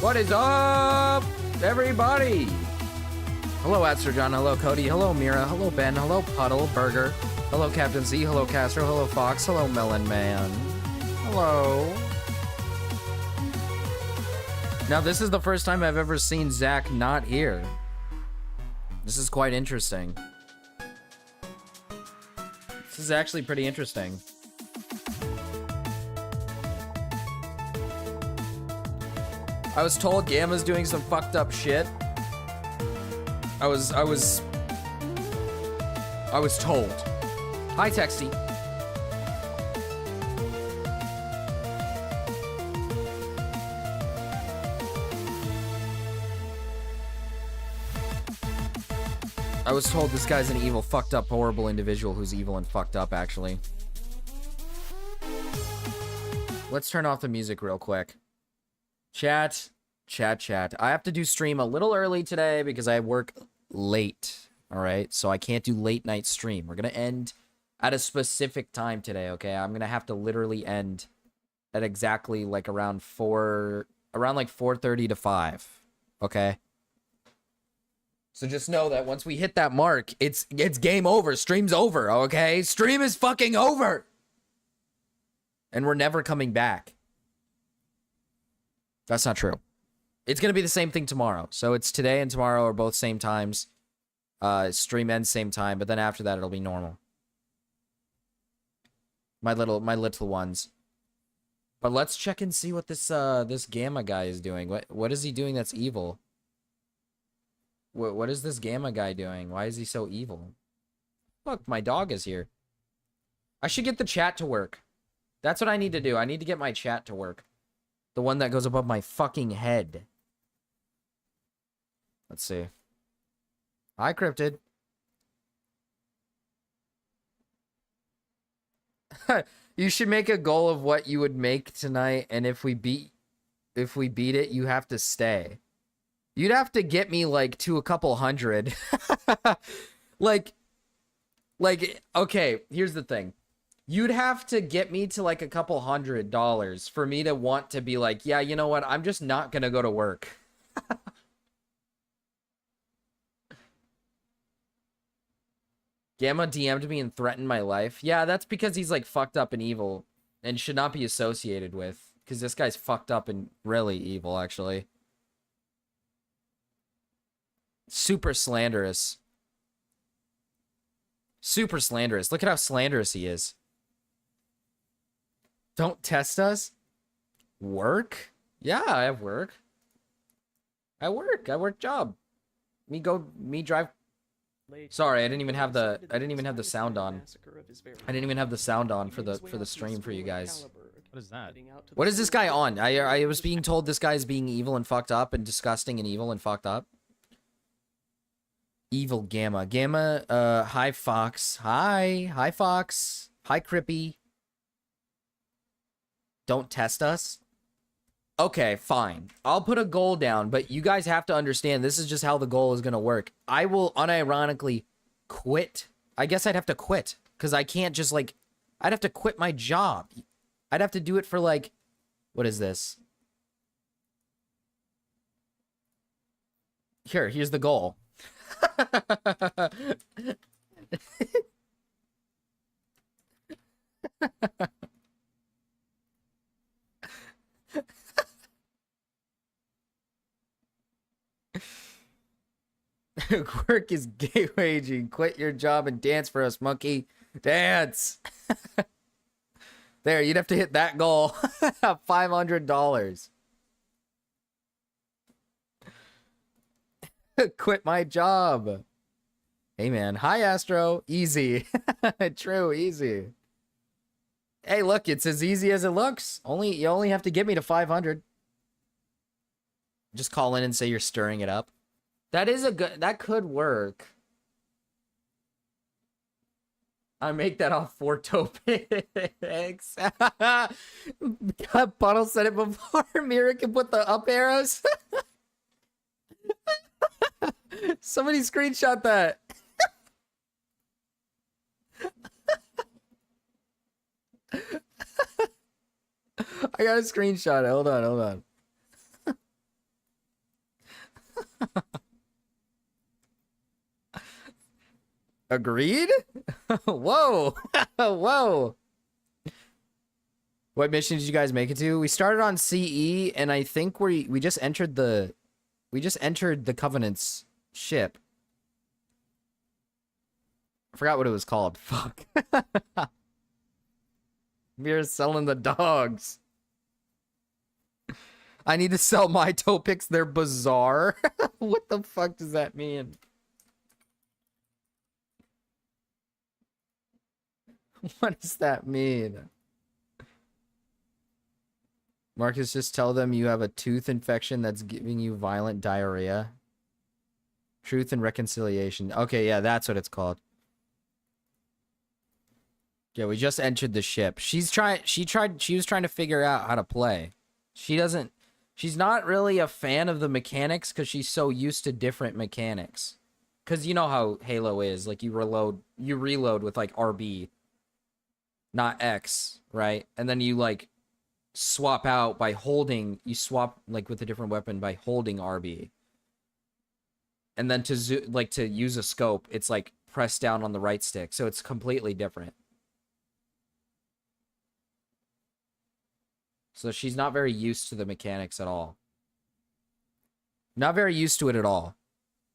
What is up, everybody? Hello, Atster John. Hello, Cody. Hello, Mira. Hello, Ben. Hello, Puddle Burger. Hello, Captain Z. Hello, Castro. Hello, Fox. Hello, Melon Man. Hello. Now, this is the first time I've ever seen Zach not here. This is quite interesting. This is actually pretty interesting. I was told Gamma's doing some fucked up shit. I was told. Hi, Texty. I was told this guy's an evil, fucked up, horrible individual who's evil and fucked up, actually. Let's turn off the music real quick. Chat. I have to do stream a little early today because I work late. All right, so I can't do late night stream. We're gonna end at a specific time today. Okay, I'm gonna have to literally end at exactly like around 4:30 to 5. Okay. So just know that once we hit that mark, it's game over. Stream's over. Okay, stream is fucking over, and we're never coming back. That's not true. It's going to be the same thing tomorrow. So it's today and tomorrow are both same times. Stream ends same time, but then after that it'll be normal. My little ones. But let's check and see what this Gamma guy is doing. What is he doing that's evil? What is this Gamma guy doing? Why is he so evil? Look, my dog is here. I should get the chat to work. That's what I need to do. I need to get my chat to work. The one that goes above my fucking head. Let's see. Hi, Cryptid. You should make a goal of what you would make tonight, and if we beat it, you have to stay. You'd have to get me like to a couple hundred. like, okay, here's the thing. You'd have to get me to like a couple $100 for me to want to be like, yeah, you know what? I'm just not going to go to work. Gamma DM'd me and threatened my life. Yeah, that's because he's like fucked up and evil and should not be associated with. Because this guy's fucked up and really evil, actually. Super slanderous. Super slanderous. Look at how slanderous he is. Don't test us? Work? Yeah, I have work. I work job. Me drive. Sorry, I didn't even have the sound on. I didn't even have the sound on for the stream for you guys. What is that? What is this guy on? I was being told this guy is being evil and fucked up and disgusting and evil and fucked up. Evil Gamma. Gamma, hi Fox. Hi. Hi Fox. Hi Crippy. Don't test us. Okay, fine. I'll put a goal down, but you guys have to understand this is just how the goal is going to work. I will unironically quit. I guess I'd have to quit because I can't just like, I'd have to quit my job. I'd have to do it for like, what is this? Here's the goal. Work is gay waging. Quit your job and dance for us, monkey. Dance. There, you'd have to hit that goal. $500. Quit my job. Hey, man. Hi, Astro. Easy. True, easy. Hey, look, it's as easy as it looks. You only have to get me to 500. Just call in and say you're stirring it up. That could work. I make that off 4 topics. God, Puddle said it before. Mira can put the up arrows. Somebody screenshot that. I got a screenshot. Hold on. Agreed? Whoa. Whoa. What mission did you guys make it to? We started on CE and I think we just entered the Covenant's ship. I forgot what it was called. Fuck. We're selling the dogs. I need to sell my Topics. They're bizarre. What the fuck does that mean? What does that mean? Marcus, just tell them you have a tooth infection that's giving you violent diarrhea. Truth and reconciliation. Okay, yeah, that's what it's called. Yeah, we just entered the ship. She was trying to figure out how to play. She's not really a fan of the mechanics because she's so used to different mechanics. Because you know how Halo is. Like, you reload with, like, RB. Not X, right? And then you, like, swap out by holding... You swap, like, with a different weapon by holding RB. And then to use a scope, it's, like, press down on the right stick. So it's completely different. So she's not very used to the mechanics at all. Not very used to it at all.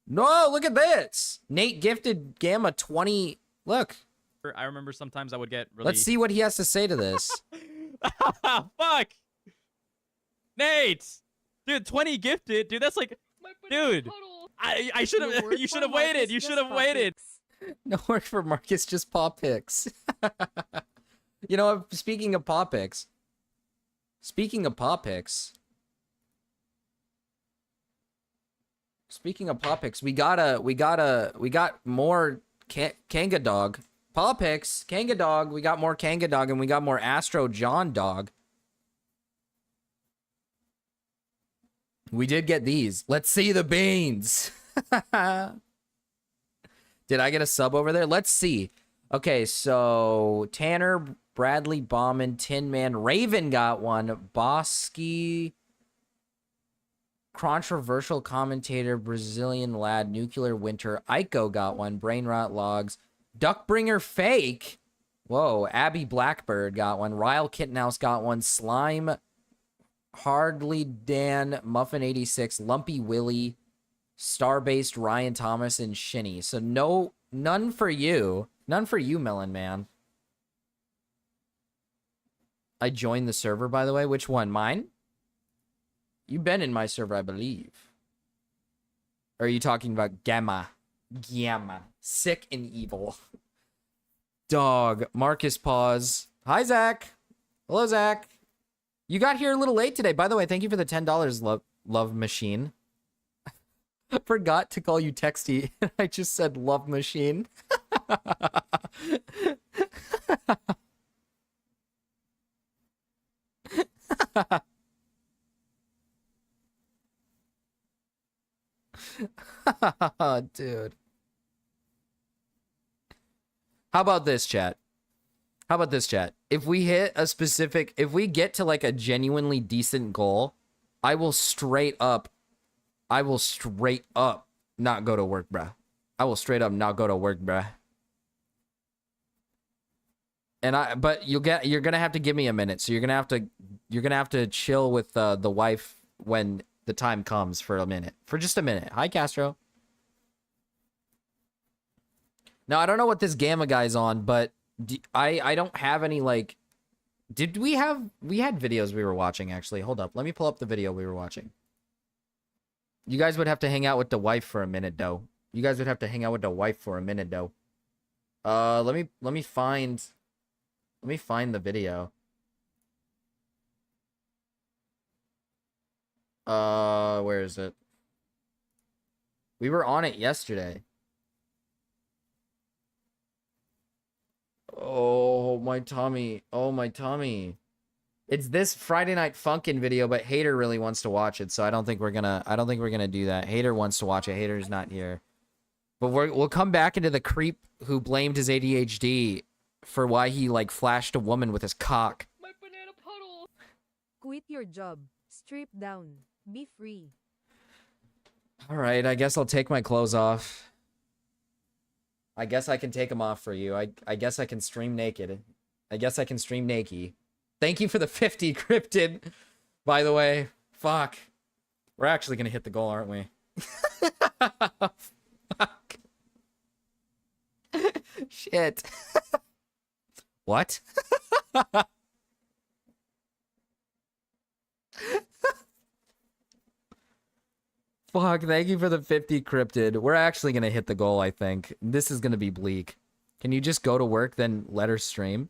No, look at this! Nate gifted Gamma 20... Look. I remember sometimes I would get really... Let's see what he has to say to this. Fuck! Nate! Dude, 20 gifted? Dude, that's like... Dude! I should have... You should have waited! You should have waited! No work for Marcus, just paw picks. You know what? Speaking of paw picks... Speaking of paw picks, we got more Kanga Dog. Paw picks, Kanga Dog, we got more Kanga Dog, and we got more Astro John Dog. We did get these. Let's see the beans. Did I get a sub over there? Let's see. Okay, so Tanner, Bradley, Bauman, Tin Man, Raven got one. Bosky, controversial commentator, Brazilian lad, Nuclear Winter, Aiko got one. Brain Rot Logs, Duckbringer Fake. Whoa, Abby Blackbird got one. Ryle Kittenhouse got one. Slime, Hardly Dan, Muffin 86, Lumpy Willie, Star-based Ryan Thomas and Shinny. So none for you. None for you, Melon Man. I joined the server, by the way. Which one? Mine? You've been in my server, I believe. Or are you talking about Gamma? Gamma. Sick and evil. Dog. Marcus Pause. Hi, Zach. Hello, Zach. You got here a little late today. By the way, thank you for the $10, love machine. Forgot to call you Texty. I just said love machine. Dude. How about this, chat? How about this, chat? If we hit a specific, if we get to like a genuinely decent goal, I will straight up not go to work, bruh. I will straight up not go to work, bruh. And but you're gonna have to give me a minute. So you're gonna have to chill with the wife when the time comes for a minute, for just a minute. Hi, Castro. Now I don't know what this Gamma guy's on, but I don't have any like. Did we had videos we were watching actually? Hold up, let me pull up the video we were watching. You guys would have to hang out with the wife for a minute, though. You guys would have to hang out with the wife for a minute, though. Let me find the video. Where is it? We were on it yesterday. Oh, my tummy. Oh, my tummy. It's this Friday Night Funkin' video, but Hater really wants to watch it, so I don't think we're gonna do that. Hater wants to watch it. Hater's not here. But we'll come back into the creep who blamed his ADHD for why he like flashed a woman with his cock. My banana puddle. Quit your job. Strip down. Be free. All right, I guess I'll take my clothes off. I guess I can take them off for you. I guess I can stream naked. I guess I can stream naked. Thank you for the 50, Cryptid. By the way, fuck. We're actually gonna hit the goal, aren't we? Fuck. Shit. What? Fuck, thank you for the 50, Cryptid. We're actually gonna hit the goal, I think. This is gonna be bleak. Can you just go to work, then let her stream?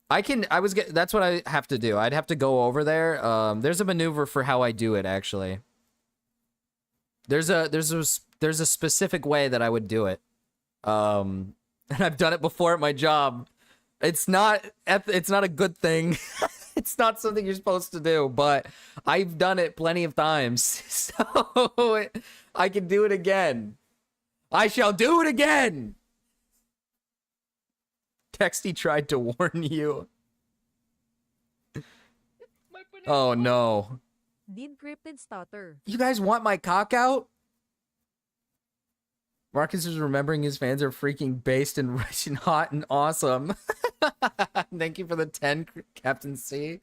That's what I have to do. I'd have to go over there. There's a maneuver for how I do it, actually. There's a specific way that I would do it. And I've done it before at my job. It's not a good thing. It's not something you're supposed to do, but I've done it plenty of times. So I can do it again. I shall do it again. Texty tried to warn you. Oh no. Did Cryptid stutter? You guys want my cock out? Marcus is remembering his fans are freaking based and rich and hot and awesome. Thank you for the 10, Captain C.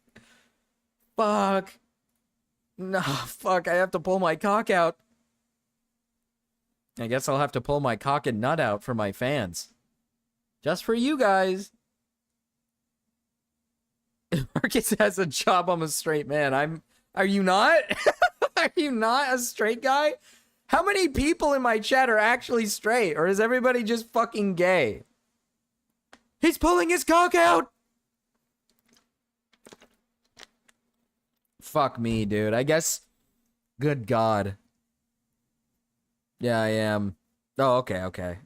Fuck. No, fuck. I have to pull my cock out. I guess I'll have to pull my cock and nut out for my fans. Just for you guys. Marcus has a job. I'm a straight man. Are you not? Are you not a straight guy? How many people in my chat are actually straight? Or is everybody just fucking gay? He's pulling his cock out! Fuck me, dude. I guess... Good God. Yeah, I am. Oh, okay.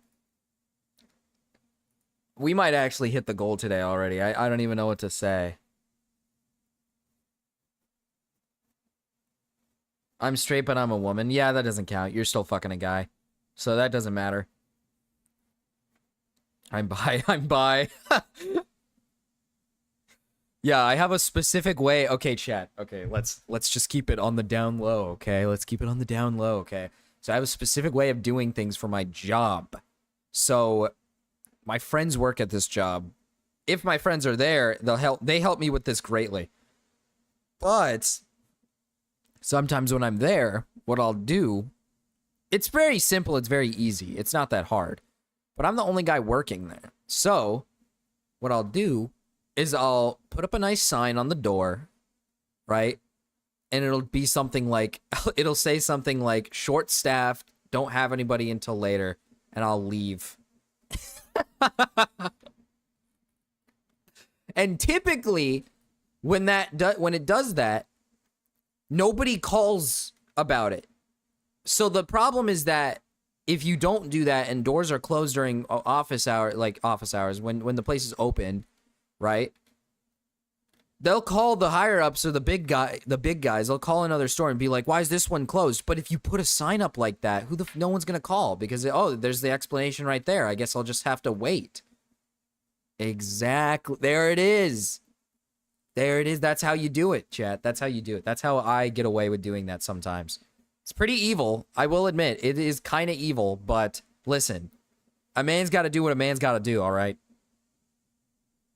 We might actually hit the goal today already. I don't even know what to say. I'm straight, but I'm a woman. Yeah, that doesn't count. You're still fucking a guy. So that doesn't matter. I'm bi. Yeah, I have a specific way. Okay, chat. Okay, let's just keep it on the down low, okay? Let's keep it on the down low, okay? So I have a specific way of doing things for my job. So my friends work at this job. If my friends are there, they help me with this greatly. But sometimes when I'm there, what I'll do It's very simple. It's very easy. It's not that hard. But I'm the only guy working there. So what I'll do is I'll put up a nice sign on the door, right? And it'll be something like, it'll say something like, short-staffed, don't have anybody until later, and I'll leave. And typically, when it does that, nobody calls about it. So the problem is that if you don't do that and doors are closed during office hours, when the place is open, right? They'll call the higher ups or the big guys. They'll call another store and be like, "Why is this one closed?" But if you put a sign up like that, no one's gonna call because there's the explanation right there. I guess I'll just have to wait. Exactly. There it is. There it is. That's how you do it, chat. That's how you do it. That's how I get away with doing that sometimes. It's pretty evil. I will admit it is kind of evil, but listen, a man's got to do what a man's got to do. All right.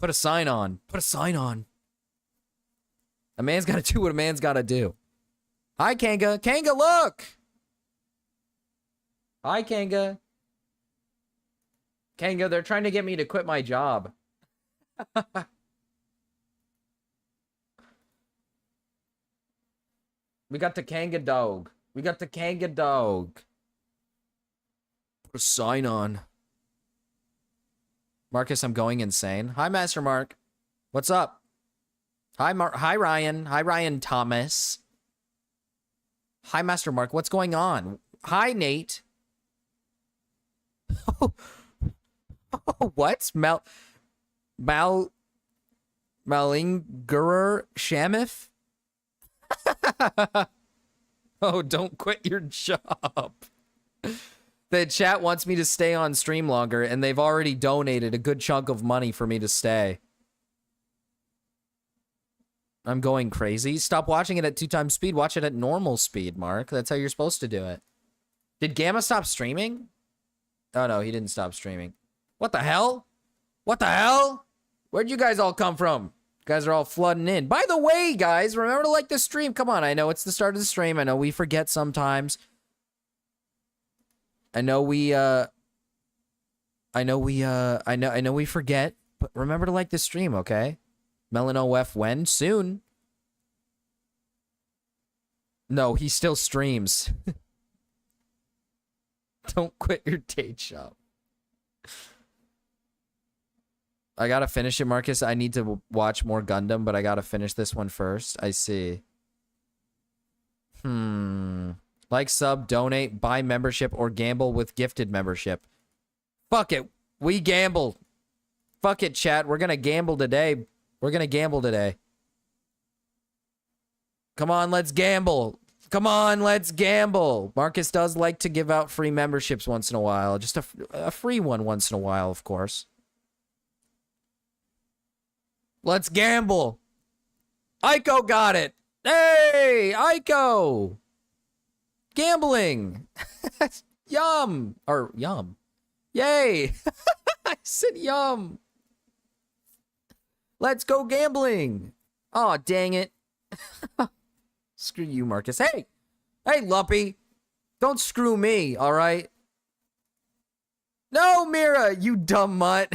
Put a sign on. Put a sign on. A man's got to do what a man's got to do. Hi, Kanga. Kanga, look! Hi, Kanga. Kanga, they're trying to get me to quit my job. We got the Kanga dog. We got the Kanga dog. Put a sign on. Marcus, I'm going insane. Hi, Master Mark. What's up? Hi, Hi, Ryan. Hi, Ryan Thomas. Hi, Master Mark. What's going on? Hi, Nate. What? Malingerer Shamif? Oh, don't quit your job. The chat wants me to stay on stream longer, and they've already donated a good chunk of money for me to stay. I'm going crazy. Stop watching it at 2x speed. Watch it at normal speed, Mark. That's how you're supposed to do it. Did Gamma stop streaming? Oh, no, he didn't stop streaming. What the hell? What the hell? Where'd you guys all come from? You guys are all flooding in. By the way, guys, remember to like the stream. Come on, I know it's the start of the stream. I know we forget sometimes. I know we forget, but remember to like the stream, okay? Melon OF when? Soon. No, he still streams. Don't quit your day job. I gotta finish it, Marcus. I need to watch more Gundam, but I gotta finish this one first. I see. Like, sub, donate, buy membership, or gamble with gifted membership. Fuck it. We gamble. Fuck it, chat. We're gonna gamble today. We're gonna gamble today. Come on, let's gamble. Come on, let's gamble. Marcus does like to give out free memberships once in a while. Just a free one once in a while, of course. Let's gamble. Aiko got it. Hey, Aiko. Gambling. Yum. Or yum. Yay. I said yum. Let's go gambling. Aw, dang it. Screw you, Marcus. Hey. Hey, Lumpy. Don't screw me, all right? No, Mira, you dumb mutt.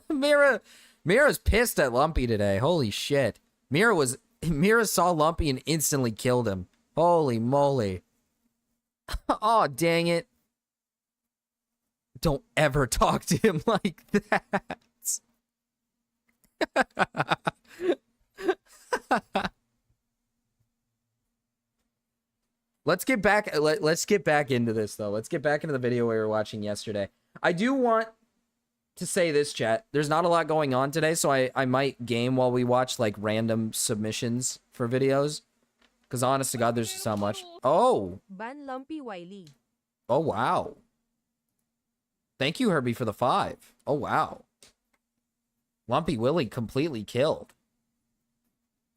Mira's pissed at Lumpy today. Holy shit. Mira saw Lumpy and instantly killed him. Holy moly. Aw, dang it. Don't ever talk to him like that. Let's get back into this though. Let's get back into the video we were watching yesterday. I do want to say this, chat. There's not a lot going on today, so I might game while we watch like random submissions for videos. Because honest to God, there's just not much. Oh. Ban Lumpy Wiley. Oh, wow. Thank you, Herbie, for the 5. Oh, wow. Lumpy Willie completely killed.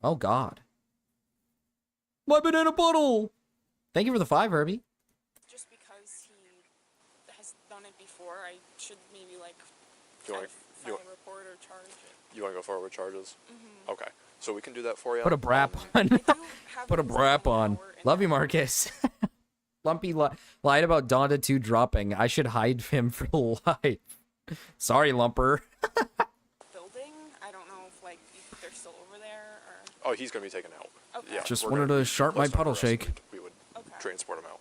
Oh, God. My banana bottle! Thank you for the 5, Herbie. Just because he has done it before, I should maybe like You want file a report or charge it. You want to go forward with charges? Okay, so we can do that for you. Put a brap on. I do have Put a his brap phone on. number in Love you, there. Marcus. Lumpy lied about Donda 2 dropping. I should hide him for life. Sorry, Lumper. building. I don't know if like they're still over there or. Oh, he's gonna be taken out. Okay. Yeah. Just we're wanted gonna to be sharp my closed down puddle for the rest of the shake. week. We would Okay. transport him out.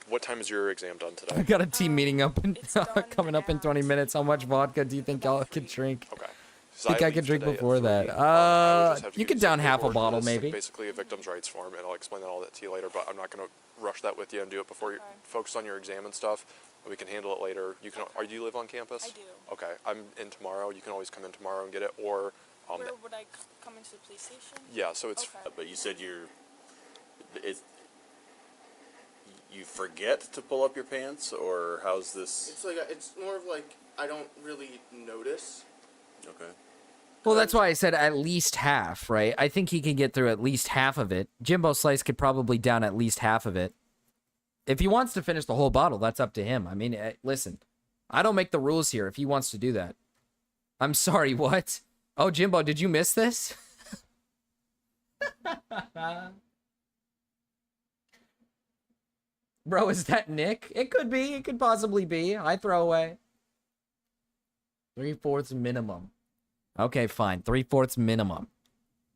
What time is your exam done I today? got a team meeting up in it's done coming up in 20 at, minutes. How much vodka do you think y'all about could 3. drink? Okay. Think I leave could drink today at before 3. that. I would just have to You give could some down half a paperwork for bottle, this, maybe. Basically a victim's rights form, and I'll explain all that to you later, but I'm not going to rush that with you and do it before you Okay. focus on your exam and stuff. We can handle it later. You can. Do you live on campus? I do. Okay. I'm in tomorrow. You can always come in tomorrow and get it, or Where would I come into the police station? yeah. So it's Okay. But you said you forget to pull up your pants, or how's this? It's like it's more of like I don't really notice. Okay. Well, that's why I said at least half, right? I think he can get through at least half of it. Jimbo Slice could probably down at least half of it. If he wants to finish the whole bottle, that's up to him. I mean, listen, I don't make the rules here if he wants to do that. I'm sorry, what? Oh, Jimbo, did you miss this? Bro, is that Nick? It could be. It could possibly be. I throw away. 3/4 minimum. Okay, fine. 3/4 minimum.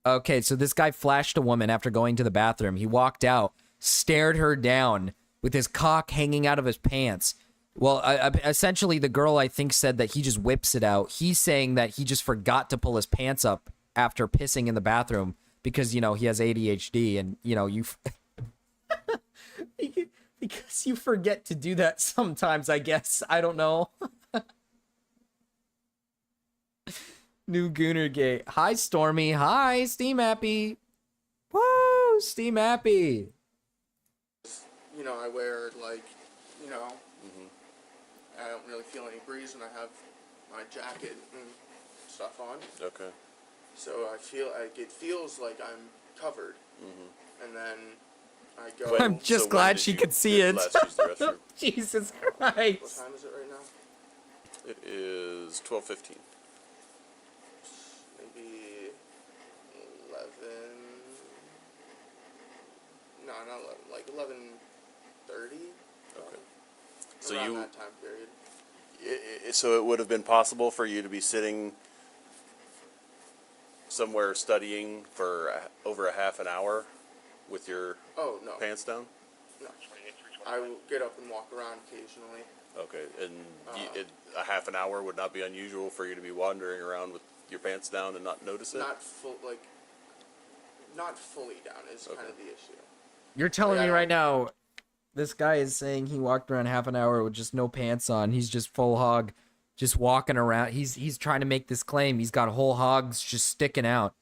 Okay, so this guy flashed a woman after going to the bathroom. He walked out, stared her down with his cock hanging out of his pants. Well, essentially, the girl, I think, said that he just whips it out. He's saying that he just forgot to pull his pants up after pissing in the bathroom because, you know, he has ADHD and, you know, because you forget to do that sometimes, I guess. I don't know. New Goonergate. Hi, Stormy. Hi, Steam Happy. Woo, Steam Happy. You know, I wear like, you know, I don't really feel any breeze, and I have my jacket and stuff on. Okay. So I feel like it feels like I'm covered, and then I go. I'm just when glad did she you- could see did it. last use the restroom? Jesus What Christ. time is it right now? It is 12:15. Maybe 11. No, not 11. Like 11:30. Okay. So Around you, that time period. so it would have been possible for you to be sitting somewhere studying for over a half an hour with your Oh no. pants down? No. I will get up and walk around occasionally. Okay, and a half an hour would not be unusual for you to be wandering around with your pants down and not notice it? Not fully down is kind of the issue. You're telling me Yeah. right now, this guy is saying he walked around half an hour with just no pants on. He's just full hog, just walking around. He's trying to make this claim. He's got whole hogs just sticking out,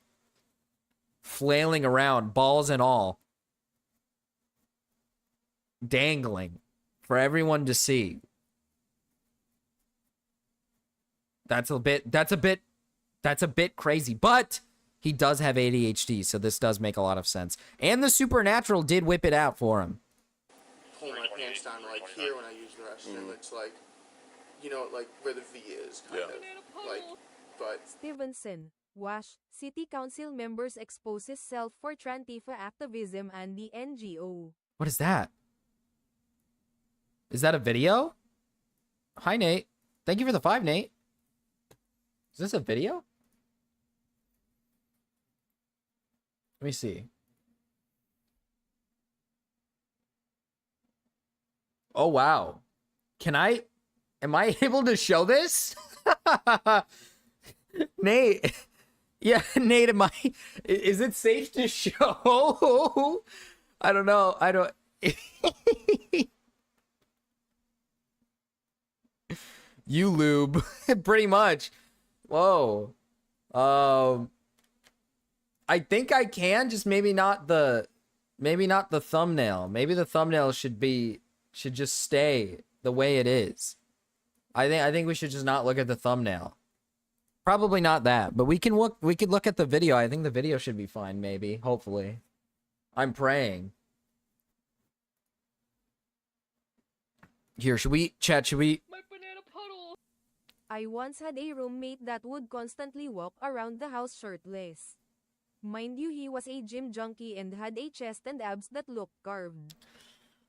flailing around, balls and all, dangling for everyone to see. That's a bit crazy, but he does have ADHD, so this does make a lot of sense. And the supernatural did whip it out for him. Pull my pants down like here when I use the restroom. It's like, you know, like where the V is, kind Yeah. of. Like, but Stevenson. Wash. City Council members exposes self for Trantifa activism and the NGO. What is that? Is that a video? Hi, Nate. Thank you for the 5, Nate. Is this a video? Let me see. Oh, wow. Am I able to show this? Nate. Yeah, Nate, is it safe to show? I don't know. You lube. Pretty much. Whoa. I think I can, just maybe not the thumbnail. Maybe the thumbnail should just stay the way it is. I think we should just not look at the thumbnail. Probably not that, but we could look at the video. I think the video should be fine, maybe, hopefully. I'm praying. Here, should we My banana puddle. I once had a roommate that would constantly walk around the house shirtless. Mind you, he was a gym junkie and had a chest and abs that looked carved.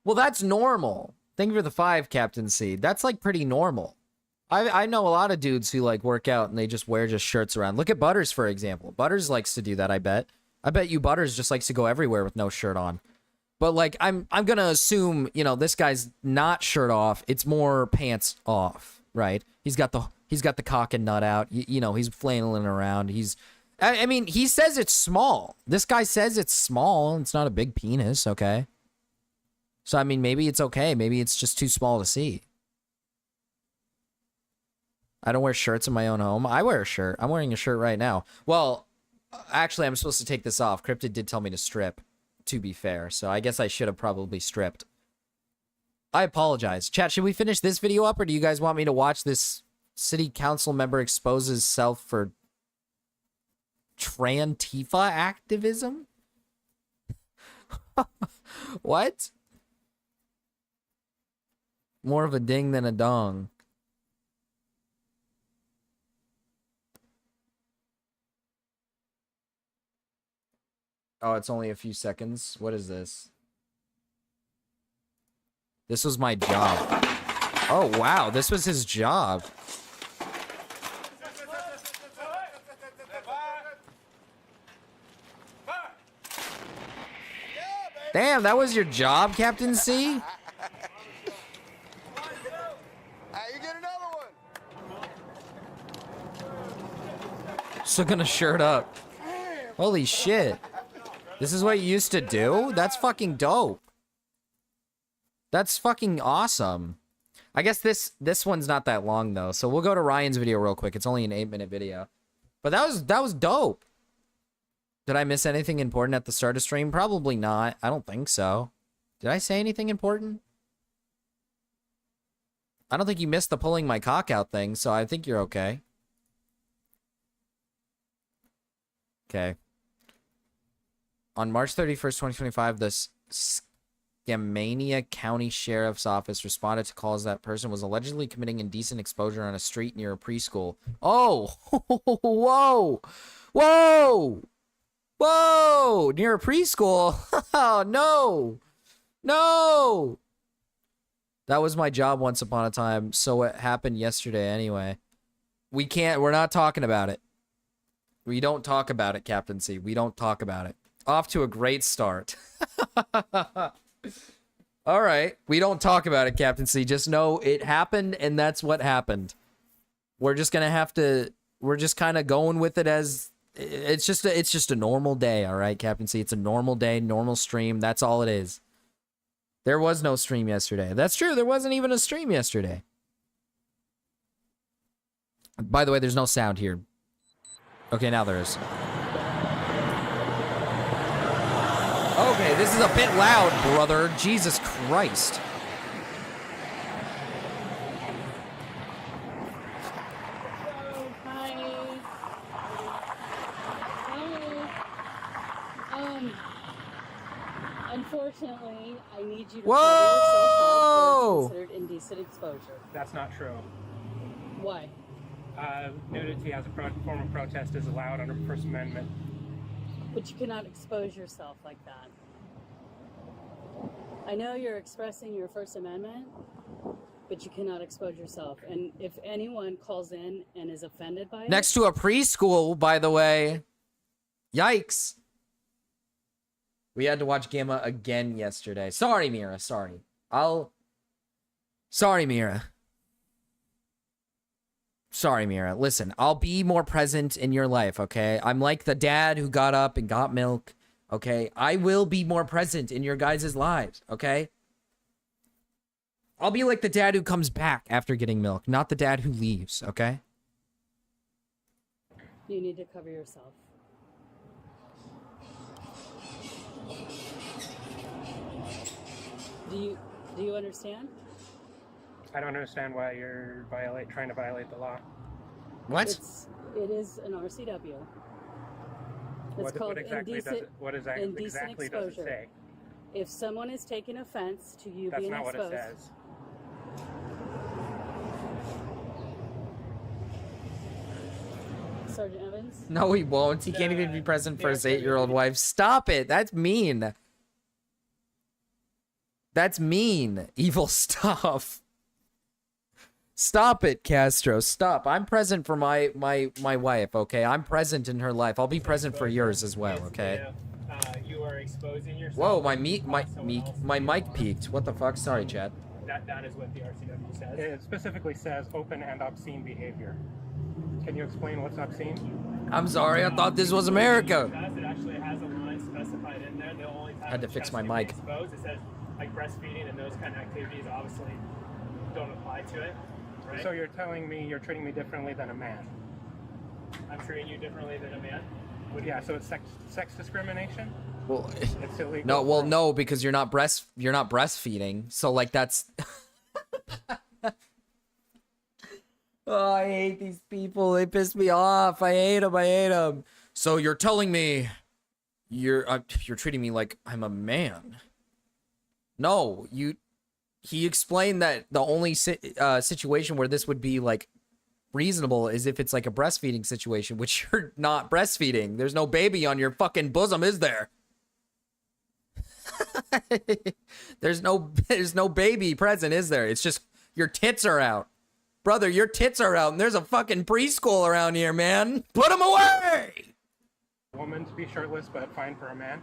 Well, that's normal. Thank you for the 5, Captain C. That's like pretty normal. I know a lot of dudes who like work out and they just wear just shirts around. Look at Butters, for example. Butters likes to do that, I bet. I bet you Butters just likes to go everywhere with no shirt on. But like I'm gonna assume, you know, this guy's not shirt off. It's more pants off, right? He's got the cock and nut out. You know, he's flailing around. I mean, he says it's small. This guy says it's small. It's not a big penis, okay? So I mean, maybe it's okay. Maybe it's just too small to see. I don't wear shirts in my own home. I wear a shirt. I'm wearing a shirt right now. Well, actually, I'm supposed to take this off. Cryptid did tell me to strip, to be fair. So I guess I should have probably stripped. I apologize. Chat, should we finish this video up, or do you guys want me to watch this city council member exposes self for Trantifa activism? What? More of a ding than a dong. Oh, it's only a few seconds. What is this? This was my job. Oh, wow. This was his job. Damn, that was your job, Captain C? You get another one. Still gonna shirt up. Holy shit. This is what you used to do? That's fucking dope. That's fucking awesome. I guess this one's not that long though, so we'll go to Ryan's video real quick. It's only an 8-minute video. But that was dope. Did I miss anything important at the start of stream? Probably not. I don't think so. Did I say anything important? I don't think you missed the pulling my cock out thing, so I think you're okay. Okay. On March 31st, 2025, the Skamania County Sheriff's Office responded to calls that person was allegedly committing indecent exposure on a street near a preschool. Oh! Whoa! Whoa! Whoa! Near a preschool? Oh, no! No! That was my job once upon a time, so it happened yesterday anyway. We're not talking about it. We don't talk about it, Captain C. We don't talk about it. Off to a great start. All right. We don't talk about it, Captain C. Just know it happened, and that's what happened. We're just going to have to... We're just kind of going with it as... It's just a normal day, all right, Captain C? It's a normal day, normal stream. That's all it is. There was no stream yesterday. That's true. There wasn't even a stream yesterday. By the way, there's no sound here. Okay, now there is. Okay, this is a bit loud, brother. Jesus Christ. Unfortunately, I need you to Whoa! cover yourself up or it's considered indecent exposure. That's not true. Why? Nudity as a form of protest is allowed under the First Amendment. But you cannot expose yourself like that. I know you're expressing your First Amendment, but you cannot expose yourself. And if anyone calls in and is offended by it... Next to a preschool, by the way. Yikes. We had to watch Gamma again yesterday. Sorry, Mira. Sorry. Sorry, Mira. Sorry, Mira. Listen, I'll be more present in your life, okay? I'm like the dad who got up and got milk, okay? I will be more present in your guys' lives, okay? I'll be like the dad who comes back after getting milk, not the dad who leaves, okay? You need to cover yourself. Do you understand? I don't understand why you're trying to violate the law. What? It is an RCW. It's called what exactly indecent, exactly exposure. does it say? If someone is taking offense to you That's being not exposed, what it says. Sergeant Evans? No, he won't. He can't even be present for his 8-year-old wife. Stop it. That's mean. That's mean. Evil stuff. Stop it, Castro. Stop. I'm present for my wife, okay? I'm present in her life. I'll be present for yours as well, okay? You are exposing yourself. Whoa, my mic peaked. What the fuck? Sorry, Chad. That is what the RCW says. It specifically says open and obscene behavior. Can you explain what's obscene? I'm sorry. I thought this was America. It actually has a line specified in there. The only time Had to fix my mic. Exposed, it says like breastfeeding and those kind of activities obviously don't apply to it. Right? So you're telling me you're treating me differently than a man? I'm treating you differently than a man? Yeah, so it's sex discrimination? Well, It's illegal. no, well, no, because you're not breastfeeding. So like that's. Oh, I hate these people. They piss me off. I hate them. So you're telling me you're treating me like I'm a man? No, he explained that the only situation where this would be like reasonable is if it's like a breastfeeding situation, which you're not breastfeeding. There's no baby on your fucking bosom, is there? There's no baby present, is there? It's just your tits are out. Brother, your tits are out and there's a fucking preschool around here, man. Put them away! Woman to be shirtless but fine for a man?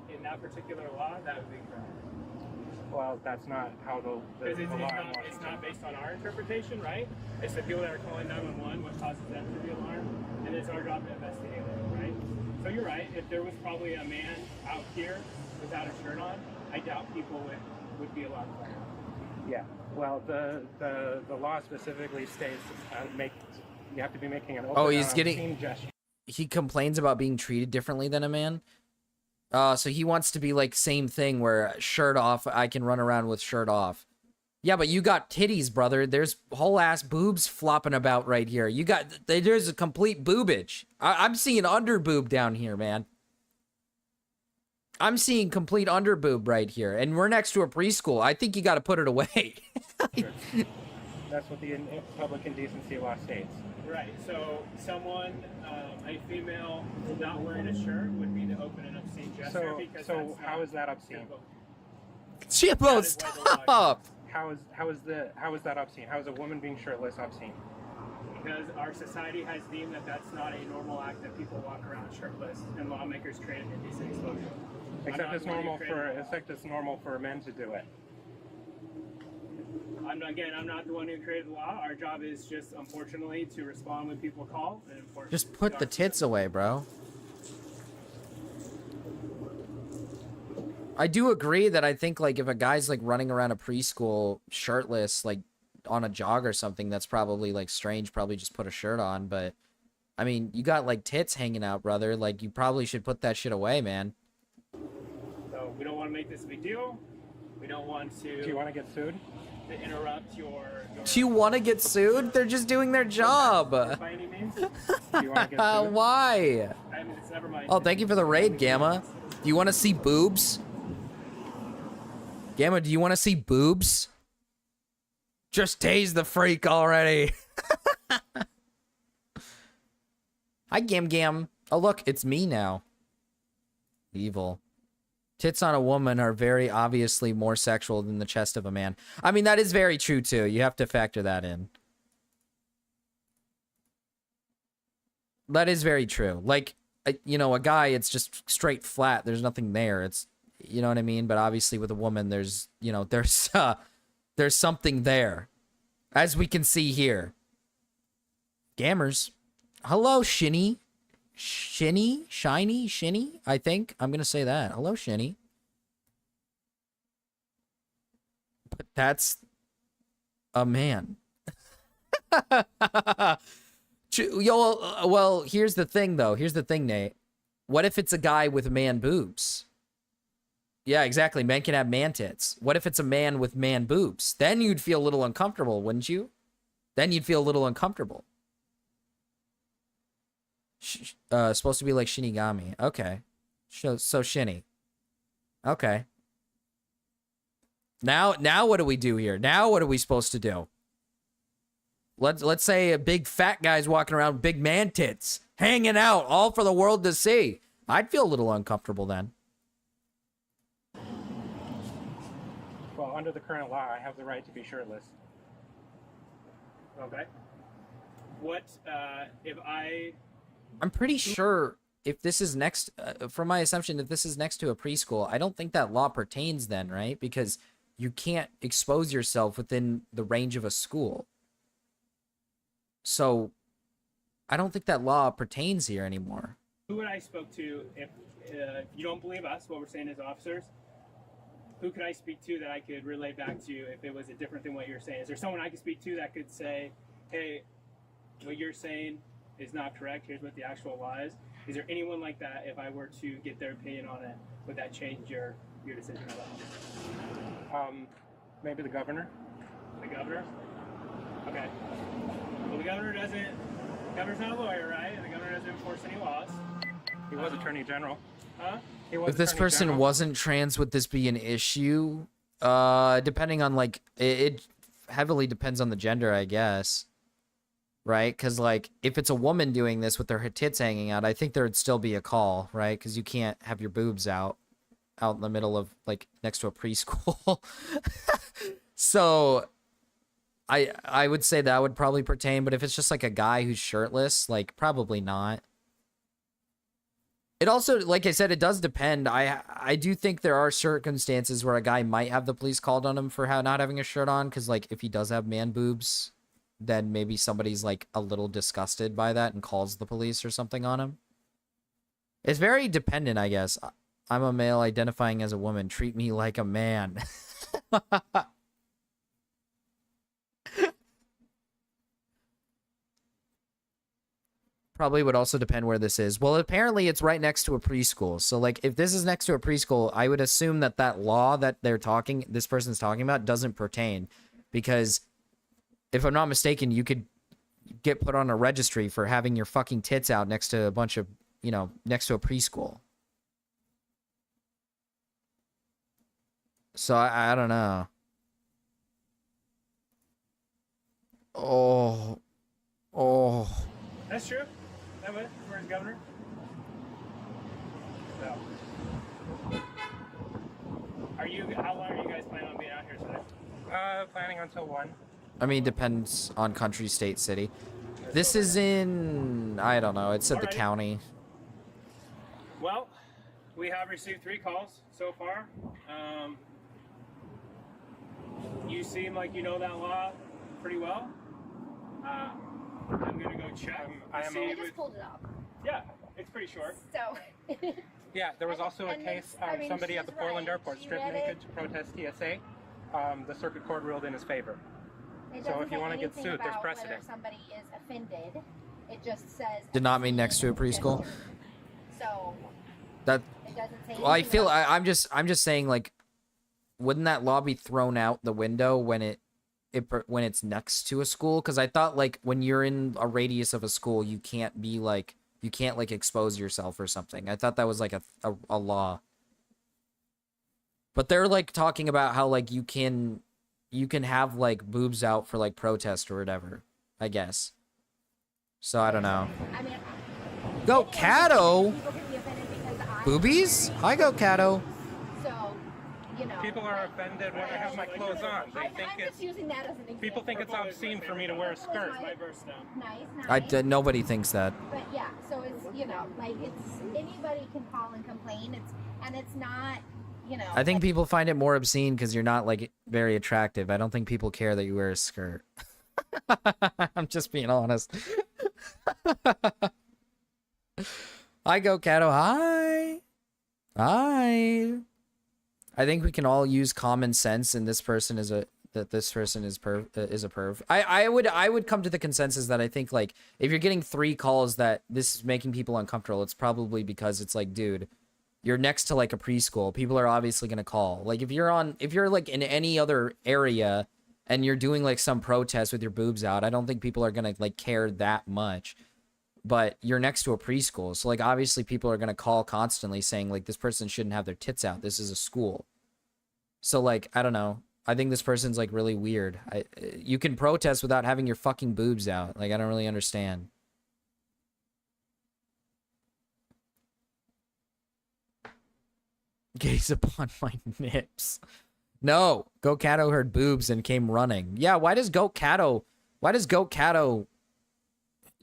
In that particular law, that would be correct. Well, that's not how the law in Washington. It's not based on our interpretation, right? It's the people that are calling 911, what causes them to be alarmed, and it's our job to investigate it, right? So you're right. If there was probably a man out here without a shirt on, I doubt people would be alarmed by that. Yeah. Well, the law specifically states you have to be making an open obscene gesture. He complains about being treated differently than a man. So he wants to be like same thing where shirt off, I can run around with shirt off. Yeah, but you got titties, brother. There's whole ass boobs flopping about right here. There's a complete boobage. I'm seeing under boob down here, man. I'm seeing complete under boob right here, and we're next to a preschool. I think you got to put it away. That's what the public indecency law states. Right. So someone, a female, not wearing a shirt would be the open and obscene gesture. So how is that obscene? Chippo, stop! How is that obscene? How is a woman being shirtless obscene? Because our society has deemed that that's not a normal act that people walk around shirtless, and lawmakers create an indecent exposure. Except it's normal for men to do it. I'm not the one who created the law. Our job is just, unfortunately, to respond when people call and enforce. Just put the tits away, bro. I do agree that I think like if a guy's like running around a preschool shirtless, like on a jog or something, that's probably like strange. Probably just put a shirt on, but I mean, you got like tits hanging out, brother. Like you probably should put that shit away, man. So we don't want to make this a big deal. We don't want to. Do you want to get sued? To interrupt your... Do you want to get sued? They're just doing their job. By any means? Do you want to get sued? Why? I mean, it's never mind. Oh, thank you for the raid, Gamma. Do you want to see boobs? Gamma, do you want to see boobs? Just tase the freak already. Hi, Gam Gam. Oh, look, it's me now. Evil. Tits on a woman are very obviously more sexual than the chest of a man. I mean, that is very true, too. You have to factor that in. That is very true. Like, you know, a guy, it's just straight flat. There's nothing there. It's, you know what I mean? But obviously with a woman, there's, you know, there's something there. As we can see here. Gammers. Hello, Shinny. Shiny, I think. I'm gonna say that. Hello, Shinny. But that's a man. Well, here's the thing, though. Here's the thing, Nate. What if it's a guy with man boobs? Yeah, exactly. Men can have man tits. What if it's a man with man boobs? Then you'd feel a little uncomfortable, wouldn't you? Then you'd feel a little uncomfortable. Supposed to be like Shinigami. Okay. So Shinny. Okay. Now what do we do here? Now what are we supposed to do? Let's say a big fat guy's walking around with big man tits, hanging out, all for the world to see. I'd feel a little uncomfortable then. Well, under the current law, I have the right to be shirtless. Okay. What if I'm pretty sure if this is next, from my assumption, if this is next to a preschool, I don't think that law pertains then, right? Because you can't expose yourself within the range of a school. So I don't think that law pertains here anymore. who would I spoke to if you don't believe us, what we're saying as officers? Who could I speak to that I could relay back to you if it was different than what you're saying? Is there someone I could speak to that could say, hey, what you're saying is not correct, here's what the actual law is? Is there anyone like that, if I were to get their opinion on it, would that change your decision at all? Maybe the governor. The governor? Okay. Well, the governor's not a lawyer, right? And the governor doesn't enforce any laws. He was attorney general. Huh? He was If this attorney person general. wasn't trans, would this be an issue? Depending on, like, it heavily depends on the gender, I guess. Right? Because, like, if it's a woman doing this with their tits hanging out, I think there would still be a call, right? Because you can't have your boobs out in the middle of, like, next to a preschool. So I would say that would probably pertain, but if it's just like a guy who's shirtless, like, probably not. It also, like I said, it does depend. I do think there are circumstances where a guy might have the police called on him for not having a shirt on, because, like, if he does have man boobs, then maybe somebody's, like, a little disgusted by that and calls the police or something on him. It's very dependent, I guess. I'm a male identifying as a woman. Treat me like a man. Probably would also depend where this is. Well, apparently it's right next to a preschool. So, like, if this is next to a preschool, I would assume that that law that this person's talking about doesn't pertain. Because if I'm not mistaken, you could get put on a registry for having your fucking tits out next to a bunch of, next to a preschool. So, I don't know. Oh. That's true. That would, for his governor. So. How long are you guys planning on being out here today? Planning until 1. I mean, depends on country, state, city. This is in, I don't know, it said the county. Well, we have received 3 calls so far. You seem like you know that law pretty well. I'm gonna go check. I just pulled it up. Yeah, it's pretty short. So. Yeah, there was also a case of somebody at the Portland airport stripped naked to protest TSA. The circuit court ruled in his favor. So if you want to get sued, there's precedent. Whether somebody is offended, it just says. Did not mean next to a preschool. So. That. It doesn't say. Well, I feel I'm just saying, like, wouldn't that law be thrown out the window when it's next to a school? Because I thought, like, when you're in a radius of a school, you can't expose yourself or something. I thought that was like a law. But they're, like, talking about how, like, you can have, like, boobs out for, like, protest or whatever, I guess. So I don't know. I mean, Go Cato. Boobies? Hi, Go Cato. So, People are offended when I have my clothes on. They think I'm just using that as an example. People think it's obscene for me to wear a skirt. Nice. Nobody thinks that. But yeah, so it's anybody can call and complain. It's not. I think people find it more obscene because you're not, like, very attractive. I don't think people care that you wear a skirt. I'm just being honest. Hi, Go Cato. Hi. I think we can all use common sense, and this person is a perv. I would come to the consensus that I think, like, if you're getting 3 calls that this is making people uncomfortable, it's probably because it's like, dude, you're next to, like, a preschool. People are obviously gonna call. Like, if you're like in any other area and you're doing, like, some protest with your boobs out, I don't think people are gonna, like, care that much. But you're next to a preschool, so, like, obviously people are gonna call constantly saying, like, this person shouldn't have their tits out. This is a school. So, like, I don't know. I think this person's like really weird. You can protest without having your fucking boobs out. Like, I don't really understand. Gaze upon my nips. No, Goat Cato heard boobs and came running. Yeah, why does Goat Cato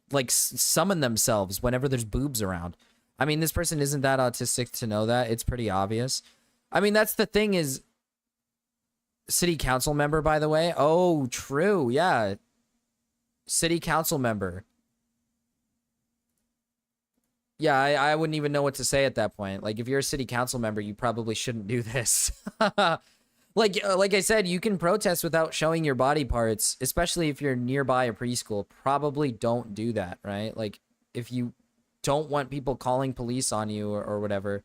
like summon themselves whenever there's boobs around? I mean, this person isn't that autistic to know that. It's pretty obvious. I mean, that's the thing is, city council member, by the way. Oh, true. Yeah. City council member. Yeah, I wouldn't even know what to say at that point. Like, if you're a city council member, you probably shouldn't do this. Like I said, you can protest without showing your body parts, especially if you're nearby a preschool. Probably don't do that, right? Like, if you don't want people calling police on you or whatever,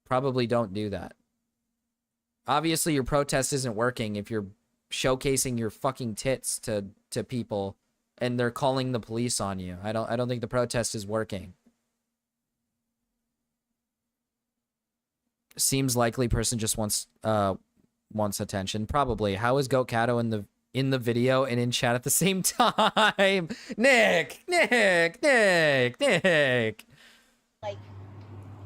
probably don't do that. Obviously, your protest isn't working if you're showcasing your fucking tits to people and they're calling the police on you. I don't think the protest is working. Seems likely person just wants attention. Probably. How is Goat Cato in the video and in chat at the same time? Nick. Like,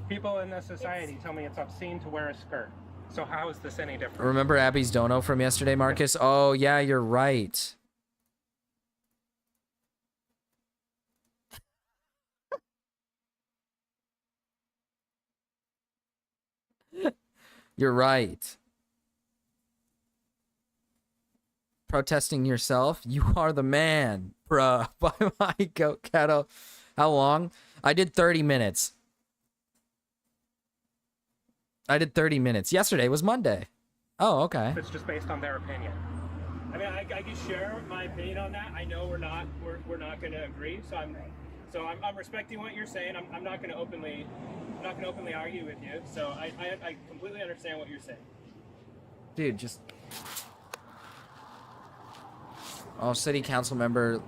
people in this society tell me it's obscene to wear a skirt. So how is this any different? Remember Abby's dono from yesterday, Marcus? Oh, yeah, you're right. You're right. Protesting yourself? You are the man, bruh. By my Goat Cato. How long? I did 30 minutes. Yesterday was Monday. Oh, okay. It's just based on their opinion. I mean, I can share my opinion on that. I know we're not going to agree, so I'm respecting what you're saying. I'm not going to openly argue with you. So I completely understand what you're saying. Dude, just... Oh, city council member...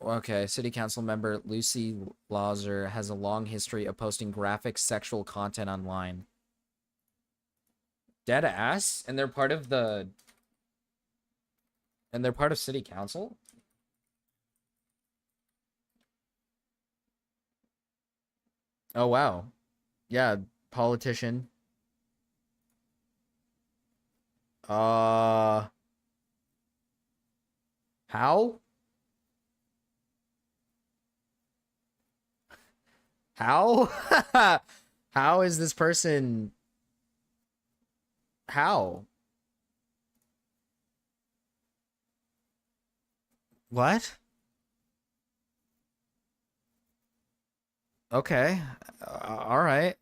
Okay, city council member Lucy Lauser has a long history of posting graphic sexual content online. Dead ass? And they're part of the... And they're part of city council? Oh, wow. Yeah, politician. How? How? How is this person... How? What? Okay. All right.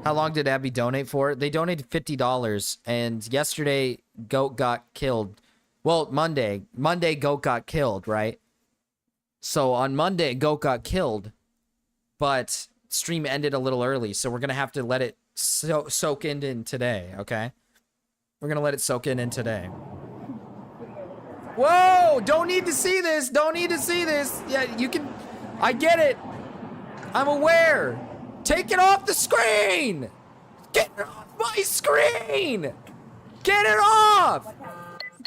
How long did Abby donate for? They donated $50, and yesterday Goat got killed. Well, Monday Goat got killed, right? So on Monday Goat got killed, but stream ended a little early, so we're gonna have to let it soak in today, okay? We're gonna let it soak in today. Whoa! Don't need to see this! Don't need to see this! Yeah, you can... I get it! I'm aware! Take it off the screen! Get it off my screen! Get it off!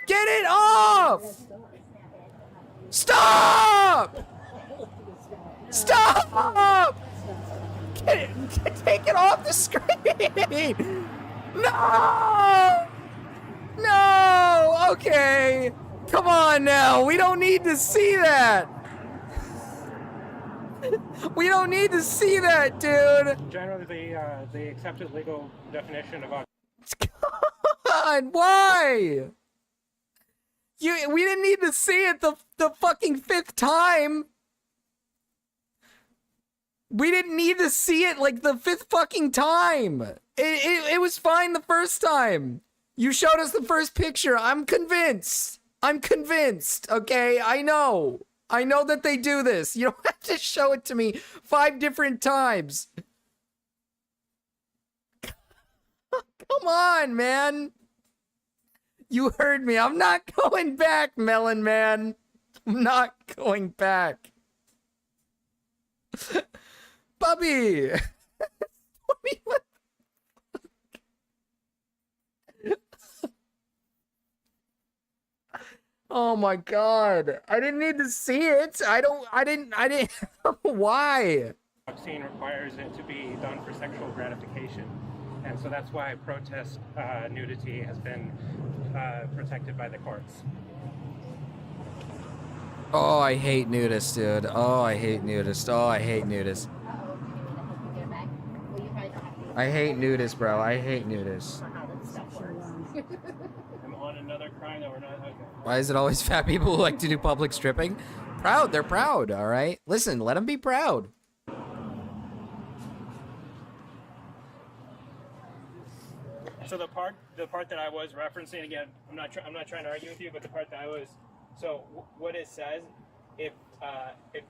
Get it off! Stop! Stop! Take it off the screen! No! No! Okay! Come on now! We don't need to see that! We don't need to see that, dude! Generally, the accepted legal definition of God, why? We didn't need to see it the fucking 5th time. We didn't need to see it like the 5th fucking time. It was fine the first time. You showed us the first picture. I'm convinced. I'm convinced, okay? I know that they do this. You don't have to show it to me 5 different times. Come on, man. You heard me. I'm not going back, Melon Man. I'm not going back. Bubby. Oh my god. I didn't need to see it. I didn't why? Obscene requires it to be done for sexual gratification. And so that's why protest nudity has been protected by the courts. Oh, I hate nudists, dude. Oh, I hate nudists. Oh, I hate nudists. I hate nudists, bro. I hate nudists. I'm on another crime that we're not. Okay. Why is it always fat people who like to do public stripping? Proud. They're proud, all right? Listen, let them be proud. So the part that I was referencing, again, I'm not trying to argue with you, but the part that I was, so what it says, if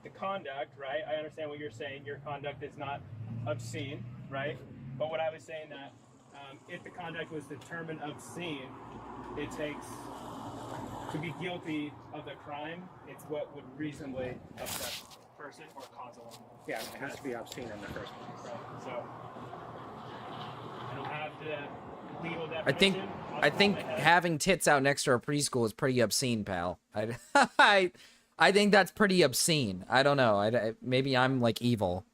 the conduct, right? I understand what you're saying. Your conduct is not obscene, right? But what I was saying that if the conduct was determined obscene, it takes to be guilty of the crime. It's what would reasonably upset the person or cause alarm. Yeah, it has to be obscene in the first place. Right. So I don't have the legal I think definition off the I top of think my head. having tits out next to a preschool is pretty obscene, pal. I think that's pretty obscene. I don't know. Maybe I'm like evil.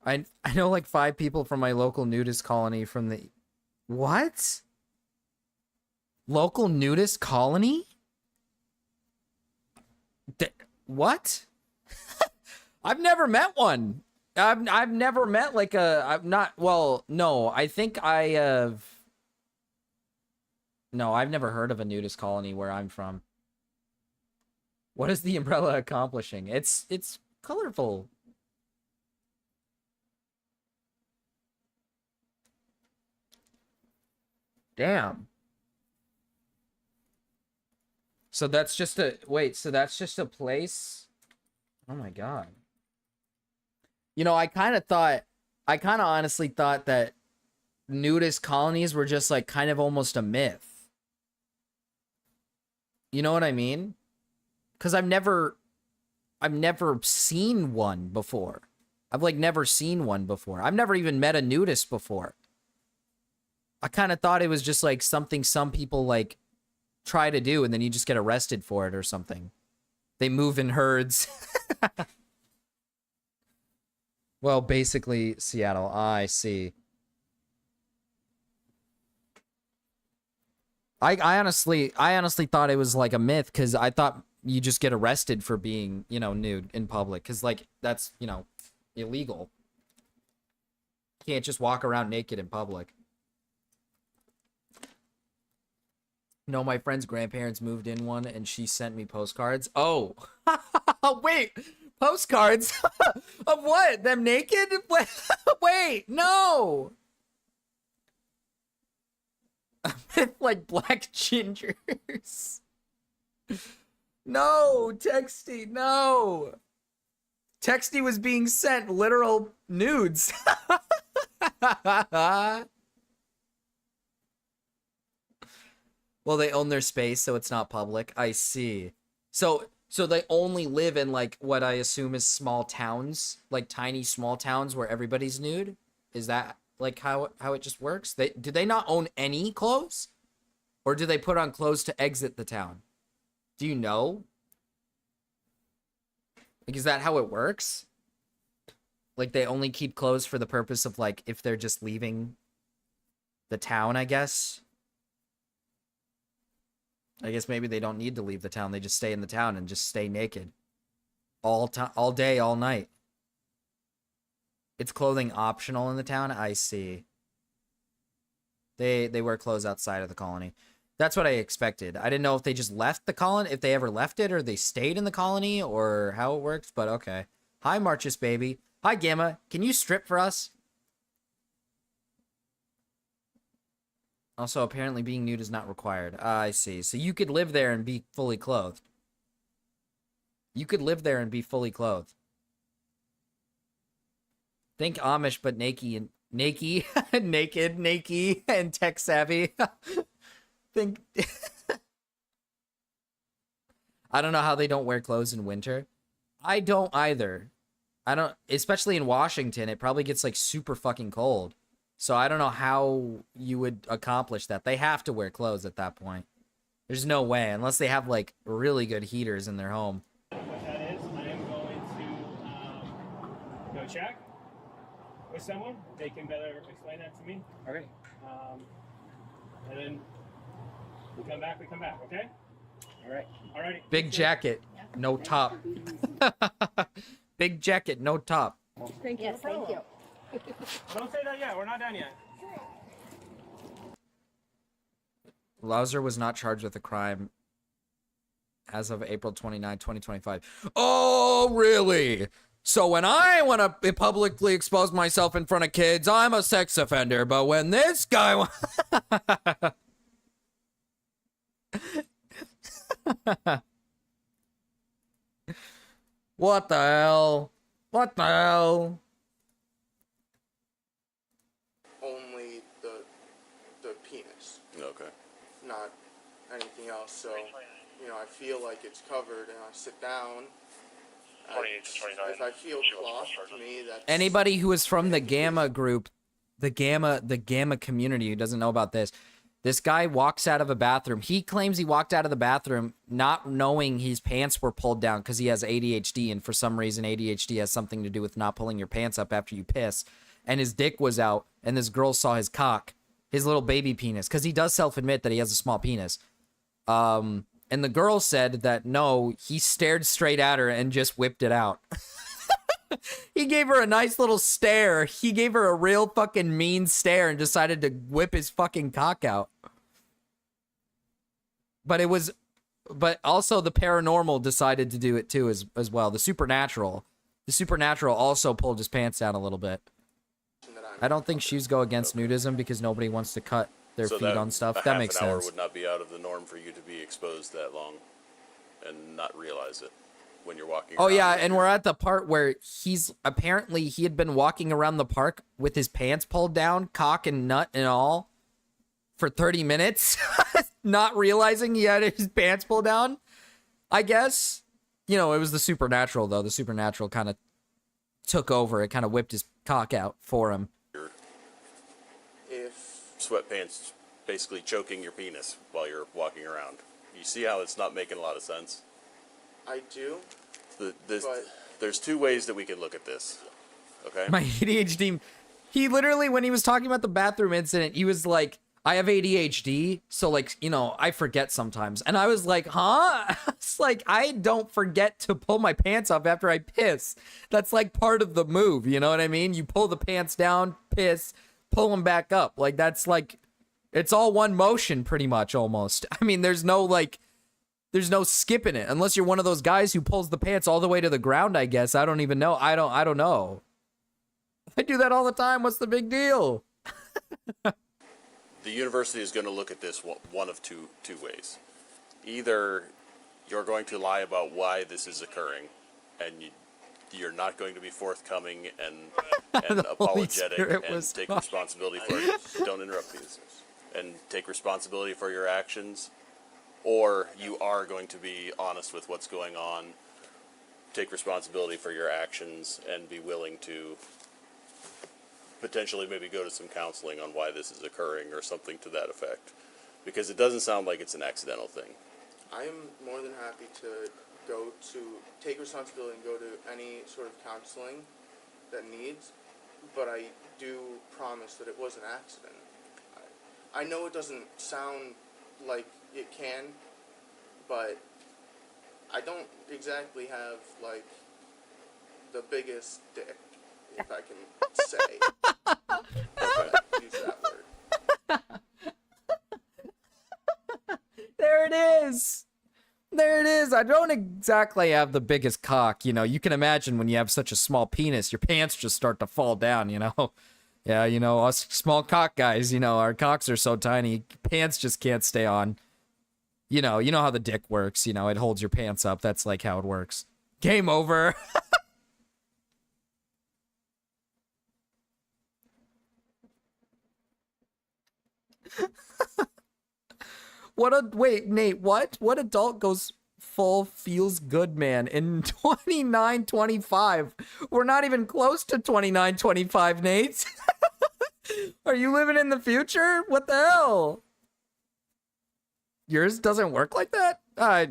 I know like 5 people from my local nudist colony from the what? Local nudist colony? What? I've never met one. I've never met like a I'm not well, no, I think I have no, I've never heard of a nudist colony where I'm from. What is the umbrella accomplishing? It's colorful. Damn. So that's just a wait, so that's just a place? Oh my god. You know, I kind of honestly thought that nudist colonies were just like kind of almost a myth. You know what I mean? Cuz I've never seen one before. I've like never seen one before. I've never even met a nudist before. I kind of thought it was just like something some people like try to do and then you just get arrested for it or something. They move in herds. Well, basically Seattle. I see. I honestly thought it was like a myth because I thought you just get arrested for being, you know, nude in public because like that's, you know, illegal. You can't just walk around naked in public. No, my friend's grandparents moved in one and she sent me postcards. Oh, wait, postcards of what? Them naked? Wait, no. Like black gingers. No, Texty, no. Texty was being sent literal nudes. Well, they own their space, so it's not public. I see. So they only live in like what I assume is small towns, like tiny small towns where everybody's nude. Is that like how it just works? Do they not own any clothes, or do they put on clothes to exit the town? Do you know? Like, is that how it works? Like they only keep clothes for the purpose of like if they're just leaving the town, I guess. I guess maybe they don't need to leave the town. They just stay in the town and just stay naked. All day, all night. It's clothing optional in the town? I see. They wear clothes outside of the colony. That's what I expected. I didn't know if they just left the colony, if they ever left it, or they stayed in the colony, or how it works, but okay. Hi, Marchus baby. Hi, Gamma. Can you strip for us? Also, apparently being nude is not required. I see. So you could live there and be fully clothed. You could live there and be fully clothed. Think Amish, but naked, and tech savvy. Think. I don't know how they don't wear clothes in winter. I don't either. I don't, especially in Washington, it probably gets like super fucking cold. So I don't know how you would accomplish that. They have to wear clothes at that point. There's no way, unless they have like really good heaters in their home. What that is, I am going to go check with someone. They can better explain that to me. Okay. And then we come back, okay? All right. Alrighty. Big jacket, no top. Big jacket, no top. Thank you. Yes, thank you. Don't say that yet. We're not done yet. Lauser was not charged with a crime as of April 29, 2025. Oh, really? So when I want to publicly expose myself in front of kids, I'm a sex offender. But when this guy... What the hell? What the hell? Only the penis, Okay. not anything else. So, you know, I feel like it's covered, and I sit down. 28 to 29. If I feel cloth, to me, that's... Anybody who is from the Gamma group, the Gamma community who doesn't know about this, this guy walks out of a bathroom. He claims he walked out of the bathroom not knowing his pants were pulled down because he has ADHD, and for some reason ADHD has something to do with not pulling your pants up after you piss. And his dick was out, and this girl saw his cock, his little baby penis, because he does self-admit that he has a small penis. And the girl said that no, he stared straight at her and just whipped it out. He gave her a nice little stare. He gave her a real fucking mean stare and decided to whip his fucking cock out. But also the paranormal decided to do it too as well. The supernatural also pulled his pants down a little bit. I don't think shoes go against nudism because nobody wants to cut their feet on stuff. That makes A half an hour sense. would not be out of the norm for you to be exposed that long and not realize it when you're walking Oh around. yeah, and we're at the part where he had been walking around the park with his pants pulled down, cock and nut and all, for 30 minutes, not realizing he had his pants pulled down. I guess, you know, it was the supernatural though. The supernatural kind of took over. It kind of whipped his cock out for him. If Sweatpants basically choking your penis while you're walking around. You see how it's not making a lot of sense? I do, There's two ways that we can look at this. Okay? My ADHD, he literally, when he was talking about the bathroom incident, he was like, I have ADHD, so like, you know, I forget sometimes. And I was like, huh? It's like, I don't forget to pull my pants up after I piss. That's like part of the move, you know what I mean? You pull the pants down, piss, pull them back up. Like, that's like, it's all one motion pretty much almost. I mean, there's no skipping it unless you're one of those guys who pulls the pants all the way to the ground, I guess. I don't even know. I don't know. I do that all the time. What's the big deal? The university is going to look at this one of two ways. Either you're going to lie about why this is occurring, and you're not going to be forthcoming and apologetic and take responsibility for it. Don't interrupt me. And take responsibility for your actions. Or you are going to be honest with what's going on, take responsibility for your actions, and be willing to potentially maybe go to some counseling on why this is occurring or something to that effect. Because it doesn't sound like it's an accidental thing. I am more than happy to take responsibility and go to any sort of counseling that needs, but I do promise that it was an accident. I know it doesn't sound like it can, but I don't exactly have, like, the biggest dick, if I can say. Use that word. There it is. There it is. I don't exactly have the biggest cock. You know, you can imagine when you have such a small penis, your pants just start to fall down, you know. Yeah, you know, us small cock guys, you know, our cocks are so tiny, pants just can't stay on. You know how the dick works, you know, it holds your pants up. That's like how it works. Game over. Wait, Nate, what? What adult goes full feels good man in 2925? We're not even close to 2925, Nate. Are you living in the future? What the hell? Yours doesn't work like that?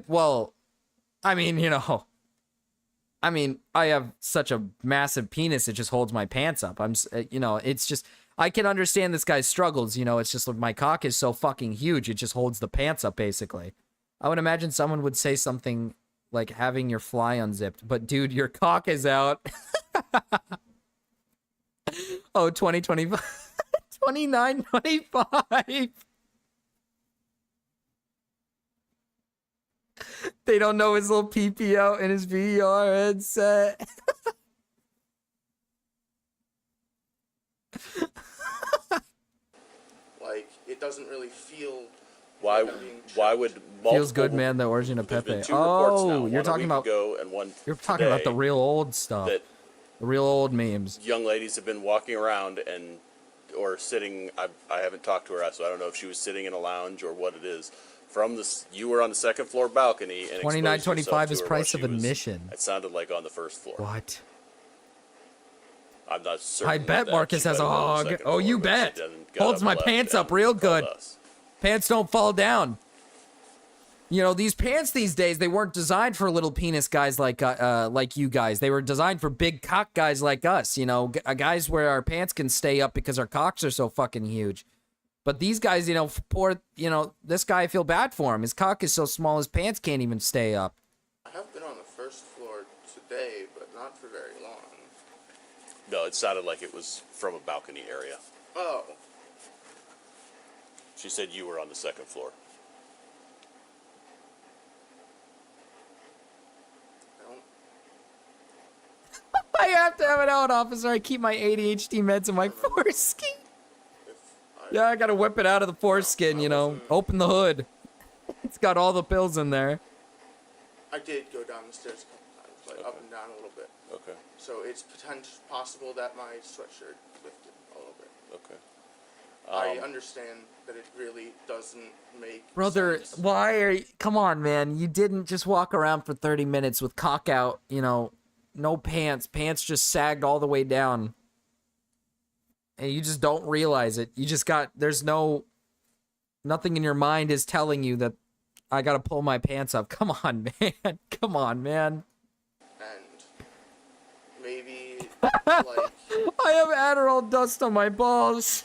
Well, I mean, you know, I have such a massive penis, it just holds my pants up. You know, it's just, I can understand this guy's struggles, you know, it's just like my cock is so fucking huge, it just holds the pants up, basically. I would imagine someone would say something like having your fly unzipped, but dude, your cock is out. Oh, 2025. 29.25. They don't know his little PP out in his VR headset. Like, it doesn't really feel. Why like I'm being would multiple, Feels good, man. The origin of there's been Pepe. 2 reports now, Oh, one you're a talking week about. ago and one You're talking about the today, real old stuff. that The real old memes. young ladies have been walking around and or sitting. I haven't talked to her, so I don't know if she was sitting in a lounge or what it is. From this, you were on the 2nd floor balcony and $29.25 is is price of admission. It sounded like on the 1st floor. What? I'm not certain. I bet that Marcus she has might a have been on the hog. 2nd Oh, floor, you but she bet. then got Holds up my and left pants up and real called good. us. Pants don't fall down. You know, these pants these days, they weren't designed for little penis guys like you guys. They were designed for big cock guys like us, you know, guys where our pants can stay up because our cocks are so fucking huge. But these guys, you know, poor, you know, this guy, I feel bad for him. His cock is so small, his pants can't even stay up. I have been on the 1st floor today, but not for very long. No, it sounded like it was from a balcony area. Oh. She said you were on the 2nd floor. I have to have it out, officer. I keep my ADHD meds in my foreskin. Yeah, I gotta whip it out of the foreskin, you know. Open the hood. It's got all the pills in there. I did go down the stairs a couple times, like up and down a little bit. Okay. So it's possible that my sweatshirt lifted a little bit. Okay. I understand that it really doesn't make Brother, sense. why are you... Come on, man. You didn't just walk around for 30 minutes with cock out, you know, no pants. Pants just sagged all the way down. And you just don't realize it. You just got... There's no... Nothing in your mind is telling you that I gotta pull my pants up. Come on, man. Come on, man. And maybe, like... I have Adderall dust on my balls.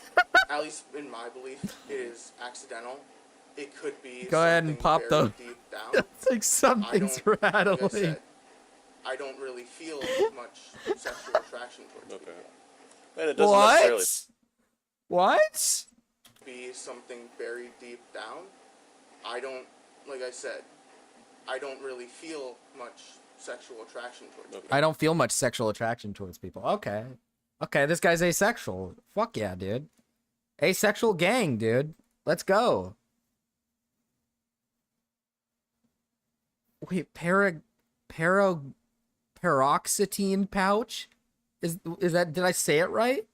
At least in my belief, it is accidental. It could be Go ahead and something pop very them. deep down. It's like something's Like I rattling. said, I don't really feel much sexual attraction towards people. And it doesn't necessarily What? Be something buried deep down. I don't, like I said, I don't really feel much sexual attraction towards people. I don't feel much sexual attraction towards people. Okay. Okay, this guy's asexual. Fuck yeah, dude. Asexual gang, dude. Let's go. Wait, paroxetine pouch? Is that, did I say it right?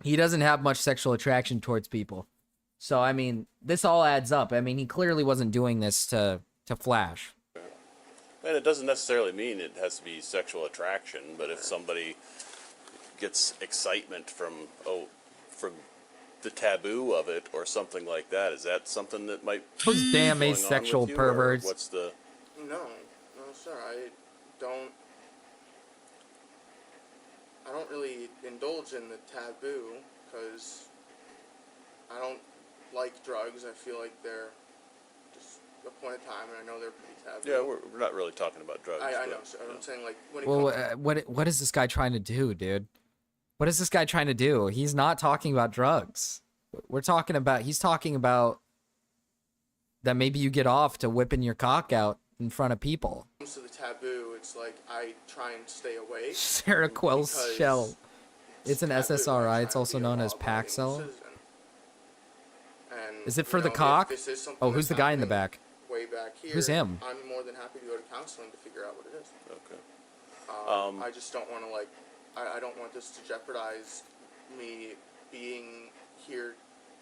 He doesn't have much sexual attraction towards people. So, I mean, this all adds up. I mean, he clearly wasn't doing this to flash. And it doesn't necessarily mean it has to be sexual attraction, but if somebody gets excitement from the taboo of it or something like that, is that something that might Those be damn going on asexual with you, or perverts. what's the... No, sir. I don't really indulge in the taboo because I don't like drugs. I feel like they're just a point of time, and I know they're pretty taboo. Yeah, we're not really talking about drugs. I but, know, sir. I'm saying, like, when it Well, comes what is this guy trying to do, dude? What is this guy trying to do? He's not talking about drugs. He's talking about that maybe you get off to whipping your cock out in front of people. when it comes to the taboo, it's like I try and stay away. Sarah Quell's because shell. It's an taboo. SSRI. I'm It's trying also to be a known as law-abiding Paxil. citizen. And, Is it for you the know, if cock? this is something Oh, who's the that's guy in the happening back? Way back here. Who's him? I'm more than happy to go to counseling to figure out what it is. Okay. I just don't want to, like, I don't want this to jeopardize me being here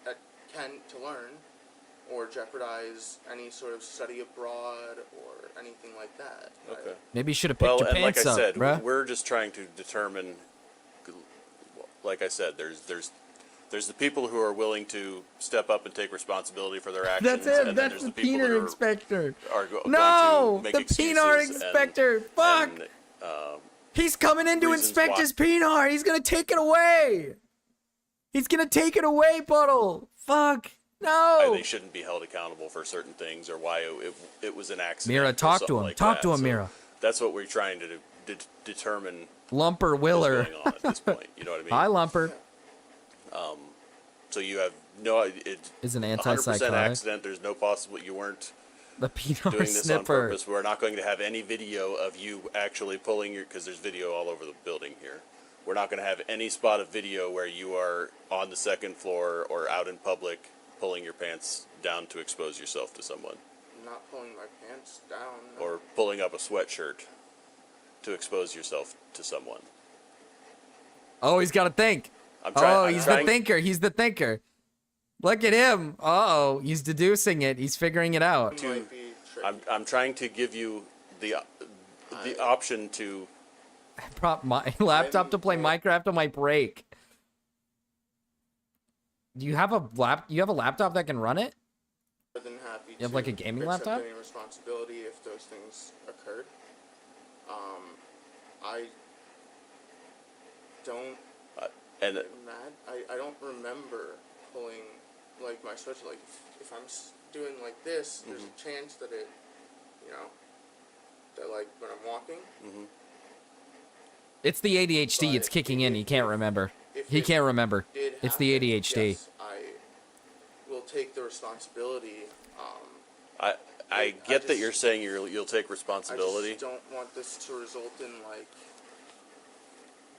at Kent to learn, or jeopardize any sort of study abroad or anything like that. Okay. Maybe you should have picked Well, your and like pants I up, said, bruh. we're just trying to determine. Like I said, there's There's the people who are willing to step up and take responsibility for their actions. That's it. And then That's there's the the people Peenar who inspector. are going No, to make the excuses Peenar inspector. Fuck. and, He's coming in to reasons inspect why- his Peenar. He's gonna take it away. He's gonna take it away, Puddle. Fuck. why No. they shouldn't be held accountable for certain things, or why it was an accident. Mira, or talk to something him. like Talk to that. him, So Mira. That's what we're trying to determine Lumper what's Willer. going on at this point. You know what I mean? Hi, Lumper. So you have no. It Is an 100% antipsychotic. accident. There's no possible. You weren't The Peenar doing this on snipper. purpose. We're not going to have any video of you actually pulling your, because there's video all over the building here. We're not going to have any spot of video where you are on the second floor or out in public pulling your pants down to expose yourself to someone, I'm not pulling my pants down. No. or pulling up a sweatshirt to expose yourself to someone. Oh, he's got to think. I'm trying. He's the thinker. He's the thinker. Look at him. Oh, he's deducing it. He's figuring it out. Might be tricky. I'm trying to give you the option to. Prop my laptop to play Minecraft on my break. Do you have a You have a laptop that can run it? More than happy You have, to like, a gaming accept laptop? any responsibility if those things occurred. I don't. And Mad. I don't remember pulling like my switch. Like if I'm doing like this, there's a chance that it, you know, that like when I'm walking. It's the ADHD. But It's kicking in. He can't remember. If He it can't remember. did It's the happen, ADHD. yes, I will take the responsibility. I get that just- you're saying you'll take I responsibility. just don't want this to result in like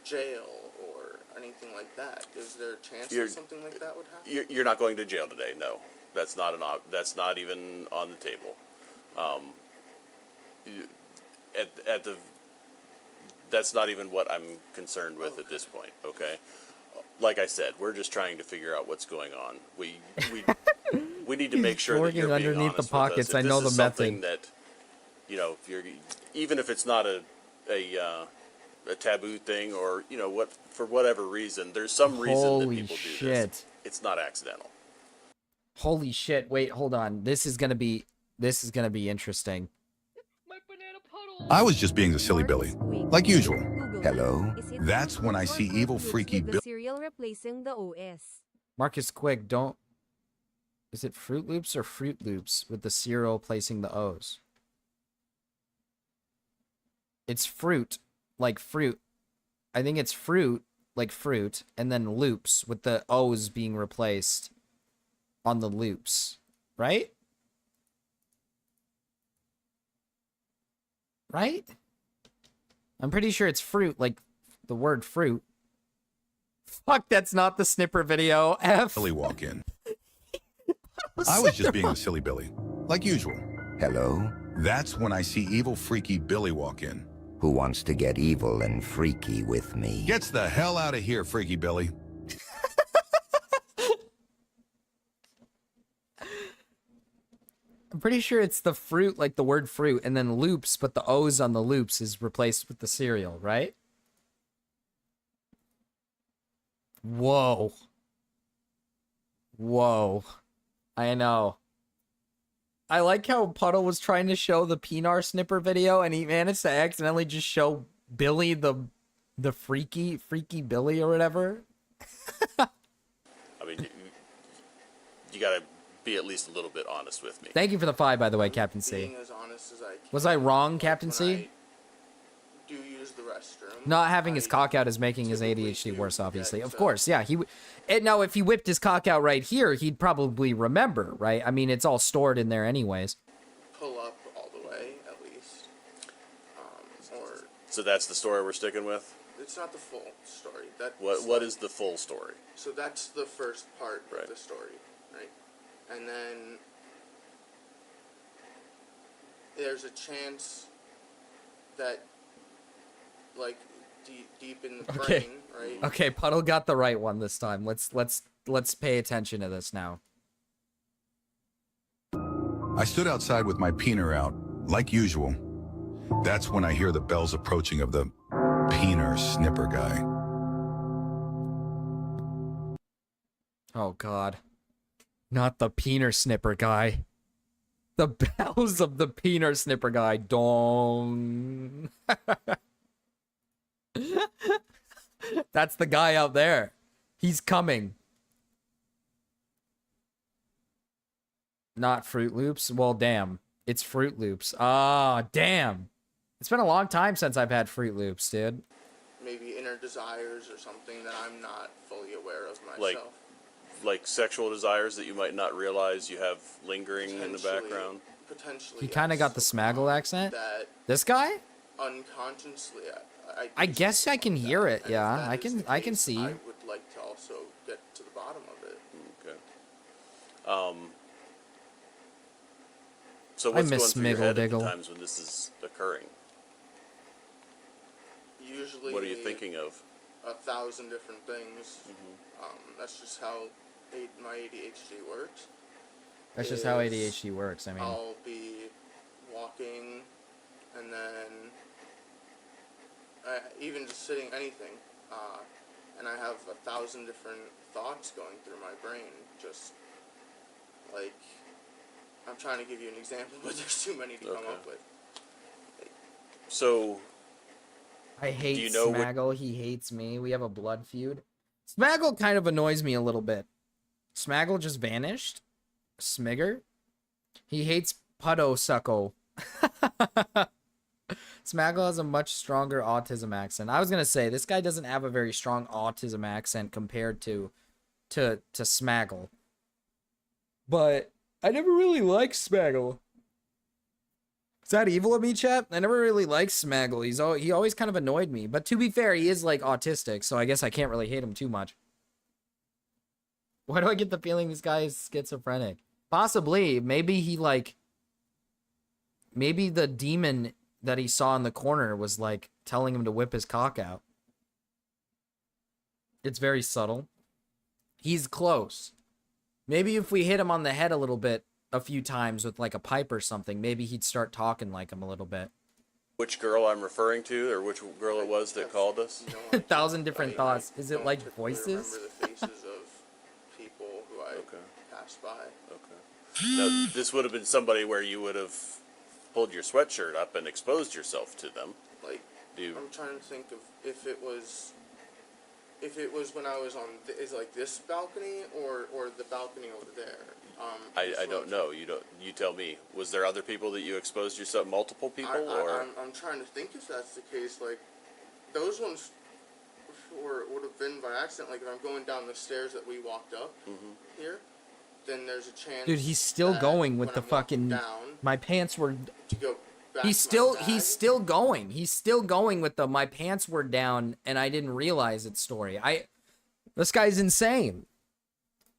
jail or anything like that. Is there a chance You're- that something like that would happen? You're not going to jail today. No, that's not that's not even on the table. That's not even what I'm concerned with at this point. Okay, like I said, we're just trying to figure out what's going on. We need to He's make sure that you're working being underneath the honest with us. pockets. If I this know is the something method. that, you know, if you're, even if it's not a taboo thing, or you know what, for whatever reason, there's some reason that Holy people do shit. this. It's not accidental. Holy shit. Wait, hold on. This is gonna be interesting. I was just being a silly Billy, like usual. Hello. That's when I see evil, freaky The Bill. serial replacing the OS. Marcus Quigg, don't. Is it Fruit Loops or Fruit Loops with the serial placing the O's? It's fruit, like fruit. I think it's fruit, like fruit, and then loops with the O's being replaced on the loops, right? Right? I'm pretty sure it's fruit, like the word fruit. Fuck, that's not the snipper video. F. Billy walk in. I was just being a silly Billy, like usual. Hello? That's when I see evil, freaky Billy walk in. Who wants to get evil and freaky with me? Gets the hell out of here, freaky Billy. I'm pretty sure it's the fruit, like the word fruit, and then loops, but the O's on the loops is replaced with the cereal, right? Whoa. Whoa. I know. I like how Puddle was trying to show the Peenar snipper video, and he managed to accidentally just show Billy the freaky Billy or whatever. I mean, you gotta be at least a little bit honest with me. Thank you for the 5, by the way, Captain C. Being as honest as I can. Was I wrong, Captain When C? I do use the restroom. Not having his I cock out is making his typically ADHD do worse, obviously. forget Of to course, yeah. Now, if he whipped his cock out right here, he'd probably remember, right? I mean, it's all stored in there anyways. pull up all the way at least. Or So that's the story we're sticking with. it's not the full story. That's What is the full story? So that's the first part Right. of the story, right? And then there's a chance that, like, deep in the Okay. brain, right? Okay, Puddle got the right one this time. Let's pay attention to this now. I stood outside with my peener out, like usual. That's when I hear the bells approaching of the peener snipper guy. Oh god. Not the peener snipper guy. The bells of the peener snipper guy. Dong. That's the guy out there. He's coming. Not Fruit Loops? Well, damn. It's Fruit Loops. Ah, damn. It's been a long time since I've had Fruit Loops, dude. Maybe inner desires or something that I'm not fully aware of myself. Like sexual desires that you might not realize you have lingering in the Potentially- background. Potentially. He kind of got the Smaggle accent. That This guy? unconsciously, I guess I can hear it. and if Yeah, that I is can. the I can case, see. I would like to also get to the bottom of it. Okay. So I what's miss going through your head at the Smiggle-Diggle. times when this is occurring? Usually. What are you thinking of? 1,000 different things. That's just how my ADHD works. That's just how is ADHD works. I mean, I'll be walking, and then even just sitting, anything, and I have 1,000 different thoughts going through my brain. Just like, I'm trying to give you an example, but there's too many to come up with. So, I hate do you know what- Smaggle. He hates me. We have a blood feud. Smaggle kind of annoys me a little bit. Smaggle just vanished. Smigger. He hates Putto Sucko. Smaggle has a much stronger autism accent. I was gonna say this guy doesn't have a very strong autism accent compared to Smaggle. But I never really liked Smaggle. Is that evil of me, chat? I never really liked Smaggle. He always kind of annoyed me. But to be fair, he is like autistic, so I guess I can't really hate him too much. Why do I get the feeling this guy is schizophrenic? Possibly. Maybe he like... Maybe the demon that he saw in the corner was like telling him to whip his cock out. It's very subtle. He's close. Maybe if we hit him on the head a little bit a few times with like a pipe or something, maybe he'd start talking like him a little bit. Which girl I'm referring to, or which girl it was that called us? 1,000 different thoughts. Is it like voices? Remember the faces of people who I passed by. Okay. Now, this would have been somebody where you would have pulled your sweatshirt up and exposed yourself to them. Like, Do you... I'm trying to think of if it was when I was on is like this balcony or the balcony over there. I don't know. You tell me. Was there other people that you exposed yourself? Multiple people, or I'm trying to think if that's the case. Like, those ones would have been by accident. Like, if I'm going down the stairs that we walked up here, then there's a chance. Dude, he's still that going with when the I'm walking fucking... down My pants were... to go back He's to my still going. He's still going with the my pants were down and I didn't realize it story. This guy's insane.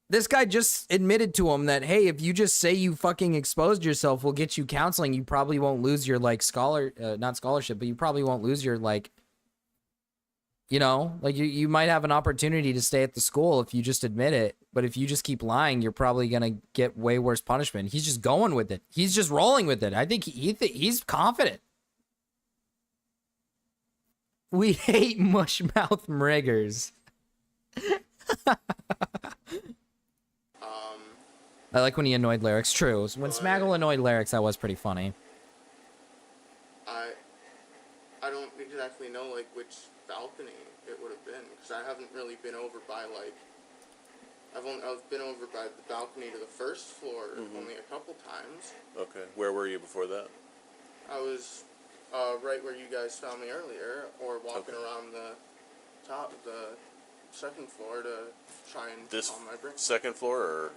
This guy just admitted to him that, hey, if you just say you fucking exposed yourself, we'll get you counseling. You probably won't lose your like not scholarship, but you probably won't lose your like, you know, like you might have an opportunity to stay at the school if you just admit it. But if you just keep lying, you're probably going to get way worse punishment. He's just going with it. He's just rolling with it. I think he's confident. We hate mushmouth riggers. I like when he annoyed Lyrics. True. When Smaggle annoyed Lyrics, that was pretty funny. I don't exactly know like which balcony it would have been because I haven't really been over by like I've been over by the balcony to the first floor only a couple times. okay? Where were you before that? I was right where you guys found me earlier, or walking around the top of the second floor to try and calm my brain. Second floor, or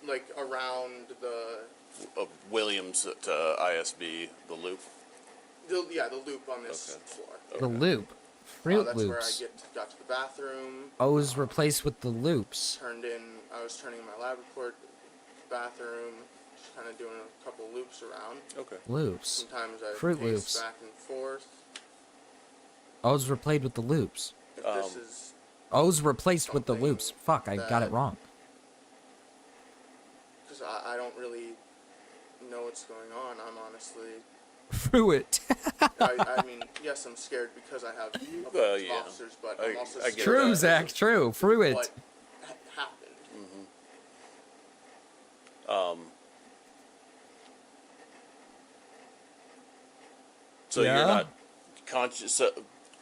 like around the Williams to ISB, the loop. The loop on this floor. The loop. Fruit that's Loops. where I got to the bathroom. O's replaced with the loops. I was turning in my lab report, bathroom, just kind of doing a couple loops around. Okay. Loops. Sometimes I Fruit pace Loops. back and forth. O's replaced with the loops. If this is O's replaced with the loops. Fuck, I got it wrong. because I don't really know what's going on. I'm honestly. Fruit. I mean, yes, I'm scared because I have a bunch of officers, but I'm also scared. True, Zach. True. Fruit. What So Yeah? you're not conscious.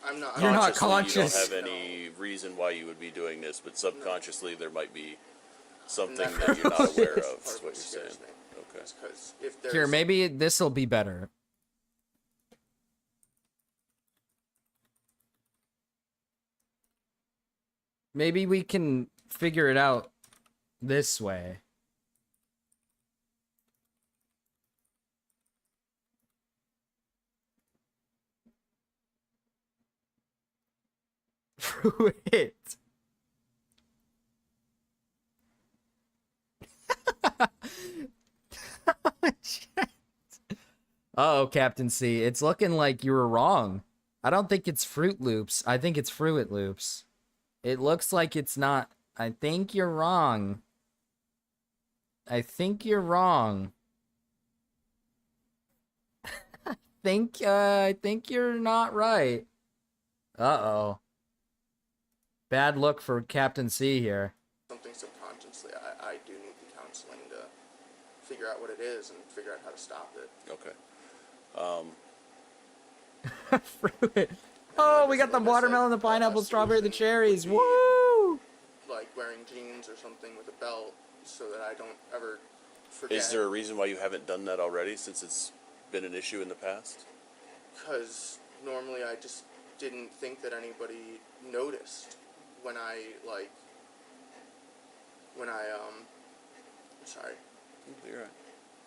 I'm not. You're not consciously, conscious. You don't have any reason why you would be doing this, but subconsciously there might be something Never. that you're not aware of. Part Is of what you're scares saying. me. Okay. Because if there's Here, maybe this will be better. Maybe we can figure it out this way. Fruit. Uh-oh, Captain C. It's looking like you were wrong. I don't think it's Fruit Loops. I think it's Fruit Loops. It looks like it's not. I think you're wrong. I think you're wrong. I think you're not right. Uh-oh. Bad look for Captain C here. something subconsciously, I do need the counseling to figure out what it is and figure out how to stop it. Okay. Fruit. Oh, we got the watermelon, the pineapple, strawberry, the cherries. Woo! Like wearing jeans or something with a belt so that I don't ever forget. Is there a reason why you haven't done that already, since it's been an issue in the past? Because normally I just didn't think that anybody noticed when I sorry. You're right.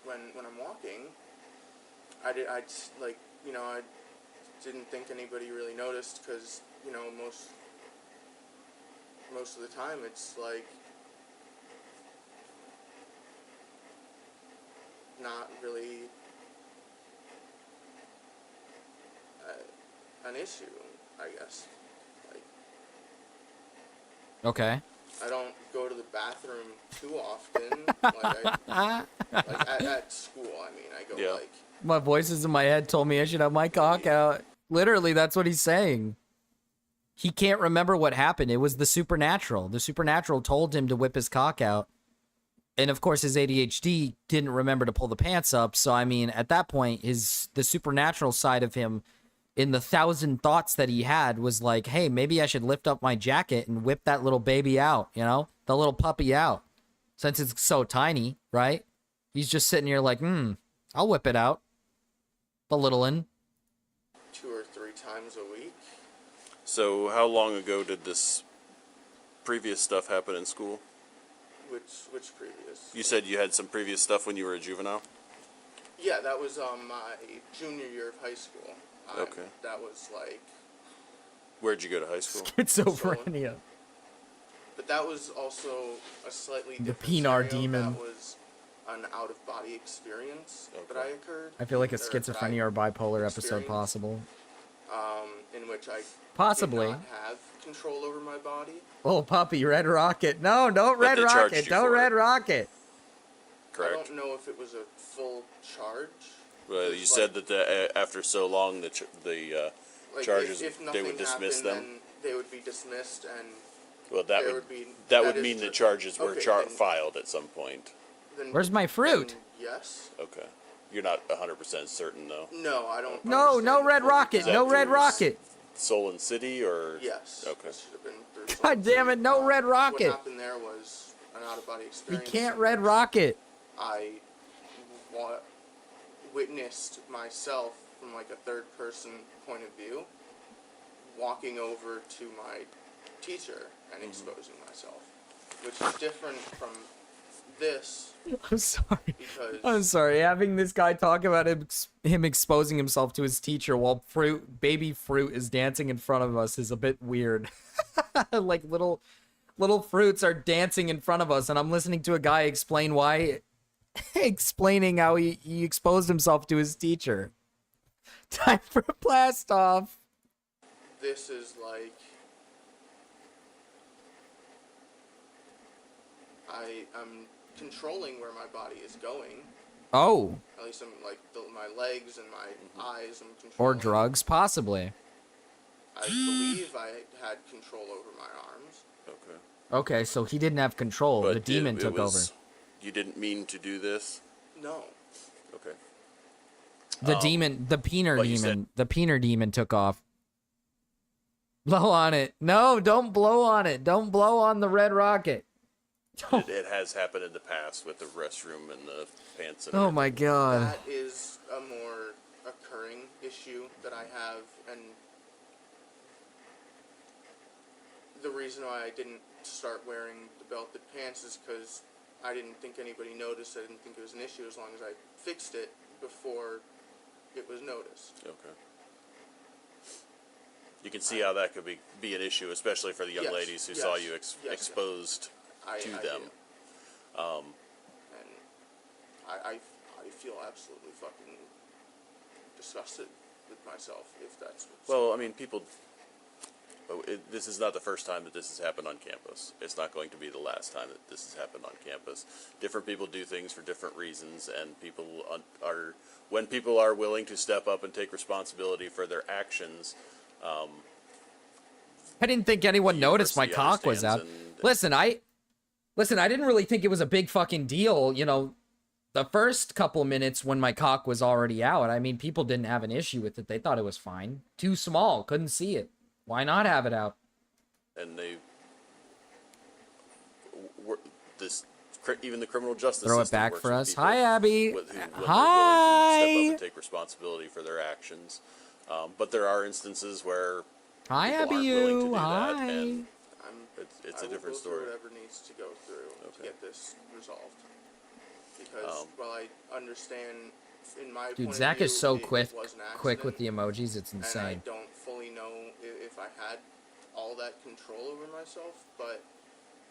When I'm walking, I didn't think anybody really noticed because, you know, most of the time it's like not really an issue, I guess. Like, Okay. I don't go to the bathroom too often. At school, I mean, I go like. My voices in my head told me I should have my cock out. Literally, that's what he's saying. He can't remember what happened. It was the supernatural. The supernatural told him to whip his cock out. And of course, his ADHD didn't remember to pull the pants up. So, I mean, at that point, the supernatural side of him, in the 1,000 thoughts that he had, was like, hey, maybe I should lift up my jacket and whip that little baby out, you know? The little puppy out. Since it's so tiny, right? He's just sitting here like, I'll whip it out. The little one. 2 or 3 times a week. So how long ago did this previous stuff happen in school? Which previous? You said you had some previous stuff when you were a juvenile? Yeah, that was my junior year of high school. Okay. That was like. Where'd you go to high school? Schizophrenia. But that was also a slightly The different Pinar scenario. demon. That was an out-of-body experience that I occurred. I feel like a or that schizophrenia I or bipolar episode experienced, possible. In which I Possibly. did not have control over my body. Oh, puppy, Red Rocket. No, don't Red they charged Rocket. you Don't for Red Rocket. Correct. I don't know if it was a full charge. Well, you said that after so long, the Like, charges, if they nothing would dismiss happened, them? then they would be dismissed, and Well, there would be, that would is mean the true. charges were Okay, then- filed at some point. then- Where's my fruit? then yes. Okay. You're not 100% certain, though. No, I don't. No, no Red Rocket. Is that No Red through Rocket. Solon City, or? Yes. Okay. Should have been through God damn it, no Red What Rocket. happened there was an out-of-body We experience. can't Red Rocket. I witnessed myself from like a third-person point of view, walking over to my teacher and exposing myself, which is different from this. I'm sorry. Because I'm sorry. Having this guy talk about him exposing himself to his teacher while baby fruit is dancing in front of us is a bit weird. Like little fruits are dancing in front of us, and I'm listening to a guy explaining how he exposed himself to his teacher. Time for a blast off. this is like I'm controlling where my body is going. Oh. At least I'm like my legs and my eyes. I'm controlling. Or drugs, possibly. I believe I had control over my arms. Okay. Okay, so he didn't have control. But the demon it took was over. You didn't mean to do this? No. Okay. The demon, the peener but you demon, the peener demon took off. Blow on it. No, don't blow on it. Don't blow on the red rocket. It has happened in the past with the restroom and the pants and Oh my god. That is a more occurring issue that I have, and the reason why I didn't start wearing the belted pants is because I didn't think anybody noticed. I didn't think it was an issue as long as I fixed it before it was noticed. Okay. You can see how that could be an issue, especially for the young Yes, ladies who yes, saw you yes, exposed I to do. them. And I feel absolutely fucking disgusted with myself if that's what's... Well, I mean, people... this is not the first time that this has happened on campus. It's not going to be the last time that this has happened on campus. Different people do things for different reasons, and people are... When people are willing to step up and take responsibility for their actions... I didn't think anyone noticed my university cock was out. understands Listen, I didn't really think it was a big fucking deal, you know, the first couple minutes when my cock was already out. I mean, people didn't have an issue with it. They thought it was fine. Too small, couldn't see it. Why not have it out? And they... Even the criminal justice Throw it system back works for with us. people Hi, Abby. when they're willing to step Hi. up and take responsibility for their actions. But there are instances where Hi, people Abby. aren't willing to do Hi. that, and it's I a will different go through story. whatever needs to go through to get this resolved. Because while I understand, in my point Dude, of Zach view, is so it quick was an with the accident, emojis. It's and I insane. don't fully know if I had all that control over myself, but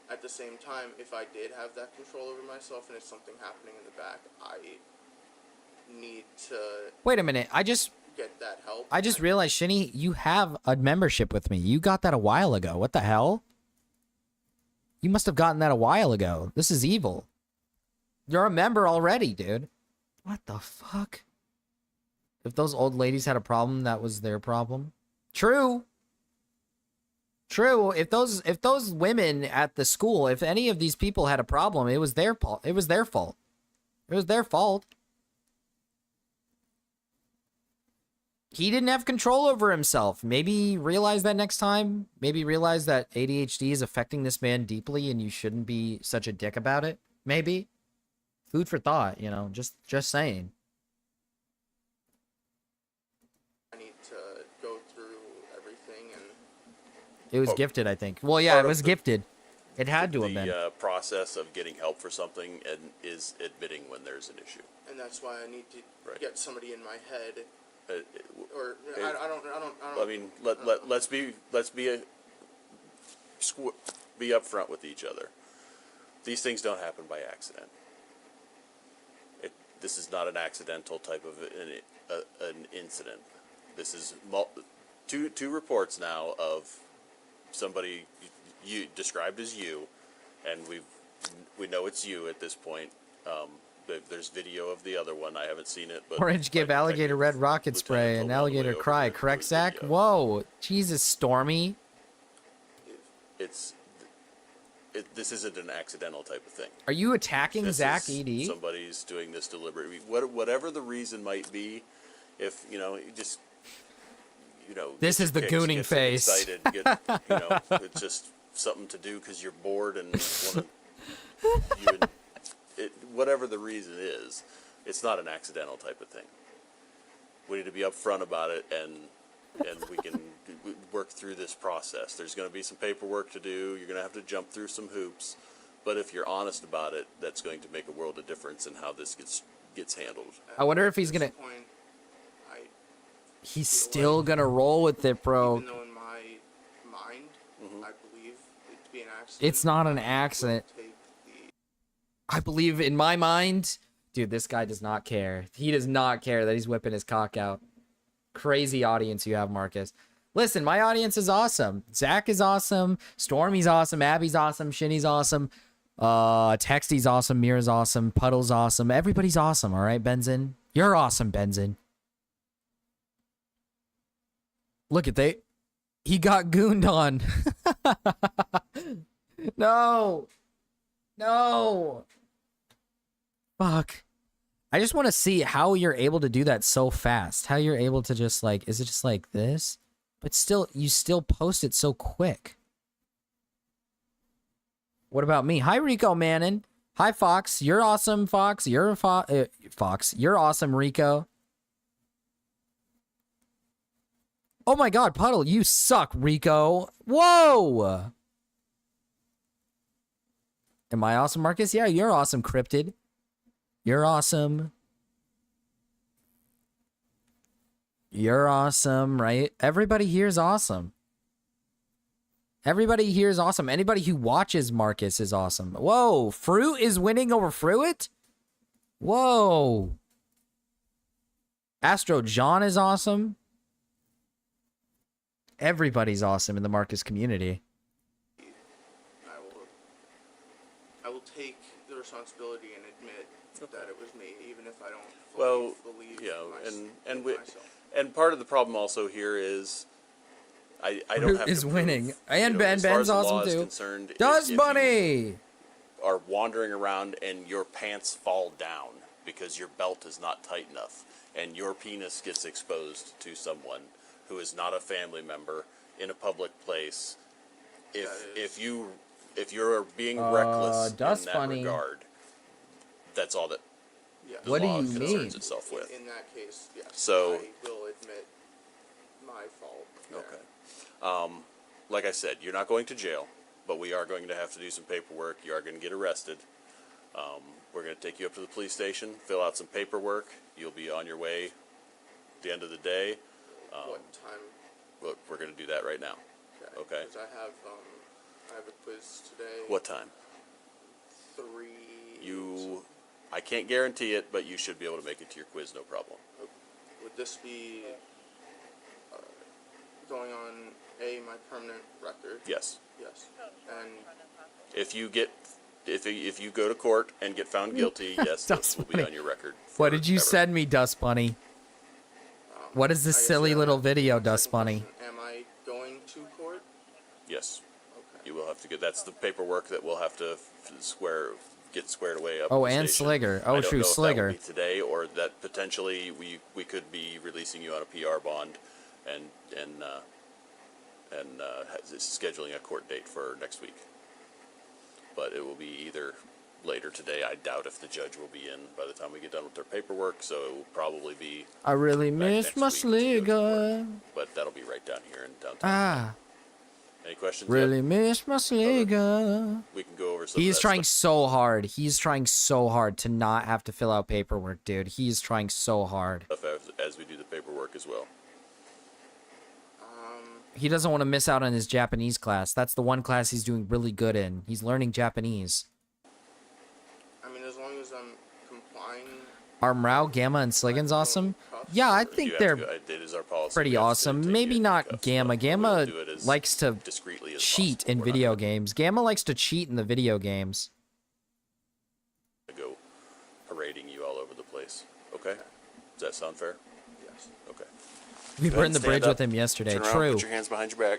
at the same time, if I did have that control over myself and it's something happening in the back, I need to Wait a minute. I just get that help. realized, Shinny, you have a membership with me. You got that a while ago. What the hell? You must have gotten that a while ago. This is evil. You're a member already, dude. What the fuck? If those old ladies had a problem, that was their problem. True. True. If those women at the school, if any of these people had a problem, it was their fault. It was their fault. It was their fault. He didn't have control over himself. Maybe realize that next time. Maybe realize that ADHD is affecting this man deeply and you shouldn't be such a dick about it. Maybe. Food for thought, you know, just saying. I need to go through everything, and It was gifted, I think. Well, yeah, it was gifted. It had to have been. The process of getting help for something is admitting when there's an issue. and that's why I need to get somebody in my head. Or I don't. I mean, let's be upfront with each other. These things don't happen by accident. This is not an accidental type of an incident. This is two reports now of somebody you described as you, and we know it's you at this point. There's video of the other one. I haven't seen it, but Orange give alligator red rocket spray and alligator cry. Correct, Zach? Whoa. Jesus, Stormy. This isn't an accidental type of thing. Are you attacking Zach ED? Somebody's doing this deliberately. Whatever the reason might be, if This is the gooning get face. Excited, it's just something to do because you're bored and want to. Whatever the reason is, it's not an accidental type of thing. We need to be upfront about it, and we can work through this process. There's going to be some paperwork to do. You're going to have to jump through some hoops, but if you're honest about it, that's going to make a world of difference in how this gets handled. I wonder if he's gonna. He's still gonna roll with it, bro. Even though in my mind, I believe it to be an accident. It's not an accident. I believe in my mind, dude, this guy does not care. He does not care that he's whipping his cock out. Crazy audience you have, Marcus. Listen, my audience is awesome. Zach is awesome. Stormy's awesome. Abby's awesome. Shinny's awesome. Texty's awesome. Mira's awesome. Puddle's awesome. Everybody's awesome, all right, Benzin? You're awesome, Benzin. Look at he got gooned on. No. No. fuck? I just want to see how you're able to do that so fast. How you're able to just like, is it just like this? But still, you still post it so quick. What about me? Hi, Rico Mannon. Hi, Fox. You're awesome, Fox. You're Fox. You're awesome, Rico. Oh my god, Puddle, you suck, Rico. Whoa! Am I awesome, Marcus? Yeah, you're awesome, Cryptid. You're awesome. You're awesome, right? Everybody here is awesome. Everybody here is awesome. Anybody who watches Marcus is awesome. Whoa, Fruit is winning over Fruit? Whoa. Astro John is awesome. Everybody's awesome in the Marcus community. I will take the responsibility and admit that it was me, even if I don't Well, believe myself. And part of the problem also here is I don't have is to winning. prove, And as far as the law Ben's is awesome too. concerned, Dust if Bunny! you are wandering around and your pants fall down because your belt is not tight enough and your penis gets exposed to someone who is not a family member in a public place, if you're being reckless in Dust that Bunny. regard, that's all that the What do law you concerns mean? itself with. In that case, yes. So, I will admit my fault. there. okay. Like I said, you're not going to jail, but we are going to have to do some paperwork. You are going to get arrested. We're going to take you up to the police station, fill out some paperwork. You'll be on your way at the end of the day. What time? Look, we're going to do that right now. Okay. Because I have a quiz today. What time? 3. I can't guarantee it, but you should be able to make it to your quiz, no problem. Would this be going on my permanent record? Yes. Yes. And If you go to court and get found guilty, yes, this will be on your record. What did you send me, Dust Bunny? What is this silly little video, Dust Bunny? am I going to court? Yes. Okay. You will have to get. That's the paperwork that we'll have to get squared away up. Oh, at the and station. Sligger. I Oh, don't true, know if that will Sligger. be today, or that potentially we could be releasing you on a PR bond, and scheduling a court date for next week. But it will be either later today. I doubt if the judge will be in by the time we get done with their paperwork, so it will probably be. I really miss my Sligger. But that'll be right down here in downtown. Ah. Any questions? Really yet? miss my Sligger. We can go over some. He's of that trying stuff. so hard. He's trying so hard to not have to fill out paperwork, dude. He's trying so hard. As we do the paperwork as well. He doesn't want to miss out on his Japanese class. That's the one class he's doing really good in. He's learning Japanese. I mean, as long as I'm complying. Are Mrao, Gamma, and Sliggin's awesome? Yeah, I think they're It is our policy. pretty We have to awesome. take Maybe you not cuffs, Gamma. but Gamma we'll do it as likes to discreetly as cheat possible. in We're video games. Gamma likes to cheat in the video games. not gonna go parading you all over the place. Okay? Does that sound fair? Yes. Okay. We Go were ahead in the and stand bridge up, with him yesterday. turn around, True. Put your hands behind your back.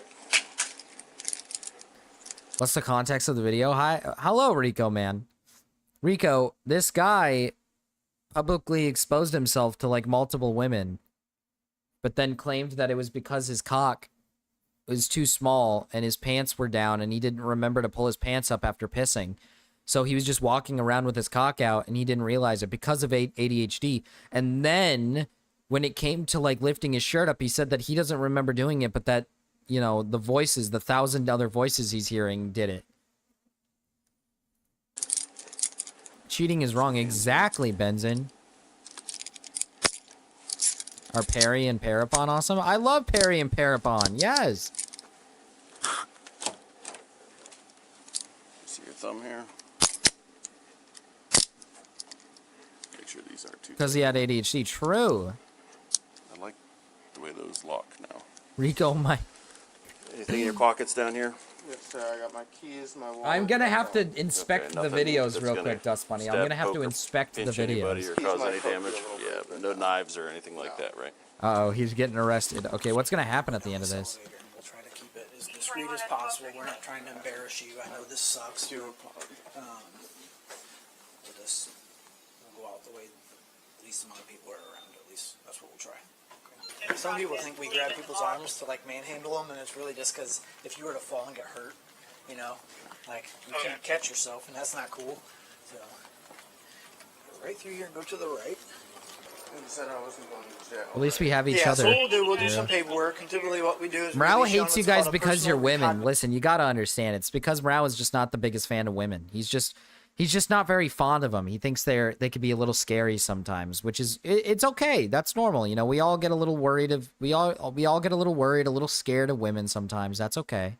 What's the context of the video? Hello, Rico, man. Rico, this guy publicly exposed himself to like multiple women, but then claimed that it was because his cock was too small and his pants were down and he didn't remember to pull his pants up after pissing. So he was just walking around with his cock out and he didn't realize it because of ADHD. And then when it came to like lifting his shirt up, he said that he doesn't remember doing it, but that, you know, the voices, the 1,000 other voices he's hearing did it. Cheating is wrong. Exactly, Benzin. Are Perry and Parapon awesome? I love Perry and Parapon. Yes. See your thumb here? Make sure these aren't too. Because he had ADHD. True. I like the way those lock now. Rico, my... Anything in your pockets down here? Yes, sir. I got my keys, my wallet. I'm gonna have to inspect Okay, the nothing videos that's real gonna quick, Dust Bunny. I'm stab, gonna have poke, to or inspect the pinch anybody videos. or cause any damage. Yeah, but no knives or anything like that, right? Uh-oh, he's getting arrested. Okay, what's gonna happen at the end of this? We'll try to keep it as discreet as possible. We're not trying to embarrass you. I know this sucks. We'll just go the way the least amount of people are around. At least that's what we'll try. Okay. Some people think we grab people's arms to like manhandle them, and it's really just because if you were to fall and get hurt, you know, like you can't catch yourself, and that's not cool. So go right through here and go to the right. And said I wasn't going to jail. At least we have each other. So what we'll do some paperwork, and typically what we do is Mrao release hates on you what's guys called a because you're personal women. Listen, you gotta understand. It's because Mrao is just not the biggest fan of women. He's just not very fond of them. He thinks they could be a little scary sometimes, which is it's okay. That's normal. You know, we all get a little worried we all get a little worried, a little scared of women sometimes. That's okay.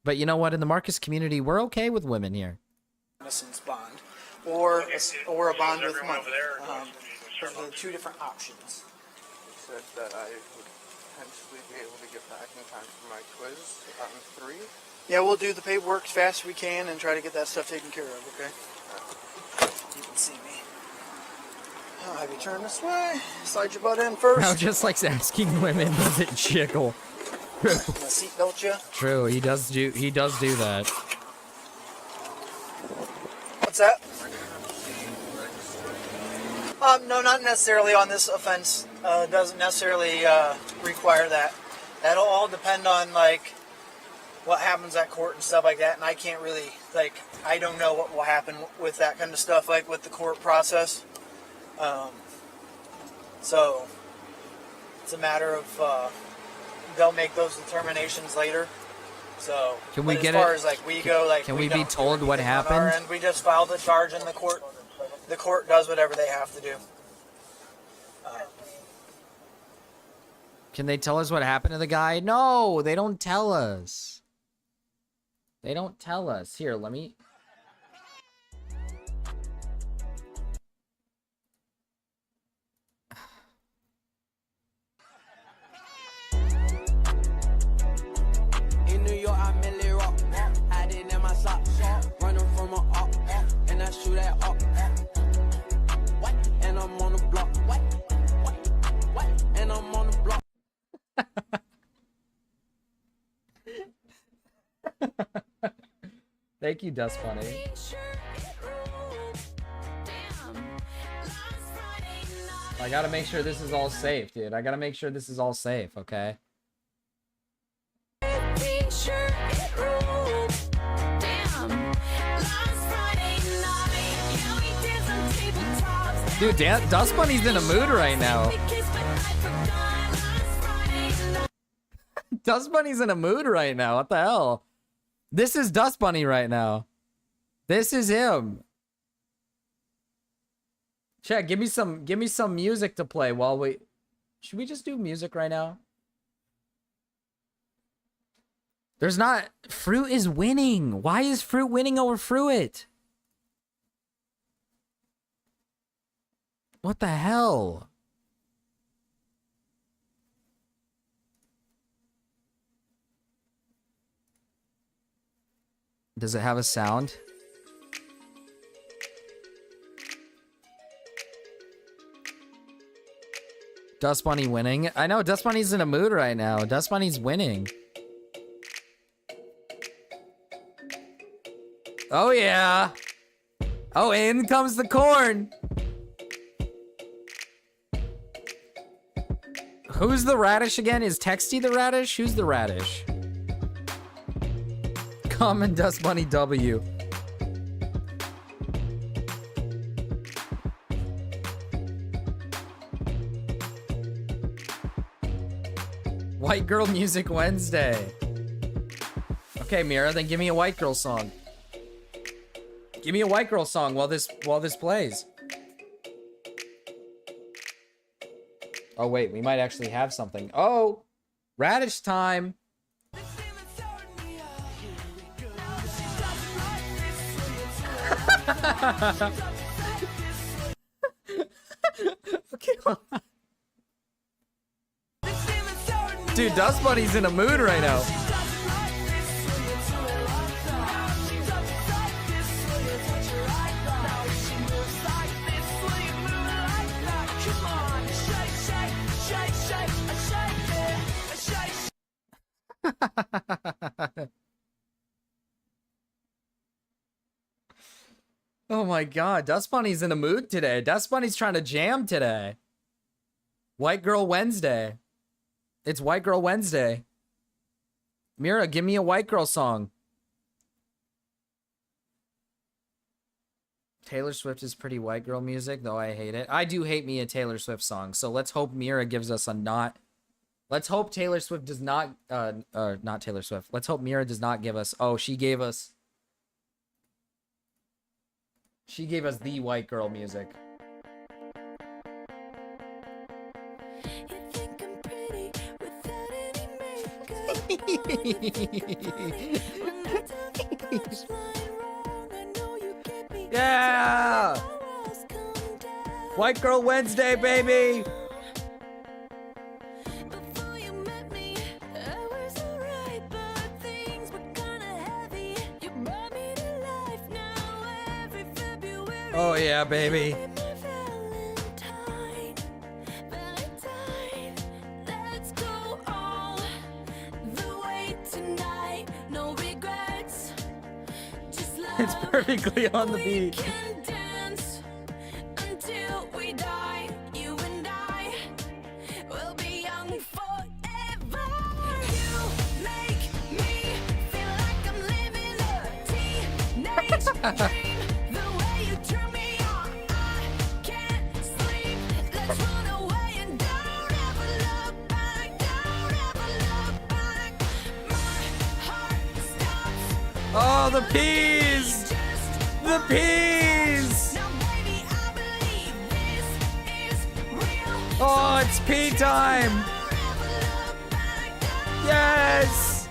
But you know what? In the Marcus community, we're okay with women here. innocence bond, or a bond with money. Those are the two different options. Said that I would potentially be able to get back in time for my quiz on 3. Yeah, we'll do the paperwork as fast as we can and try to get that stuff taken care of, okay? You can see me. I'll have you turn this way. Slide your butt in first. Mrao just likes asking women, does it jiggle? The seatbelt you. True, he does do that. What's that? No, not necessarily on this offense. Doesn't necessarily require that. That'll all depend on like what happens at court and stuff like that. And I can't really I don't know what will happen with that kind of stuff, like with the court process. So it's a matter of they'll make those determinations later. So Can we get as far it? as like we go, like Can we be don't do told what anything on our happened? end. We just filed the charge in the court. The court does whatever they have to do. Can they tell us what happened to the guy? No, they don't tell us. They don't tell us. Here, let me... In New York, I merely rock. Hiding in my socks. Running from a up. And I shoot at up. And I'm on the block. And I'm on the block. Thank you, Dust Bunny. I gotta make sure this is all safe, dude. I gotta make sure this is all safe, okay? Dude, Dust Bunny's in a mood right now. Dust Bunny's in a mood right now. What the hell? This is Dust Bunny right now. This is him. Chat, give me some music to play while we... Should we just do music right now? There's not... Fruit is winning. Why is Fruit winning over Fruit? What the hell? Does it have a sound? Dust Bunny winning? I know, Dust Bunny's in a mood right now. Dust Bunny's winning. Oh yeah! Oh, in comes the corn! Who's the radish again? Is Texty the radish? Who's the radish? Common Dust Bunny W. White Girl Music Wednesday. Okay, Mira, then give me a white girl song. Give me a white girl song while this plays. Oh wait, we might actually have something. Oh, radish time. Okay, hold on. Dude, Dust Bunny's in a mood right now. Oh my god, Dust Bunny's in a mood today. Dust Bunny's trying to jam today. White Girl Wednesday. It's White Girl Wednesday. Mira, give me a white girl song. Taylor Swift is pretty white girl music, though I hate it. I do hate me a Taylor Swift song, so let's hope Mira gives us a not... Let's hope Taylor Swift does not... not Taylor Swift. Let's hope Mira does not give us... Oh, she gave us... She gave us the white girl music. Yeah! White Girl Wednesday, baby! Oh yeah, baby. It's perfectly on the beat. Oh, the peas! The peas! Oh, it's pea time! Yes!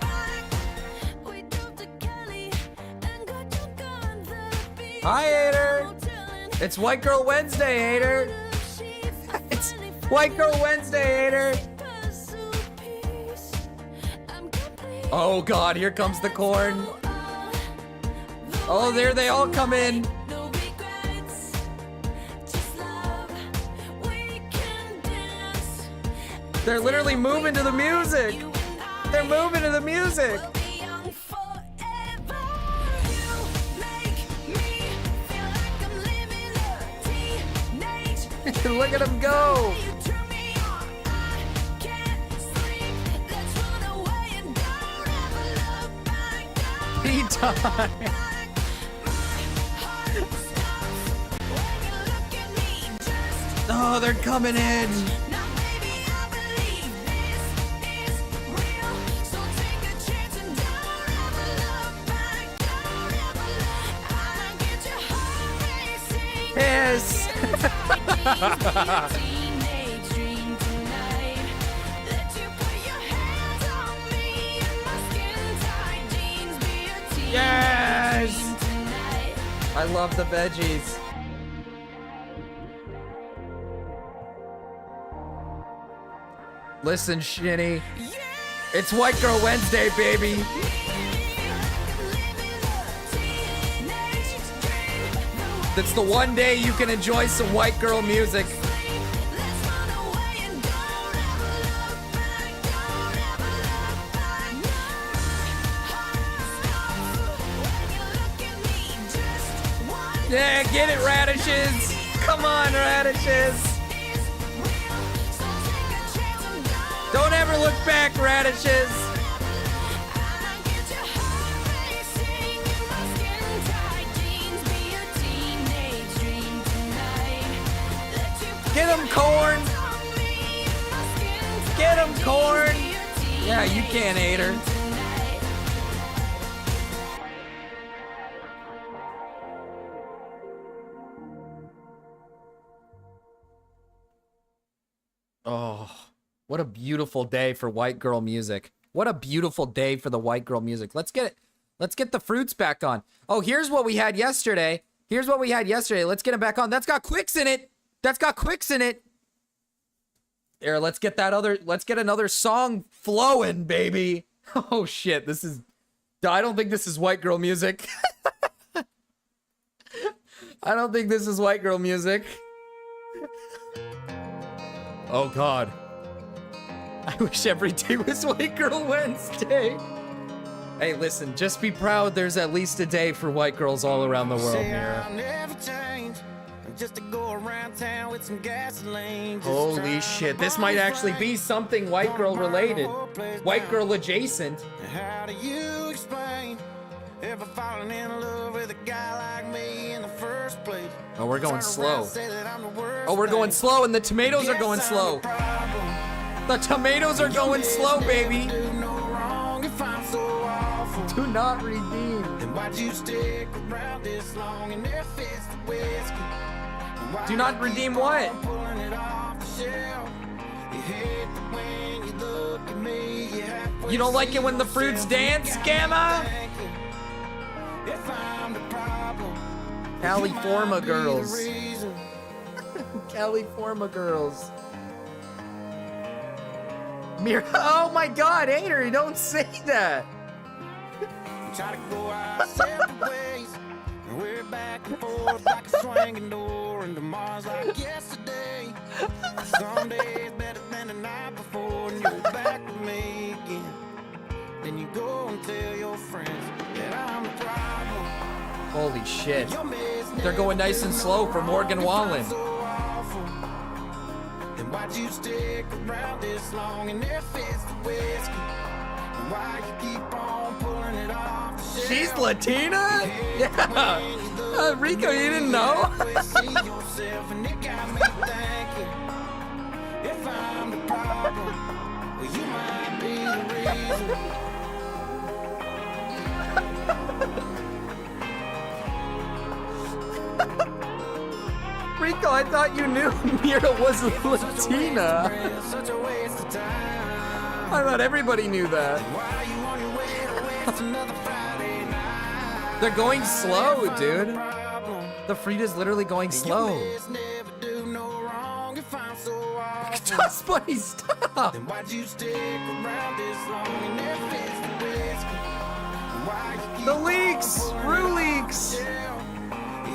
Hi, Hater! It's White Girl Wednesday, Hater! It's White Girl Wednesday, Hater! Oh god, here comes the corn! Oh, there they all come in. They're literally moving to the music. They're moving to the music. Look at them go. Tea time. Oh, they're coming in. Yes. Yes. I love the veggies. Listen, Shinny. It's White Girl Wednesday, baby. That's the one day you can enjoy some white girl music. Yeah, get it, radishes. Come on, radishes. Don't ever look back, radishes. Get him, corn. Get him, corn. Yeah, you can, Hater. Oh, what a beautiful day for white girl music. What a beautiful day for the white girl music. Let's get the fruits back on. Oh, here's what we had yesterday. Here's what we had yesterday. Let's get it back on. That's got quicks in it. That's got quicks in it. Here, let's get another song flowing, baby. Oh shit, I don't think this is white girl music. I don't think this is white girl music. Oh god. I wish every day was White Girl Wednesday. Hey, listen, just be proud there's at least a day for white girls all around the world, Mira. Just to go around town with some gasoline. Holy shit, this might actually be something white girl related. White girl adjacent. How do you explain ever falling in love with a guy like me in the first place? Oh, we're going slow. Oh, we're going slow and the tomatoes are going slow. The tomatoes are going slow, baby. Do not redeem. Then why'd you stick around this long and there fits the whiskey? Do not redeem what? You don't like it when the fruits dance, Gamma? California girls. California girls. Mira, oh my god, Hater, don't say that. Try to go our separate ways. We're back and forth like a swinging door, and tomorrow's like yesterday. Some days better than the night before, and you're back with me again. Then you go and tell your friends that I'm the problem. Holy shit. They're going nice and slow for Morgan Wallen. Then why'd you stick around this long and there fits the whiskey? And why you keep on pulling it off the shelf? She's Latina? Yeah. Rico, you didn't know? See yourself and it got me thinking, if I'm the problem, well, you might be the reason. Rico, I thought you knew Mira was Latina. Such a waste of time. I thought everybody knew that. Why you on your way to waste another Friday night? They're going slow, dude. The Frida's literally going slow. Never do no wrong if I'm so awful. Just buddy, stop. Then why'd you stick around this long and there fits the whiskey? Why you keep The leaks, Rue leaks. You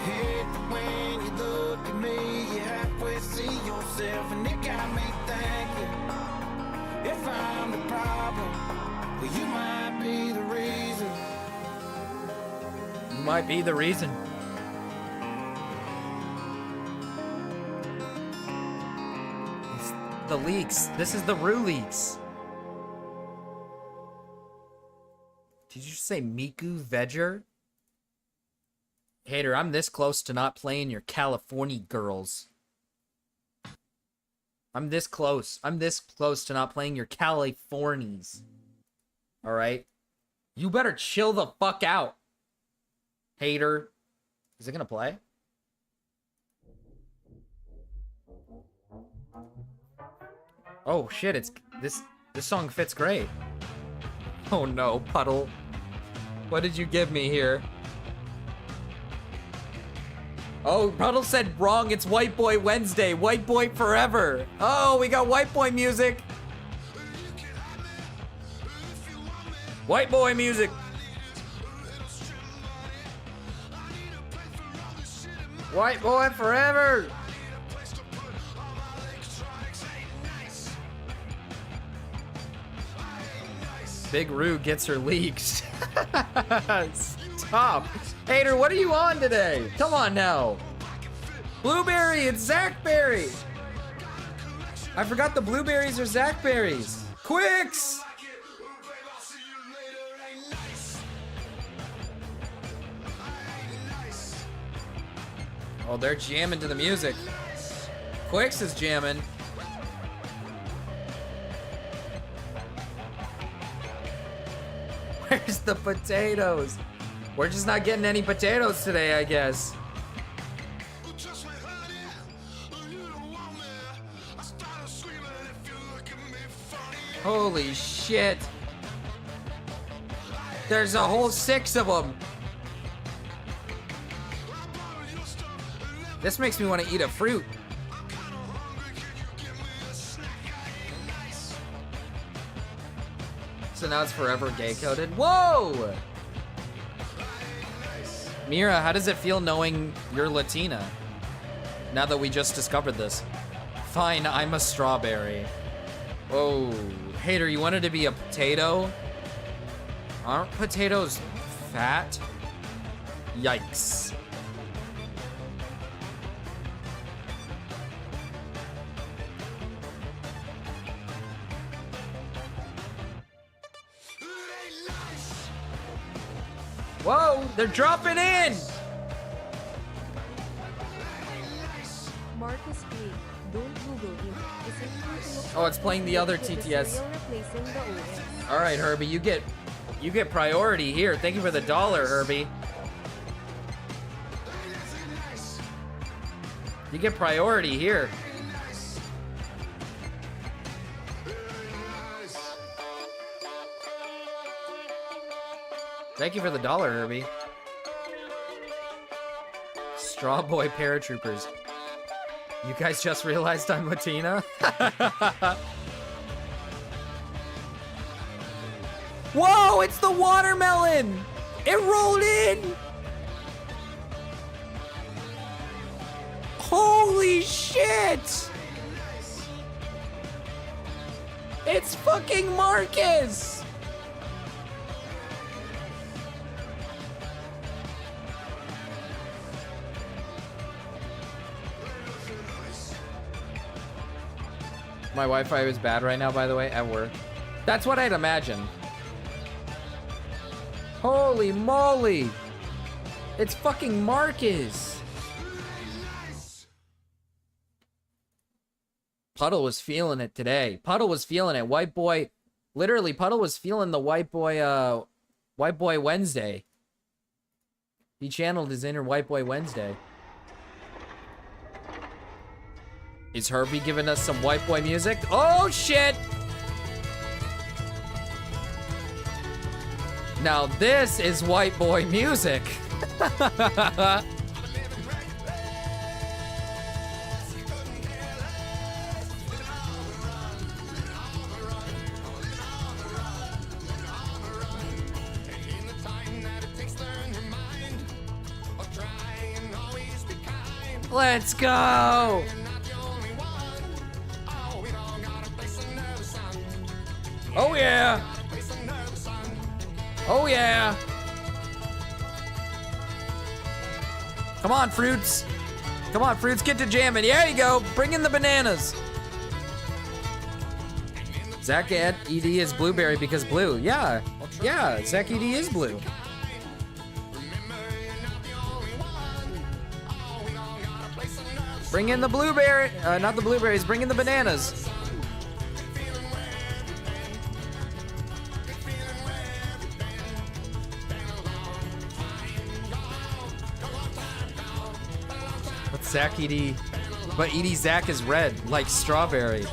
hate the when you look at me, you halfway see yourself, and it got me thinking, if I'm the problem, well, you might be the reason. You might be the reason. It's the leaks. This is the Rue leaks. Did you say Miku Vegger? Hater, I'm this close to not playing your California girls. I'm this close. I'm this close to not playing your Californies. Alright? You better chill the fuck out. Hater. Is it gonna play? Oh shit, it's this song fits great. Oh no, Puddle. What did you give me here? Oh, Puddle said wrong. It's White Boy Wednesday. White Boy forever. Oh, we got White Boy music. White Boy music. White Boy forever. Big Rue gets her leaks. Stop. Hater, what are you on today? Come on now. Blueberry, it's Zachberry. I forgot the blueberries are Zachberries. Quicks! Oh, they're jamming to the music. Quicks is jamming. Where's the potatoes? We're just not getting any potatoes today, I guess. Holy shit. There's a whole 6 of them. This makes me want to eat a fruit. So now it's forever gay coded. Whoa! Mira, how does it feel knowing you're Latina? Now that we just discovered this. Fine, I'm a strawberry. Oh, Hater, you wanted to be a potato? Aren't potatoes fat? Yikes. Whoa, they're dropping in! Marcus K. Don't Google him. Is it true to look Oh, it's playing the other with TTS. Israel replacing the OS? All right, Herbie, you get priority here. Thank you for the $1, Herbie. You get priority here. Thank you for the $1, Herbie. Straw Boy Paratroopers. You guys just realized I'm Latina? Whoa, it's the watermelon! It rolled in! Holy shit! It's fucking Marcus! My Wi-Fi is bad right now, by the way, at work. That's what I'd imagine. Holy moly! It's fucking Marcus! Puddle was feeling it today. Puddle was feeling it. White boy, literally, Puddle was feeling the White Boy Wednesday. He channeled his inner White Boy Wednesday. Is Herbie giving us some White Boy music? Oh, shit! Now this is White Boy music. Let's go! Oh yeah! Oh yeah! Come on, fruits! Come on, fruits, get to jamming. There you go! Bring in the bananas! Zach ED is blueberry because blue. Yeah, yeah, Zach ED is blue. Bring in the blueberry, not the blueberries, bring in the bananas. What's Zach ED? But ED Zach is red, like strawberry.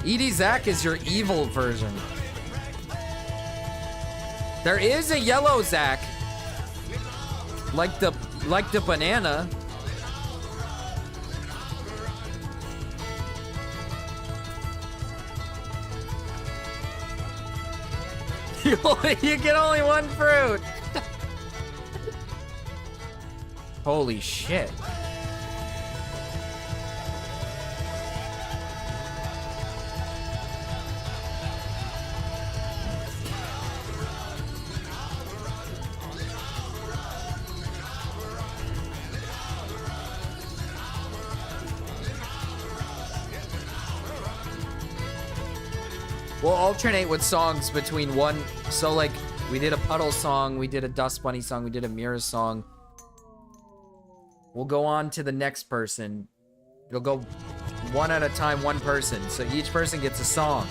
ED Zach is your evil version. There is a yellow Zach. Like the banana. You get only one fruit. Holy shit. We'll alternate with songs between one. So, like, we did a Puddle song, we did a Dust Bunny song, we did a Mirror song. We'll go on to the next person. It'll go one at a time, one person. So each person gets a song.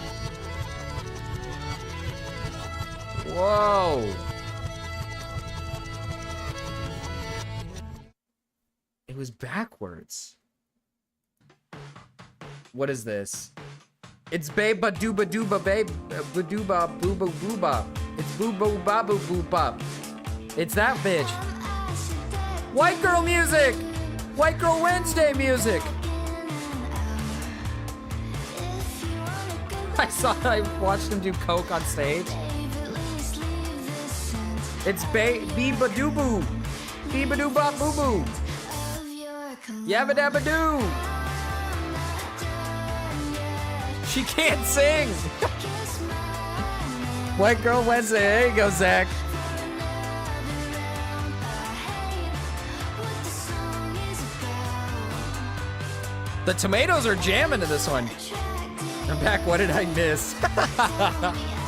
Whoa. It was backwards. What is this? It's babe ba dooba dooba babe ba dooba booba booba. It's booba babu booba. It's that bitch. White girl music! White girl Wednesday music! I watched him do coke on stage. It's Beeba Doo Boo. Beeba Doo Bop Boo Boo. Yabba Dabba Doo. She can't sing. White Girl Wednesday. There you go, Zach. The tomatoes are jamming to this one. I'm back. What did I miss?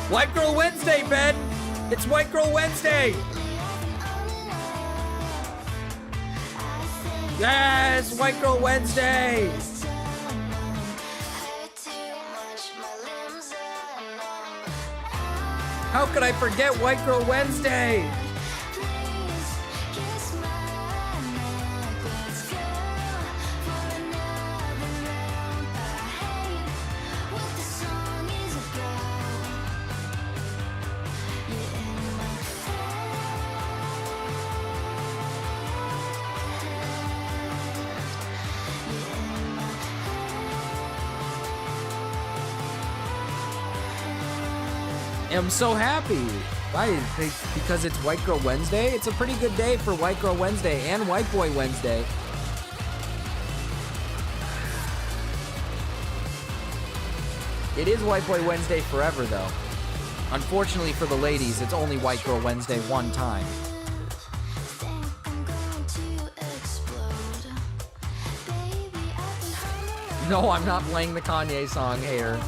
White Girl Wednesday, Ben. It's White Girl Wednesday. Yes, White Girl Wednesday. How could I forget White Girl Wednesday? I'm so happy. Why? Because it's White Girl Wednesday? It's a pretty good day for White Girl Wednesday and White Boy Wednesday. It is White Boy Wednesday forever, though. Unfortunately for the ladies, it's only White Girl Wednesday one time. No, I'm not playing the Kanye song, hater.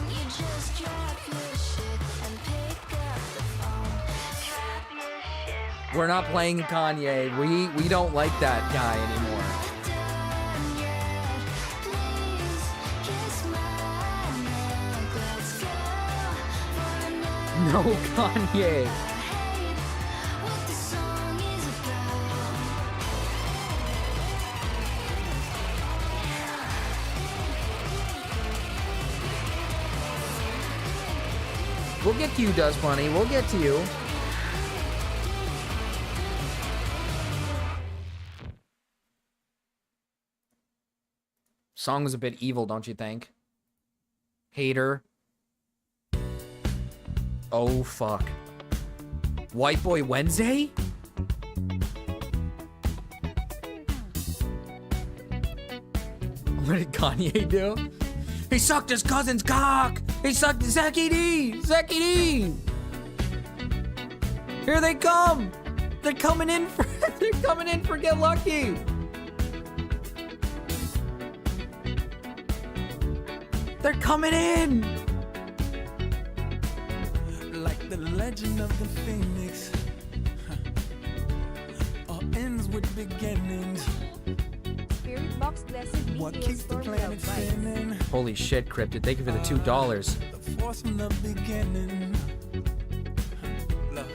We're not playing Kanye. We don't like that guy anymore. No Kanye. We'll get to you, Dust Bunny. We'll get to you. Song was a bit evil, don't you think? Hater. Oh, fuck. White Boy Wednesday? What did Kanye do? He sucked his cousin's cock! He sucked Zachy D! Zachy D! Here they come! They're coming in for Get Lucky! They're coming in! Like the legend of the Phoenix, all ends with beginnings. Spirit Box Blessed be What keeps the planet spinning? Holy shit, Cryptid. Thank you for the $2. The force from the beginning. Love.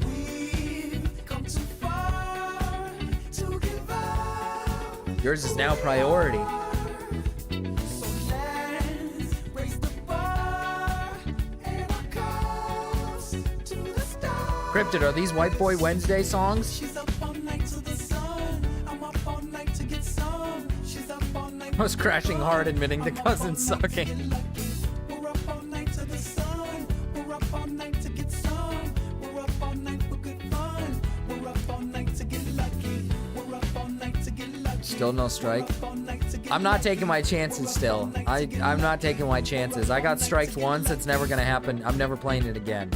We've come too far to give up. Yours is now priority. Cryptid, are these White Boy Wednesday songs? I was crashing hard admitting to cousin sucking. Still no strike? I'm not taking my chances still. I'm not taking my chances. I got striked once, it's never gonna happen. I'm never playing it again.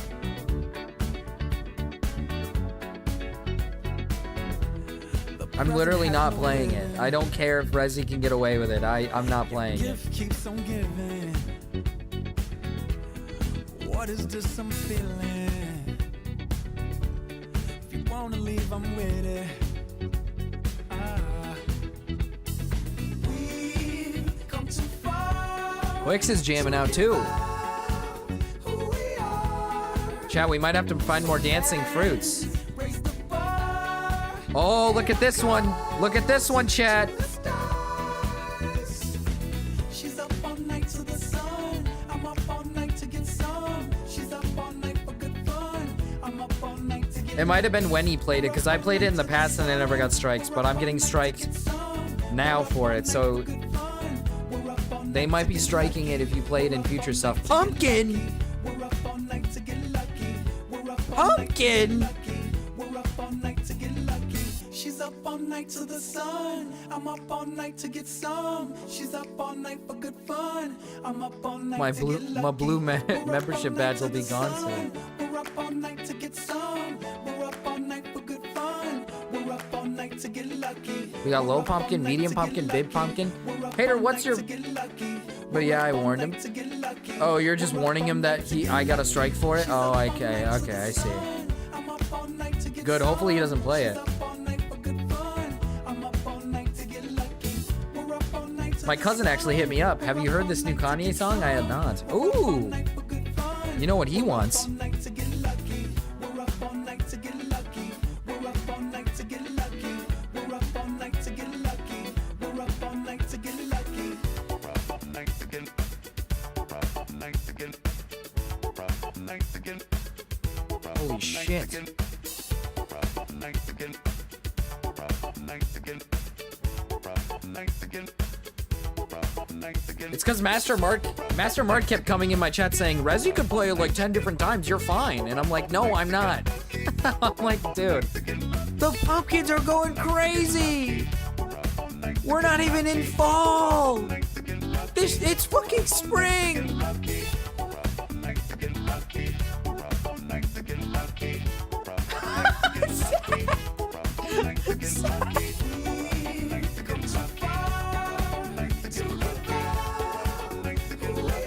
I'm literally not playing it. I don't care if Rezi can get away with it. I'm not playing it. Keeps on giving. What is this I'm feeling? If you wanna leave, I'm with it. We've come too far. Wix is jamming out too. Chat, we might have to find more dancing fruits. Oh, look at this one. Look at this one, chat. She's up all night to the sun. I'm up all night to get some. She's up all night for good fun. I'm up all night to get. It might have been when he played it, because I played it in the past and I never got strikes, but I'm getting striked now for it, so they might be striking it if you play it in future stuff. Pumpkin! Pumpkin! She's up all night to the sun. I'm up all night to get some. She's up all night for good fun. I'm up all night My to blue get my lucky. blue We're up all membership night badge to will be the gone sun. soon. We're up all night to get some. We're up all night for good fun. We're up all night to get lucky. We got low pumpkin, medium pumpkin, big pumpkin. Hater, what's your? But yeah, I warned him. Oh, you're just warning him that I got a strike for it. Oh, okay, I see. Good. Hopefully he doesn't play it. My cousin actually hit me up. Have you heard this new Kanye song? I have not. Ooh. You know what he wants? Holy shit. It's because Master Mark kept coming in my chat saying, Rez, you could play it like 10 different times, you're fine. And I'm like, no, I'm not. I'm like, dude, the pumpkins are going crazy. We're not even in fall. It's fucking spring.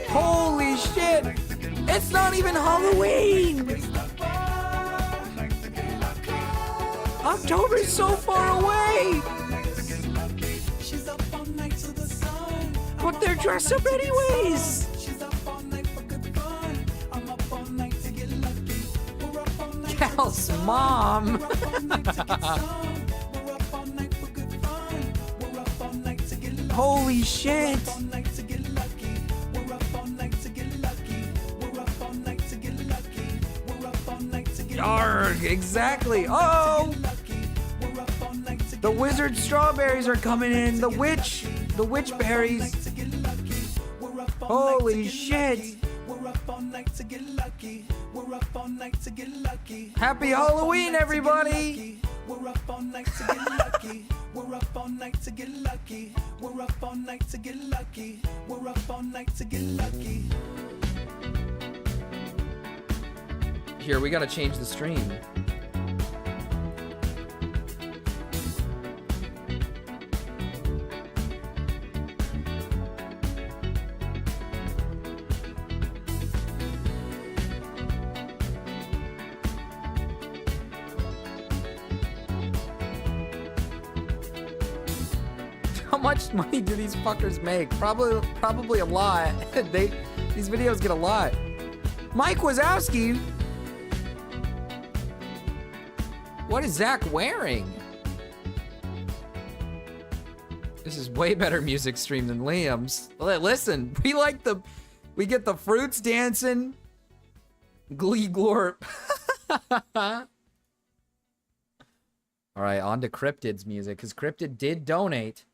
Holy shit! It's not even Halloween! October's so far away! But they're dressed up anyways! Cal's mom! Holy shit! Yarg, exactly. Oh! The wizard strawberries are coming in. The witch berries. Holy shit. Happy Halloween, everybody. We're up all night to get lucky. We're up all night to get lucky. We're up all night to get lucky. We're up all night to get lucky. Here, we gotta change the stream. How much money do these fuckers make? Probably a lot. These videos get a lot. Mike Wazowski. What is Zach wearing? This is way better music stream than Liam's. Listen, we get the fruits dancing. Glee glorp. All right, on to Cryptid's music, because Cryptid did donate.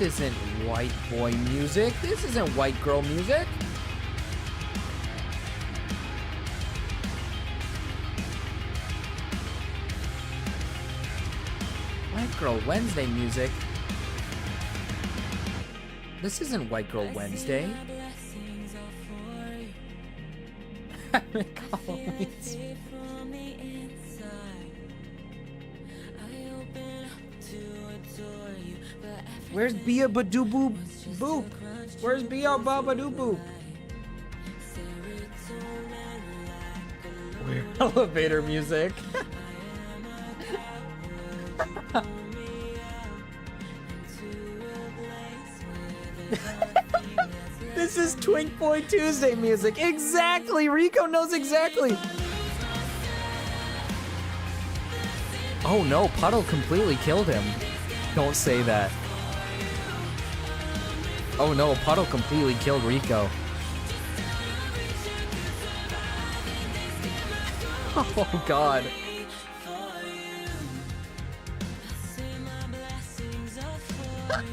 This isn't white boy music. This isn't white girl music. White Girl Wednesday music. This isn't White Girl Wednesday. Where's Bia Badoo Boop Boop? Where's Bia Babadoo Boop? Weird elevator music. This is Twink Boy Tuesday music. Exactly. Rico knows exactly. Oh no, Puddle completely killed him. Don't say that. Oh no, Puddle completely killed Rico. Oh god.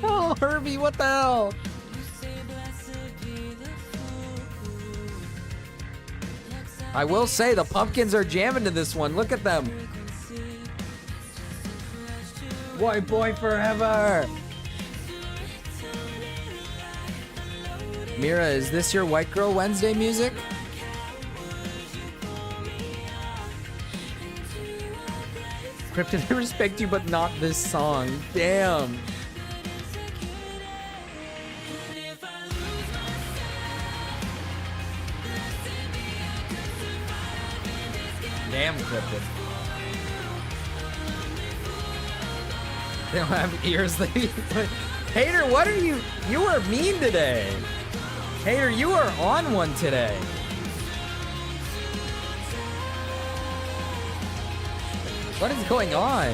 Oh, Herbie, what the hell? I will say the pumpkins are jamming to this one. Look at them. White boy forever. Mira, is this your White Girl Wednesday music? Krypton, I respect you, but not this song. Damn. Damn, Krypton. They don't have ears. Hater, what are you? You are mean today. Hater, you are on one today. What is going on?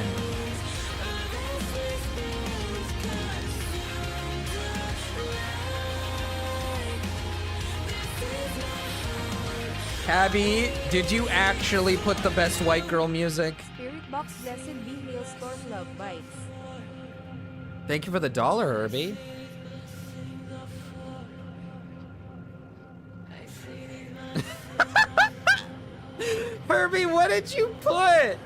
Abby, did you actually put the best white girl music? Spirit Box Blessed Be Hailstorm Love Bites. Thank you for the $1, Herbie. Herbie, what did you put?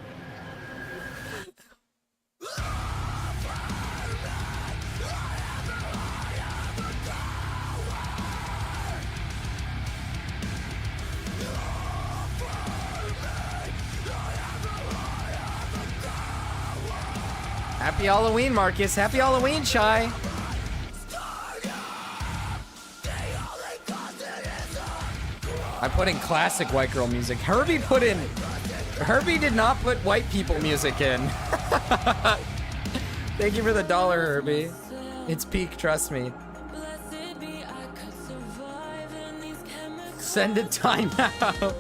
Happy Halloween, Marcus. Happy Halloween, Chai. I put in classic white girl music. Herbie did not put white people music in. Thank you for the $1, Herbie. It's peak, trust me. Send a timeout.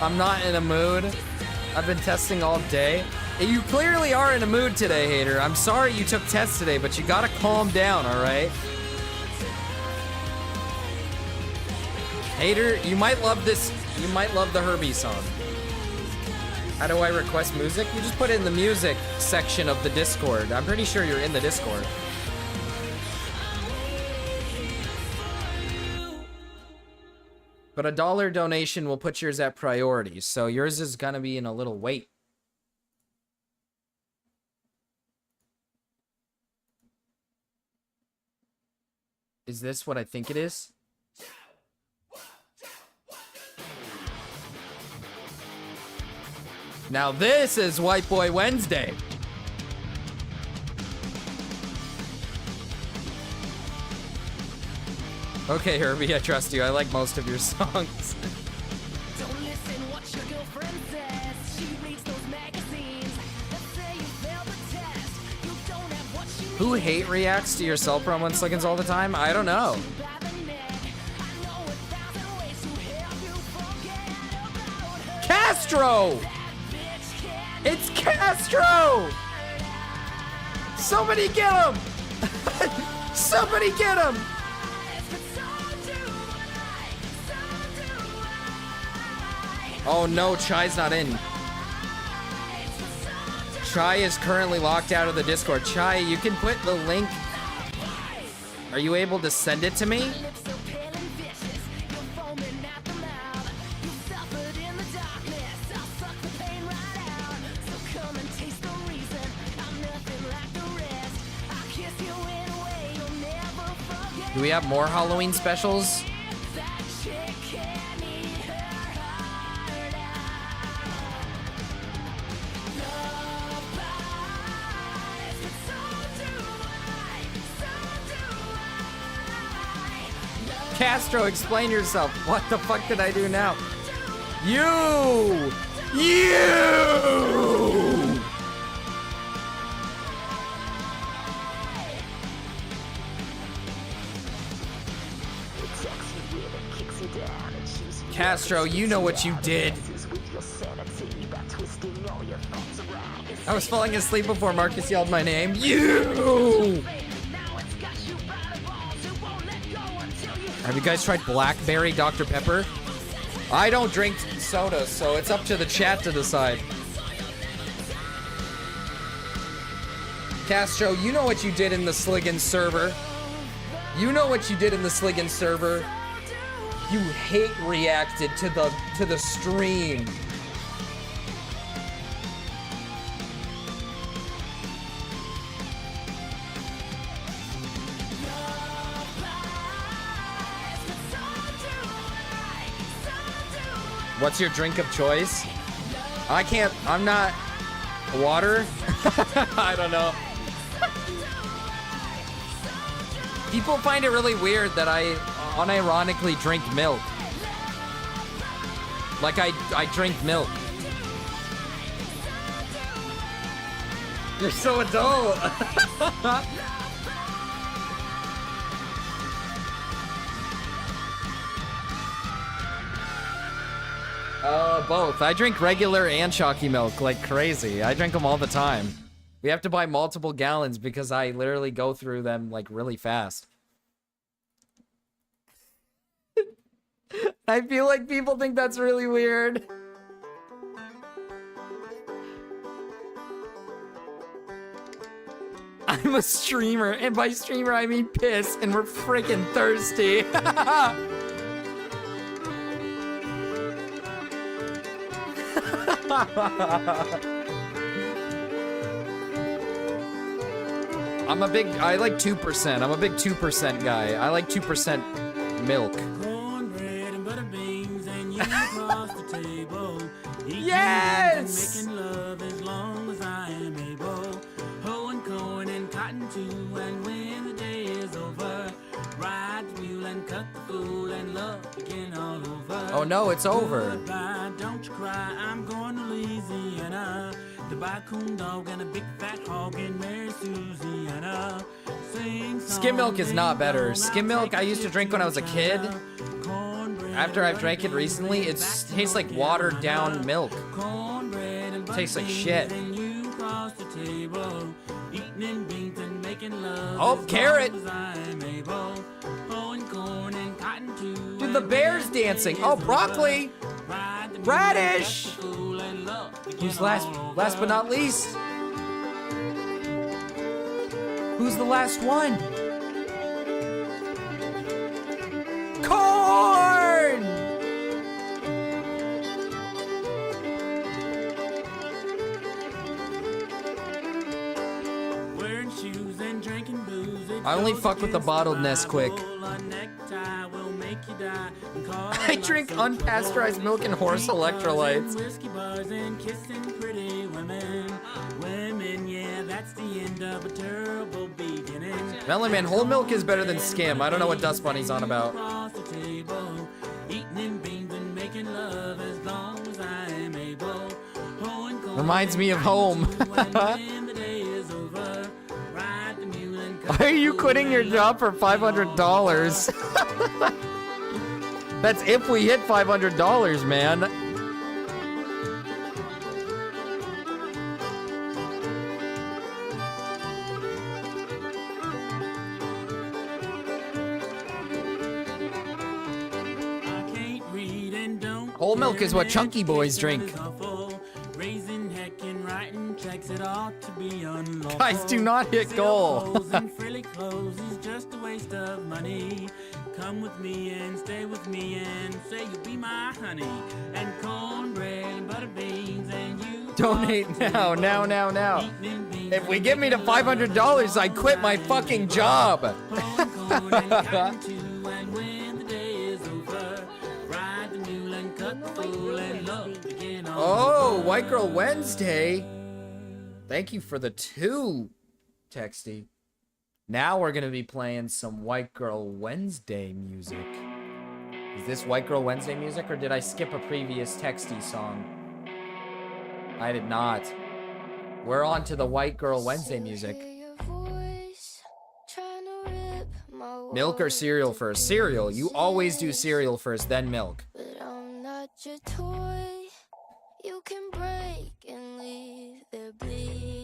I'm not in a mood. I've been testing all day. You clearly are in a mood today, Hater. I'm sorry you took tests today, but you gotta calm down, alright? Hater, you might love this. You might love the Herbie song. How do I request music? You just put it in the music section of the Discord. I'm pretty sure you're in the Discord. But a $1 donation will put yours at priority, so yours is gonna be in a little wait. Is this what I think it is? Now this is White Boy Wednesday. Okay, Herbie, I trust you. I like most of your songs. Don't listen what your girlfriend says. She reads those magazines that say you failed the test. You don't have what she needs. Who hate reacts to your cell promo and Sliggins all the time? I don't know. Castro! It's Castro! Somebody get him! Somebody get him! Oh no, Chai's not in. Chai is currently locked out of the Discord. Chai, you can put the link. Are you able to send it to me? Do we have more Halloween specials? Castro, explain yourself. What the fuck did I do now? You! Castro, you know what you did. I was falling asleep before Marcus yelled my name. You! Have you guys tried Blackberry Dr. Pepper? I don't drink soda, so it's up to the chat to decide. Castro, you know what you did in the Sliggins server. You know what you did in the Sliggins server. You hate reacted to the stream. What's your drink of choice? I'm not water. I don't know. People find it really weird that I unironically drink milk. Like I drink milk. You're so adult. Both. I drink regular and chalky milk like crazy. I drink them all the time. We have to buy multiple gallons because I literally go through them like really fast. I feel like people think that's really weird. I'm a streamer, and by streamer I mean piss, and we're freaking thirsty. I like 2%. I'm a big 2% guy. I like 2% milk. Cornbread and butter beans and you across the table. Yes! Making love as long as I am able. Hoeing corn and cotton too, and when the day is over, ride the mule and cut the fool and love begin all over. Oh no, it's over. Goodbye, don't you cry, I'm going to Louisiana. To buy a coon dog and a big fat hog and marry Susiana. Skim milk is not better. Skim milk I used to drink when I was a kid. After I've drank it recently, it tastes like watered down milk. It tastes like shit. Oh, carrot! Dude, the bear's dancing. Oh, broccoli! Radish! Who's last but not least? Who's the last one? Corn! Wearing shoes and drinking booze. I only fuck with the bottled Nesquik. I drink unpasteurized milk and horse electrolytes. Whiskey bars and kissing pretty women. Women, yeah, that's the end of a terrible beginning. Melon Man, whole milk is better than skim. I don't know what Dust Bunny's on about. Across the table, eating beans and making love as long as I am able. Reminds me of home. When the day is over, ride the mule and Why are you quitting your job for $500? That's if we hit $500, man. Whole milk is what chunky boys drink. Guys, do not hit goal. Come with me and stay with me and say you'll be my honey. And cornbread and butter beans and you Donate now. If we get me to $500, I quit my fucking job. Oh, White Girl Wednesday. Thank you for the 2, Texty. Now we're gonna be playing some White Girl Wednesday music. Is this White Girl Wednesday music, or did I skip a previous Texty song? I did not. We're on to the White Girl Wednesday music. Milk or cereal first? Cereal. You always do cereal first, then milk.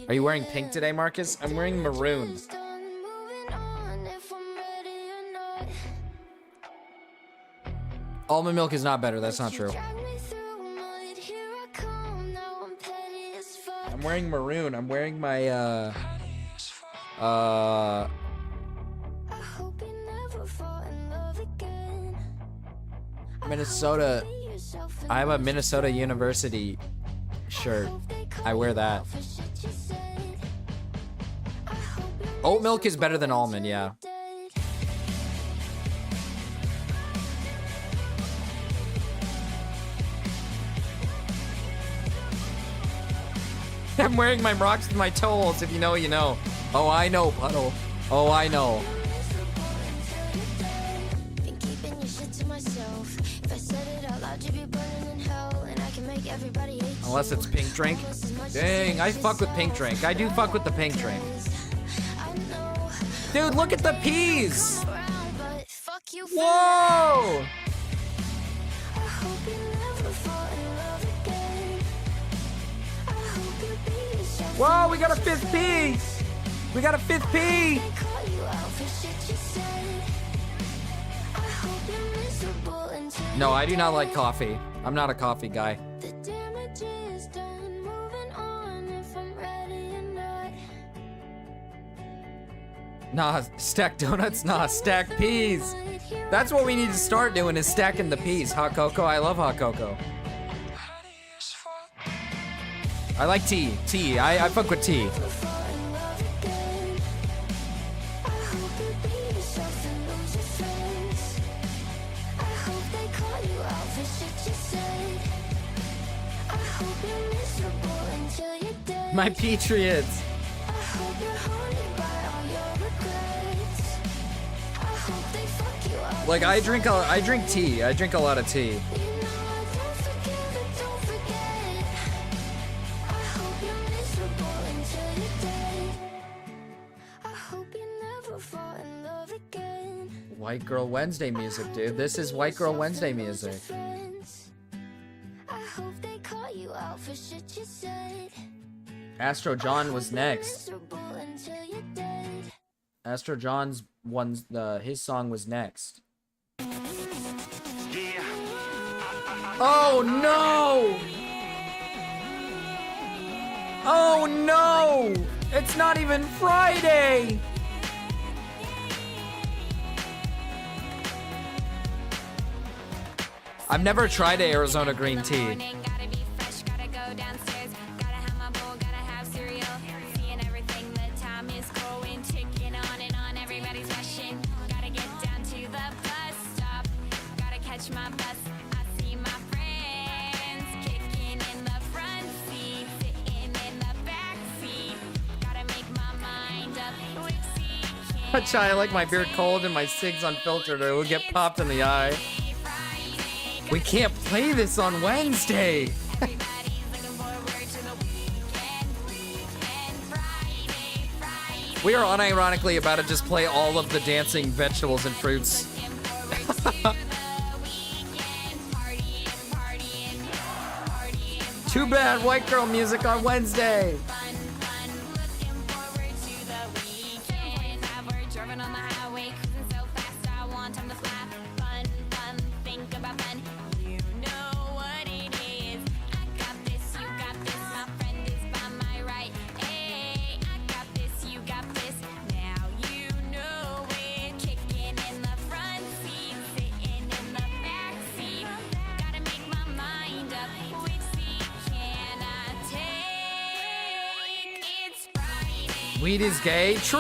Are you wearing pink today, Marcus? I'm wearing maroon. Almond milk is not better. That's not true. I'm wearing maroon. I'm wearing my, Minnesota. I have a Minnesota University shirt. I wear that. Oat milk is better than almond, yeah. I'm wearing my rocks with my toe holes. If you know, you know. Oh, I know, Puddle. Oh, I know. Unless it's pink drink. Dang, I fuck with pink drink. I do fuck with the pink drink. Dude, look at the peas! Whoa! Whoa, we got a fifth pea! We got a fifth pea! No, I do not like coffee. I'm not a coffee guy. Nah, stack donuts? Nah, stack peas. That's what we need to start doing is stacking the peas. Hot cocoa, I love hot cocoa. I like tea. Tea, I fuck with tea. My Patriots. Like I drink tea. I drink a lot of tea. White Girl Wednesday music, dude. This is White Girl Wednesday music. Astro John was next. Astro John's his song was next. Oh no! Oh no! It's not even Friday! I've never tried Arizona green tea. I like my beer cold and my cigs unfiltered or it will get popped in the eye. We can't play this on Wednesday. We are unironically about to just play all of the dancing vegetables and fruits. Too bad white girl music on Wednesday. Weed is gay? True!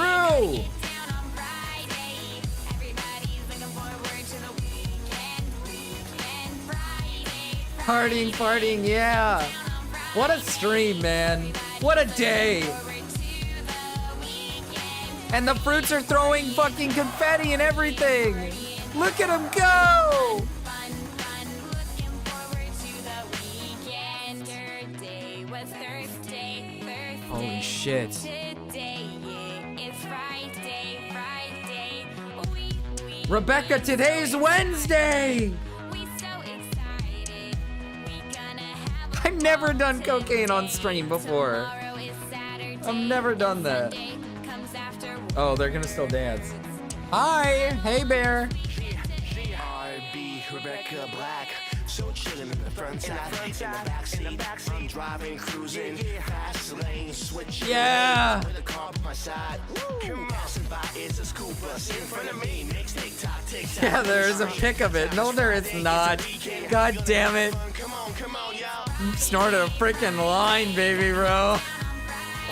Partying, partying, yeah! What a stream, man! What a day! And the fruits are throwing fucking confetti and everything! Look at them go! Holy shit. Rebecca, today's Wednesday! I've never done cocaine on stream before. I've never done that. Oh, they're gonna still dance. Hi! Hey, Bear! RB Rebecca Black. So chilling in the front side, in the backseat. I'm driving, cruising, fast lane, switching. Yeah! With a car by my side. Yeah, there is a pic of it. No, there is not. God damn it. You snorted a freaking line, baby, bro.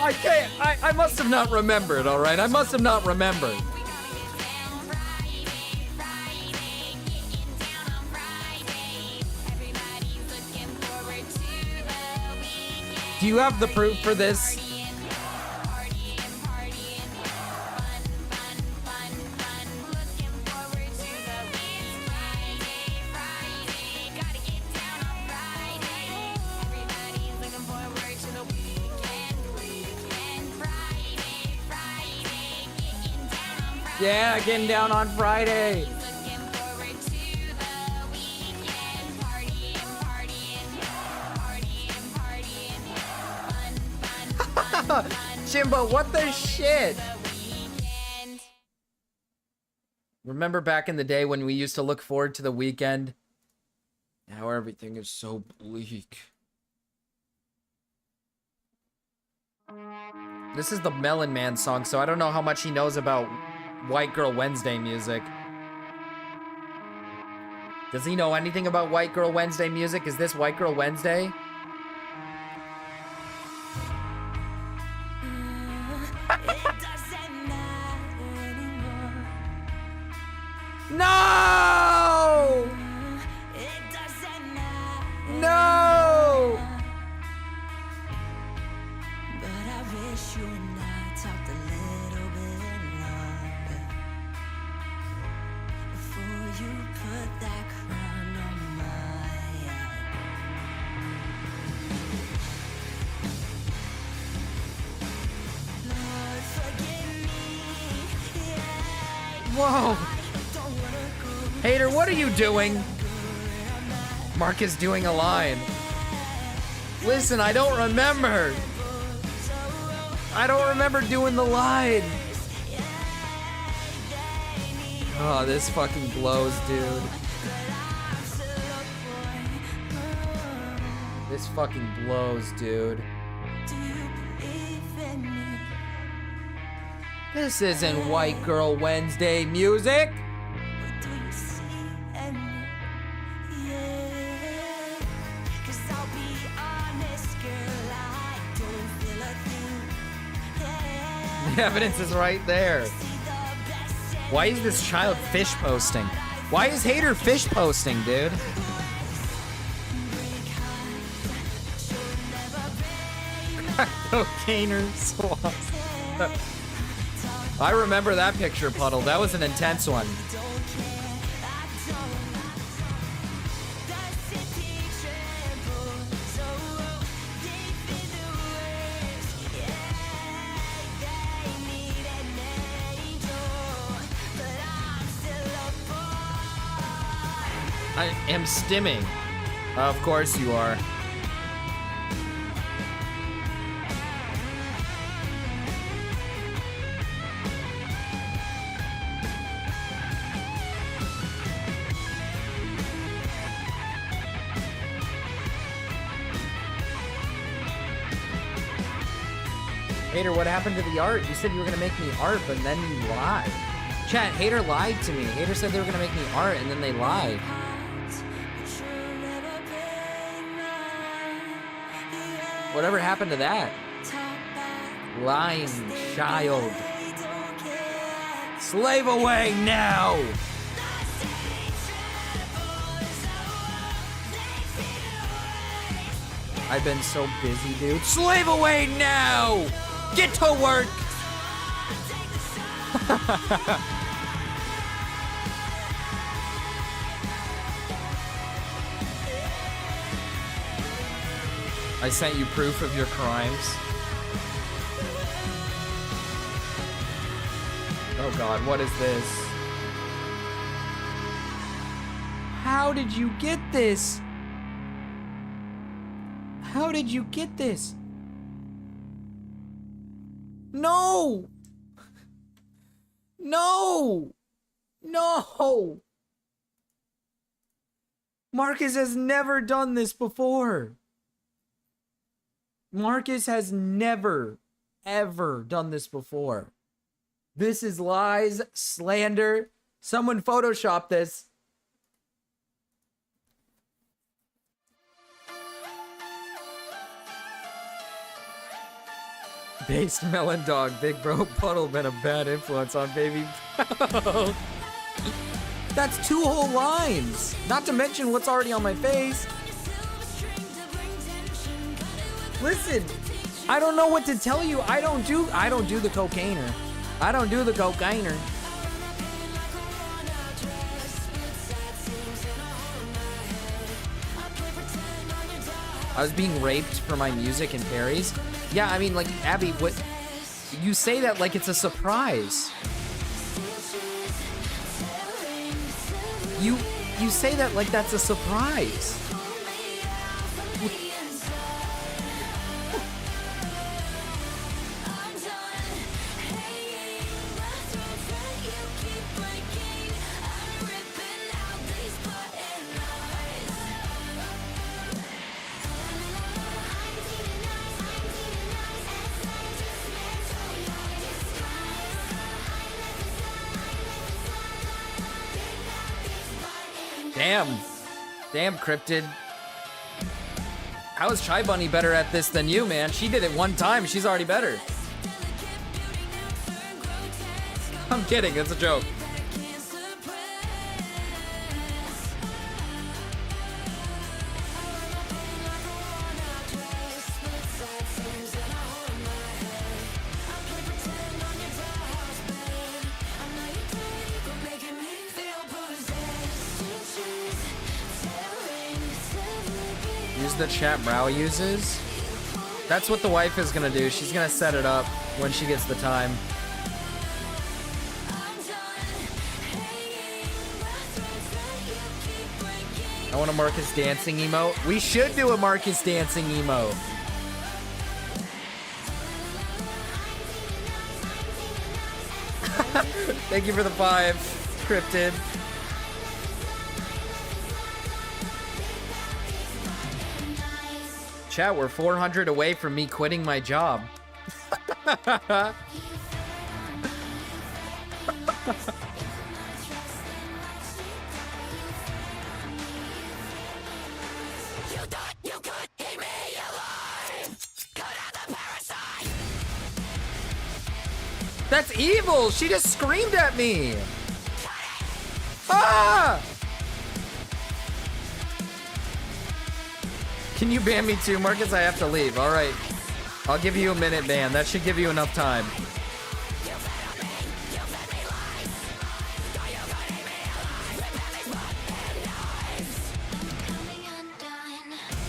I can't. I must have not remembered, alright? I must have not remembered. Do you have the proof for this? Yeah, getting down on Friday. Jimbo, what the shit? Remember back in the day when we used to look forward to the weekend? Now everything is so bleak. This is the Melon Man song, so I don't know how much he knows about White Girl Wednesday music. Does he know anything about White Girl Wednesday music? Is this White Girl Wednesday? No! No! But I wish you and I talked a little bit longer before you put that crown on my eye. Lord, forgive me. Yeah. Whoa! Hater, what are you doing? Mark is doing a line. Listen, I don't remember. I don't remember doing the line. Oh, this fucking blows, dude. This fucking blows, dude. This isn't White Girl Wednesday music. The evidence is right there. Why is this child fish posting? Why is Hater fish posting, dude? Cocainer swaps. I remember that picture, Puddle. That was an intense one. I am stimming. Of course you are. Hater, what happened to the art? You said you were gonna make me art, but then you lied. Chat, Hater lied to me. Hater said they were gonna make me art, and then they lied. Whatever happened to that? Lying child. Slave away now! I've been so busy, dude. Slave away now! Get to work! I sent you proof of your crimes. Oh God, what is this? How did you get this? How did you get this? No! No! No! Marcus has never done this before. Marcus has never, ever done this before. This is lies, slander. Someone Photoshop this. Based Melon Dog, Big Bro Puddle been a bad influence on Baby Bro. That's 2 whole lines. Not to mention what's already on my face. Listen, I don't know what to tell you. I don't do the cocainer. I don't do the cocainer. I was being raped for my music in Paris. Yeah, I mean, like, Abby, what you say that like it's a surprise. You say that like that's a surprise. Damn, Cryptid. How is Chai Bunny better at this than you, man? She did it one time. She's already better. I'm kidding. It's a joke. Use the chat Brow uses. That's what the wife is gonna do. She's gonna set it up when she gets the time. I want a Marcus dancing emote. We should do a Marcus dancing emote. Thank you for the 5, Cryptid. Chat, we're 400 away from me quitting my job. That's evil! She just screamed at me! Ah! Can you ban me too, Marcus? I have to leave. All right. I'll give you a minute ban. That should give you enough time.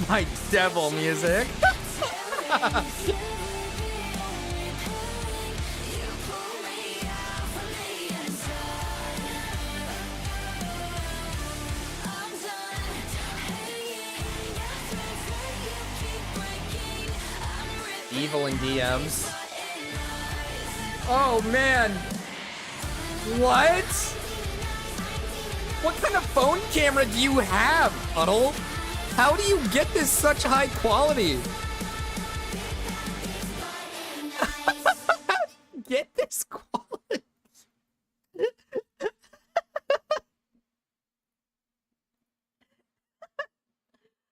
My devil music. Evil in DMs. Oh man. What? What kind of phone camera do you have, Puddle? How do you get this such high quality? Get this quality?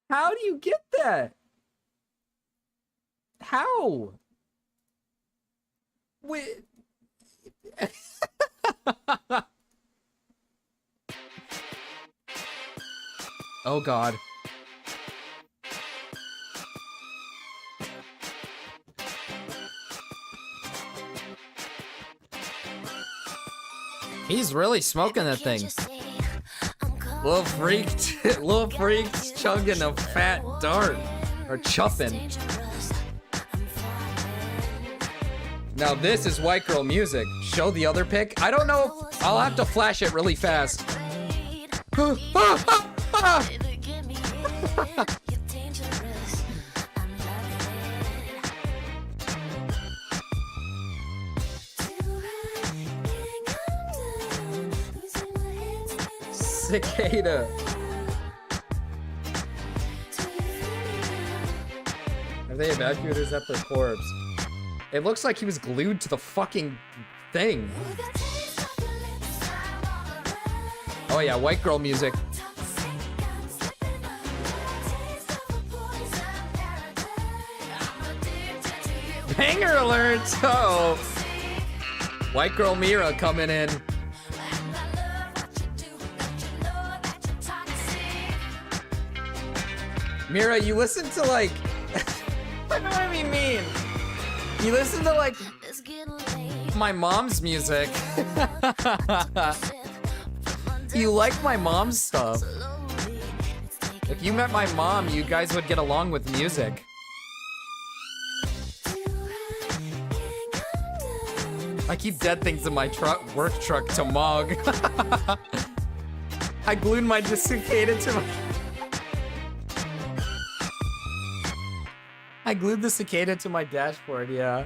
How do you get that? How? Wait. Oh God. He's really smoking that thing. Little freak's chugging a fat dart. Or chuffing. Now this is white girl music. Show the other pic. I don't know. I'll have to flash it really fast. Cicada. Have they evacuated at their corpse? It looks like he was glued to the fucking thing. Oh yeah, white girl music. Banger alert! Oh, white girl Mira coming in. Mira, you listen to like, what do I mean? You listen to like my mom's music. You like my mom's stuff. If you met my mom, you guys would get along with music. I keep dead things in my work truck to Mog. I glued my cicada to my... I glued the cicada to my dashboard, yeah.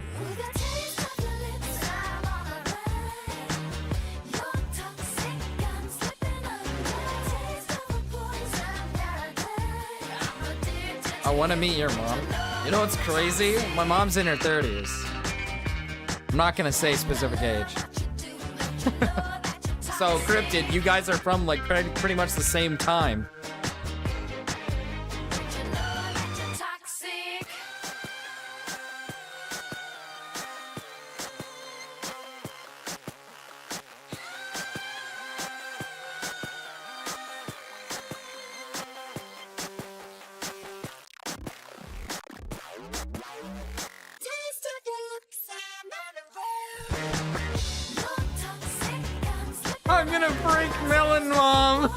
I want to meet your mom. You know what's crazy? My mom's in her 30s. I'm not gonna say specific age. So, Cryptid, you guys are from like pretty much the same time. I'm gonna break Melon Mom.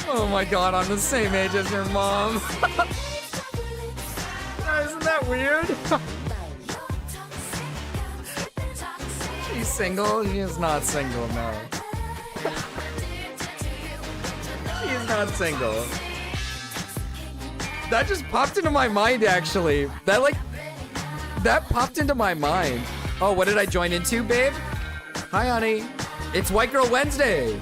Oh my god, I'm the same age as your mom. Isn't that weird? She's single? She is not single, no. She is not single. That just popped into my mind, actually. That popped into my mind. Oh, what did I join into, babe? Hi, honey. It's White Girl Wednesday.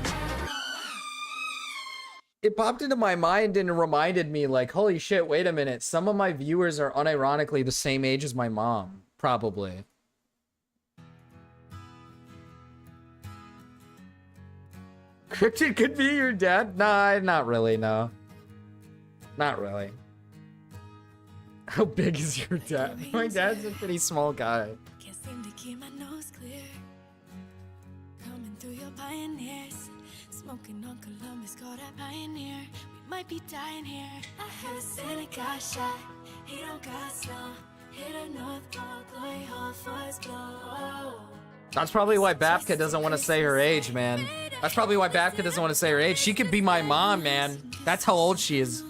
It popped into my mind and reminded me, like, holy shit, wait a minute. Some of my viewers are unironically the same age as my mom. Probably. Cryptid could be your dad? Nah, not really, no. Not really. How big is your dad? My dad's a pretty small guy. Can't seem to keep my nose clear. Coming through your pioneers. Smoking on Columbus, call that pioneer. We might be dying here. I heard Santa got shot. He don't got slow. Hit a North Pole, glory hole for his glow. That's probably why Babka doesn't want to say her age, man. That's probably why Babka doesn't want to say her age. She could be my mom, man. That's how old she is.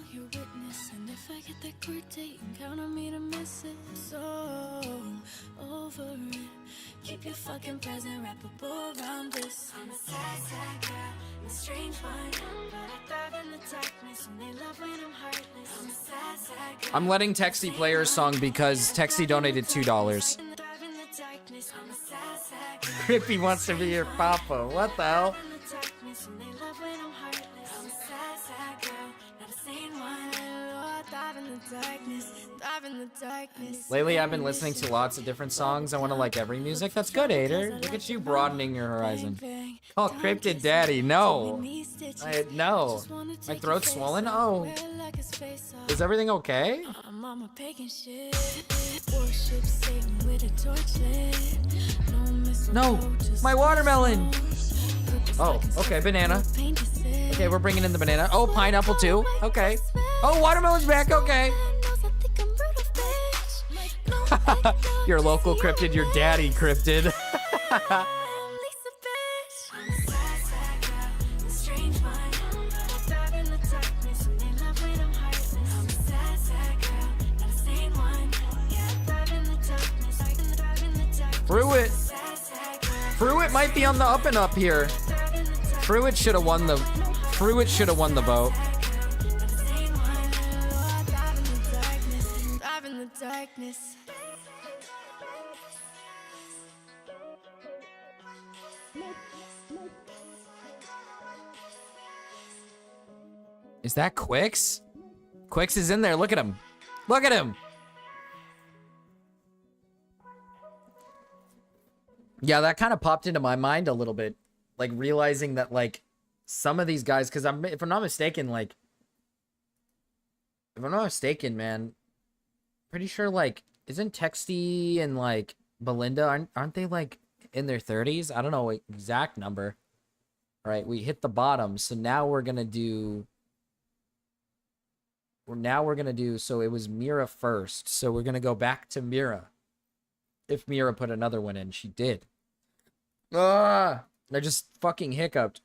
Keep your fucking present, wrap a bow around this. I'm a sad, sad girl, I'm a strange one. But I thrive in the darkness, and they love when I'm heartless. I'm a sad, sad girl. I'm letting Texty play her song because Texty donated $2. Crippy wants to be your papa. What the hell? Lately, I've been listening to lots of different songs. I want to like every music. That's good, Ader. Look at you broadening your horizon. Oh, Cryptid Daddy. No. No. My throat's swollen? Oh. Is everything okay? No. My watermelon. Oh, okay. Banana. Okay, we're bringing in the banana. Oh, pineapple too. Okay. Oh, watermelon's back. Okay. Your local cryptid, your daddy cryptid. Fruit might be on the up and up here. Fruit should have won the vote. Is that Quix? Quix is in there. Look at him. Look at him. Yeah, that kind of popped into my mind a little bit. Like, realizing that, like, some of these guys, because if I'm not mistaken, like, man, pretty sure, like, isn't Texty and, like, Belinda, aren't they, like, in their 30s? I don't know exact number. All right, we hit the bottom, so now we're gonna do... so it was Mira first, so we're gonna go back to Mira. If Mira put another one in, she did. I just fucking hiccuped.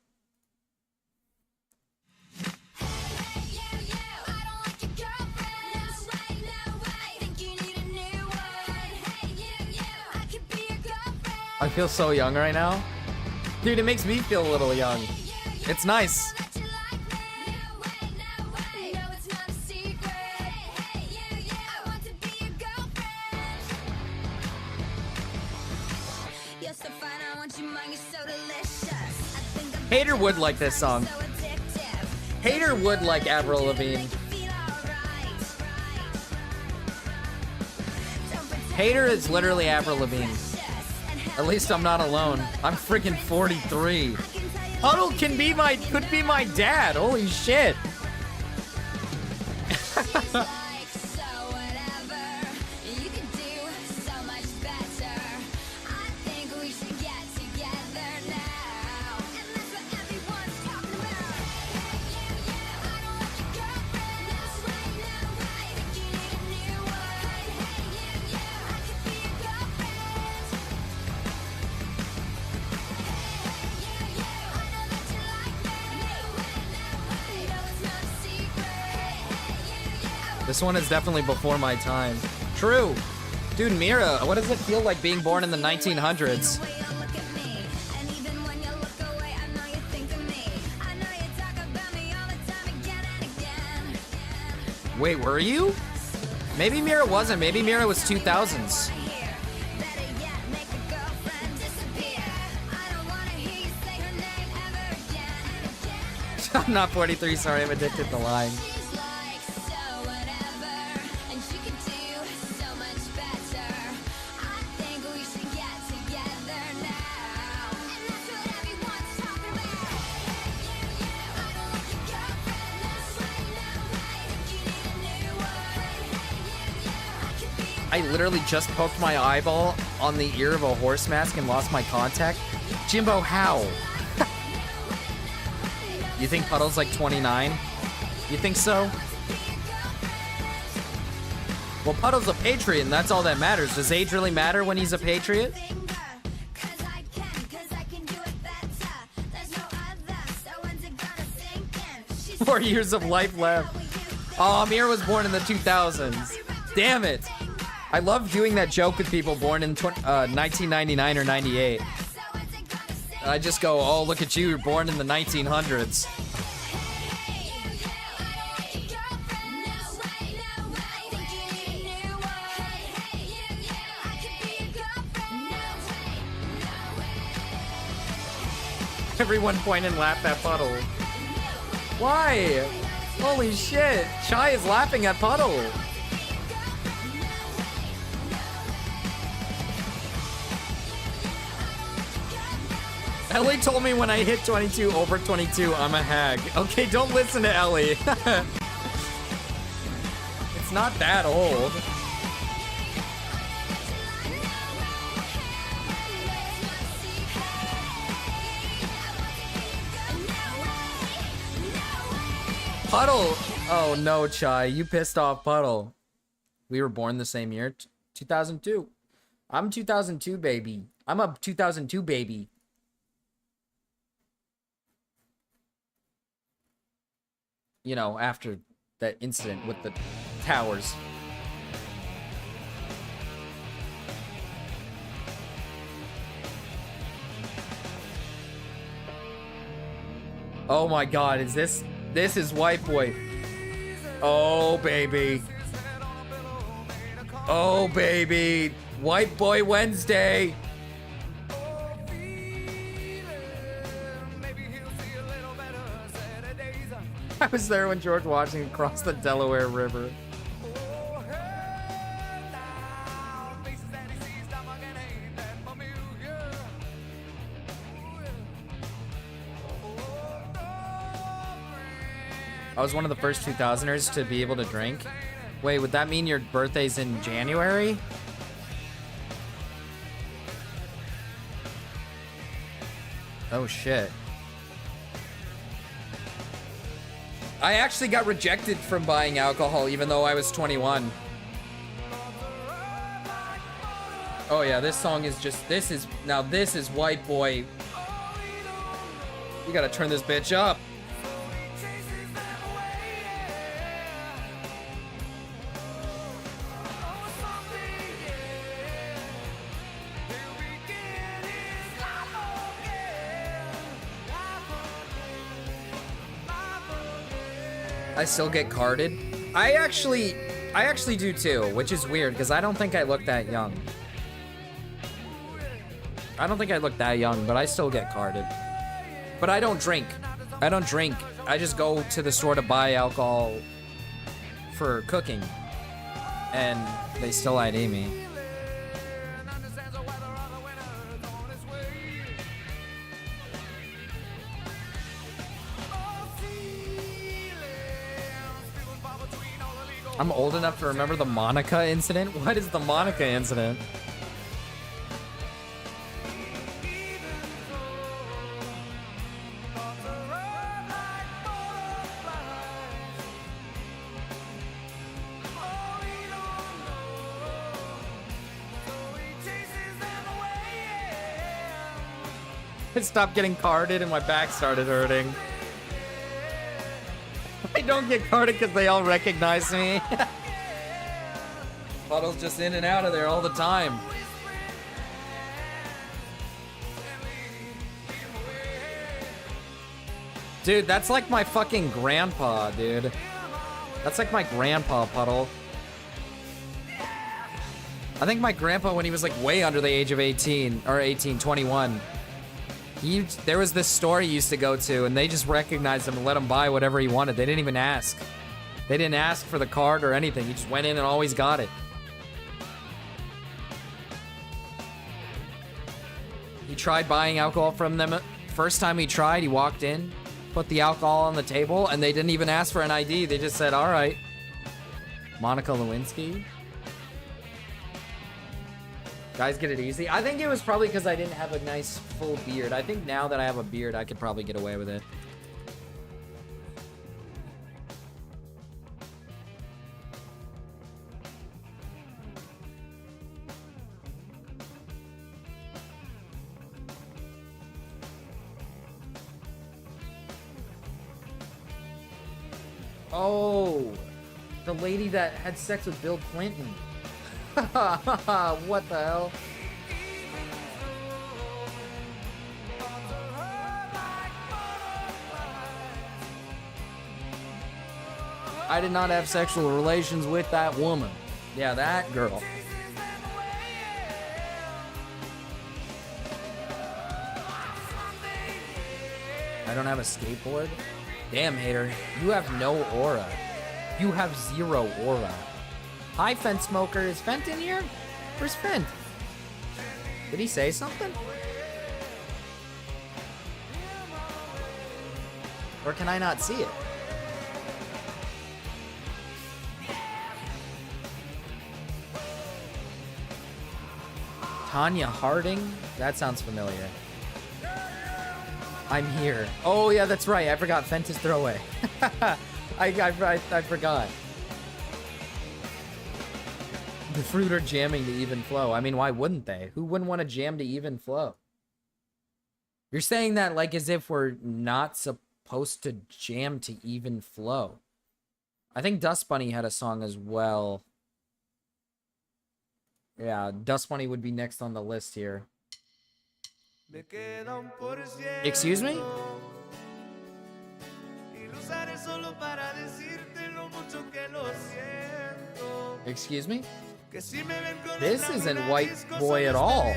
I feel so young right now. Dude, it makes me feel a little young. It's nice. Hater would like this song. Hater would like Avril Lavigne. Hater is literally Avril Lavigne. At least I'm not alone. I'm freaking 43. Puddle could be my dad. Holy shit. This one is definitely before my time. True. Dude, Mira, what does it feel like being born in the 1900s? Wait, were you? Maybe Mira wasn't. Maybe Mira was 2000s. I'm not 43, sorry, I'm addicted to lying. I literally just poked my eyeball on the ear of a horse mask and lost my contact. Jimbo, how? You think Puddle's like 29? You think so? Well, Puddle's a patriot, and that's all that matters. Does age really matter when he's a patriot? 4 years of life left. Oh, Amir was born in the 2000s. Damn it. I love doing that joke with people born in 1999 or 98. I just go, oh, look at you, you're born in the 1900s. Everyone point and laugh at Puddle. Why? Holy shit. Chai is laughing at Puddle. Ellie told me when I hit 22 over 22, I'm a hag. Okay, don't listen to Ellie. It's not that old. Puddle. Oh no, Chai, you pissed off Puddle. We were born the same year, 2002. I'm 2002 baby. I'm a 2002 baby. You know, after that incident with the towers. Oh my god, is this is White Boy. Oh baby. Oh baby. White Boy Wednesday. I was there when George Washington crossed the Delaware River. I was one of the first 2000ers to be able to drink. Wait, would that mean your birthday's in January? Oh shit. I actually got rejected from buying alcohol even though I was 21. Oh yeah, this song is just, this is white boy. You gotta turn this bitch up. I still get carded. I actually do too, which is weird because I don't think I look that young. I don't think I look that young, but I still get carded. But I don't drink. I don't drink. I just go to the store to buy alcohol for cooking. And they still ID me. I'm old enough to remember the Monica incident? What is the Monica incident? I stopped getting carded and my back started hurting. I don't get carded because they all recognize me. Puddle's just in and out of there all the time. Dude, that's like my fucking grandpa, dude. That's like my grandpa, Puddle. I think my grandpa, when he was like way under the age of 18, or 21, there was this store he used to go to, and they just recognized him and let him buy whatever he wanted. They didn't even ask. They didn't ask for the card or anything. He just went in and always got it. He tried buying alcohol from them. First time he tried, he walked in, put the alcohol on the table, and they didn't even ask for an ID. They just said, all right. Monica Lewinsky. Guys get it easy. I think it was probably because I didn't have a nice full beard. I think now that I have a beard, I could probably get away with it. Oh, the lady that had sex with Bill Clinton. What the hell? I did not have sexual relations with that woman. Yeah, that girl. I don't have a skateboard? Damn, hater. You have no aura. You have zero aura. Hi, Fent Smoker. Is Fent in here? Where's Fent? Did he say something? Or can I not see it? Tanya Harding? That sounds familiar. I'm here. Oh, yeah, that's right. I forgot Fent is throwaway. I forgot. The fruit are jamming to even flow. I mean, why wouldn't they? Who wouldn't want to jam to even flow? You're saying that like as if we're not supposed to jam to even flow. I think Dust Bunny had a song as well. Yeah, Dust Bunny would be next on the list here. Excuse me? Excuse me? This isn't White Boy at all.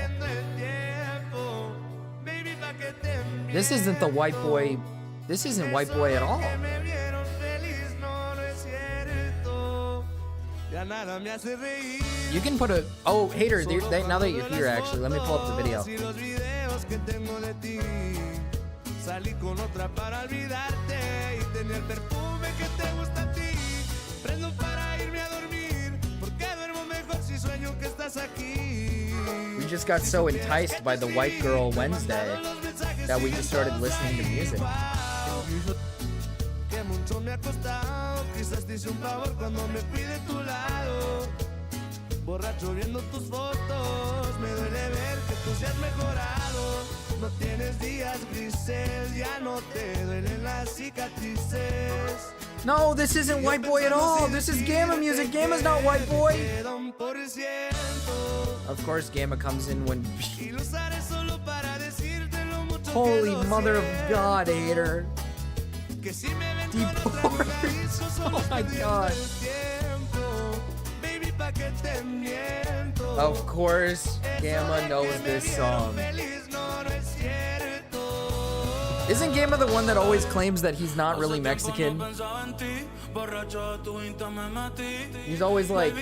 This isn't the White Boy. This isn't White Boy at all. You can put a... Oh, hater, now that you're here, actually, let me pull up the video. Salí con otra para olvidarte y tenía el perfume que te gusta a ti. Prendo para irme a dormir, porque duermo mejor si sueño que estás aquí. We just got so enticed by the White Girl Wednesday that we just started listening to music. Que mucho me ha costado, quizás te hice un favor cuando me fui de tu lado. Borracho viendo tus fotos, me duele ver que tú seas mejorado. No tienes días grises, ya no te duelen las cicatrices. No, this isn't White Boy at all. This is Gamma music. Gamma's not White Boy. Of course, Gamma comes in when. Holy mother of God, hater. Deport. Oh my God. Of course, Gamma knows this song. Isn't Gamma the one that always claims that he's not really Mexican? He's always like,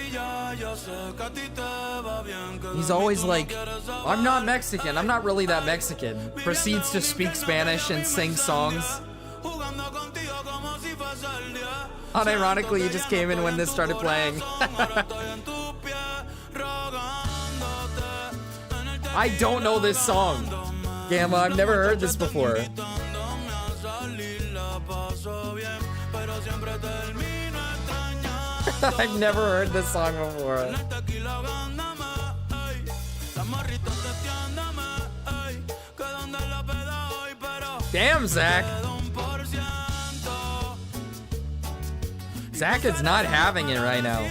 I'm not Mexican. I'm not really that Mexican. Proceeds to speak Spanish and sing songs. Unironically, he just came in when this started playing. I don't know this song. Gamma, I've never heard this before. I've never heard this song before. Damn, Zach. Zach is not having it right now.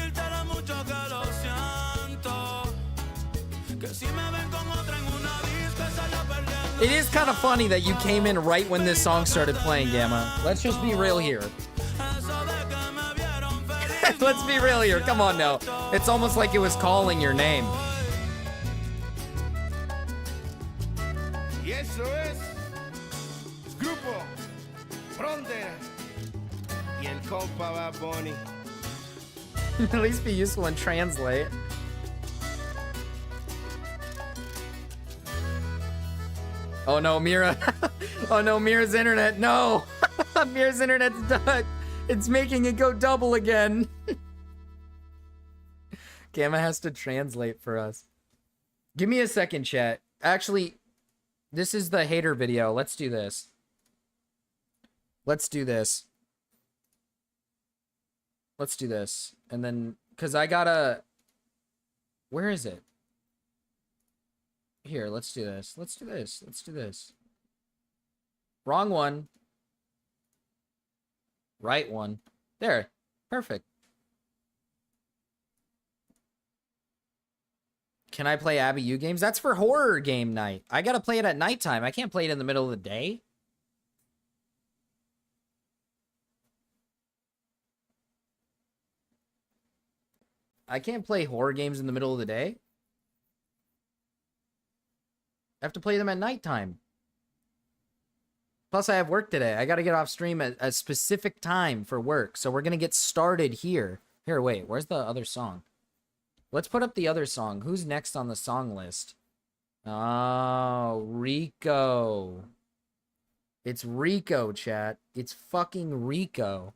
It is kind of funny that you came in right when this song started playing, Gamma. Let's just be real here. Let's be real here. Come on now. It's almost like it was calling your name. Y eso es Grupo Frontera y el compa Bad Bunny. At least be useful and translate. Oh no, Mira. Oh no, Mira's internet. No. Mira's internet's done. It's making it go double again. Gamma has to translate for us. Give me a second, chat. Actually, this is the hater video. Let's do this. Let's do this. Let's do this. And then, because I gotta... Where is it? Here, let's do this. Let's do this. Let's do this. Wrong one. Right one. There. Perfect. Can I play Abby U games? That's for horror game night. I gotta play it at nighttime. I can't play it in the middle of the day. I can't play horror games in the middle of the day. I have to play them at nighttime. Plus, I have work today. I gotta get off stream at a specific time for work. So we're gonna get started here. Here, wait. Where's the other song? Let's put up the other song. Who's next on the song list? Oh, Rico. It's Rico, chat. It's fucking Rico.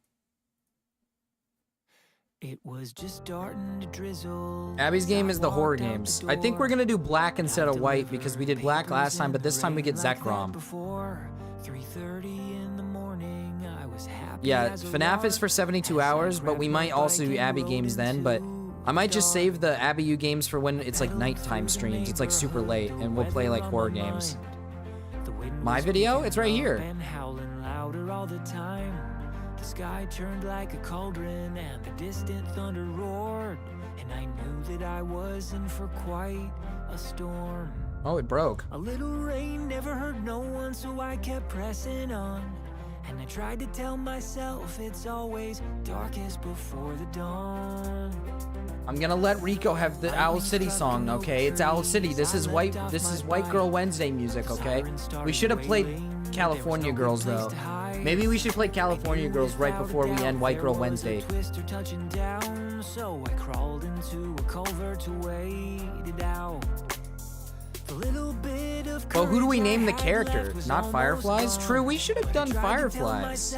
It was just starting to drizzle. Abby's game is the horror games. I think we're gonna do black instead of white because we did black last time, but this time we get Zekrom. Before 3:30 in the morning, I was happy. Yeah, FNAF is for 72 hours, but we might also do Abby games then, but I might just save the Abby U games for when it's like nighttime streams. It's like super late, and we'll play like horror games. My video? It's right here. Been howling louder all the time. The sky turned like a cauldron and the distant thunder roared. And I knew that I was in for quite a storm. Oh, it broke. A little rain never hurt no one, so I kept pressing on. And I tried to tell myself it's always darkest before the dawn. I'm gonna let Rico have the Owl City song, okay? It's Owl City. This is White Girl Wednesday music, okay? We should have played California Girls though. Maybe we should play California Girls right before we end White Girl Wednesday. Twister touching down, so I crawled into a culvert to wait it out. But who do we name the character? Not Fireflies? True, we should have done Fireflies.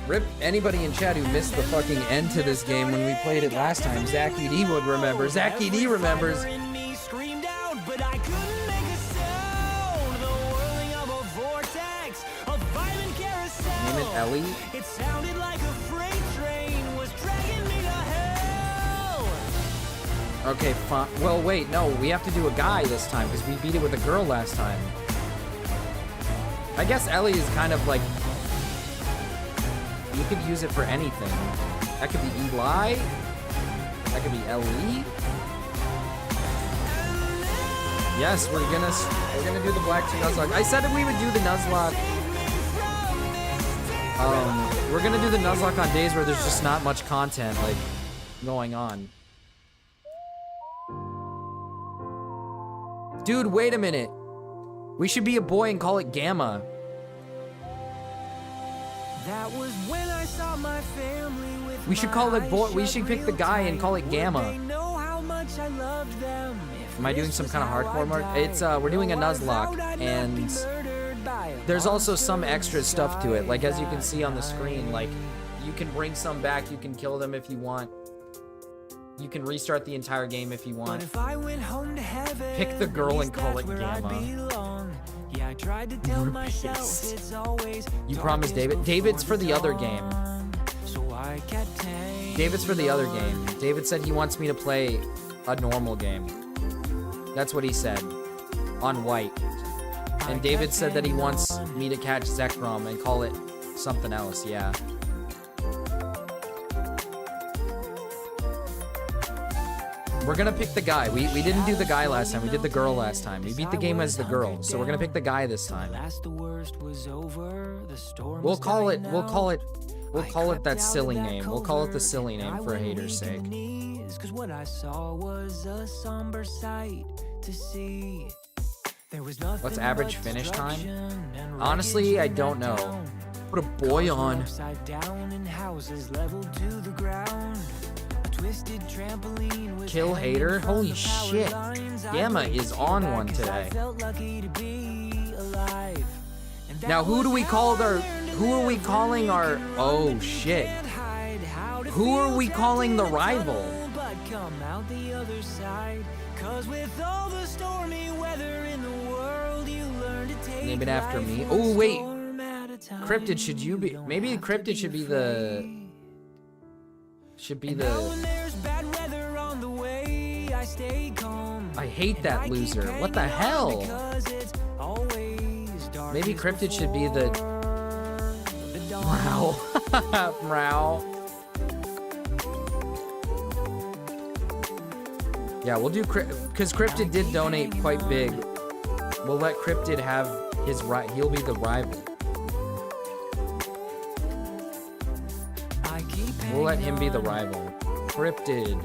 Rip anybody in chat who missed the fucking end to this game when we played it last time. Zachy D would remember. Zachy D remembers. Name it Ellie. It sounded like a freight train was dragging me to hell. Okay, fine. Well, wait, no, we have to do a guy this time because we beat it with a girl last time. I guess Ellie is kind of like, you could use it for anything. That could be Eli. That could be Ellie. Yes, we're gonna do the Black 2 Nuzlocke. I said that we would do the Nuzlocke. We're gonna do the Nuzlocke on days where there's just not much content like going on. Dude, wait a minute. We should be a boy and call it Gamma. That was when I saw my family with We should call it boy. We should pick the guy and call it Gamma. know how much I loved them. Am I doing some kind of hardcore mode? It's we're doing a Nuzlocke, and there's also some extra stuff to it. Like as you can see on the screen, like you can bring some back, you can kill them if you want. You can restart the entire game if you want. Pick the girl and call it Gamma. Yeah, I tried to tell myself it's always You promised David. David's for the other game. so I kept David's for the other game. David said he wants me to play a normal game. That's what he said. On white. And David said that he wants me to catch Zekrom and call it something else, yeah. We're gonna pick the guy. We didn't do the guy last time. We did the girl last time. We beat the game as the girl, so we're gonna pick the guy this time. We'll call it that silly name. We'll call it the silly name for a hater's sake. Cause what I saw was a somber sight to see. There was nothing What's average but finish time? destruction and Honestly, I don't know. Put a boy on. upside down and houses leveled to the ground. A twisted trampoline was Kill hanging hater? from Holy the power shit. lines. I Gamma waved is on back one 'cause I today. felt lucky to be alive. And that Now who do was we how call I our learned to who are we live calling when our you can oh run, but you shit. can't hide. How to Who are feel we trapped calling in the a rival? tunnel, but come out the other side. Cause with all the stormy weather in the world, you learn to take Name it after life me. one Oh wait. storm at a time. Cryptid, should you be maybe Cryptid should be the Now when there's bad weather on the way, I stay calm. I hate that loser. What the hell? Because it's always dark. Maybe Cryptid should be the Wow. Meow. Yeah, we'll do because Cryptid did donate quite big. We'll let Cryptid have his right. He'll be the rival. We'll let him be the rival. Cryptid.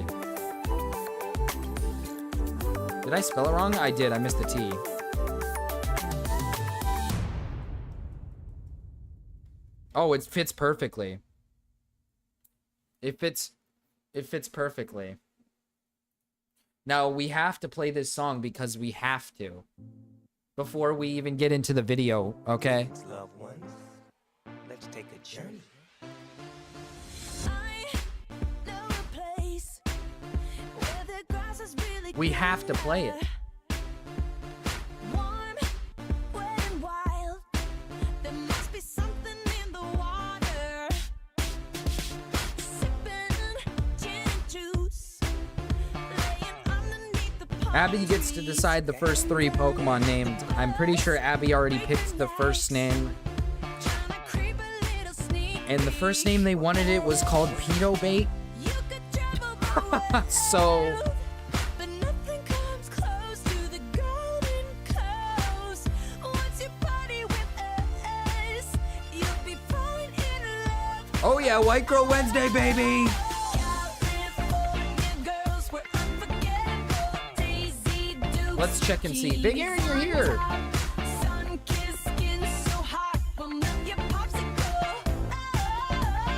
Did I spell it wrong? I did. I missed the T. Oh, it fits perfectly. It fits perfectly. Now, we have to play this song because we have to. Before we even get into the video, okay? Loved ones, let's take a journey. We have to play it. Abby gets to decide the first 3 Pokemon named. I'm pretty sure Abby already picked the first name. And the first name they wanted it was called Pedobait. So... Oh yeah, White Girl Wednesday, baby! Let's check and see. Big Aaron, you're here!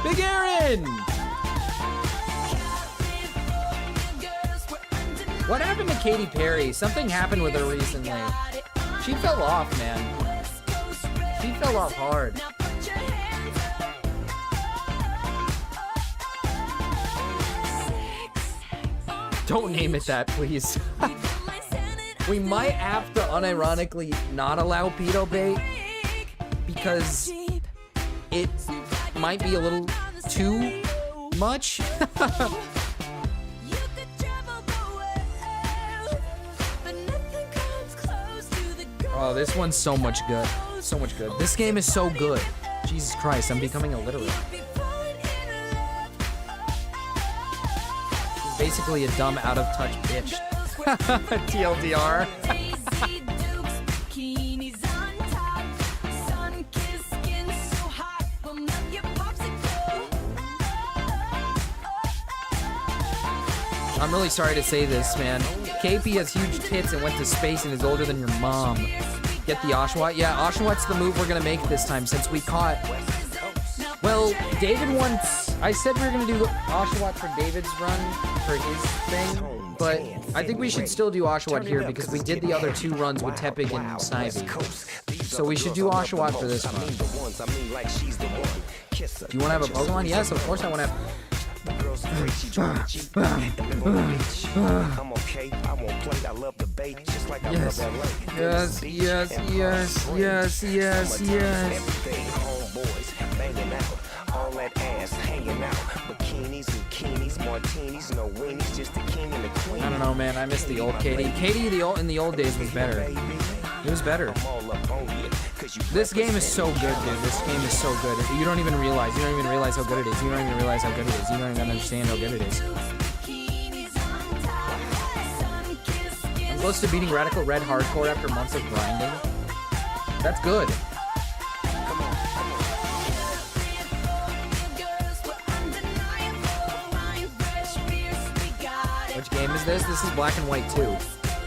Big Aaron! What happened to Katy Perry? Something happened with her recently. She fell off, man. She fell off hard. Don't name it that, please. We might have to unironically not allow pedo bait because it might be a little too much. Oh, this one's so much good. So much good. This game is so good. Jesus Christ, I'm becoming illiterate. Basically a dumb, out-of-touch bitch. TLDR. I'm really sorry to say this, man. KP has huge tits and went to space and is older than your mom. Get the Oshawott? Yeah, Oshawot's the move we're gonna make this time since we caught... Well, David wants... I said we were gonna do Oshawott for David's run, for his thing, but I think we should still do Oshawott here because we did the other 2 runs with Tepig and Snivy. So we should do Oshawott for this one. Do you wanna have a Pokemon? Yes, of course I wanna have... I'm okay, I won't play, I love debate, just like I love LA. Yes, yes, yes, yes, yes, yes. Homeboys banging out, all that ass hanging out, bikinis, bikinis, martinis, no weenies, just the king and the queen. I don't know, man. I miss the old Katie. Katie, in the old days was better. It was better. This game is so good, dude. This game is so good. You don't even realize. You don't even realize how good it is. You don't even realize how good it is. You don't even understand how good it is. I'm close to beating Radical Red Hardcore after months of grinding. That's good. Which game is this? This is Black and White 2.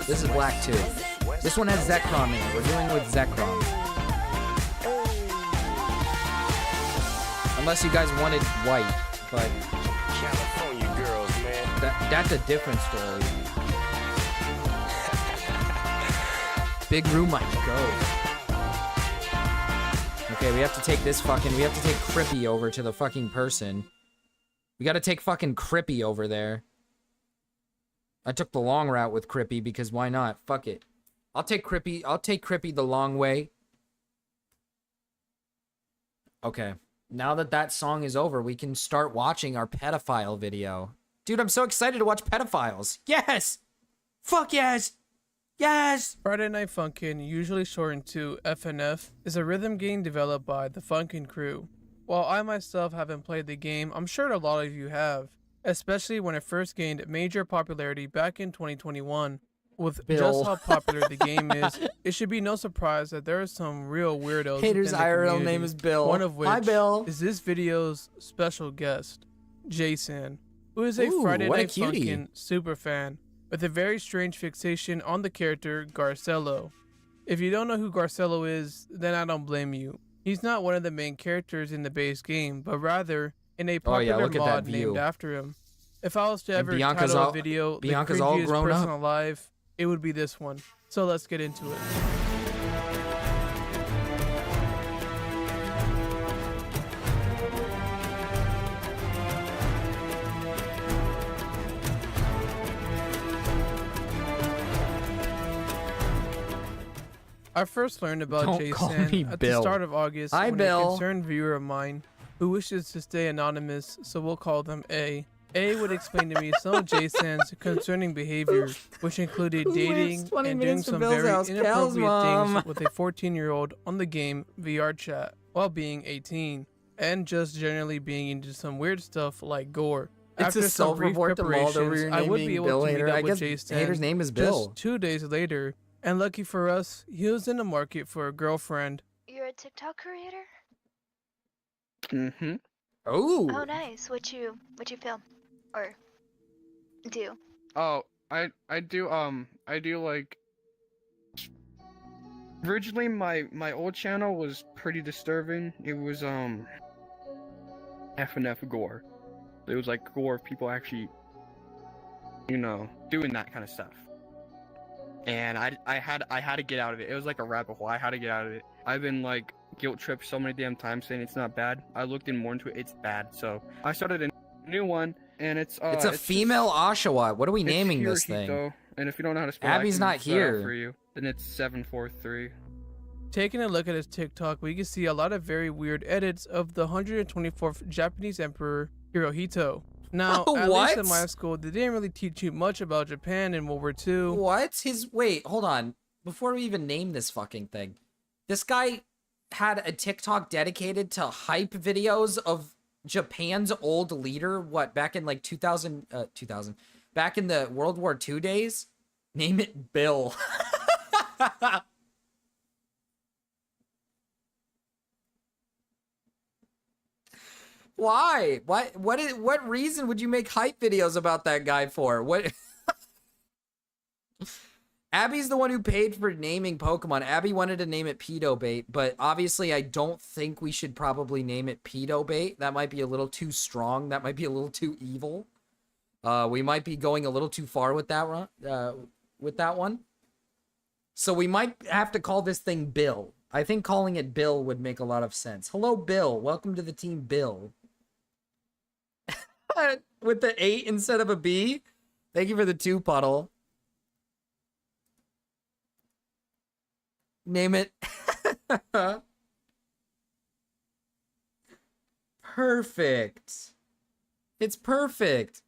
This is Black 2. This one has Zekrom in it. We're doing with Zekrom. Unless you guys wanted white, but California girls, man. That's a different story. Big room might go. Okay, we have to take this fucking... We have to take Crippy over to the fucking person. We gotta take fucking Crippy over there. I took the long route with Crippy because why not? Fuck it. I'll take Crippy the long way. Okay. Now that that song is over, we can start watching our pedophile video. Dude, I'm so excited to watch pedophiles. Yes! Fuck yes! Yes! Friday Night Funkin', usually shortened to FNF, is a rhythm game developed by the Funkin' crew. While I myself haven't played the game, I'm sure a lot of you have, especially when it first gained major popularity back in 2021. With just how popular the game is, it should be no surprise that there are some real weirdos. Hater's in the IRL community, name is Bill. One of which Hi, Bill. is this video's special guest, Jason, who is a Ooh, Friday what a Night cutie. Funkin' super fan with a very strange fixation on the character Garcello. If you don't know who Garcello is, then I don't blame you. He's not one of the main characters in the base game, but rather in a popular look at that mod view. named after him. If I was to ever Bianca's title all- a video Bianca's the all cringiest grown person up. alive, it would be this one. So let's get into it. I first learned about Don't call Jason me at Bill. the start of August Hi, when Bill. a concerned viewer of mine, who wishes to stay anonymous, so we'll call them A would explain to me some of Jason's concerning behavior, which included Who lives dating 20 and doing minutes from some Bill's very house? Cal's inappropriate mom. things with a 14-year-old on the game VR chat while being 18, and just generally being into some weird stuff like gore. It's After a some brief self-report to Mulder where preparations, your I name would being be able Bill to meet Hader. up I with guess Jason Hader's name is Bill. just 2 days later, and lucky for us, he was in the market for a girlfriend. You're a TikTok creator? Mm-hmm. Oh. Oh, nice. What you film or do? Oh, I do like. Originally, my old channel was pretty disturbing. It was FNF gore. It was like gore of people actually you know, doing that kind of stuff. And I had to get out of it. It was like a rabbit hole. I had to get out of it. I've been like guilt tripped so many damn times saying it's not bad. I looked in more into it. It's bad. So I started a new one, and it's It's a female Oshawott. What are we naming this thing? Hirohito, and if you don't know how to spell, Abby's I can not spell it here. for you. Then it's 743. Taking a look at his TikTok, we can see a lot of very weird edits of the 124th Japanese Emperor Hirohito. Now, at least in my school, they didn't really teach you much about Japan in World War II. What? Wait, hold on. Before we even name this fucking thing, this guy had a TikTok dedicated to hype videos of Japan's old leader, back in like 2000, back in the World War II days? Name it Bill. Why? What reason would you make hype videos about that guy for? What? Abby's the one who paid for naming Pokemon. Abby wanted to name it Pedobait, but obviously I don't think we should probably name it Pedobait. That might be a little too strong. That might be a little too evil. We might be going a little too far with that one. So we might have to call this thing Bill. I think calling it Bill would make a lot of sense. Hello, Bill. Welcome to the team, Bill. With the 8 instead of a B. Thank you for the 2, Puddle. Name it. Perfect. It's perfect.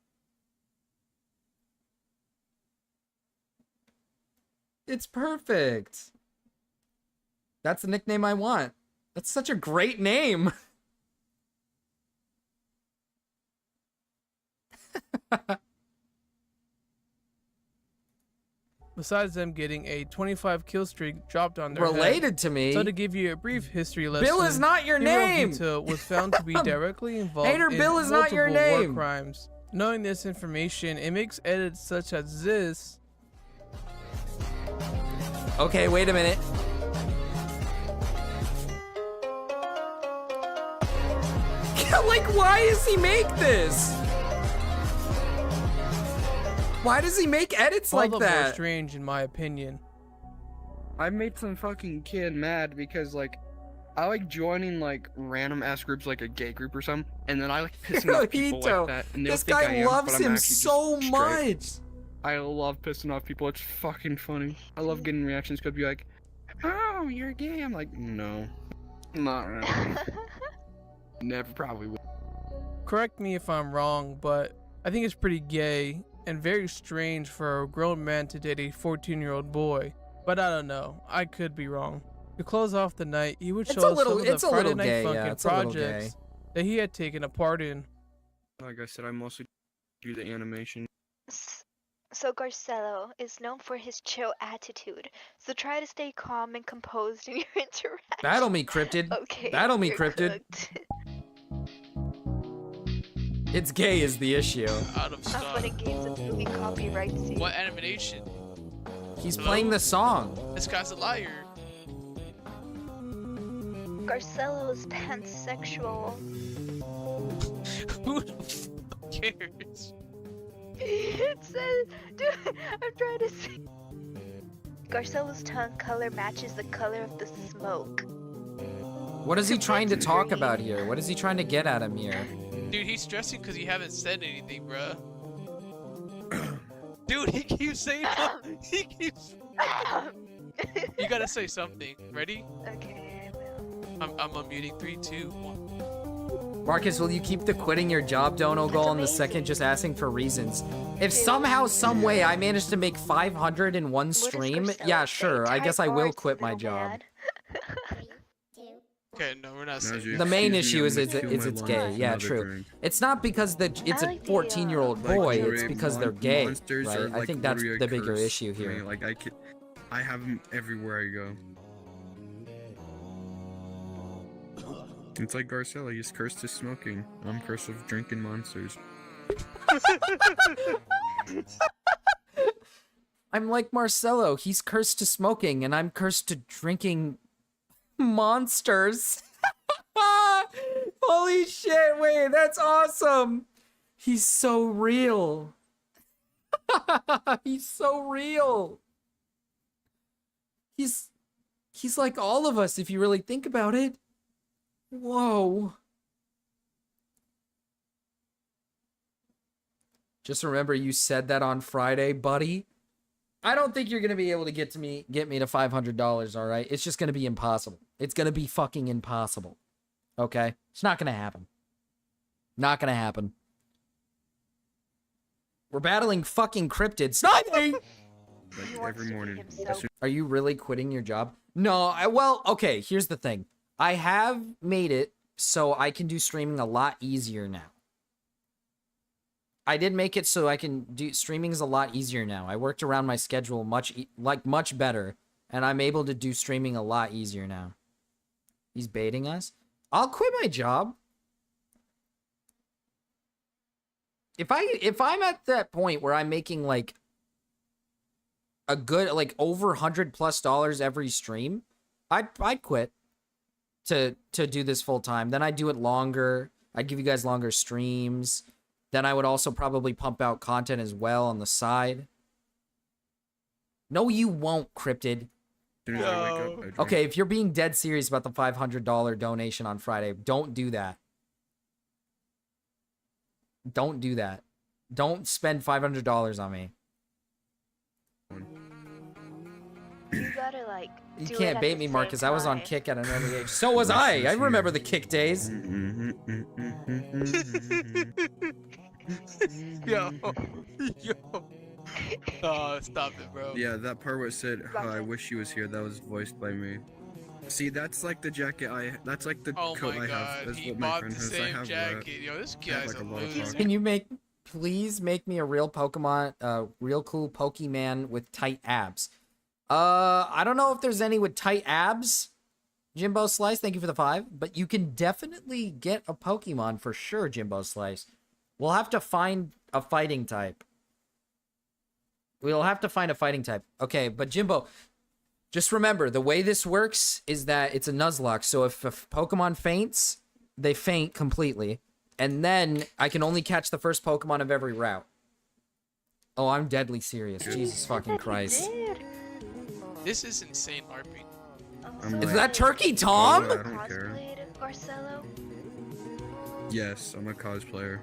It's perfect. That's the nickname I want. That's such a great name. Besides them getting a 25 kill streak dropped on their Related head. to me. So to give you a brief history lesson, Bill is not your name. Hirohito was found to be directly involved Hater, in Bill is not your multiple war name. crimes. Knowing this information, it makes edits such as this. Okay, wait a minute. Like, why does he make this? Why does he make edits All like the that? more strange, in my opinion. I made some fucking kid mad because, like, I like joining, like, random ass groups, like a gay group or something, and then I like pissing off people like that. And This think I guy am, loves but I'm him actually just so straight. much. I love pissing off people. It's fucking funny. I love getting reactions because be like, "Oh, you're gay." I'm like, "No, not really." Never, probably will. Correct me if I'm wrong, but I think it's pretty gay and very strange for a grown man to date a 14-year-old boy. But I don't know. I could be wrong. To close off the night, he would It's show a us little- some of it's the a Friday little Night gay, yeah, Funkin' it's a little projects that he had taken a part in. Like I said, I mostly do the animation. So Garcello is known for his chill attitude, so try to stay calm and composed in your interaction. Battle me, Cryptid. Okay, Battle me, you're Cryptid. cooked. It's gay is the issue. Out of I'm stock. putting games and movie copyrights. What animation? He's playing the song. This guy's a liar. Garcello is pansexual. Who the fuck cares? It says, dude, I'm trying to see. Garcello's tongue color matches the color of the smoke. What is he trying to talk about here? What is he trying to get at him here? Dude, he's stressing because you haven't said anything, bruh. Dude, he keeps saying he keeps. You gotta say something. Ready? Okay. I'm unmuting. 3, 2, 1. Marcus, will you keep the quitting your job dono goal in the second just asking for reasons? If somehow, some way I manage to make 500 in one stream, yeah, sure. I guess I will quit my job. Okay, no, we're not saying. The main issue is it's gay. Yeah, true. It's not because it's a 14-year-old boy. It's because they're gay, Monsters right? are, I like, think that's literally the a bigger curse issue for me. here. Like I have them everywhere I go. It's like Garcello, he's cursed to smoking. I'm cursed with drinking monsters. I'm like Marcelo. He's cursed to smoking, and I'm cursed to drinking monsters. Holy shit, wait, that's awesome. He's so real. He's so real. He's like all of us if you really think about it. Whoa. Just remember you said that on Friday, buddy. I don't think you're going to be able to get me to $500, all right? It's just going to be impossible. It's going to be fucking impossible. Okay? It's not going to happen. Not going to happen. We're battling fucking cryptids. Sniping! Like every morning. Are you really quitting your job? No, well, okay, here's the thing. I have made it so I can do streaming a lot easier now. I did make it so I can do streaming is a lot easier now. I worked around my schedule much better, and I'm able to do streaming a lot easier now. He's baiting us. I'll quit my job. If I'm at that point where I'm making like a good like over $100+ every stream, I'd quit to do this full time. Then I'd do it longer. I'd give you guys longer streams. Then I would also probably pump out content as well on the side. No, you won't, Cryptid. No. Okay, if you're being dead serious about the $500 donation on Friday, don't do that. Don't do that. Don't spend $500 on me. You gotta like. You do it can't at bait the me, same Marcus. I was on time. Kick at an early age. So was I. I remember the Kick days. Yo. Yo. Oh, stop it, bro. Yeah, that part where it said, oh, I wish she was here, that was voiced by me. See, that's like the jacket that's like the coat I have. That's he what my bought friend the has. I same have jacket. that. Yo, this I have, guy's like, a lot of loser. costumes. Can you please make me a real Pokemon, real cool Pokemon with tight abs? I don't know if there's any with tight abs. Jimbo Slice, thank you for the 5. But you can definitely get a Pokemon for sure, Jimbo Slice. We'll have to find a fighting type. We'll have to find a fighting type. Okay, but Jimbo, just remember, the way this works is that it's a Nuzlocke. So if a Pokemon faints, they faint completely. And then I can only catch the first Pokemon of every route. Oh, I'm deadly serious. Jesus fucking Christ. This is insane LARPing. Is that Turkey Tom? I don't care. Garcello? Yes, I'm a cosplayer.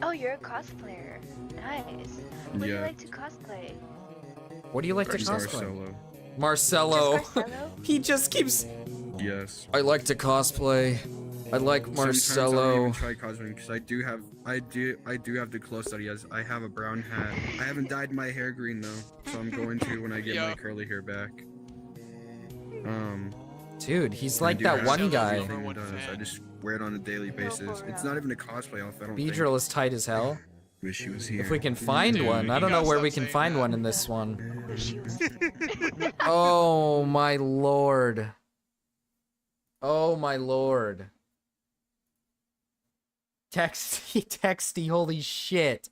Oh, you're a cosplayer. Nice. What do you Yeah. like to cosplay? What do you like to Marcelo. cosplay? Marcelo. Just Marcelo? He just keeps... Yes. I like to cosplay. I like Sometimes I don't Marcelo. even try cosplaying because I do have the clothes that he has. I have a brown hat. I haven't dyed my hair green though, so I'm going to when I get my curly hair back. Dude, he's I like do that have one everything guy. he does. I just wear it on a daily basis. It's not even a cosplay outfit. I don't Beedrill is tight as hell. Wish he was here. If we can find Dude, one. I you don't know gotta where stop we can saying find that. one in this one. Oh my lord. Oh my lord. Texty, holy shit.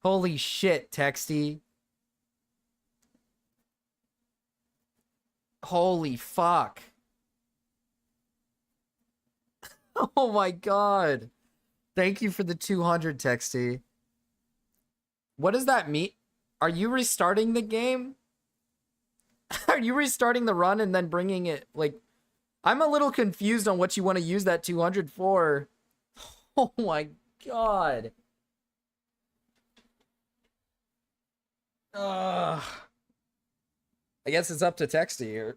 Holy shit, Texty. Holy fuck. Oh my god. Thank you for the 200, Texty. What does that mean? Are you restarting the game? Are you restarting the run and then bringing it, like... I'm a little confused on what you want to use that 200 for. Oh my god. I guess it's up to Texty here.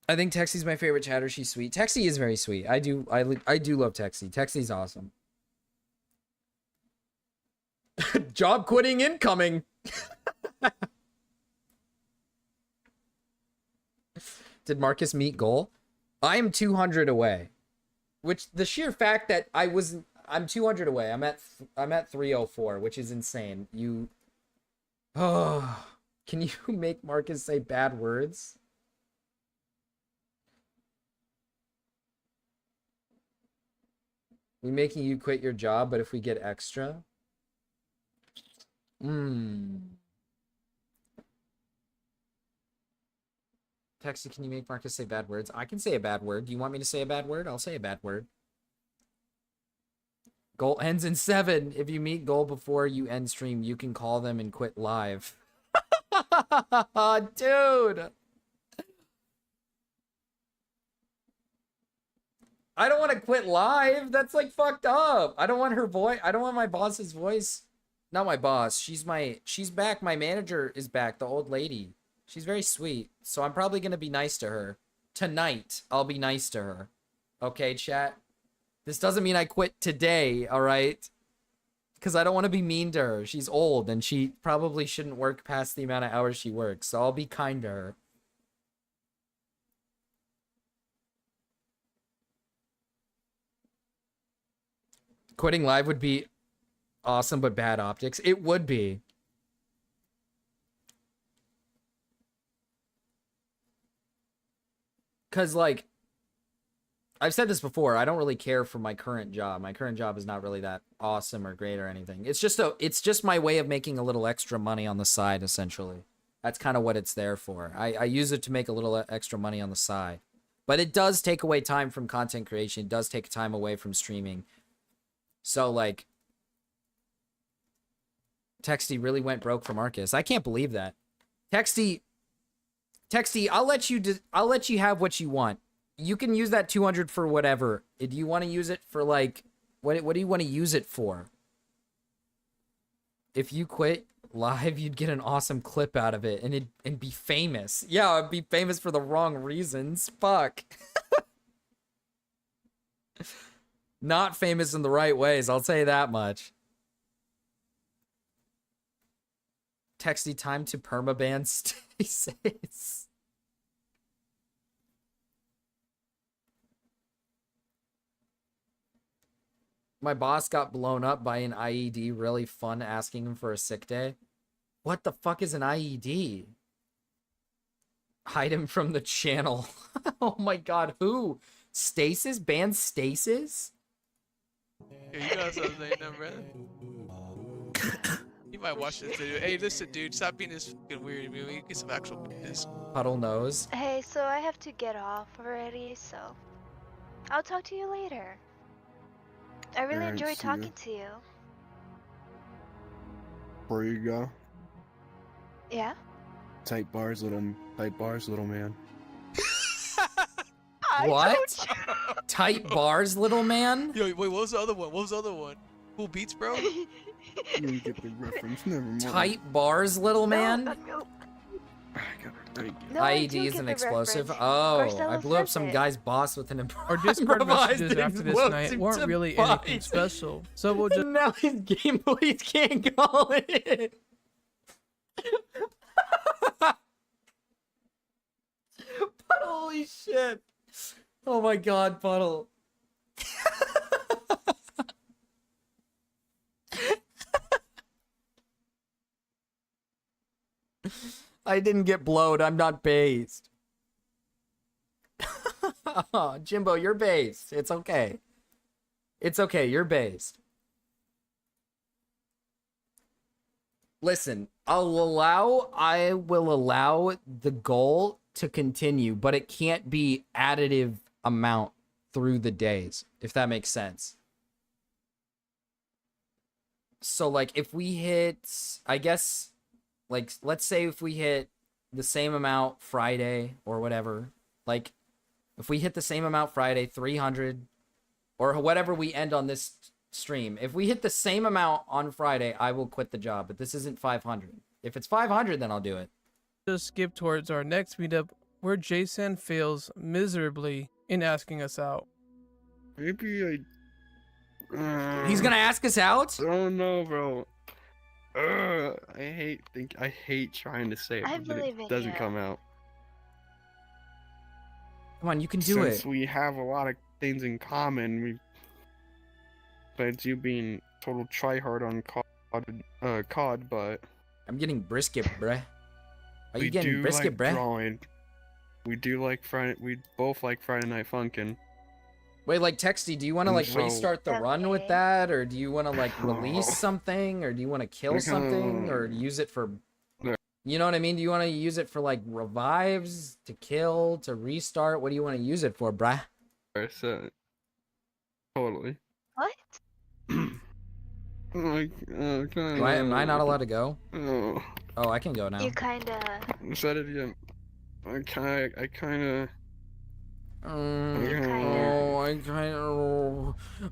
I think Texty's my favorite chatter. She's sweet. Texty is very sweet. I do love Texty. Texty's awesome. Job quitting incoming. Did Marcus meet goal? I am 200 away. Which the sheer fact that I'm 200 away. I'm at 304, which is insane. Oh, can you make Marcus say bad words? We making you quit your job, but if we get extra? Texty, can you make Marcus say bad words? I can say a bad word. Do you want me to say a bad word? I'll say a bad word. Goal ends in 7. If you meet goal before you end stream, you can call them and quit live. Dude. I don't want to quit live. That's like fucked up. I don't want her voice. I don't want my boss's voice. Not my boss. She's back. My manager is back. The old lady. She's very sweet. So I'm probably going to be nice to her. Tonight, I'll be nice to her. Okay, chat? This doesn't mean I quit today, all right? Because I don't want to be mean to her. She's old, and she probably shouldn't work past the amount of hours she works. So I'll be kind to her. Quitting live would be awesome, but bad optics. It would be. Because, like, I've said this before, I don't really care for my current job. My current job is not really that awesome or great or anything. It's just my way of making a little extra money on the side, essentially. That's kind of what it's there for. I use it to make a little extra money on the side. But it does take away time from content creation. It does take time away from streaming. So, like, Texty really went broke for Marcus. I can't believe that. Texty, I'll let you have what you want. You can use that 200 for whatever. Do you want to use it for, like, what do you want to use it for? If you quit live, you'd get an awesome clip out of it and be famous. Yeah, I'd be famous for the wrong reasons. Fuck. Not famous in the right ways, I'll say that much. Texty, time to permaban Stasis. My boss got blown up by an IED. Really fun asking him for a sick day. What the fuck is an IED? Hide him from the channel. Oh my god, who? Stasis? Ban Stasis? Yeah, you gotta stop saying that, bro. You might watch this video. Hey, listen, dude, stop being this fucking weird. We can get some actual business. Puddle knows. Hey, so I have to get off already, so I'll talk to you later. I really Alright, enjoyed see ya. talking to you. Where you go? Yeah? Tight bars, little man. What? Tight bars, little man? Yo, wait, what was the other one? What was the other one? Cool Beats, bro? You didn't get the reference. Never mind. Tight bars, little man? No, I IED do is get an the explosive. reference. Oh, Garcella I blew up says some it. guy's boss with an Our Discord improvised messages after this night explosive weren't really device. anything special, so we'll just. Now his game police can't call it. Holy shit. Oh my god, Puddle. I didn't get blowed. I'm not based. Oh, Jimbo, you're based. It's okay. It's okay. You're based. Listen, I will allow the goal to continue, but it can't be additive amount through the days, if that makes sense. So, like, if we hit, I guess, like, let's say if we hit the same amount Friday or whatever, like, if we hit the same amount Friday, 300, or whatever we end on this stream, if we hit the same amount on Friday, I will quit the job, but this isn't 500. If it's 500, then I'll do it. Just skip towards our next meetup where Jason fails miserably in asking us out. Maybe He's gonna ask us out? I don't know, bro. I hate trying to say it, I but believe it in doesn't you. come out. Come on, you can do Since it. we have a lot of things in common, besides you being total tryhard on COD, but I'm getting brisket, bruh. Are we you getting do brisket, like bruh? drawing. We do like we both like Friday Night Funkin'. Wait, like, Texty, do you want to, And like, so- restart the run with that? Or do you want to, like, release something? Or do you want to kill something? Or use it for... You know what I mean? Do you want to use it for, like, revives? To kill? To restart? What do you want to use it for, bruh? So, totally. What? Am I not allowed to go? Oh. Oh, I can go now. You kinda. Said it again. I kinda.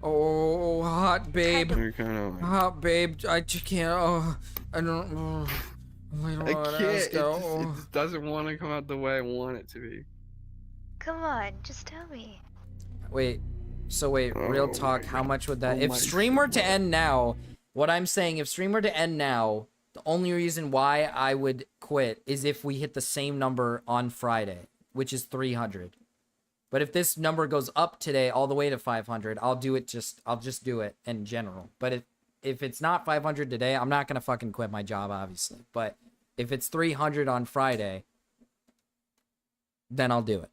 Oh, hot babe. I kinda. Hot babe. I just can't. Oh, I don't. I don't I know. can't. It just doesn't want to come out the way I want it to be. Come on, just tell me. Wait. So wait, real talk. How much would that? Oh If my stream were to end now, what I'm saying, if stream were to end now, the only reason why I would quit is if we hit the same number on Friday, which is 300. But if this number goes up today all the way to 500, I'll just do it in general. But if it's not 500 today, I'm not gonna fucking quit my job, obviously. But if it's 300 on Friday, then I'll do it.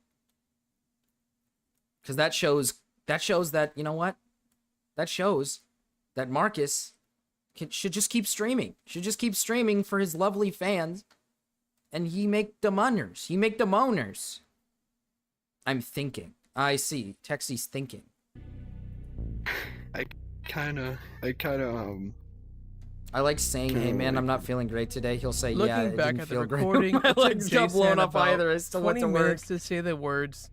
Because that shows that, you know what? That shows that Marcus should just keep streaming. Should just keep streaming for his lovely fans. And he make the moaners. He make the moaners. I'm thinking. I see. Texie's thinking. I kinda, I like saying, hey man, I'm not feeling great today. He'll say, yeah, Looking it back didn't at the feel great. recording, My it legs took got blown Jason up about either. I still went 20 to work. minutes to say the words,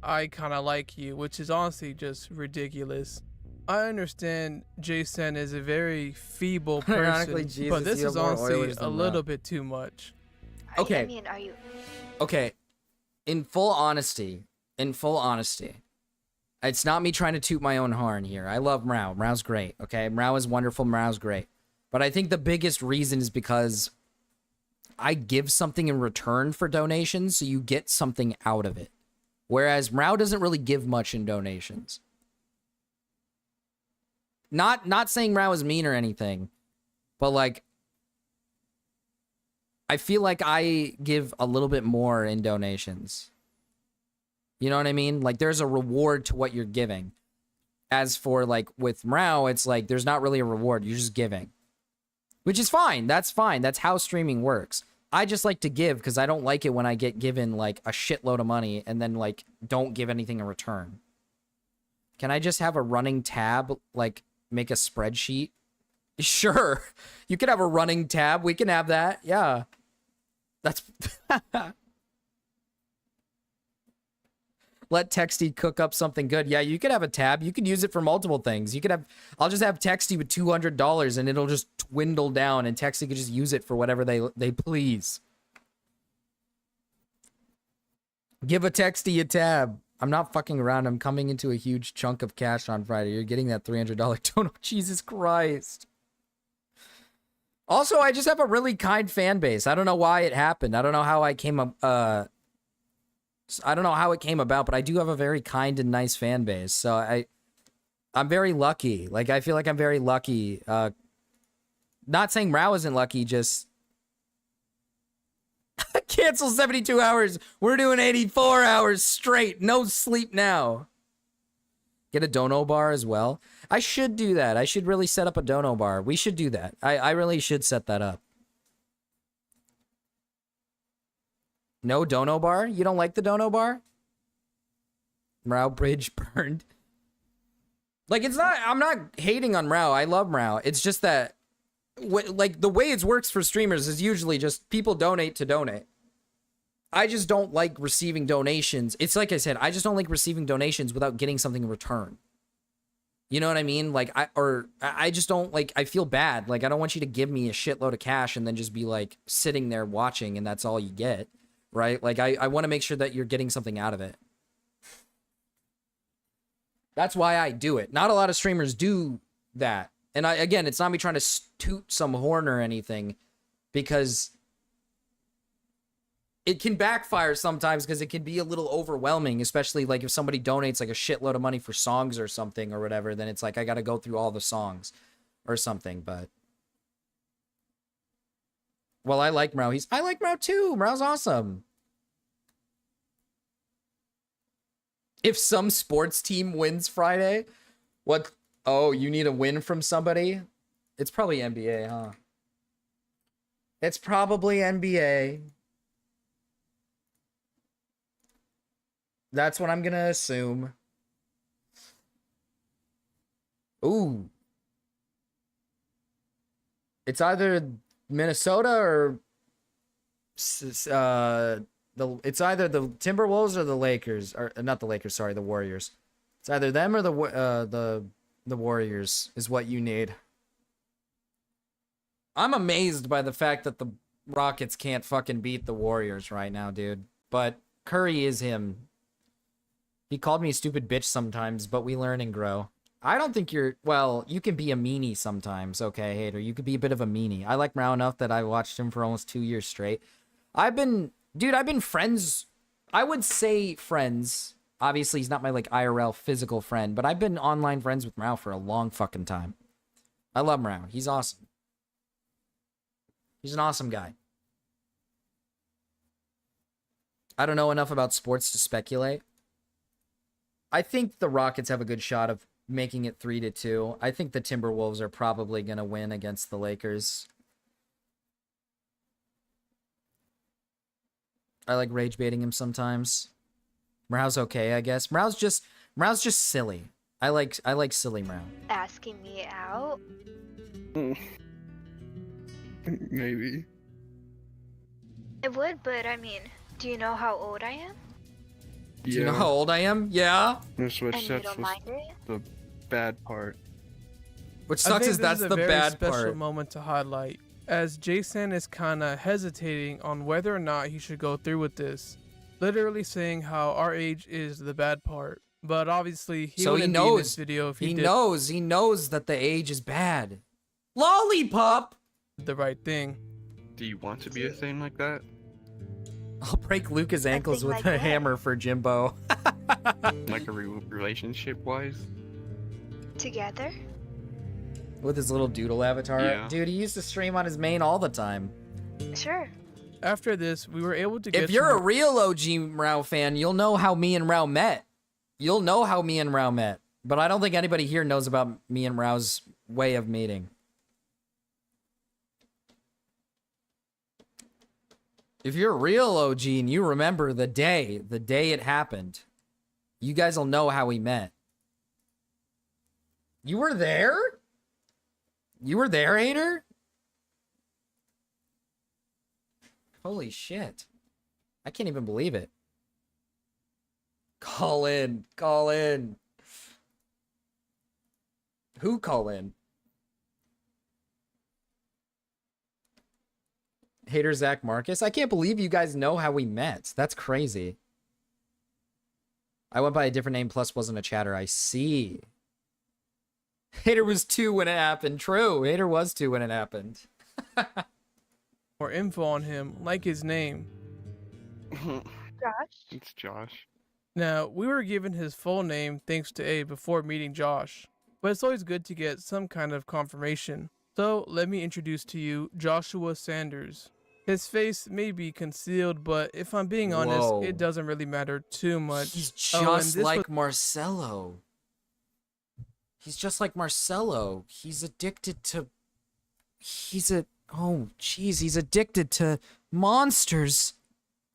I kinda like you, which is honestly just ridiculous. I understand Jason is a very feeble Ironically, person, Jesus, but this you is have more honestly Oilers a than little that. bit too much. Okay. I mean, are you? Okay. In full honesty, it's not me trying to toot my own horn here. I love Mrao. Mrao's great, okay? Mrao is wonderful. Mrao's great. But I think the biggest reason is because I give something in return for donations, so you get something out of it. Whereas Mrao doesn't really give much in donations. Not saying Mrao is mean or anything, but like, I feel like I give a little bit more in donations. You know what I mean? Like, there's a reward to what you're giving. As for, like, with Mrao, it's like, there's not really a reward. You're just giving. Which is fine. That's fine. That's how streaming works. I just like to give because I don't like it when I get given, like, a shitload of money and then, like, don't give anything in return. Can I just have a running tab, like, make a spreadsheet? Sure. You can have a running tab. We can have that. Yeah. That's... Let Texty cook up something good. Yeah, you could have a tab. You could use it for multiple things. You could have... I'll just have Texty with $200 and it'll just dwindle down and Texty could just use it for whatever they please. Give a Texty a tab. I'm not fucking around. I'm coming into a huge chunk of cash on Friday. You're getting that $300 dono. Jesus Christ. Also, I just have a really kind fan base. I don't know why it happened. I don't know how I came up... I don't know how it came about, but I do have a very kind and nice fan base. So I'm very lucky. Like, I feel like I'm very lucky. Not saying Mrao isn't lucky, just... Cancel 72 hours. We're doing 84 hours straight. No sleep now. Get a dono bar as well. I should do that. I should really set up a dono bar. We should do that. I really should set that up. No dono bar? You don't like the dono bar? Mrao bridge burned. Like, it's not... I'm not hating on Mrao. I love Mrao. It's just that... like, the way it works for streamers is usually just people donate to donate. I just don't like receiving donations. It's like I said, I just don't like receiving donations without getting something in return. You know what I mean? Like, I just don't, like, I feel bad. Like, I don't want you to give me a shitload of cash and then just be, like, sitting there watching and that's all you get. Right? Like, I want to make sure that you're getting something out of it. That's why I do it. Not a lot of streamers do that. And again, it's not me trying to toot some horn or anything, because it can backfire sometimes because it can be a little overwhelming, especially like if somebody donates like a shitload of money for songs or something or whatever, then it's like I got to go through all the songs or something, but... Well, I like Mrao. I like Mrao too. Mrao's awesome. If some sports team wins Friday, what? Oh, you need a win from somebody? It's probably NBA, huh? It's probably NBA. That's what I'm gonna assume. Ooh. It's either Minnesota or it's either the Timberwolves or the Lakers, or not the Lakers, sorry, the Warriors. It's either them or the Warriors is what you need. I'm amazed by the fact that the Rockets can't fucking beat the Warriors right now, dude. But Curry is him. He called me a stupid bitch sometimes, but we learn and grow. I don't think you're... Well, you can be a meanie sometimes, okay, Hater? You could be a bit of a meanie. I like Mrao enough that I watched him for almost 2 years straight. I've been friends... I would say friends. Obviously, he's not my, like, IRL physical friend, but I've been online friends with Mrao for a long fucking time. I love Mrao. He's awesome. He's an awesome guy. I don't know enough about sports to speculate. I think the Rockets have a good shot of making it 3-2. I think the Timberwolves are probably going to win against the Lakers. I like rage baiting him sometimes. Mrao's okay, I guess. Mrao's just silly. I like silly Mrao. Asking me out? Maybe. It would, but I mean, do you know how old I am? Do you know how old I am? Yeah. That's what And you that's don't mind it? the bad part. Which I sucks think is this that's is a the very bad special part. moment to highlight, as Jason is kind of hesitating on whether or not he should go through with this, literally saying how our age is the bad part. But obviously, he So he wouldn't be in knows. this video if he, He did knows that the age is bad. Lollipop. the right thing. Do you want to be a thing like that? I'll break Luca's ankles with like a that. hammer for Jimbo. Like a relationship wise? Together? With his little doodle avatar. Yeah. Dude, he used to stream on his main all the time. Sure. After this, we were able to get If you're some a real OG Mrao fan, you'll know how me and Mrao met. You'll know how me and Mrao met. But I don't think anybody here knows about me and Mrao's way of meeting. If you're a real OG and you remember the day it happened, you guys will know how we met. You were there? You were there, Hater? Holy shit. I can't even believe it. Call in. Call in. Who call in? Hater Zach Marcus? I can't believe you guys know how we met. That's crazy. I went by a different name plus wasn't a chatter. I see. Hater was 2 when it happened. True. Hater was 2 when it happened. more info on him, like his name. Josh? It's Josh. Now, we were given his full name thanks to A before meeting Josh, but it's always good to get some kind of confirmation. So, let me introduce to you Joshua Sanders. His face may be concealed, but if I'm being honest, Whoa. it doesn't really matter too much. He's Oh, and just this like was- Marcelo. He's just like Marcelo. He's addicted to... Oh, jeez. He's addicted to monsters.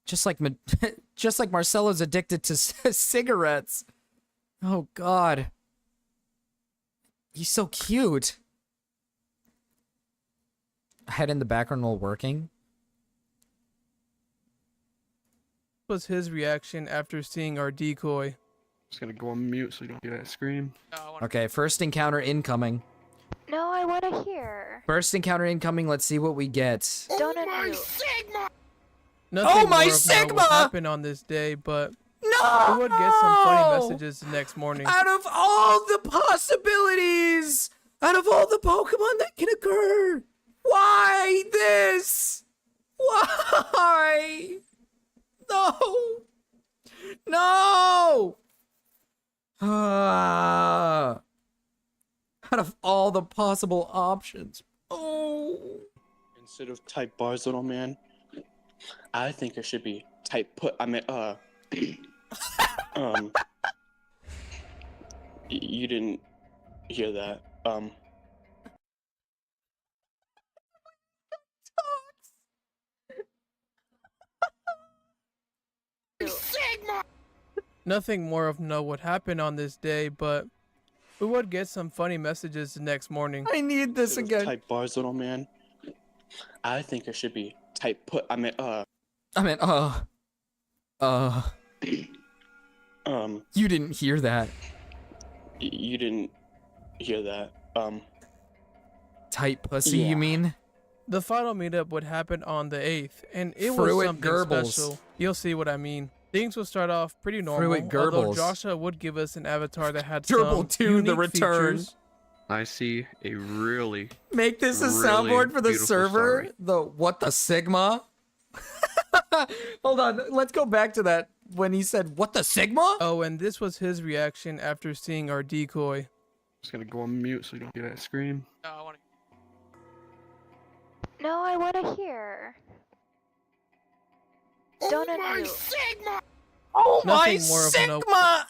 Just like just like Marcelo's addicted to cigarettes. Oh, God. He's so cute. Head in the background while working. was his reaction after seeing our decoy. Just gonna go on mute so you don't hear that scream. Okay, first encounter incoming. No, I want to hear. First encounter incoming. Let's see what we get. Don't unmute. Nothing Oh, my more of note Sigma! would happen on this day, but No! we would get some funny messages the next morning. Out of all the possibilities, out of all the Pokemon that can occur, why this? Why? No! No! Out of all the possible options. Oh. Instead of type bars, little man, I think it should be type put. I mean, you didn't hear that. Nothing more of note would happen on this day, but we would get some funny messages the next morning. I need this Instead of type bars, little man, I think it should be type put. I meant You didn't hear that. You didn't hear that. Tight pussy, Yeah. you mean? The final meetup would happen on the 8th, and it was Fruit something Goebbels. special. You'll see what I mean. Things will start off pretty normal, Fruit although Goebbels. Joshua would give us an avatar that had Gerbil some 2, the unique return. features. I see a really Make this a really soundboard for the beautiful server. story. The what the Sigma? Hold on, let's go back to that when he said what the Sigma? Oh, and this was his reaction after seeing our decoy. Just gonna go on mute so you don't hear that scream. No, I want No, I want to hear. Don't unmute. Sigma! Oh Nothing my more of no- Sigma!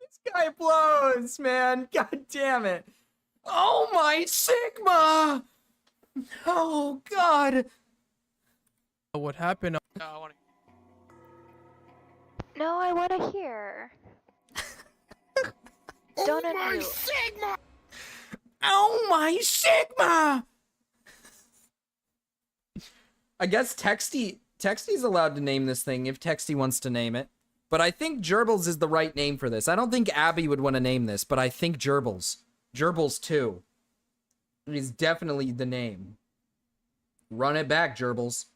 This guy blows, man. God damn it. Oh my Sigma! Oh god. What happened? no, I want No, I want to hear. Don't unmute. Sigma! Oh my Sigma! I guess Texty's allowed to name this thing if Texty wants to name it. But I think Gerbils is the right name for this. I don't think Abby would want to name this, but I think Gerbils. Gerbils 2 is definitely the name. Run it back, Gerbils.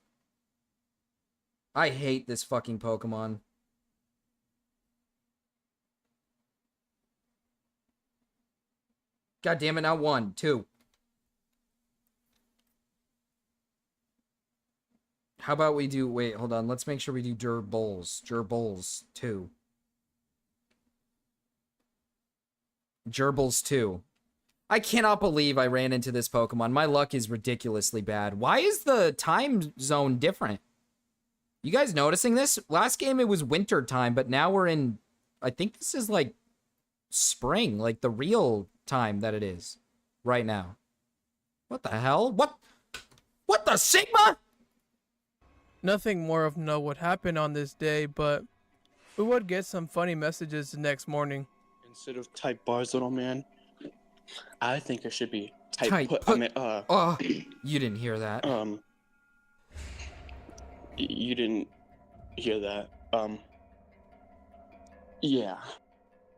I hate this fucking Pokemon. God damn it, now 1, 2. How about we do, wait, hold on, let's make sure we do Gerbils 2. Gerbils 2. I cannot believe I ran into this Pokemon. My luck is ridiculously bad. Why is the time zone different? You guys noticing this? Last game it was winter time, but now we're in, I think this is like spring, like the real time that it is right now. What the hell? What the Sigma? Nothing more of know what happened on this day, but we would get some funny messages the next morning. Instead of type bars, little man, I think it should be type put. put- I meant Oh, you didn't hear that. You didn't hear that. Yeah.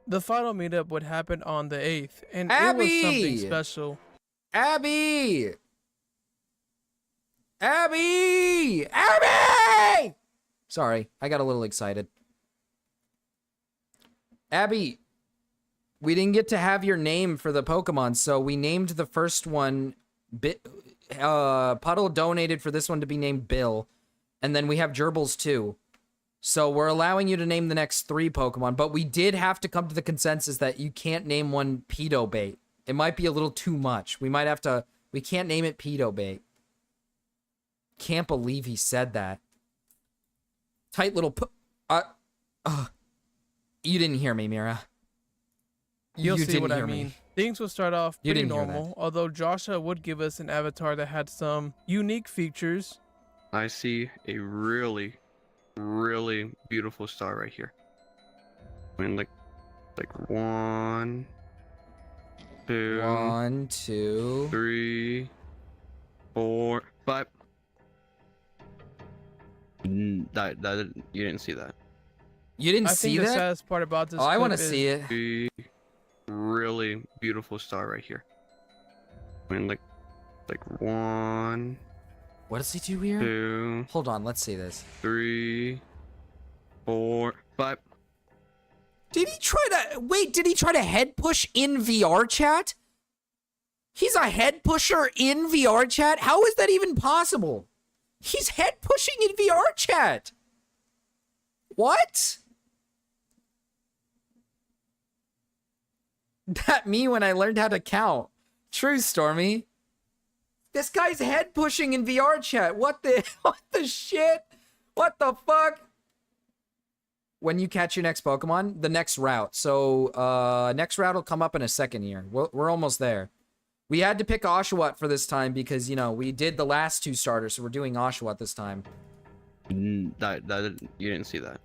The final meetup would happen on the 8th, and it Abby! was something special. Abby! Abby! Abby! Sorry, I got a little excited. Abby, we didn't get to have your name for the Pokemon, so we named the first one Puddle donated for this one to be named Bill, and then we have Gerbils too. So we're allowing you to name the next 3 Pokemon, but we did have to come to the consensus that you can't name one Pedo Bait. It might be a little too much. We can't name it Pedo Bait. Can't believe he said that. Tight little you didn't hear me, Mira. You'll You see didn't what I hear me. mean. Things will start off You pretty didn't hear that. normal, although Joshua would give us an avatar that had some unique features. I see a really, really beautiful star right here. I mean, like 1, 2, 1, 2, 3, 4, 5. That you didn't see that. You didn't I see think the that? saddest part about this Oh, I clip want to is see it. A really beautiful star right here. I mean, like 1. What does he do here? 2. Hold on, let's see this. 3, 4, 5. Did he try to head push in VR chat? He's a head pusher in VR chat? How is that even possible? He's head pushing in VR chat. What? That me when I learned how to count. True, Stormy. This guy's head pushing in VR chat. What the shit? What the fuck? When you catch your next Pokemon, the next route. So, next route will come up in a second here. We're almost there. We had to pick Oshawott for this time because, you know, we did the last 2 starters, so we're doing Oshawott this time. That you didn't see that.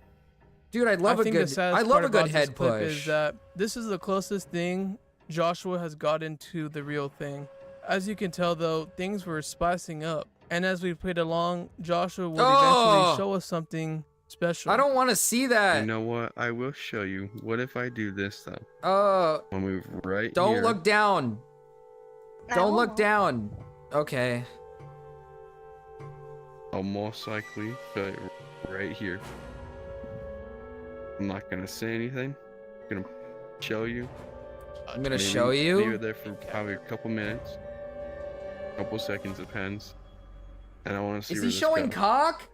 Dude, I love a think good the saddest I love part a good about this head clip push. Is that this is the closest thing Joshua has gotten to the real thing. As you can tell though, things were spicing up. And as we played along, Joshua would eventually show us something special. I don't want to see that. You know what? I will show you. What if I do this though? I'll move right Don't here. look down. Don't look down. Okay. I'll most likely show it right here. I'm not gonna say anything. I'm gonna show you. I'm gonna show you? Leave it there for probably a couple minutes. Couple seconds, depends. And I want to see Is where he this showing goes. cock?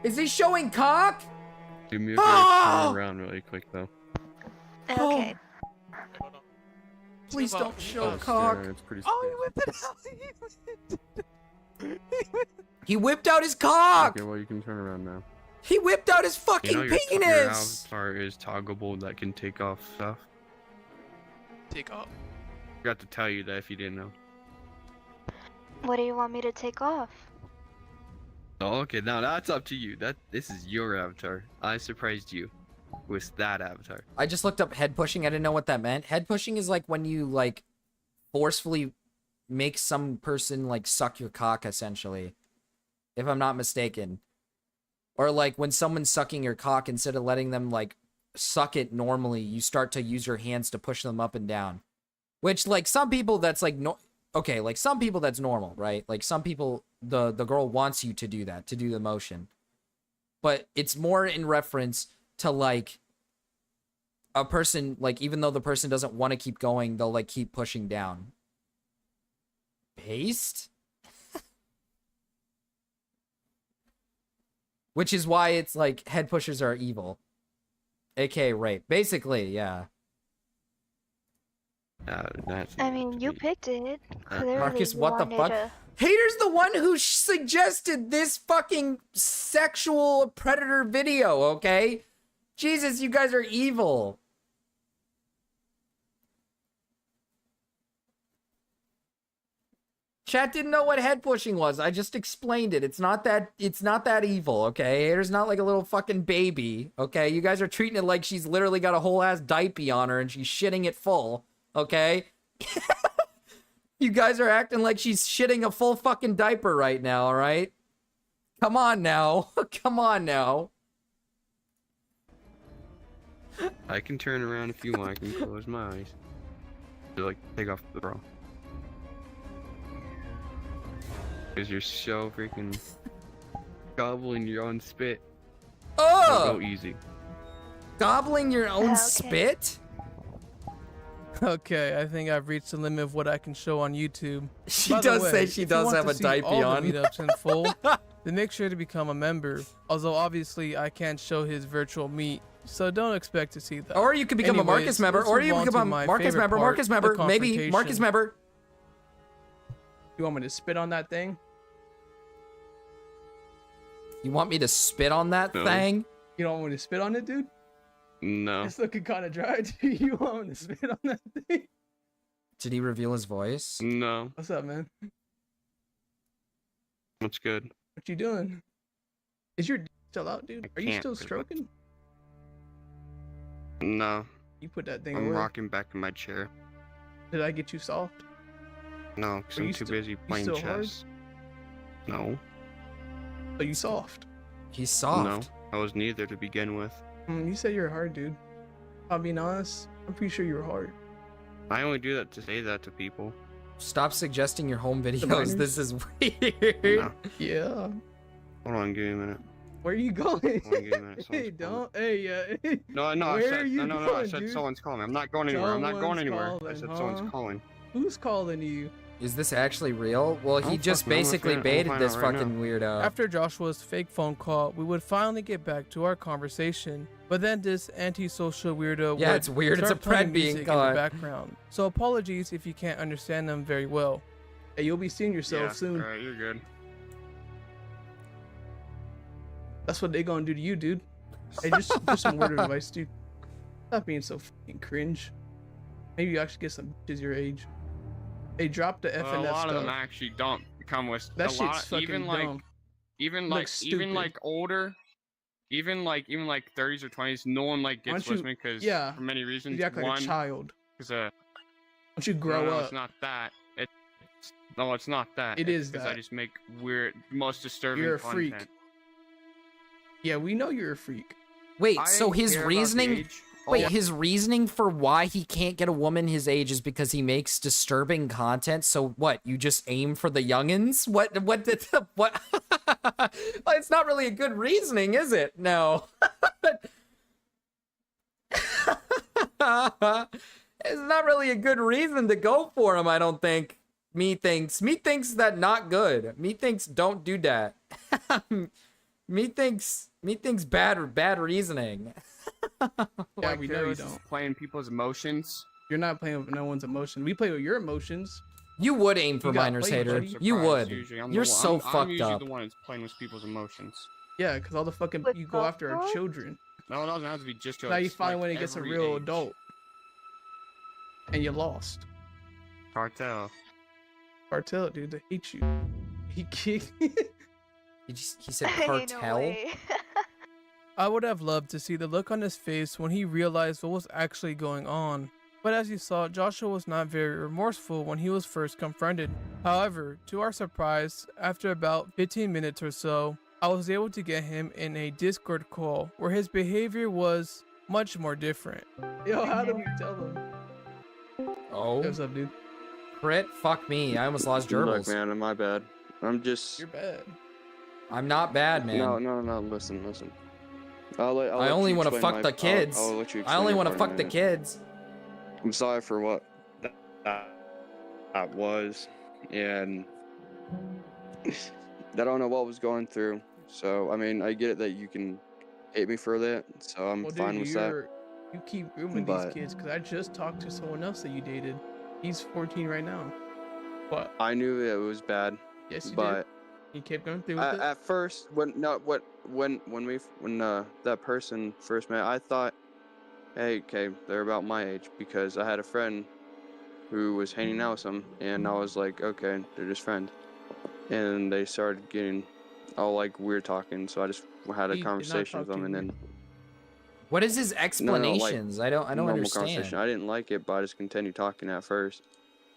Is he showing cock? Do me a favor, turn around really quick though. Okay. Please don't show Oh, cock. yeah, it's pretty Oh, he whipped it out. He whipped out his cock. Okay, well you can turn around now. He whipped out his fucking You know your penis. avatar is toggleable that can take off stuff. Take off. Forgot to tell you that if you didn't know. What do you want me to take off? Oh, okay, now that's up to you. This is your avatar. I surprised you with that avatar. I just looked up head pushing. I didn't know what that meant. Head pushing is like when you like forcefully make some person like suck your cock, essentially, if I'm not mistaken. Or like when someone's sucking your cock, instead of letting them like suck it normally, you start to use your hands to push them up and down. Which like some people that's like okay, like some people that's normal, right? Like some people the girl wants you to do that, to do the motion. But it's more in reference to like a person, like even though the person doesn't want to keep going, they'll like keep pushing down. Paste? Which is why it's like head pushers are evil. AKA rape. Basically, yeah. I mean, you picked it. Clearly Marcus, you what the wanted fuck? a- Hater's the one who suggested this fucking sexual predator video, okay? Jesus, you guys are evil. Chat didn't know what head pushing was. I just explained it. It's not that evil, okay? Hater's not like a little fucking baby, okay? You guys are treating it like she's literally got a whole ass diaper on her and she's shitting it full, okay? You guys are acting like she's shitting a full fucking diaper right now, all right? Come on now. Come on now. I can turn around if you want. I can close my eyes. To, like, take off the bra. Because you're so freaking gobbling your own spit. Oh! Go easy. Gobbling your own spit? Okay, I think I've reached the limit of what I can show on YouTube. She By the does way, say she if you does want have to a see diaper all the on. meetups in full, then make sure to become a member. Although obviously I can't show his virtual meet, so don't expect to see that. Or you could become a Marcus member, let's or move you on become to a my Marcus favorite member, part, Marcus the member, maybe Marcus confrontation. member. You want me to spit on that thing? You want me to spit on that No. thing? You don't want me to spit on it, dude? No. It's looking kind of dry. Do you want me to spit on that thing? Did he reveal his voice? No. What's up, man? That's good. What you doing? Is your d still out, dude? Are you can't still really. stroking? No. You put that thing I'm away. rocking back in my chair. Did I get you soft? No, because Are I'm you too still- busy you playing still hard? chess. No. Are you soft? He's soft. No. I was neither to begin with. You said you're hard, dude. If I'm being honest, I'm pretty sure you're hard. I only do that to say that to people. Stop suggesting your home videos. minors? This is weird. No. Yeah. Hold on, give me a minute. Where are you going? Hold on, give me a minute. Hey, don't. Hey, yeah. No, no, Where I are said, you no, going, I said dude? someone's calling me. I'm not going anywhere. I'm not going Someone's anywhere. I calling, said huh? someone's calling. Who's calling you? Is this actually real? Well, he Oh, just fuck, man, I'm basically gonna baited find this out right fucking weirdo. After Joshua's fake phone call, we would finally get back to our conversation. But then this antisocial weirdo Yeah, would it's weird. It's start a pred playing being music in caught. the background. So apologies if you can't understand them very well. Hey, you'll be seeing yourself Yeah, soon. alright, you're good. That's what they gonna do to you, dude. Hey, just some word of advice, dude. Stop being so fucking cringe. Maybe you actually get some bitches your age. They dropped the FNF a lot stuff. of them actually don't come with That a shit's lot. fucking Even dumb. even Looks stupid. older, even like 30s or 20s, no one like Why gets don't with you- me because yeah, for many reasons. You act like One, a child. because Why don't you grow no, up? it's not that. No, it's not that. It is because I that. just make weird, most disturbing You're a content. freak. Yeah, we know you're a freak. Wait, I so his care about the reasoning... age. Wait, Oh, his reasoning for why he can't get a woman his age is because he makes disturbing content. So what? You just aim for the youngins? What did the, what? Well, it's not really a good reasoning, is it? No. It's not really a good reason to go for him, I don't think. Me thinks that not good. Me thinks don't do that. Me thinks bad reasoning. Yeah, we know you Heroes is don't. playing people's emotions. You're not playing with no one's emotion. We play with your emotions. You would aim for You got minors, played, hater. buddy. You would. Usually. You're so I'm fucked usually up. the one that's playing with people's emotions. Yeah, because all the fucking you go after our children. No, it doesn't have to be just Now you it's finally like when it gets a every real age. adult, and you lost. Cartel. Cartel, dude, they hate you. He kicked. He said cartel. I would have loved to see the look on his face when he realized what was actually going on. But as you saw, Joshua was not very remorseful when he was first confronted. However, to our surprise, after about 15 minutes or so, I was able to get him in a Discord call where his behavior was much more different. Yo, how do we tell him? Oh. What's up, dude? Crit? Fuck me. I almost lost gerbils. Look, man, my bad. I'm just. You're bad. I'm not bad, man. No. Listen. I'll I let only you want to explain fuck my- the kids. I'll let you I only explain want to your fuck part the in it. kids. I'm sorry for what that was, and I don't know what was going through. So I mean, I get it that you can hate me for that. So I'm Well, fine dude, with that. you keep grooming But- these kids because I just talked to someone else that you dated. He's 14 right now. What? I knew it was bad. Yes, you did. but You kept going through with it. at first, when that person first met, I thought, hey, okay, they're about my age because I had a friend who was hanging out with them, and I was like, okay, they're just friends. And they started getting all like weird talking, so I just had He a did not conversation with talk to them, and you then What is his no, like, explanations? I don't normal understand. conversation. I didn't like it, but I just continued talking at first.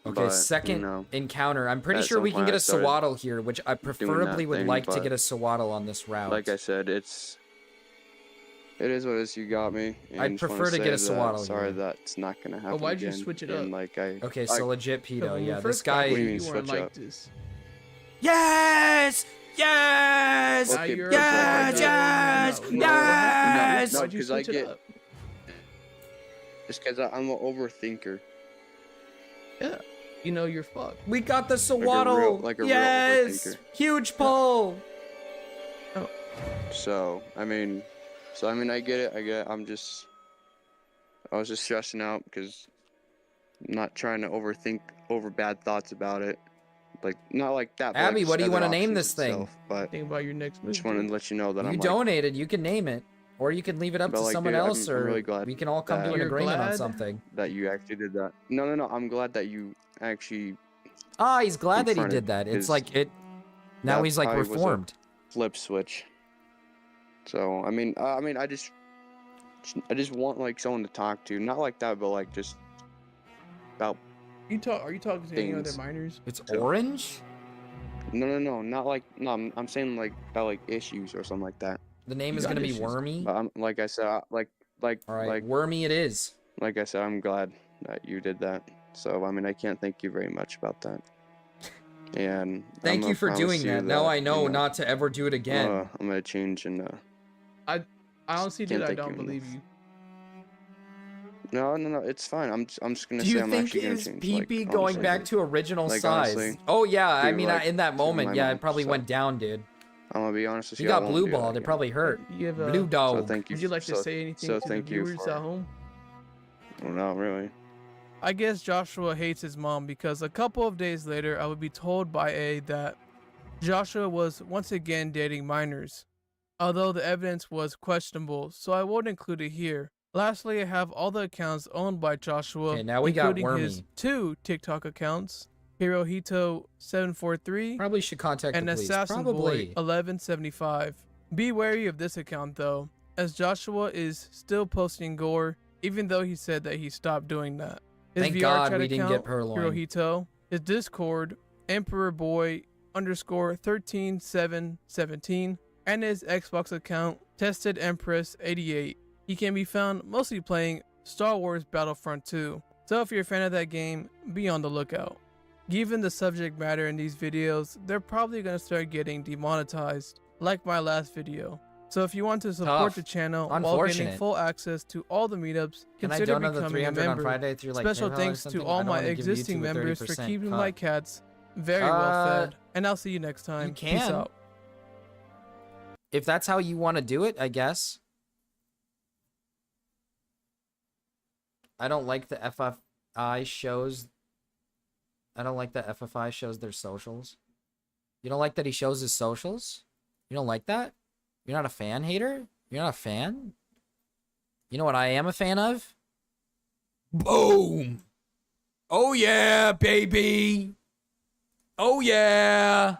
Okay, But, second you know, encounter. I'm pretty at sure some we can point get I a started swaddle here, which I doing that preferably would thing, like to but get a swaddle on this route. Like I said, it is what it is. You got me. and I'd just wanna prefer to say get a that swaddle Sorry, here. that's not gonna happen. why'd you again, switch it and, up? Like I. Okay, so legit pedo. when we Yeah, this first got guy. you, What do you mean you weren't switch like up? this. Yes! Yes! Okay, you're yes! a Yes! No, Yes! No, Why'd you because I switch it get. up? Just because I'm an overthinker. Yeah, you know you're fucked. We got the real- swaddle. like a real Yes! overthinker. Huge pull. So I mean, I get it. I was just stressing out because I'm not trying to overthink over bad thoughts about it. Like not like that. but, like, Abby, just what do you other want to name options this thing? itself, But Think about your next I move. just wanted to let you know that You I'm like, donated. You can name it, or you can leave it up But, to like, someone dude, else, I'm or really glad we can all come to that- an You're agreement on glad? something. that you actually did that. No. I'm glad that you actually. Ah, he's glad that he confronted did that. It's his- like it. Now that he's like probably was a reformed. Flip switch. So I mean, I just want like someone to talk to, not like that, but like just about. Are you talking to any other things. minors? It's orange. No, not like no. I'm saying like about like issues or something like that. The name You is got gonna be issues. Wormy. But I'm like I said, All right, Wormy it is. like I said, I'm glad that you did that. So I mean, I can't thank you very much about that. And Thank you for doing that. Now I know you not to ever do it again. I'm gonna change and I honestly did. Can't I thank don't you believe enough. you. no, it's fine. I'm just gonna Do say you I'm think actually gonna is change. PP like, going honestly. back to original Like, size? honestly, Oh yeah, I dude, mean like, in that to moment, my yeah, mom, it probably so- went down, dude. I'm gonna be honest with You you. I got won't blue do that balled. It again. probably hurt. You have, Blue So dog. thank you. Would you like to so- say anything so to thank the you viewers for- at home? Well, not really. I guess Joshua hates his mom because a couple of days later, I would be told by A that Joshua was once again dating minors, although the evidence was questionable, so I won't include it here. Lastly, I have all the accounts owned by Joshua, Okay, now we got including his Wormy. 2 TikTok accounts. Hirohito743, Probably should contact and the police. Assassin Probably. Boy 1175. Be wary of this account though, as Joshua is still posting gore, even though he said that he stopped doing that. His Thank VR God chat we didn't account, get Purloin. Hirohito, his Discord, Emperor Boy _13717, and his Xbox account, Tested Empress 88. He can be found mostly playing Star Wars Battlefront 2. So if you're a fan of that game, be on the lookout. Given the subject matter in these videos, they're probably going to start getting demonetized, like my last video. So if you want to support Tough. the channel while Unfortunate. getting full access to all the meetups, Can I consider donate the becoming a 300 on member. Friday through, like, Special PayPal or thanks something? to I all don't my wanna give existing YouTube a members for 30% keeping cut. my cats very well fed. And I'll see you next time. Peace can. out. If that's how you want to do it, I guess. I don't like the FFI shows. I don't like that FFI shows their socials. You don't like that he shows his socials? You don't like that? You're not a fan hater? You're not a fan? You know what I am a fan of? Boom! Oh yeah, baby! Oh yeah!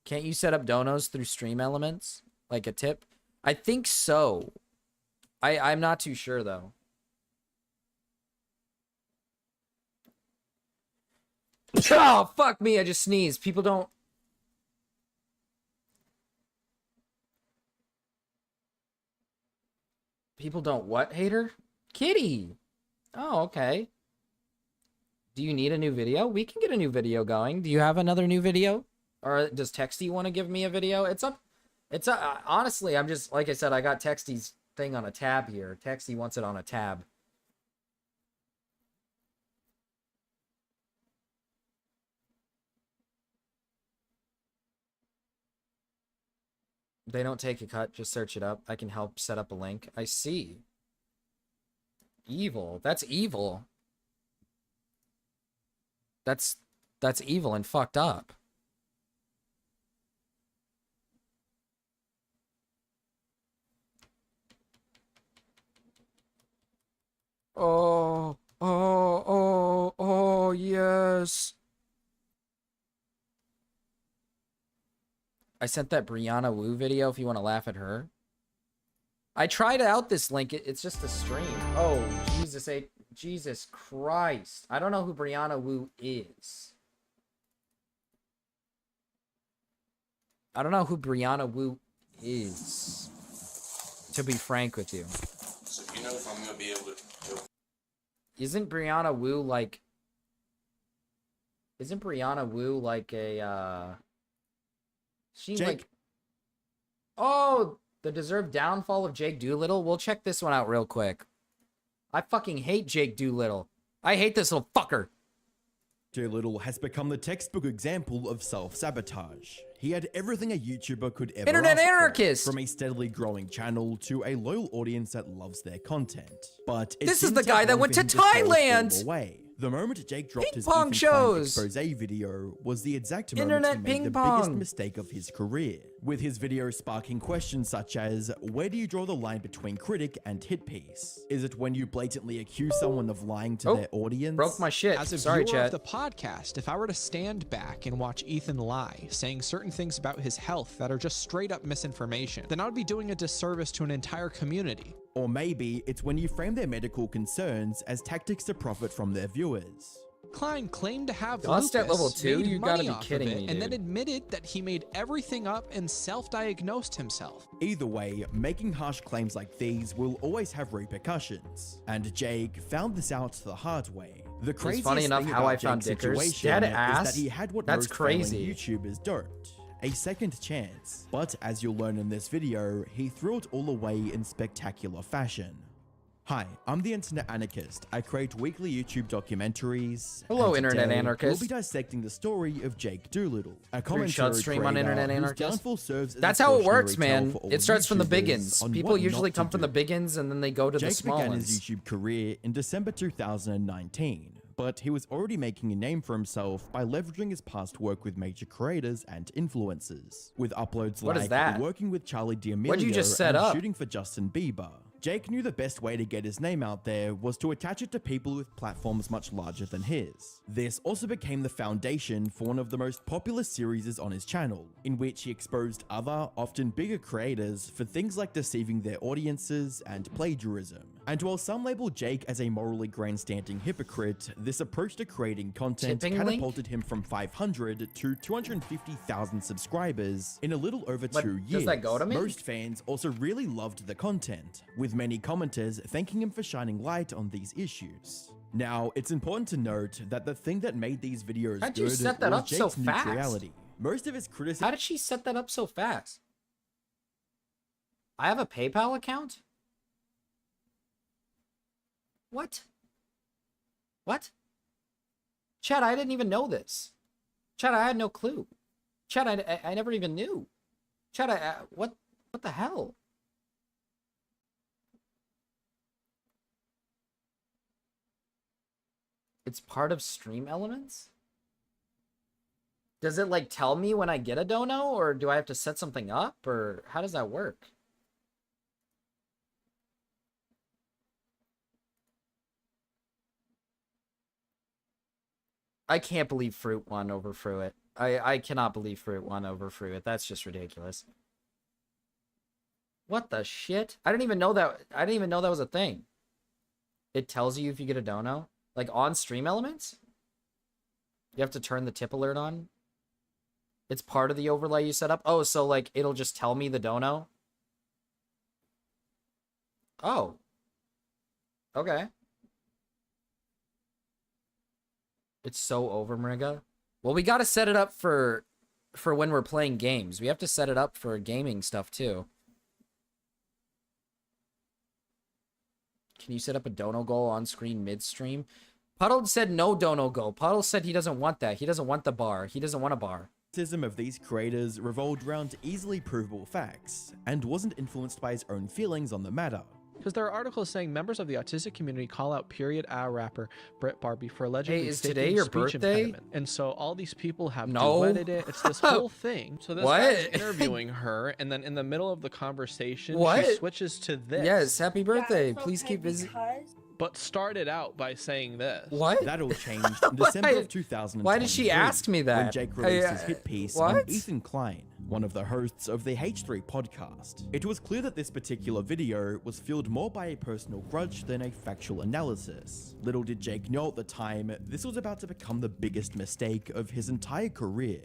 Can't you set up donos through Stream Elements? Like a tip? I think so. I'm not too sure though. Oh, fuck me, I just sneezed. People don't... People don't what, hater? Kitty! Oh, okay. Do you need a new video? We can get a new video going. Do you have another new video? Or does Texty want to give me a video? It's up... honestly, I'm just... Like I said, I got Texty's thing on a tab here. Texty wants it on a tab. They don't take a cut, just search it up. I can help set up a link. I see. Evil. That's evil. That's evil and fucked up. Oh, yes. I sent that Brianna Wu video if you want to laugh at her. I tried out this link. It's just a stream. Oh, Jesus Christ. I don't know who Brianna Wu is. I don't know who Brianna Wu is, to be frank with you. So you know if I'm gonna be able to. Isn't Brianna Wu like a, she Jake? like... Oh, the deserved downfall of Jake Doolittle? We'll check this one out real quick. I fucking hate Jake Doolittle. I hate this little fucker. Doolittle has become the textbook example of self-sabotage. He had everything a YouTuber could ever Internet ask for, anarchist! from a steadily growing channel to a loyal audience that loves their content. But it This is didn't the take guy that long went for to him fall all Thailand! the way. The moment Jake dropped Ping his pong Ethan shows! Klein expose video was the exact Internet moment he ping made the biggest pong! mistake of his career, with his video sparking questions such as, where do you draw the line between critic and hit piece? Is it when you blatantly accuse someone of lying to their audience? Broke my shit. As a Sorry, viewer chat. of the podcast, if I were to stand back and watch Ethan lie, saying certain things about his health that are just straight up misinformation, then I would be doing a disservice to an entire community. Or maybe it's when you frame their medical concerns as tactics to profit from their viewers. Klein claimed to have Lost at lupus, level 2? made You money gotta be off of kidding it, me, and then dude. admitted that he made everything up and self-diagnosed himself. Either way, making harsh claims like these will always have repercussions, and Jake found this out the hard way. The craziest funny enough thing how about I found Jake's Dickers. situation Dead is ass? that he had what That's most failing crazy. YouTubers don't. A second chance. But as you'll learn in this video, he threw it all away in spectacular fashion. Hi, I'm the Internet Anarchist. I create weekly YouTube documentaries. Hello, and Internet today Anarchist. We'll be dissecting the story of Jake Doolittle, a Screenshot commentary stream on creator Internet whose Anarchist. downfall serves as That's a how it works, cautionary tale man. for all It starts from the big YouTubers uns. on People what usually not to come from do. the big uns and then they go to the Jake small began ones. his YouTube career in December 2019, but he was already making a name for himself by leveraging his past work with major creators and influencers, with uploads What is like that? working with Charlie D'Amelio What'd you just set and up? shooting for Justin Bieber. Jake knew the best way to get his name out there was to attach it to people with platforms much larger than his. This also became the foundation for one of the most popular series on his channel, in which he exposed other, often bigger creators for things like deceiving their audiences and plagiarism. And while some label Jake as a morally grandstanding hypocrite, this approach to creating content catapulted him from 500 to 250,000 subscribers in a little over 2 years. Does that go to me? Most fans also really loved the content, with many commenters thanking him for shining light on these issues. Now, it's important to note that the thing that made these videos How'd good you set that was up so Jake's fast? neutrality. Most of his criticism. How did she set that up so fast? I have a PayPal account? What? What? Chad, I didn't even know this. Chad, I had no clue. Chad, I never even knew. Chad, what the hell? It's part of Stream Elements? Does it like tell me when I get a dono, or do I have to set something up, or how does that work? I can't believe Fruit won over Fruit. I cannot believe Fruit won over Fruit. That's just ridiculous. What the shit? I didn't even know that. I didn't even know that was a thing. It tells you if you get a dono, like on Stream Elements. You have to turn the tip alert on. It's part of the overlay you set up. Oh, so like it'll just tell me the dono. Oh. Okay. It's so over, Mariga. Well, we got to set it up for when we're playing games. We have to set it up for gaming stuff too. Can you set up a dono goal on screen mid-stream? Puddle said no dono goal. Puddle said he doesn't want that. He doesn't want the bar. He doesn't want a bar. Criticism of these creators revolved around easily provable facts, and wasn't influenced by his own feelings on the matter. Because there are articles saying members of the autistic community call out period A rapper Brett Barbie for allegedly Hey, is faking today your speech birthday? impediment. And so all these people have No. duetted it. It's this whole thing. So this What? guy's interviewing her, and then in the middle of the conversation, What? she switches to this. Yes, happy birthday. Please keep busy. But started out by saying this. What? That all changed in December of 2023. Why did she ask me that? When Jake released his I- hit piece what? on Ethan Klein, one of the hosts of the H3 podcast. It was clear that this particular video was fueled more by a personal grudge than a factual analysis. Little did Jake know at the time, this was about to become the biggest mistake of his entire career.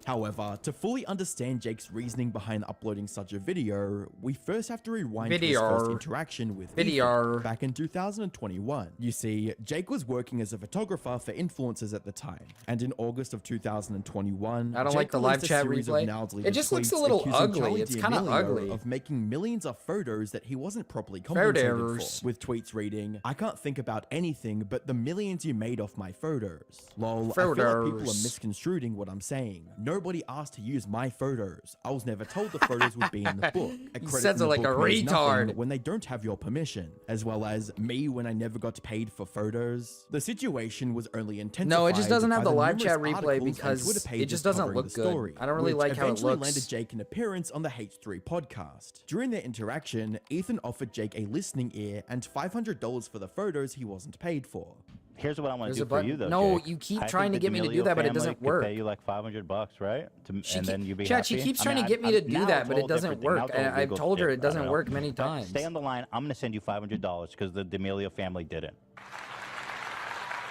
However, to fully understand Jake's reasoning behind uploading such a video, we first have to rewind to his first interaction with Ethan back in 2021. You see, Jake was working as a photographer for influencers at the time, and in August of 2021, I don't Jake like the live released a chat series of replay. now-deleted It just looks a tweets little accusing ugly. Charli It's kinda D'Amelio ugly. of making millions of photos that he wasn't properly compensated Photos. for, with tweets reading, "I can't think about anything but the millions you made off my photos. Lol, I feel like people are Photos. misconstruing what I'm saying. Nobody asked to use my photos. I was never told the photos would be in the book. A He credit says in it the like a book means nothing retard. when they don't have your permission, as well as me when I never got paid for photos. The situation was only intensified. No, it just doesn't have by the live numerous chat replay articles and because Twitter it pages just doesn't covering look the good. story, I don't really which like how it eventually looks. landed Jake an appearance on the H3 podcast. During their interaction, Ethan offered Jake a listening ear and $500 for the photos he wasn't paid for. Here's what I want There's to a do for button. you, though. No, Jake. you keep I trying think to the get me to do D'Amelio that, but it family doesn't could work. Pay you like $500, right? And then you'd be Chad, happy. she keeps I trying mean, to get me to do now that, it's but a it whole doesn't different thing. Now work. it's all And I've legal told her shit. it I don't doesn't know. work many But times. Stay on the line. I'm gonna send you $500 because the D'Amelio family didn't.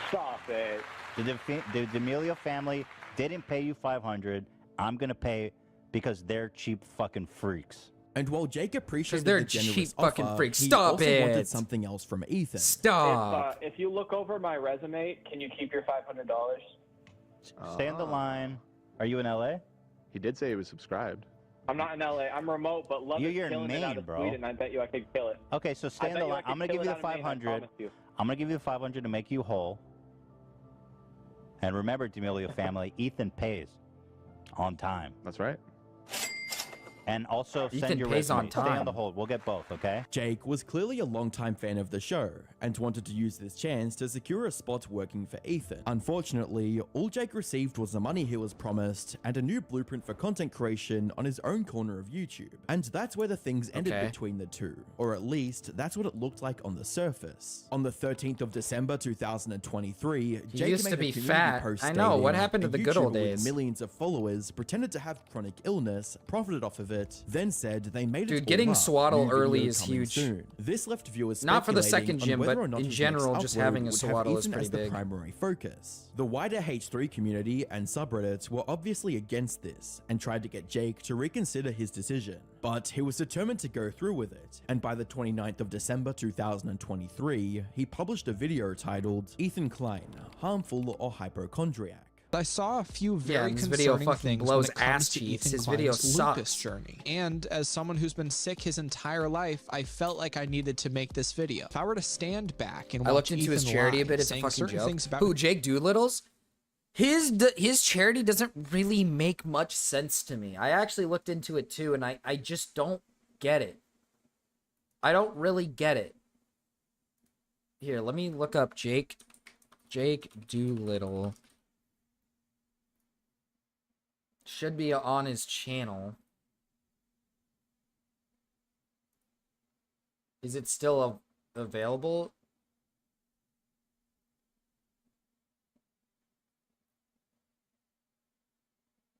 Stop it. The D'Amelio family didn't pay you $500. I'm gonna pay because they're cheap fucking freaks. And while Jake appreciated they're the generous cheap offer, fucking freaks. he Stop also it. wanted something else from Ethan. Stop. If you look over my resume, can you keep your $500? Stay on the line. Are you in LA? He did say he was subscribed. I'm not in LA. I'm remote, but love You're is killing it Maine, out of bro. Sweden. I bet you I could kill it. Okay, so stay I on bet the you I line. could I'm gonna kill give it you out the of Maine, I 500. promise you. I'm gonna give you the 500 to make you whole. And remember, D'Amelio family, Ethan pays on time. That's right. And also Ethan send your pays on resume. Stay on time. the hold. We'll get both, okay? Jake was clearly a longtime fan of the show and wanted to use this chance to secure a spot working for Ethan. Unfortunately, all Jake received was the money he was promised and a new blueprint for content creation on his own corner of YouTube. And that's where the things ended Okay. between the two, or at least that's what it looked like on the surface. On the 13th of December 2023, He Jake used made to a be community fat. post I know, what stating, happened to "A the good old YouTuber with days?" millions of followers pretended to have chronic illness, profited off of it, then said they made it Dude, all getting up. swaddle New early video is coming huge. soon." This left viewers Not for the speculating second on gym, whether but or not in his general, next just upload having a would have swaddle is Ethan pretty as the big. primary focus. The wider H3 community and subreddits were obviously against this and tried to get Jake to reconsider his decision, but he was determined to go through with it, and by the 29th of December 2023, he published a video titled Ethan Klein, Harmful or Hypochondriac. I saw a few Yeah, very this video concerning fucking things blows when it comes ass to cheeks. Ethan His video Klein's sucks. lupus journey. And as someone who's been sick his entire life, I felt like I needed to make this video. If I were to stand back and I watch looked into his Ethan charity a lie, bit. It's a saying fucking certain joke. things about Who, Jake Doolittle's? His charity doesn't really make much sense to me. I actually looked into it too, and I just don't get it. I don't really get it. Here, let me look up Jake Doolittle. Should be on his channel. Is it still available?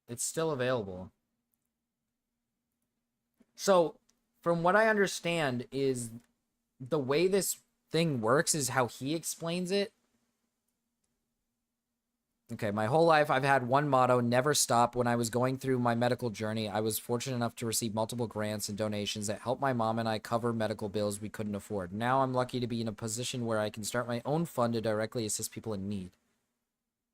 It's still available. So, from what I understand is the way this thing works is how he explains it. Okay, my whole life I've had one motto, never stop. When I was going through my medical journey, I was fortunate enough to receive multiple grants and donations that helped my mom and I cover medical bills we couldn't afford. Now I'm lucky to be in a position where I can start my own fund to directly assist people in need.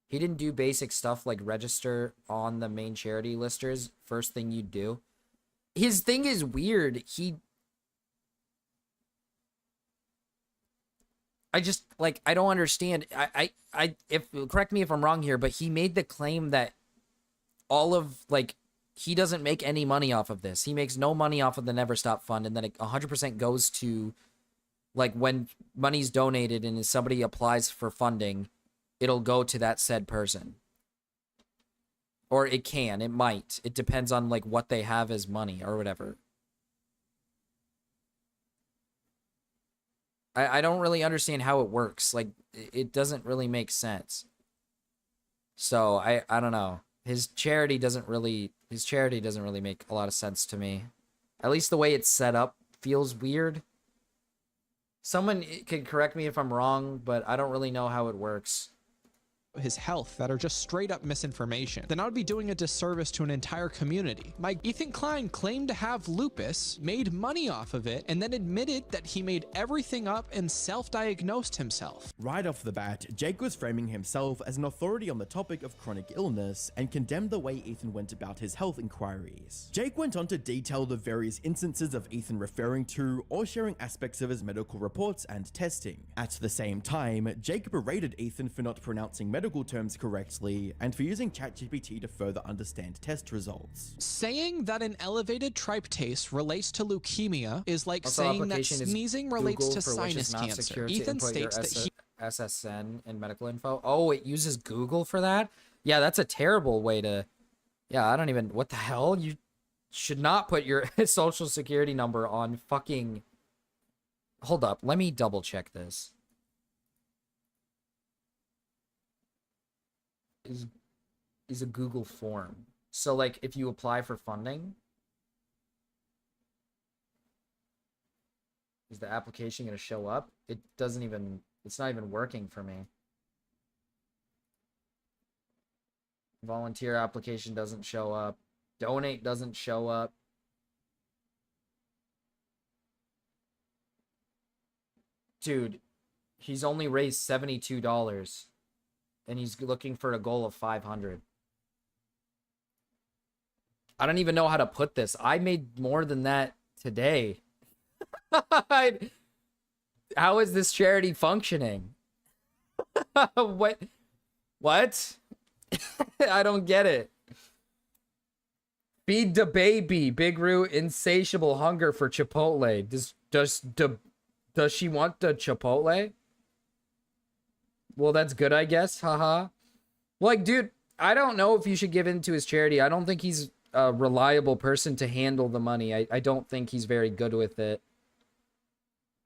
He didn't do basic stuff like register on the main charity listers, first thing you do. His thing is weird. I just, like, I don't understand. Correct me if I'm wrong here, but he made the claim that all of, like, he doesn't make any money off of this. He makes no money off of the Never Stop Fund, and then it 100% goes to, like, when money's donated and if somebody applies for funding, it'll go to that said person. Or it might. It depends on, like, what they have as money or whatever. I don't really understand how it works. Like, it doesn't really make sense. So, I don't know. His charity doesn't really make a lot of sense to me. At least the way it's set up feels weird. Someone can correct me if I'm wrong, but I don't really know how it works. his health that are just straight up misinformation, then I would be doing a disservice to an entire community. Ethan Klein claimed to have lupus, made money off of it, and then admitted that he made everything up and self-diagnosed himself. Right off the bat, Jake was framing himself as an authority on the topic of chronic illness and condemned the way Ethan went about his health inquiries. Jake went on to detail the various instances of Ethan referring to or sharing aspects of his medical reports and testing. At the same time, Jake berated Ethan for not pronouncing medical terms correctly and for using ChatGPT to further understand test results. Saying that an elevated tryptase relates to leukemia is like Also, saying that application is sneezing relates Google, to for which is sinus not cancer. secure to Ethan input your states that he SSN and medical info. Oh, it uses Google for that? Yeah, that's a terrible way to... Yeah, I don't even... What the hell? You should not put your social security number on fucking... Hold up. Let me double check this. Is a Google form. So, like, if you apply for funding... Is the application going to show up? It doesn't even... It's not even working for me. Volunteer application doesn't show up. Donate doesn't show up. Dude, he's only raised $72. And he's looking for a goal of 500. I don't even know how to put this. I made more than that today. How is this charity functioning? What? I don't get it. Feed the baby. Big Roo, insatiable hunger for Chipotle. Does she want the Chipotle? Well, that's good, I guess. Haha. Like, dude, I don't know if you should give in to his charity. I don't think he's a reliable person to handle the money. I don't think he's very good with it.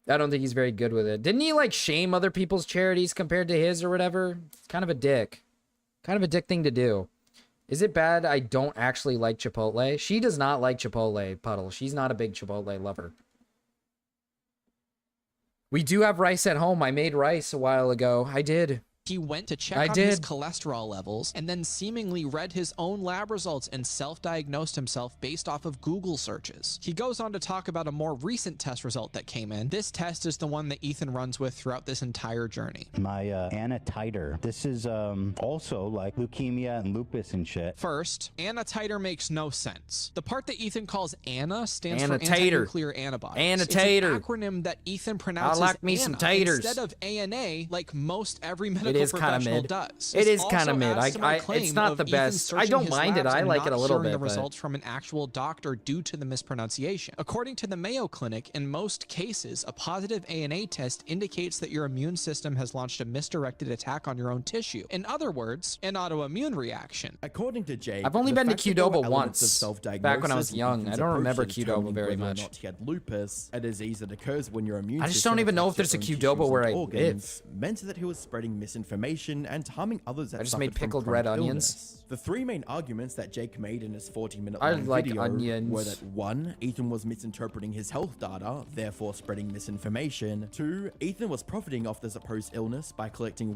I don't think he's very good with it. Didn't he, like, shame other people's charities compared to his or whatever? It's kind of a dick. Kind of a dick thing to do. Is it bad I don't actually like Chipotle? She does not like Chipotle, Puddle. She's not a big Chipotle lover. We do have rice at home. I made rice a while ago. I did. He went to check on his cholesterol levels and then seemingly read his own lab results and self-diagnosed himself based off of Google searches. He goes on to talk about a more recent test result that came in. This test is the one that Ethan runs with throughout this entire journey. My Anna titer. This is also like leukemia and lupus and shit. First, Anna titer makes no sense. The part that Ethan calls Anna stands Anna for tater. anti-nuclear antibodies. Anna It's tater. an acronym that Ethan pronounces I like me some taters. instead of ANA, like most every medical It is kind of professional mid. does. It This is kind of also mid. adds to my It's claim not of the Ethan best. I searching don't his mind it. labs I and like it a not little sharing bit. the but- results from an actual doctor due to the mispronunciation. According to the Mayo Clinic, in most cases, a positive ANA test indicates that your immune system has launched a misdirected attack on your own tissue. In other words, an autoimmune reaction. According to Jake, I've only the been to fact that there were Qdoba elements of once, self-diagnosis back when I was in young. Ethan's I don't approach remember to Qdoba determining very whether or much. not he had lupus, a disease that occurs when your immune I just system don't even know if attacks there's a your own Qdoba tissues where and I organs, meant that he was spreading misinformation and harming others that I just suffered made from pickled chronic red onions. illness. The three main arguments that Jake made in his 40-minute I long like video onions. were that 1. Ethan was misinterpreting his health data, therefore spreading misinformation. 2. Ethan was profiting off the supposed illness by collecting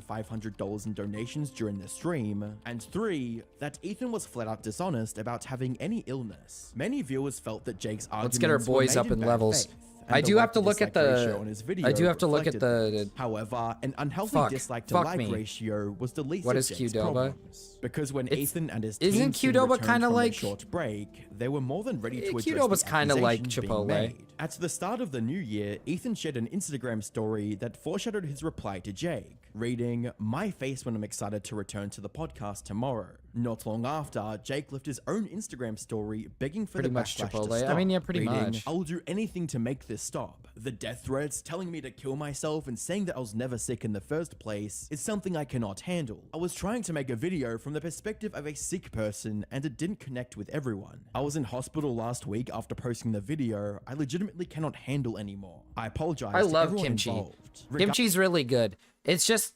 $1,500 in donations during the stream. And 3. That Ethan was flat out dishonest about having any illness. Many viewers felt that Jake's arguments Let's get our boys were up made in bad levels. faith, and I the do have to like look at dislike ratio the. on his video I do have to look at reflected the. this. However, an unhealthy Fuck. dislike to Fuck like me. ratio was the least What of is Jake's Qdoba? problems. Because when Ethan and his Isn't team soon Qdoba returned kinda from their like- short break, they were more than ready to address Qdoba's the kinda like accusations being Chipotle. made. At the start of the new year, Ethan shared an Instagram story that foreshadowed his reply to Jake, reading, "My face when I'm excited to return to the podcast tomorrow." Not long after, Jake left his own Instagram story begging for Pretty the much backlash to Chipotle. I stop, mean, yeah, pretty reading, much. "I'll do anything to make this stop. The death threats, telling me to kill myself and saying that I was never sick in the first place is something I cannot handle. I was trying to make a video from the perspective of a sick person and it didn't connect with everyone. I was in hospital last week after posting the video. I legitimately cannot handle anymore. I apologize I to love everyone kimchi. involved." Kimchi's really good. It's just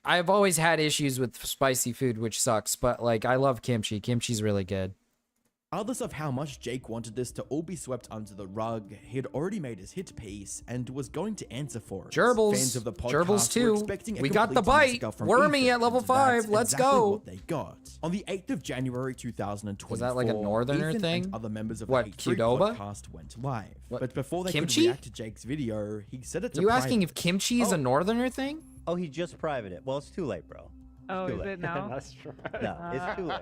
I've always had issues with spicy food, which sucks. But like, I love kimchi. Kimchi's really good. Regardless of how much Jake wanted this to all be swept under the rug, he had already made his hit piece and was going to answer for it. Gerbils. Fans of the podcast Gerbils were too. expecting a We got the complete bite. massacre from Wormy Ethan, at level and that's 5. Let's exactly go. what they got. On the 8th of January 2024, Was that like a northerner Ethan thing? and other members of What, the H3 Qdoba? podcast went live. What, But before they kimchi? could react to Jake's video, he said it to You asking private. if kimchi is a northerner thing? Oh, he just private it. Well, it's too late, bro. Oh, Too is late. it now? That's true. No, it's too late.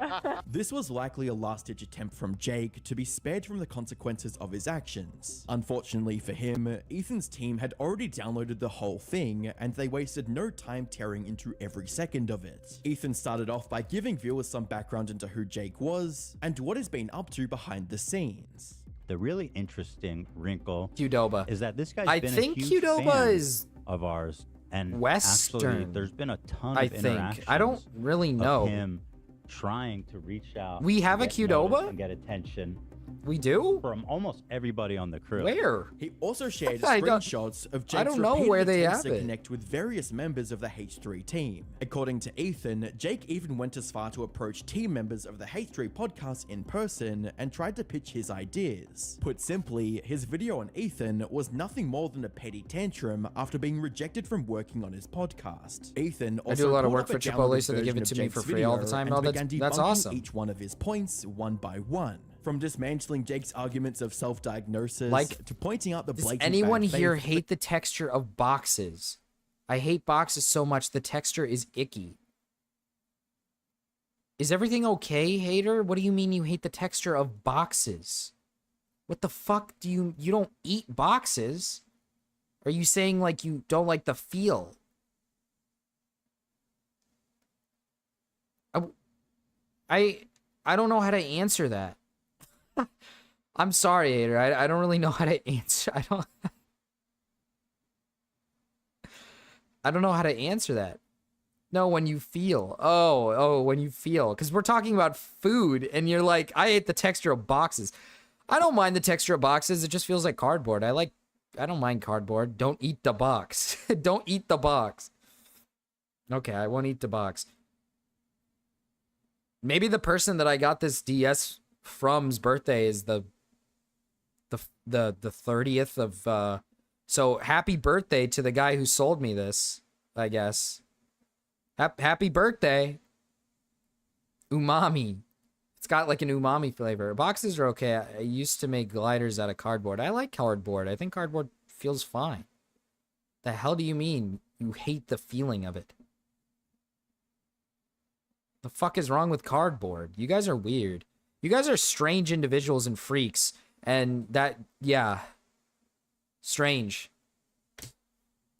This was likely a last-ditch attempt from Jake to be spared from the consequences of his actions. Unfortunately for him, Ethan's team had already downloaded the whole thing, and they wasted no time tearing into every second of it. Ethan started off by giving viewers some background into who Jake was, and what he's been up to behind the scenes. The really interesting wrinkle Qdoba is that this guy's I been think a huge Qdoba fan is of ours. And actually, Western. there's been a ton I of think. interactions I don't really of know. him trying to reach out. We have and a get Qdoba? noticed and get attention. We do? From almost everybody on the crew. Where? He also shared I don't- screenshots of Jake's I don't know repeated where they attempts have to it. connect with various members of the H3 team. According to Ethan, Jake even went as far to approach team members of the H3 podcast in person and tried to pitch his ideas. Put simply, his video on Ethan was nothing more than a petty tantrum after being rejected from working on his podcast. Ethan also I do a lot of pulled work up a for Chipotle, downloaded so they give version it of to me Jake's for free all the video time. and Oh, began that's debunking awesome. each one of his points one by one. From dismantling Jake's arguments of self-diagnosis Like, to pointing out the Does blatant anyone bad here faith hate the texture of boxes? I hate boxes so much. The texture is icky. Is everything okay, hater? What do you mean you hate the texture of boxes? What the fuck do you don't eat boxes? Are you saying like you don't like the feel? I don't know how to answer that. I'm sorry, Hater. I don't really know how to answer. I don't know how to answer that. No, when you feel. Oh, when you feel. Because we're talking about food, and you're like, I hate the texture of boxes. I don't mind the texture of boxes. It just feels like cardboard. I don't mind cardboard. Don't eat the box. Don't eat the box. Okay, I won't eat the box. Maybe the person that I got this DS from's birthday is the 30th of so happy birthday to the guy who sold me this, I guess. Happy birthday. Umami. It's got like an umami flavor. Boxes are okay. I used to make gliders out of cardboard. I like cardboard. I think cardboard feels fine. The hell do you mean you hate the feeling of it? The fuck is wrong with cardboard? You guys are weird. You guys are strange individuals and freaks. And that, yeah. Strange.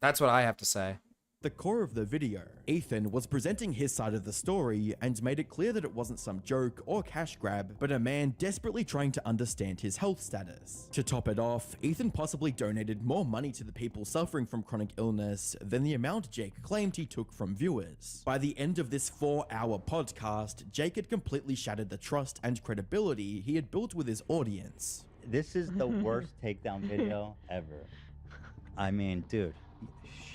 That's what I have to say. The core of the video, Ethan was presenting his side of the story and made it clear that it wasn't some joke or cash grab, but a man desperately trying to understand his health status. To top it off, Ethan possibly donated more money to the people suffering from chronic illness than the amount Jake claimed he took from viewers. By the end of this 4-hour podcast, Jake had completely shattered the trust and credibility he had built with his audience. This is the worst takedown video ever. I mean, dude,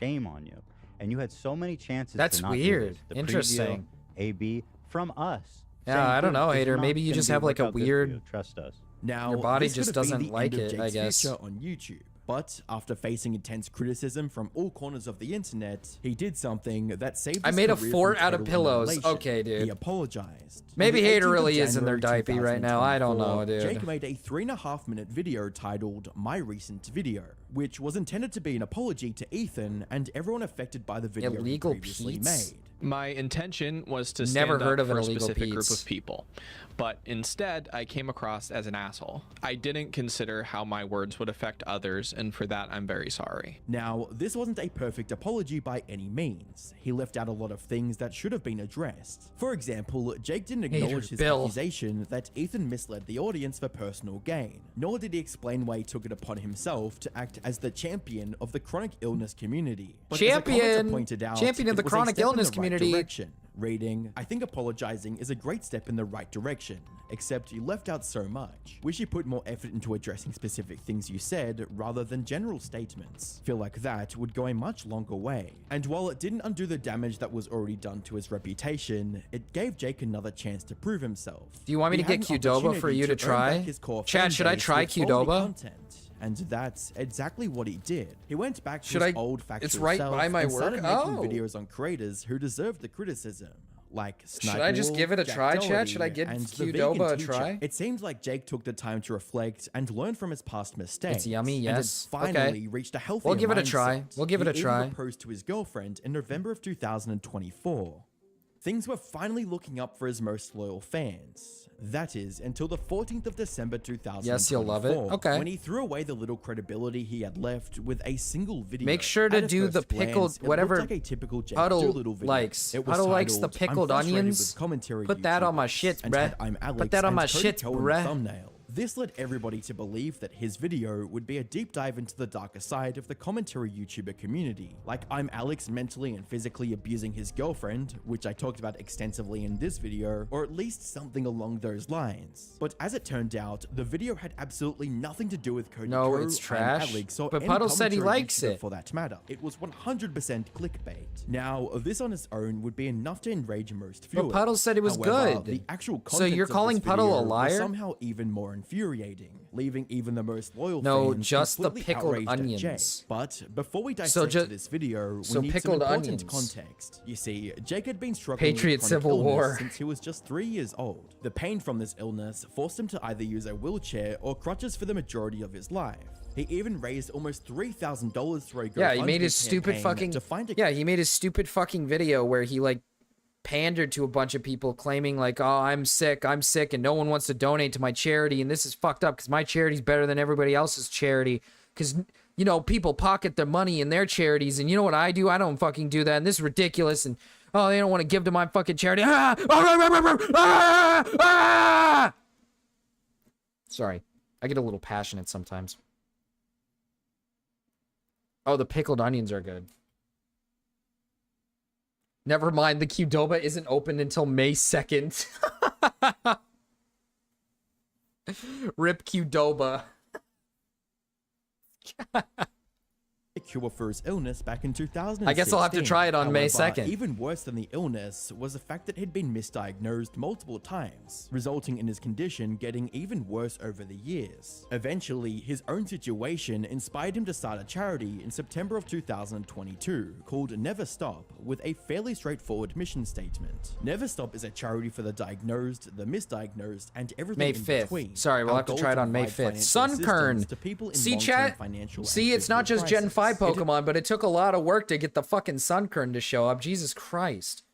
shame on you. And you had so many chances. That's to not weird. Do this. The Interesting. Preview, AB from us. Yeah, I don't know, Hater. Hater. Maybe you just have like a weird. Trust us. Now, your body this just could have doesn't been the like end of it, I Jake's guess. future on YouTube. But after facing intense criticism from all corners of the internet, he did something that saved I his made a career fort from out of total pillows. annihilation. Okay, dude. He apologized. Maybe On the Hater 18th of really is in their January diaper right now. I don't know, 2024, dude. Jake made a 3.5-minute video titled My Recent Video, which was intended to be an apology to Ethan and everyone affected by the video Illegal he previously Pete's? made. My intention was to Never stand heard up of an for a illegal specific group Pete's. of people, but instead I came across as an asshole. I didn't consider how my words would affect others, and for that I'm very sorry. Now, this wasn't a perfect apology by any means. He left out a lot of things that should have been addressed. For example, Jake didn't acknowledge his Bill. accusation that Ethan misled the audience for personal gain, nor did he explain why he took it upon himself to act as the champion of the chronic illness community. But as a commenter Champion! pointed out, Champion of it the was a chronic step in illness the right community. direction. Reading, I think apologizing is a great step in the right direction, except you left out so much. Wish you put more effort into addressing specific things you said rather than general statements. Feel like that would go a much longer way. And while it didn't undo the damage that was already done to his reputation, it gave Jake another chance to prove himself. Do you want me He to had get an Qdoba for opportunity you to earn try? back his core Chad, fan should I base try with quality Qdoba? content. And that's exactly what he did. He went back to Should his I- old factual it's right self by my and started work? making Oh. videos on creators who deserved the criticism. Like Should I just give it a Jack try, Doherty, Chad? Should I give and the Qdoba vegan a teacher. try? It seems like Jake took the time to reflect and learn from his past mistakes. It's yummy, and had yes. finally Okay. reached a healthier We'll give it a try. mindset. We'll give it a He try. even proposed to his girlfriend in November of 2024. Things were finally looking up for his most loyal fans. That is, until the 14th of December 2024. Yes, you'll love it. Okay. When he threw away the little credibility he had left with a single video. Make sure to At a do the first glance, pickled, it looked whatever like a typical Jake Puddle Doolittle video. likes. It was Puddle likes the titled, "I'm pickled frustrated onions. with commentary Put that on my YouTubers," shit, and bruh. had "I'm Put Alex" that on and my Cody shit, Cohen bruh. thumbnail. This led everybody to believe that his video would be a deep dive into the darker side of the commentary YouTuber community, like I'm Alex mentally and physically abusing his girlfriend, which I talked about extensively in this video, or at least something along those lines. But as it turned out, the video had absolutely nothing to do with Cody No, Crow, it's I'm trash. Alex, or But any Puddle said he commentary likes YouTuber it. for that matter. It was 100% clickbait. Now, this on its own would be enough to enrage most But viewers. Puddle said it was However, good. The actual So you're contents of calling this Puddle a video were liar? somehow even more infuriating, leaving even the most loyal No, fans just the completely pickled outraged at onions. Jake. But before we dissect So ju- this video, we so need pickled some important onions. context. You see, Jake had been struggling Patriot with chronic Civil illness War. since he was just 3 years old. The pain from this illness forced him to either use a wheelchair or crutches for the majority of his life. He even raised almost $3,000 through a Yeah, he GoFundMe made his stupid campaign fucking to find a he made his stupid fucking video where he like pandered to a bunch of people claiming like, oh, I'm sick, and no one wants to donate to my charity, and this is fucked up because my charity's better than everybody else's charity because you know people pocket their money in their charities, and you know what I do? I don't fucking do that, and this is ridiculous, and oh, they don't want to give to my fucking charity. Sorry. I get a little passionate sometimes. Oh, the pickled onions are good. Never mind, the Qdoba isn't open until May 2nd. Rip Qdoba. A cure for his illness back in 2016. I guess I'll have to try it on May However, 2nd. Even worse than the illness was the fact that he'd been misdiagnosed multiple times, resulting in his condition getting even worse over the years. Eventually, his own situation inspired him to start a charity in September of 2022 called Never Stop, with a fairly straightforward mission statement. Never Stop is a charity for the diagnosed, the misdiagnosed, and everything May in 5th. between. Sorry, we'll Our have to goal try it on May provide 5th. financial assistance Sunkern. to people in See, long-term chat? financial and See, it's not physical just Gen crisis. 5 Pokemon, but it took a lot of work to get the fucking Sunkern to show up. Jesus Christ.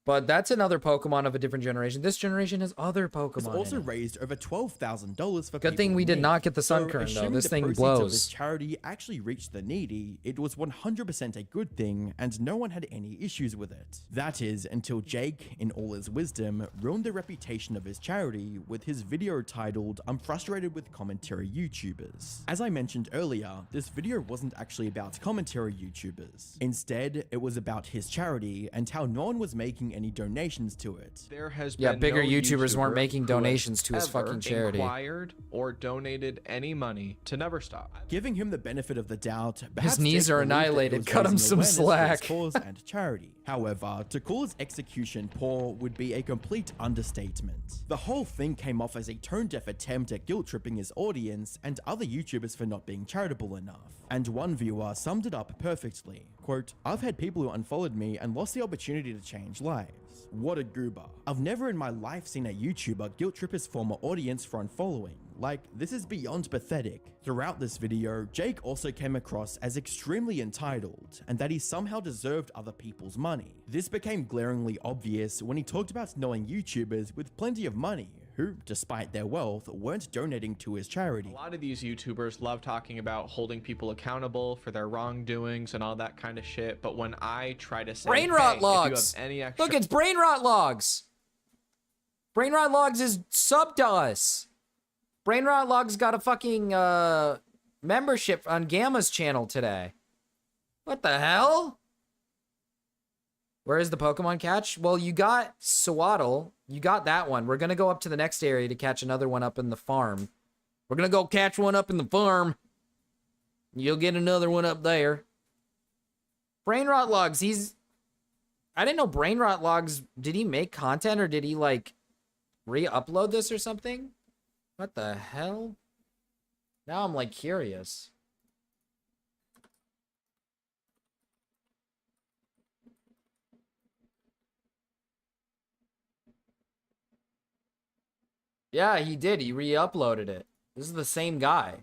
But that's another Pokemon of a different generation. This generation has other Pokemon. It's also raised over $12,000 for Good thing people we in did need. not get the So, Sunkern, though. assuming This the thing proceeds of blows. this charity actually reached the needy, it was 100% a good thing, and no one had any issues with it. That is, until Jake, in all his wisdom, ruined the reputation of his charity with his video titled "I'm Frustrated with Commentary YouTubers." As I mentioned earlier, this video wasn't actually about commentary YouTubers. Instead, it was about his charity and how no one was making any donations to it. There has Yeah, been bigger no YouTubers weren't YouTuber making who has donations to his ever fucking charity. Inquired or donated any money to Never Stop. Giving him the benefit of the doubt, perhaps knees Jake are believed that it annihilated. was Cut him raising some awareness for slack. his cause and charity. However, to call his execution poor would be a complete understatement. The whole thing came off as a tone-deaf attempt at guilt-tripping his audience and other YouTubers for not being charitable enough. And one viewer summed it up perfectly. Quote, "I've had people who unfollowed me and lost the opportunity to change lives. What a goober. I've never in my life seen a YouTuber guilt-trip his former audience for unfollowing. Like, this is beyond pathetic." Throughout this video, Jake also came across as extremely entitled, and that he somehow deserved other people's money. This became glaringly obvious when he talked about knowing YouTubers with plenty of money who, despite their wealth, weren't donating to his charity. A lot of these YouTubers love talking about holding people accountable for their wrongdoings and all that kind of shit, but when I try to say, Brain hey, Rot if you Logs. have any extra Look, it's Brain Rot Logs. Brain Rot Logs is sub to us. Brain Rot Logs got a fucking membership on Gamma's channel today. What the hell? Where is the Pokemon catch? Well, you got Swaddle. You got that one. We're going to go up to the next area to catch another one up in the farm. We're going to go catch one up in the farm. You'll get another one up there. Brain Rot Logs, I didn't know Brain Rot Logs, did he make content or did he, like, re-upload this or something? What the hell? Now I'm, like, curious. Yeah, he did. He re-uploaded it. This is the same guy.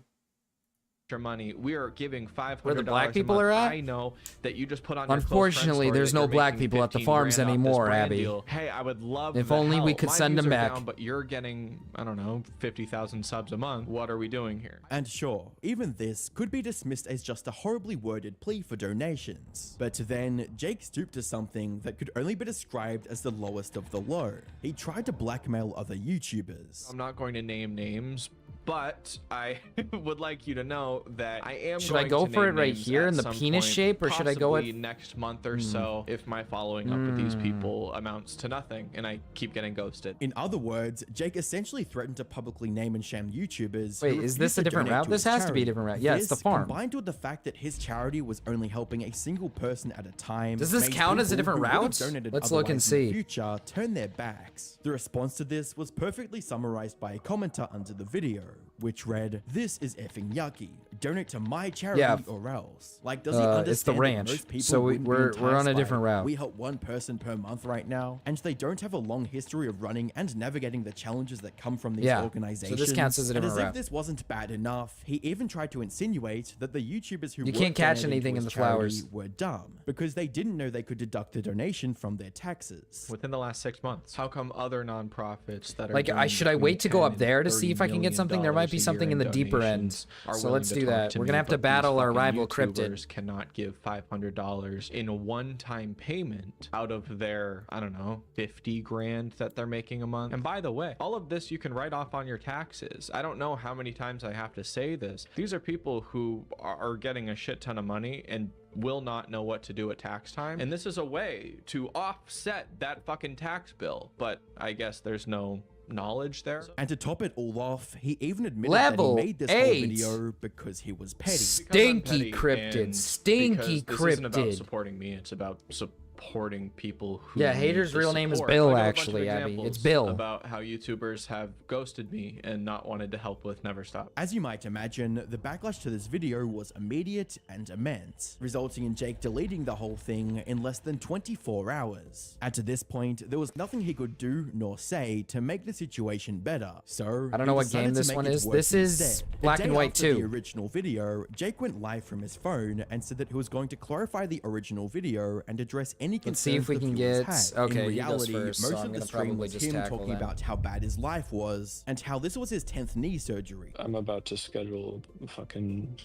money, we are giving $500. Where the black a people month. are at? I know that you just put on your close friend Unfortunately, story there's that no you're black making people at the 15 farms grand off this anymore, brand Abby. deal. Hey, I would love If the only we help. could My send views them are back. down, but you're getting, I don't know, 50,000 subs a month. What are we doing here? And sure, even this could be dismissed as just a horribly worded plea for donations. But then, Jake stooped to something that could only be described as the lowest of the low. He tried to blackmail other YouTubers. I'm not going to name names, but I would like you to know that I am Should I going go to for name it right names here at in the some penis point, shape, or should I go possibly with- next month or so if my following up with these people amounts to nothing and I keep getting ghosted. In other words, Jake essentially threatened to publicly name and shame YouTubers. Wait, who is refused this a to different donate route? to This his has to be a charity. different route. Yeah, it's the This, farm. combined with the fact that his charity was only helping a single person at a time. Does this made count as a people different who would have route? donated Let's look and otherwise in the see. future turn their backs. The response to this was perfectly summarized by a commenter under the video, which read, "This is effing yucky. Donate to my charity Yeah. or else." Like, does he understand it's the that ranch, most people so wouldn't be we're on a enticed different by, route. We help one person per month right now, and they don't have a long history of running and navigating the challenges that come from these Yeah, so organizations. this counts as a And different as route. if this wasn't bad enough, he even tried to insinuate that the YouTubers who You weren't can't catch donating anything to in his the flowers. charity were dumb because they didn't know they could deduct the donation from their taxes. Within the last 6 months, how come other nonprofits that are Like, doing should I between wait to go 10 up there to and see if I can get $30 something? There might be million something in the a year deeper end. donations are So willing let's to do talk Yeah, to we're me, gonna have to but these battle our fucking rival Cryptid. YouTubers cannot give $500 in a one-time payment out of their, I don't know, 50 grand that they're making a month. And by the way, all of this you can write off on your taxes. I don't know how many times I have to say this. These are people who are getting a shit ton of money and will not know what to do at tax time. And this is a way to offset that fucking tax bill. But I guess there's no knowledge there. And to top it all off, he even admitted Level that he made this 8. whole video because he was petty. Stinky Cryptid. Stinky This isn't about Cryptid. supporting me, it's about supporting people who Yeah, need Hater's the real name is support. Bill, I know a bunch of actually, Abby. examples It's Bill. About how YouTubers have ghosted me and not wanted to help with Never Stop. As you might imagine, the backlash to this video was immediate and immense, resulting in Jake deleting the whole thing in less than 24 hours. And to this point, there was nothing he could do nor say to make the situation better. So I don't know he what decided game to this make one it is. worse This is instead. Black A and day White after 2. the original video, Jake went live from his phone and said that he was going to clarify the original video and address any Let's see if concerns we the can viewers get- had. okay, In he goes reality, first, so most I'm of the gonna stream probably was just him tackle talking that. about how bad his life was and how this was his 10th knee surgery. I'm about to schedule fucking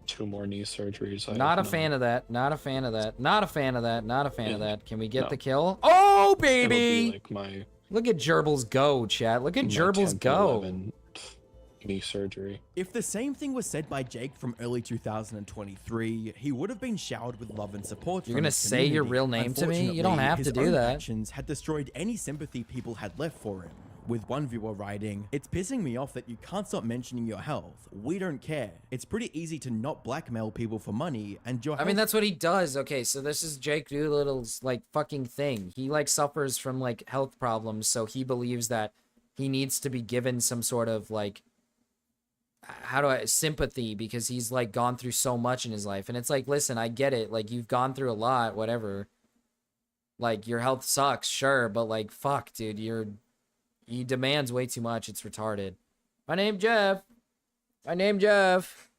2 more knee surgeries. Not a fan of that. Not a fan of that. Not a fan of that. Not a fan of Yeah. that. Can we get No. the kill? Oh, It'll be baby! like my Look at Gerbils go, chat. Look at my Gerbils 10th go. 11th knee surgery. If the same thing was said by Jake from early 2023, he would have been showered with love and support. You're from gonna his say your community. real name to me? You don't Unfortunately, have his to do own that. actions had destroyed any sympathy people had left for him. With one viewer writing, "It's pissing me off that you can't stop mentioning your health. We don't care. It's pretty easy to not blackmail people for money, and your I mean, that's what he does. Okay, so this is Jake Doolittle's, like, fucking thing. He, like, suffers from, like, health problems, so he believes that he needs to be given some sort of, like, sympathy, because he's, like, gone through so much in his life. And it's like, listen, I get it. Like, you've gone through a lot, whatever. Like, your health sucks, sure, but, like, fuck, dude, he demands way too much. It's retarded. My name Jeff. My name Jeff.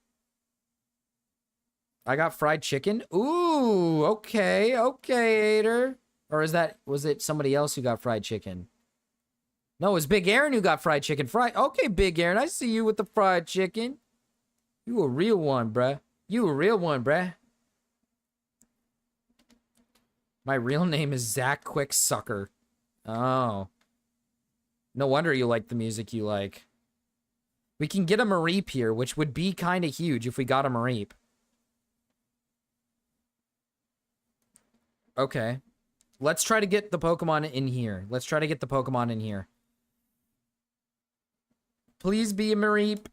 I got fried chicken. Ooh, okay, Hater. Or was it somebody else who got fried chicken? No, it was Big Aaron who got fried chicken. Okay, Big Aaron, I see you with the fried chicken. You a real one, bruh. You a real one, bruh. My real name is Zach Quick Sucker. Oh. No wonder you like the music you like. We can get a Mareep here, which would be kind of huge if we got a Mareep. Okay. Let's try to get the Pokemon in here. Let's try to get the Pokemon in here. Please be a Mareep.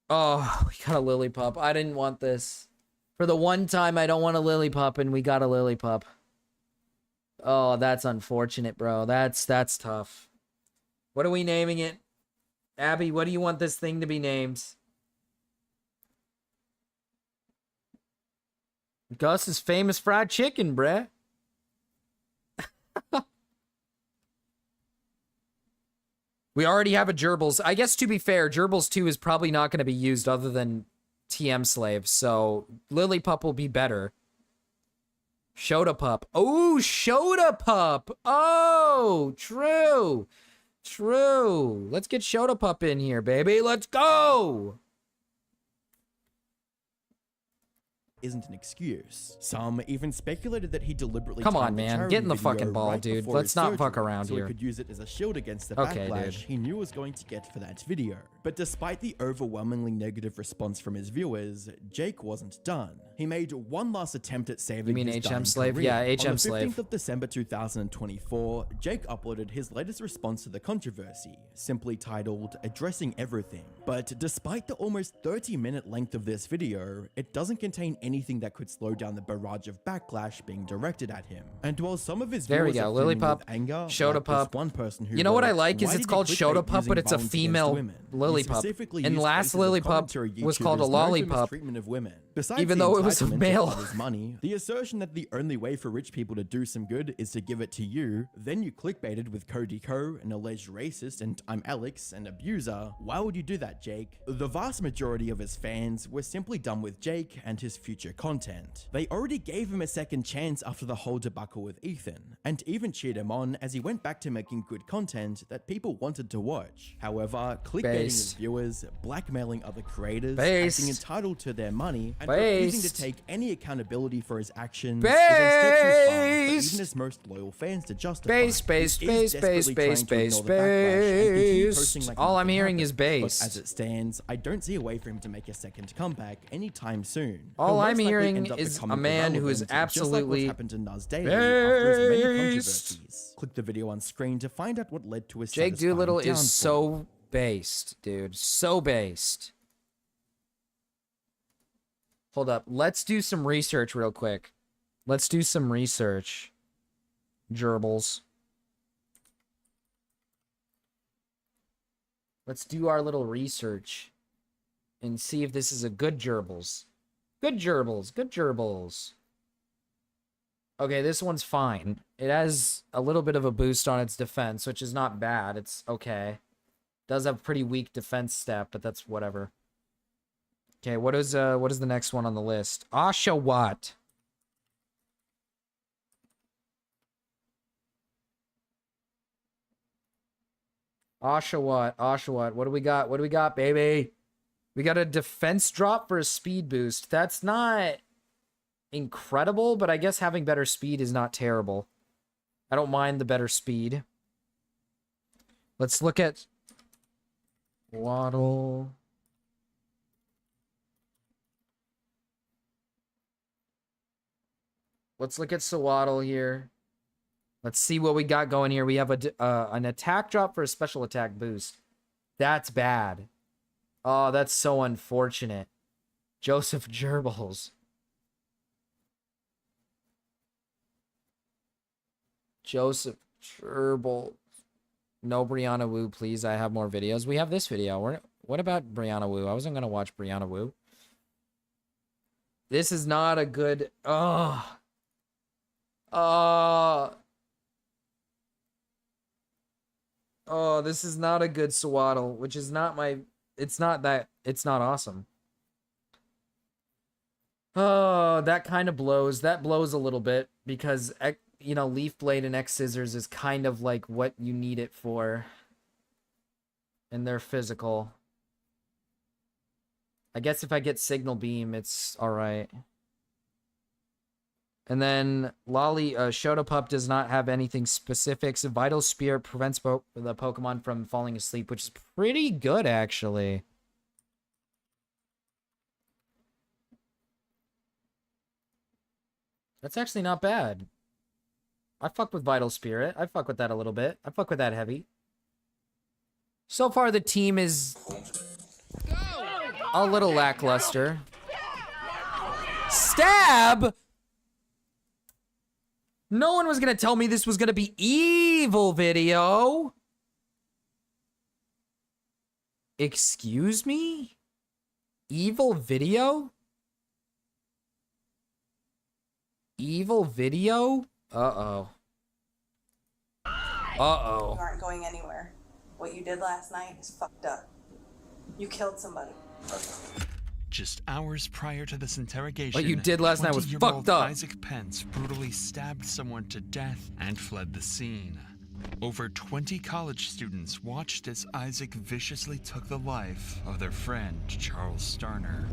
Oh, we got a Lillipup. I didn't want this. For the one time I don't want a Lillipup, and we got a Lillipup. Oh, that's unfortunate, bro. That's tough. What are we naming it? Abby, what do you want this thing to be named? Gus's famous fried chicken, bruh. We already have a Gerbils. I guess, to be fair, Gerbils 2 is probably not going to be used other than TM Slave, so Lillipup will be better. Shodapup. Oh, Shodapup. Oh, true. True. Let's get Shodapup in here, baby. Let's go. Isn't an excuse. Some even speculated that he deliberately Come on, timed the man. charity Get in the video fucking ball, right dude. before Let's his not fuck surgery, around so here. he could use it as a shield against the Okay, backlash dude. he knew was going to get for that video. But despite the overwhelmingly negative response from his viewers, Jake wasn't done. He made one last attempt at saving You mean his HM dying Slave? career. Yeah, HM On the 15th Slave. of December 2024, Jake uploaded his latest response to the controversy, simply titled Addressing Everything. But despite the almost 30-minute length of this video, it doesn't contain anything that could slow down the barrage of backlash being directed at him. And while some of his There we viewers go. are fuming Lillipup, with anger, Shodapup. like this one person who You know what I wrote, like is "Why it's did you called clickbait Shodapup, using but it's a violence against female women?" He Lillipup. specifically And used last places of Lillipup commentary was called a YouTubers' no-famous lollipop, treatment of women. Besides even the though it was a entitlement to male. others' money, the assertion that the only way for rich people to do some good is to give it to you, then you clickbaited with Cody Co, an alleged racist, and I'm Alex, an abuser. Why would you do that, Jake? The vast majority of his fans were simply done with Jake and his future content. They already gave him a second chance after the whole debacle with Ethan, and even cheered him on as he went back to making good content that people wanted to watch. However, clickbait his Based. viewers, blackmailing other creators, Based. acting entitled to their money, and Based. refusing to take any accountability for his actions is a step too far for even his most loyal fans to justify. Base, base, He base, is base, desperately base, trying to base, ignore the backlash and continue base. posting like All I'm nothing hearing is happened. base. But as it stands, I don't see a way for him to make a second comeback anytime soon. All He'll I'm most likely hearing end up is becoming a man who is irrelevant, just like absolutely what's happened to Nuz Daily after his many based. controversies. Click the video on screen to find out what led to his Jake satisfying Doolittle downfall. is so based, dude. So based. Hold up. Let's do some research real quick. Let's do some research. Gerbils. Let's do our little research and see if this is a good gerbils. Good gerbils. Good gerbils. Okay, this one's fine. It has a little bit of a boost on its defense, which is not bad. It's okay. Does have pretty weak defense stat, but that's whatever. Okay, what is the next one on the list? Oshawott. Oshawott. What do we got? What do we got, baby? We got a defense drop for a speed boost. That's not incredible, but I guess having better speed is not terrible. I don't mind the better speed. Let's look at Waddle. Let's look at Sawaddle here. Let's see what we got going here. We have an attack drop for a special attack boost. That's bad. Oh, that's so unfortunate. Joseph Gerbils. Joseph Gerbils. No Brianna Wu, please. I have more videos. We have this video. What about Brianna Wu? I wasn't going to watch Brianna Wu. This is not a good... Oh, this is not a good Sawaddle, which is not my... It's not awesome. Oh, that kind of blows. That blows a little bit because, you know, Leaf Blade and X Scissors is kind of like what you need it for. And they're physical. I guess if I get Signal Beam, it's alright. And then Lolly, Shotopup does not have anything specifics. Vital Spear prevents the Pokemon from falling asleep, which is pretty good, actually. That's actually not bad. I fuck with Vital Spirit. I fuck with that a little bit. I fuck with that heavy. So far, the team is a little lackluster. Stab! No one was gonna tell me this was gonna be evil video. Excuse me? Evil video? Evil video? Uh-oh. Uh-oh. You aren't going anywhere. What you did last night is fucked up. You killed somebody. Just hours prior to this interrogation, what you did last night was 20-year-old fucked up. Isaac Pence brutally stabbed someone to death and fled the scene. Over 20 college students watched as Isaac viciously took the life of their friend, Charles Starner.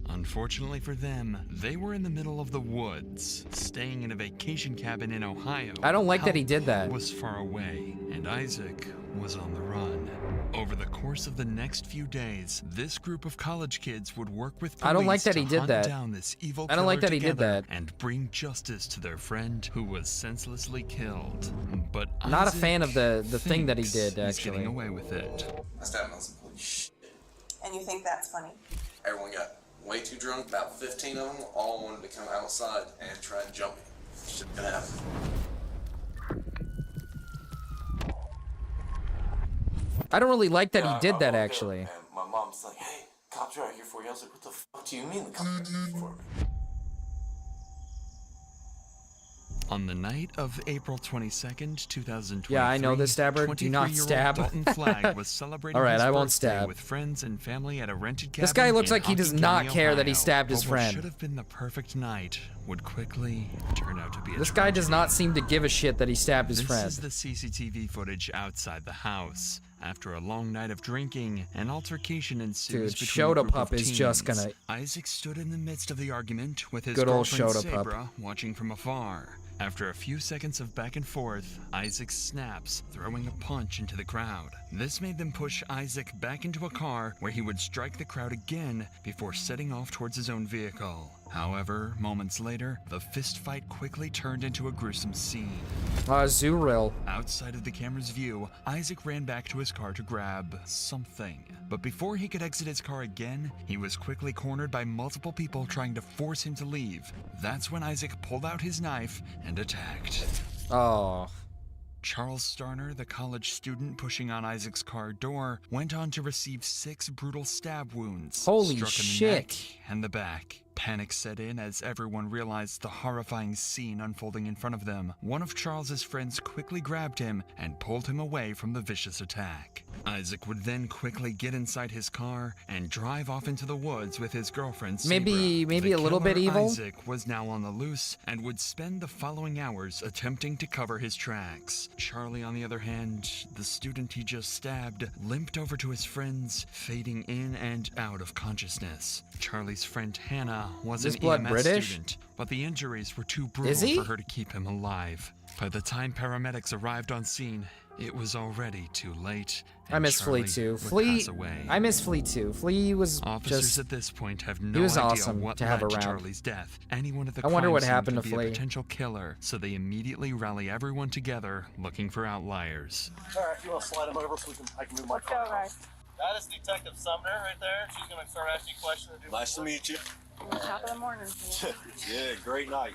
Unfortunately for them, they were in the middle of the woods, staying in a vacation cabin in Ohio. I don't like that he did that. Help was far away, and Isaac was on the run. Over the course of the next few days, this group of college kids would work with police I don't like that he to did hunt that. down this evil I don't like killer that he did together that. and bring justice to their friend who was senselessly killed. But Not a Isaac fan of the thing that he thinks did, he's actually. getting away with it. I stabbed him on some holy shit. And you think that's funny? Everyone got way too drunk, about 15 of them, all wanted to come outside and try and jump me. Shit gonna happen. I don't really like that he did that, actually. And my mom's like, hey, cops are out here for you. I was like, what the fuck do you mean the cops are out here for me? On the night of April 22nd, 2023, Yeah, I know this stabber. Do not 23-year-old stab. Dalton Flagg was celebrating All right, his I won't birthday stab. with friends and family at a rented cabin. This guy looks in like he does Hocking not County, care that he Ohio. stabbed his But what friend. should have been the perfect night would quickly turn out to be a This guy does not seem to give a shit that he stabbed his This friend. is the CCTV footage outside the house. After a long night of drinking, an altercation ensues Dude, between a Shota group Pup of is just teens. gonna- Isaac stood in the midst of the argument with his Good old girlfriend Shota Pup. Sabra watching from afar. After a few seconds of back and forth, Isaac snaps, throwing a punch into the crowd. This made them push Isaac back into a car where he would strike the crowd again before setting off towards his own vehicle. However, moments later, the fist fight quickly turned into a gruesome scene. Zuril. Outside of the camera's view, Isaac ran back to his car to grab something. But before he could exit his car again, he was quickly cornered by multiple people trying to force him to leave. That's when Isaac pulled out his knife and attacked. Oh. Charles Starner, the college student pushing on Isaac's car door, went on to receive 6 brutal stab wounds. Holy struck in the shit. neck and the back. Panic set in as everyone realized the horrifying scene unfolding in front of them. One of Charles's friends quickly grabbed him and pulled him away from the vicious attack. Isaac would then quickly get inside his car and drive off into the woods with his girlfriend Sabra. Maybe The a little bit killer, evil? Isaac was now on the loose and would spend the following hours attempting to cover his tracks. Charlie, on the other hand, the student he just stabbed, limped over to his friends, fading in and out of consciousness. Charlie's friend Hannah was Is an Blood EMS British? student, but the injuries were too Is he? brutal for her to keep him alive. By the time paramedics arrived on scene, it was already too late. I and miss Flea Charlie too. would Flea. pass away. I miss Flea too. Flea was Officers just. at this point have he no was idea awesome what to have led to around. Charlie's death. Anyone at the I wonder crime what scene happened could to be Flea. a potential killer, so they immediately rally everyone together, looking for outliers. All right, you want to slide them over so I can move my car. Let's go, guys. That is Detective Sumner right there. She's going to start asking you questions. Nice to meet you. Top of the morning. Yeah, great night.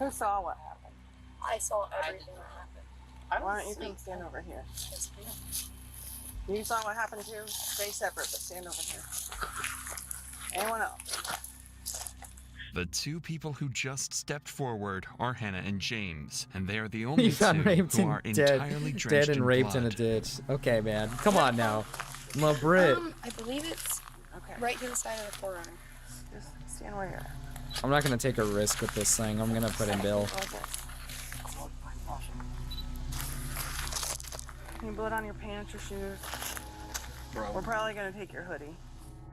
Who saw what happened? I saw everything that happened. Why don't you come stand over here? You saw what happened too? Stay separate, but stand over here. Anyone else? The 2 people who just stepped forward are Hannah and James, and they are the only He 2 got raped who are and dead, entirely drenched dead and in raped blood. in a ditch. Okay, man, come on now, La Brit. I believe it's right to the side of the Forerunner. Just stand where you're at. I'm not gonna take a risk with this thing. I'm gonna put in Bill. Okay. Any blood on your pants or shoes? Bro. We're probably gonna take your hoodie.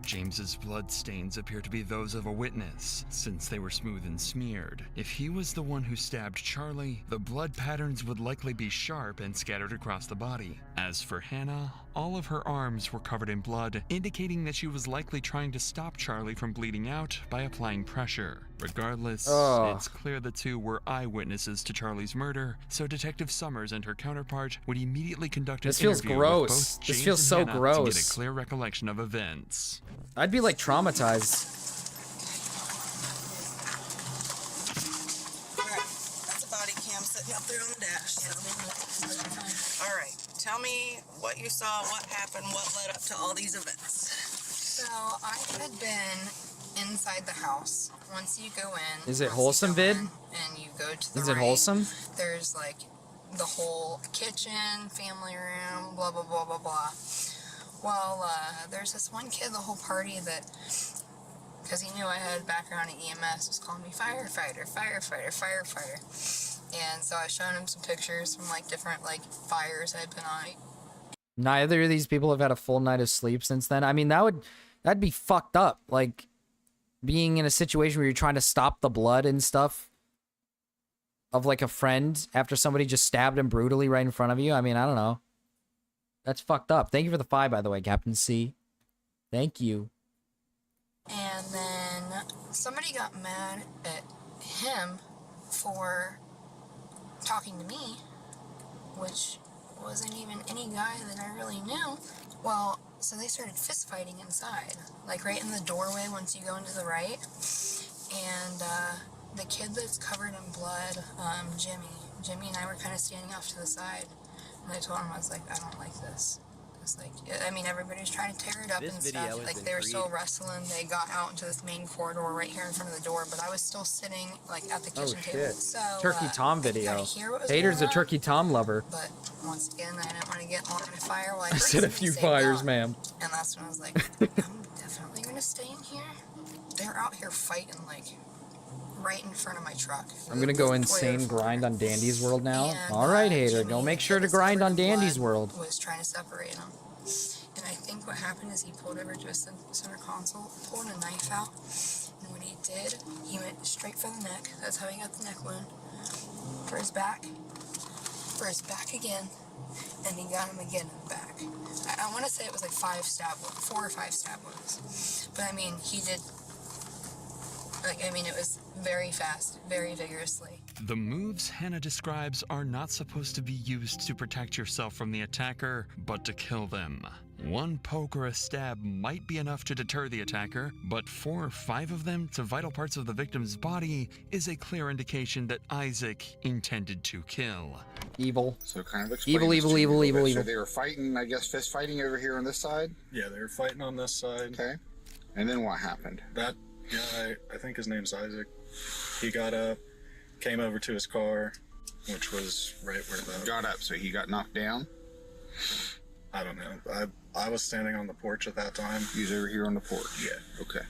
James's blood stains appear to be those of a witness, since they were smooth and smeared. If he was the one who stabbed Charlie, the blood patterns would likely be sharp and scattered across the body. As for Hannah, all of her arms were covered in blood, indicating that she was likely trying to stop Charlie from bleeding out by applying pressure. Regardless, Ugh. it's clear the 2 were eyewitnesses to Charlie's murder, so Detective Summers and her counterpart would immediately conduct an This feels interview gross. with both This James feels and so Hannah to gross. get a clear recollection of events. I'd be like traumatized. That's a body cam sitting up there on the dash. All right, tell me what you saw, what happened, what led up to all these events. So I had been inside the house. Once you go in, Is it wholesome, vid? and you go to the Is it right, wholesome? There's like the whole kitchen, family room, blah blah blah blah blah. Well, there's this one kid the whole party that, because he knew I had a background in EMS, was calling me firefighter, firefighter, firefighter. And so I showed him some pictures from like different like fires I'd been on. Neither of these people have had a full night of sleep since then. I mean, that'd be fucked up. Like being in a situation where you're trying to stop the blood and stuff of like a friend after somebody just stabbed him brutally right in front of you. I mean, I don't know. That's fucked up. Thank you for the 5, by the way, Captain C. Thank you. And then somebody got mad at him for talking to me, which wasn't even any guy that I really knew. Well, so they started fist fighting inside, like right in the doorway once you go into the right. And the kid that's covered in blood, Jimmy and I were kind of standing off to the side. And I told him, I was like, I don't like this. It's like, I mean, everybody's trying to tear it up This and video stuff. has Like, been they were still created. wrestling. They got out into this main corridor right here in front of the door, but I was still sitting, like, at the Oh kitchen table. shit. So, Turkey Tom I could video. kinda hear what was Hater's going a on, Turkey Tom lover. But once again, I didn't want to get on a fire while I I said a few fires, ma'am. And that's when I was like, I'm definitely going to stay in here. They're out here fighting, like, right in front of my truck. I'm gonna go insane grind on Dandy's World now. All right, hater, go make sure to grind on Dandy's World. Was trying to separate him. And I think what happened is he pulled over to a center console, pulled a knife out, and what he did, he went straight for the neck. That's how he got the neck wound. For his back again, and he got him again in the back. I want to say it was like 4 or 5 stab wounds. But I mean, he did, it was very fast, very vigorously. The moves Hannah describes are not supposed to be used to protect yourself from the attacker, but to kill them. One poke or a stab might be enough to deter the attacker, but 4 or 5 of them to vital parts of the victim's body is a clear indication that Isaac intended to kill. Evil. So kind of explain Evil. So they were fighting, I guess, fist fighting over here on this side? Yeah, they were fighting on this side. Okay. And then what happened? That guy, I think his name's Isaac, he got up, came over to his car, which was right where the... Got up, so he got knocked down? I don't know. I was standing on the porch at that time. He was over here on the porch? Yeah. Okay.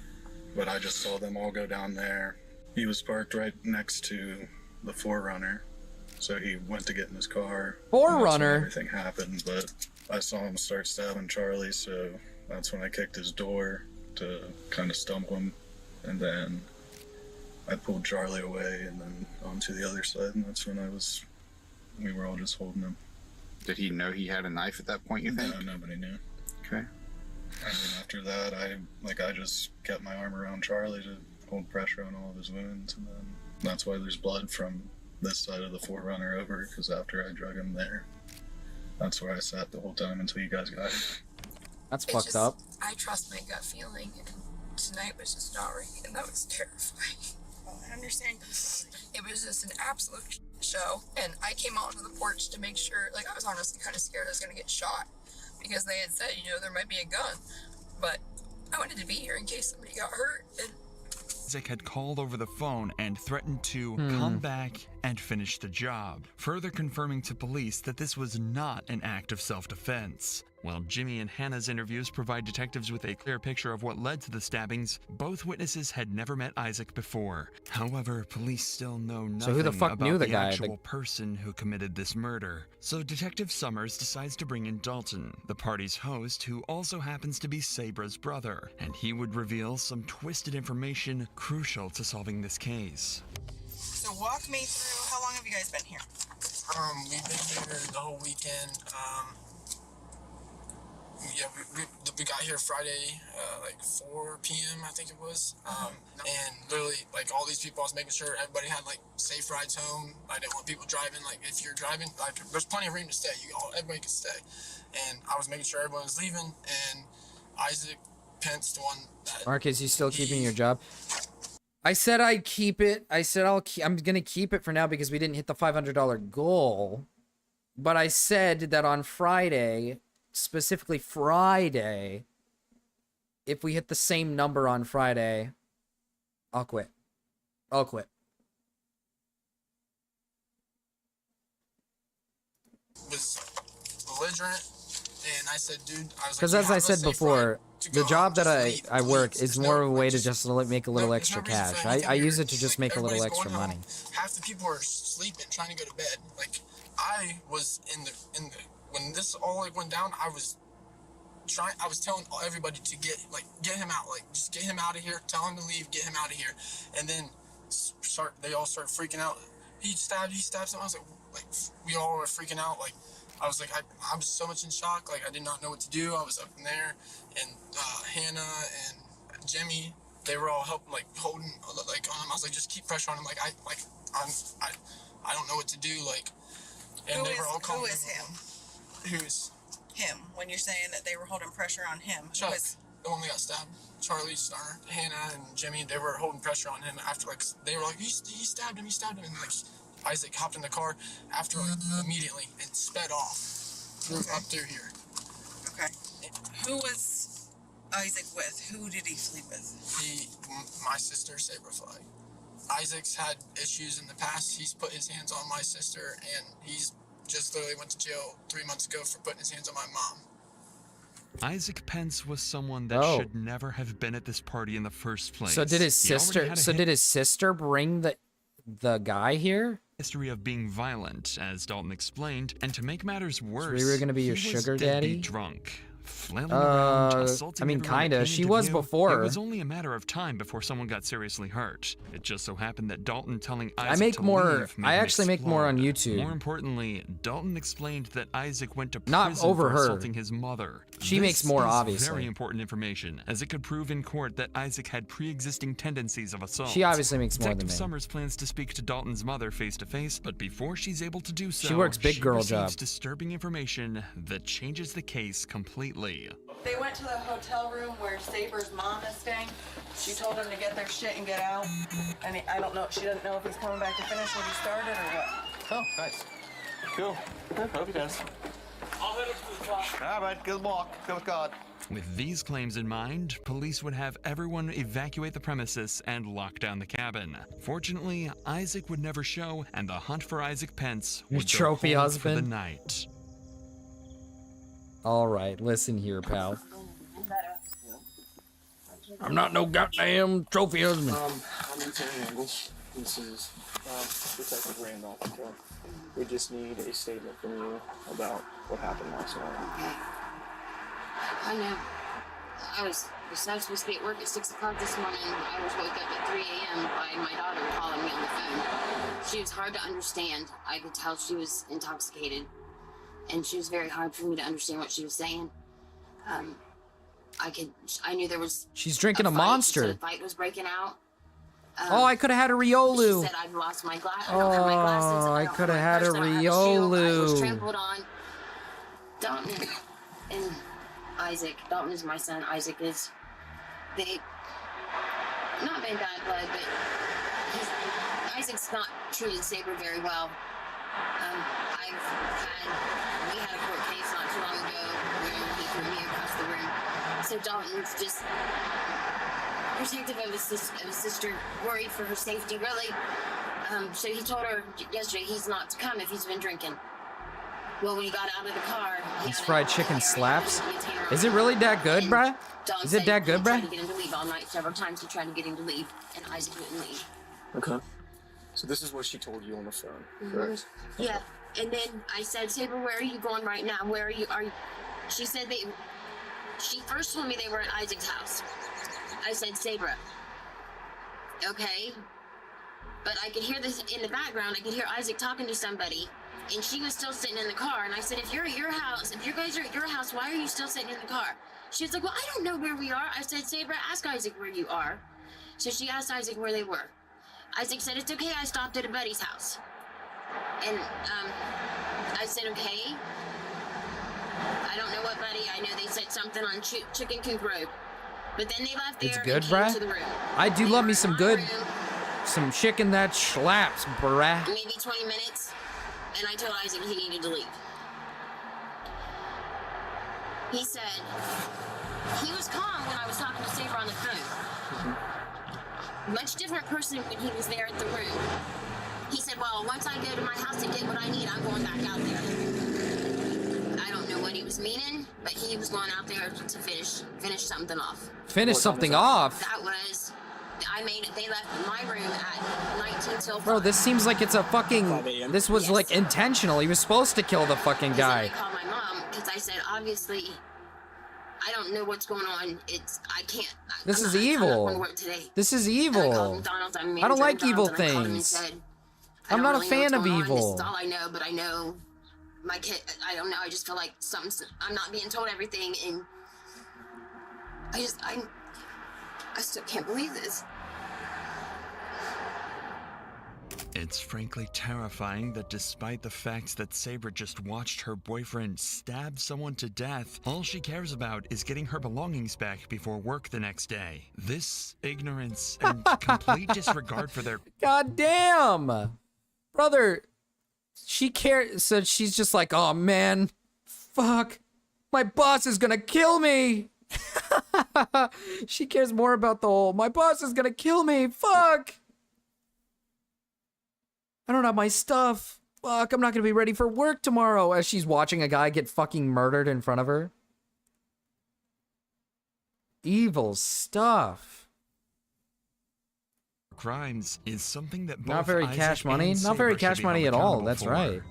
But I just saw them all go down there. He was parked right next to the 4Runner, so he went to get in his car. 4Runner? Everything happened, but I saw him start stabbing Charlie, so that's when I kicked his door to kind of stump him, and then I pulled Charlie away and then onto the other side, and that's when we were all just holding him. Did he know he had a knife at that point, you think? No, nobody knew. Okay. And then after that, I just kept my arm around Charlie to hold pressure on all of his wounds, and then that's why there's blood from this side of the 4Runner over, because after I drug him there, that's where I sat the whole time until you guys got here. That's fucked up. I trust my gut feeling, and tonight was just not right, and that was terrifying. I understand. It was just an absolute show, and I came out onto the porch to make sure, I was honestly kind of scared I was going to get shot, because they had said, there might be a gun, but I wanted to be here in case somebody got hurt, and Isaac had called over the phone and threatened to come back and finish the job, further confirming to police that this was not an act of self-defense. While Jimmy and Hannah's interviews provide detectives with a clear picture of what led to the stabbings, both witnesses had never met Isaac before. However, police still know nothing So who the fuck about knew the the guy? actual person who committed this murder. So Detective Summers decides to bring in Dalton, the party's host, who also happens to be Sabra's brother, and he would reveal some twisted information crucial to solving this case. So walk me through, how long have you guys been here? We've been here the whole weekend. Yeah, we got here Friday, 4 p.m. I think it was. And literally, all these people, I was making sure everybody had safe rides home. I didn't want people driving. If you're driving, there's plenty of room to stay. Everybody can stay. And I was making sure everyone was leaving. And Isaac Pence, the one that Marcus, you still keeping your job? I said I'd keep it. I said I'm gonna keep it for now because we didn't hit the $500 goal. But I said that on Friday, specifically Friday, if we hit the same number on Friday, I'll quit. I'll quit. was belligerent. And I said, dude, I was Because as I said before, the job that I work is more of a way to just make a little extra cash. I use it to just make a little extra money. Half the people are sleeping, trying to go to bed. I was in the when this all went down, I was telling everybody to get him out, just get him out of here, tell him to leave, get him out of here. And then they all start freaking out. He stabbed someone. I was like we all were freaking out. I was I was so much in shock. I did not know what to do. I was up in there, and Hannah and Jimmy, they were all helping, holding, on him. I was just keep pressure on him. I don't know what to do. And they were all calling. Who is him? Who's him? When you're saying that they were holding pressure on him, Chuck, the one that got stabbed. Charlie Starner, Hannah, and Jimmy, they were holding pressure on him after they were he stabbed him, and Isaac hopped in the car after immediately and sped off up through here. Okay. Who was Isaac with? Who did he sleep with? My sister, Saberfly. Isaac's had issues in the past. He's put his hands on my sister, and he's just literally went to jail 3 months ago for putting his hands on my mom. Isaac Pence was someone that Oh. should never have been at this party in the first place. So did his He already sister? had a So did his sister bring the guy here? history of being violent, as Dalton explained, and to make matters worse, we were gonna be your he was sugar deadbeat daddy? drunk. Flailing around, assaulting I mean, everyone that kinda. came She into was view. before. It was only a matter of time before someone got seriously hurt. It just so happened that Dalton telling Isaac I make to more. leave made I him actually make more on explode. YouTube. More importantly, Dalton explained that Isaac went to Not prison over for her. assaulting his mother. She makes more, This is obviously. very important information, as it could prove in court that Isaac had pre-existing tendencies of assault. She obviously makes more than Detective me. Summers plans to speak to Dalton's mother face to face, but before she's able to do so, She works big girl receives job. disturbing information that changes the case completely. They went to the hotel room where Saber's mom is staying. She told him to get their shit and get out. And I don't know, she doesn't know if he's coming back to finish what he started or what. Oh, nice. Cool. Hope he does. I'll head up to the top. All right, good luck. Good with God. With these claims in mind, police would have everyone evacuate the premises and lock down the cabin. Fortunately, Isaac would never show, and the hunt for Isaac Pence Your would trophy go hold for the husband. night. All right, listen here, pal. I'm not no goddamn trophy husband. I'm Lieutenant Angle. This is Detective Randolph. Okay. We just need a statement from you about what happened last night. I know. I was supposed to be at work at 6 o'clock this morning. I was woke up at 3 a.m. by my daughter calling me on the phone. She was hard to understand. I could tell she was intoxicated. And she was very hard for me to understand what she was saying. I knew there was. She's drinking a fight. monster. She said a fight was breaking out. Oh, I could have had a Riolu. She said I've lost my glasses. I don't have my glasses. Oh, I don't could have have had a my purse, I don't have a shoe. I was Riolu. trampled on. Dalton and Isaac. Dalton is my son. Isaac is. They not been bad blood, but Isaac's not treated Saber very well. We had a court case not too long ago where he threw me across the room. So Dalton's just protective of his sister, worried for her safety, really. So he told her yesterday he's not to come if he's been drinking. Well, when he got out of the car, These fried chicken slaps. Is it really that good, bruh? Dalton Is it said that good, he tried bruh? to get him to leave all night. Several times he tried to get him to leave, and Isaac wouldn't leave. Okay. So this is what she told you on the phone, correct? Yeah, and then I said, Saber, where are you going right now? Where are you? She said she first told me they were at Isaac's house. I said, Saber, okay. But I could hear this in the background. I could hear Isaac talking to somebody, and she was still sitting in the car. And I said, if you're at your house, if you guys are at your house, why are you still sitting in the car? She was like, well, I don't know where we are. I said, Saber, ask Isaac where you are. So she asked Isaac where they were. Isaac said, it's okay, I stopped at a buddy's house. And I said, okay. I don't know what buddy. I know they said something on Chicken Coop Road. But then they left there It's good, and came to the bruh. room. I do love me some good, some chicken that slaps, bruh. Maybe 20 minutes, and I told Isaac he needed to leave. He said he was calm when I was talking to Saber on the phone. Much different person when he was there at the room. He said, well, once I go to my house to get what I need, I'm going back out there. I don't know what he was meaning, but he was going out there to finish something off. Finish something off? That was, I made it, they left my room at 19 till 5. Bro, this seems like it's a fucking, this was like intentional. He was supposed to kill the fucking I guy. called my mom because I said, obviously, I don't know what's going on. I can't. This I'm is not going evil. to work today. This is And I called evil. McDonald's. I'm a I don't manager like at evil McDonald's, and I called him and things. said, I'm not a really know fan what's of going on. evil. This is all I know, but I know my kid. I don't know. I just feel like I'm not being told everything, and I still can't believe this. It's frankly terrifying that despite the fact that Saber just watched her boyfriend stab someone to death, all she cares about is getting her belongings back before work the next day. This ignorance and complete disregard for their God damn. Brother, she cares. So she's just like, oh man, fuck. My boss is gonna kill me. She cares more about the whole, my boss is gonna kill me. Fuck. I don't have my stuff. Fuck, I'm not gonna be ready for work tomorrow as she's watching a guy get fucking murdered in front of her. Evil stuff. Crimes is something that both Not very Isaac cash money. and Not very Saber should cash be money held at all. accountable That's for. right.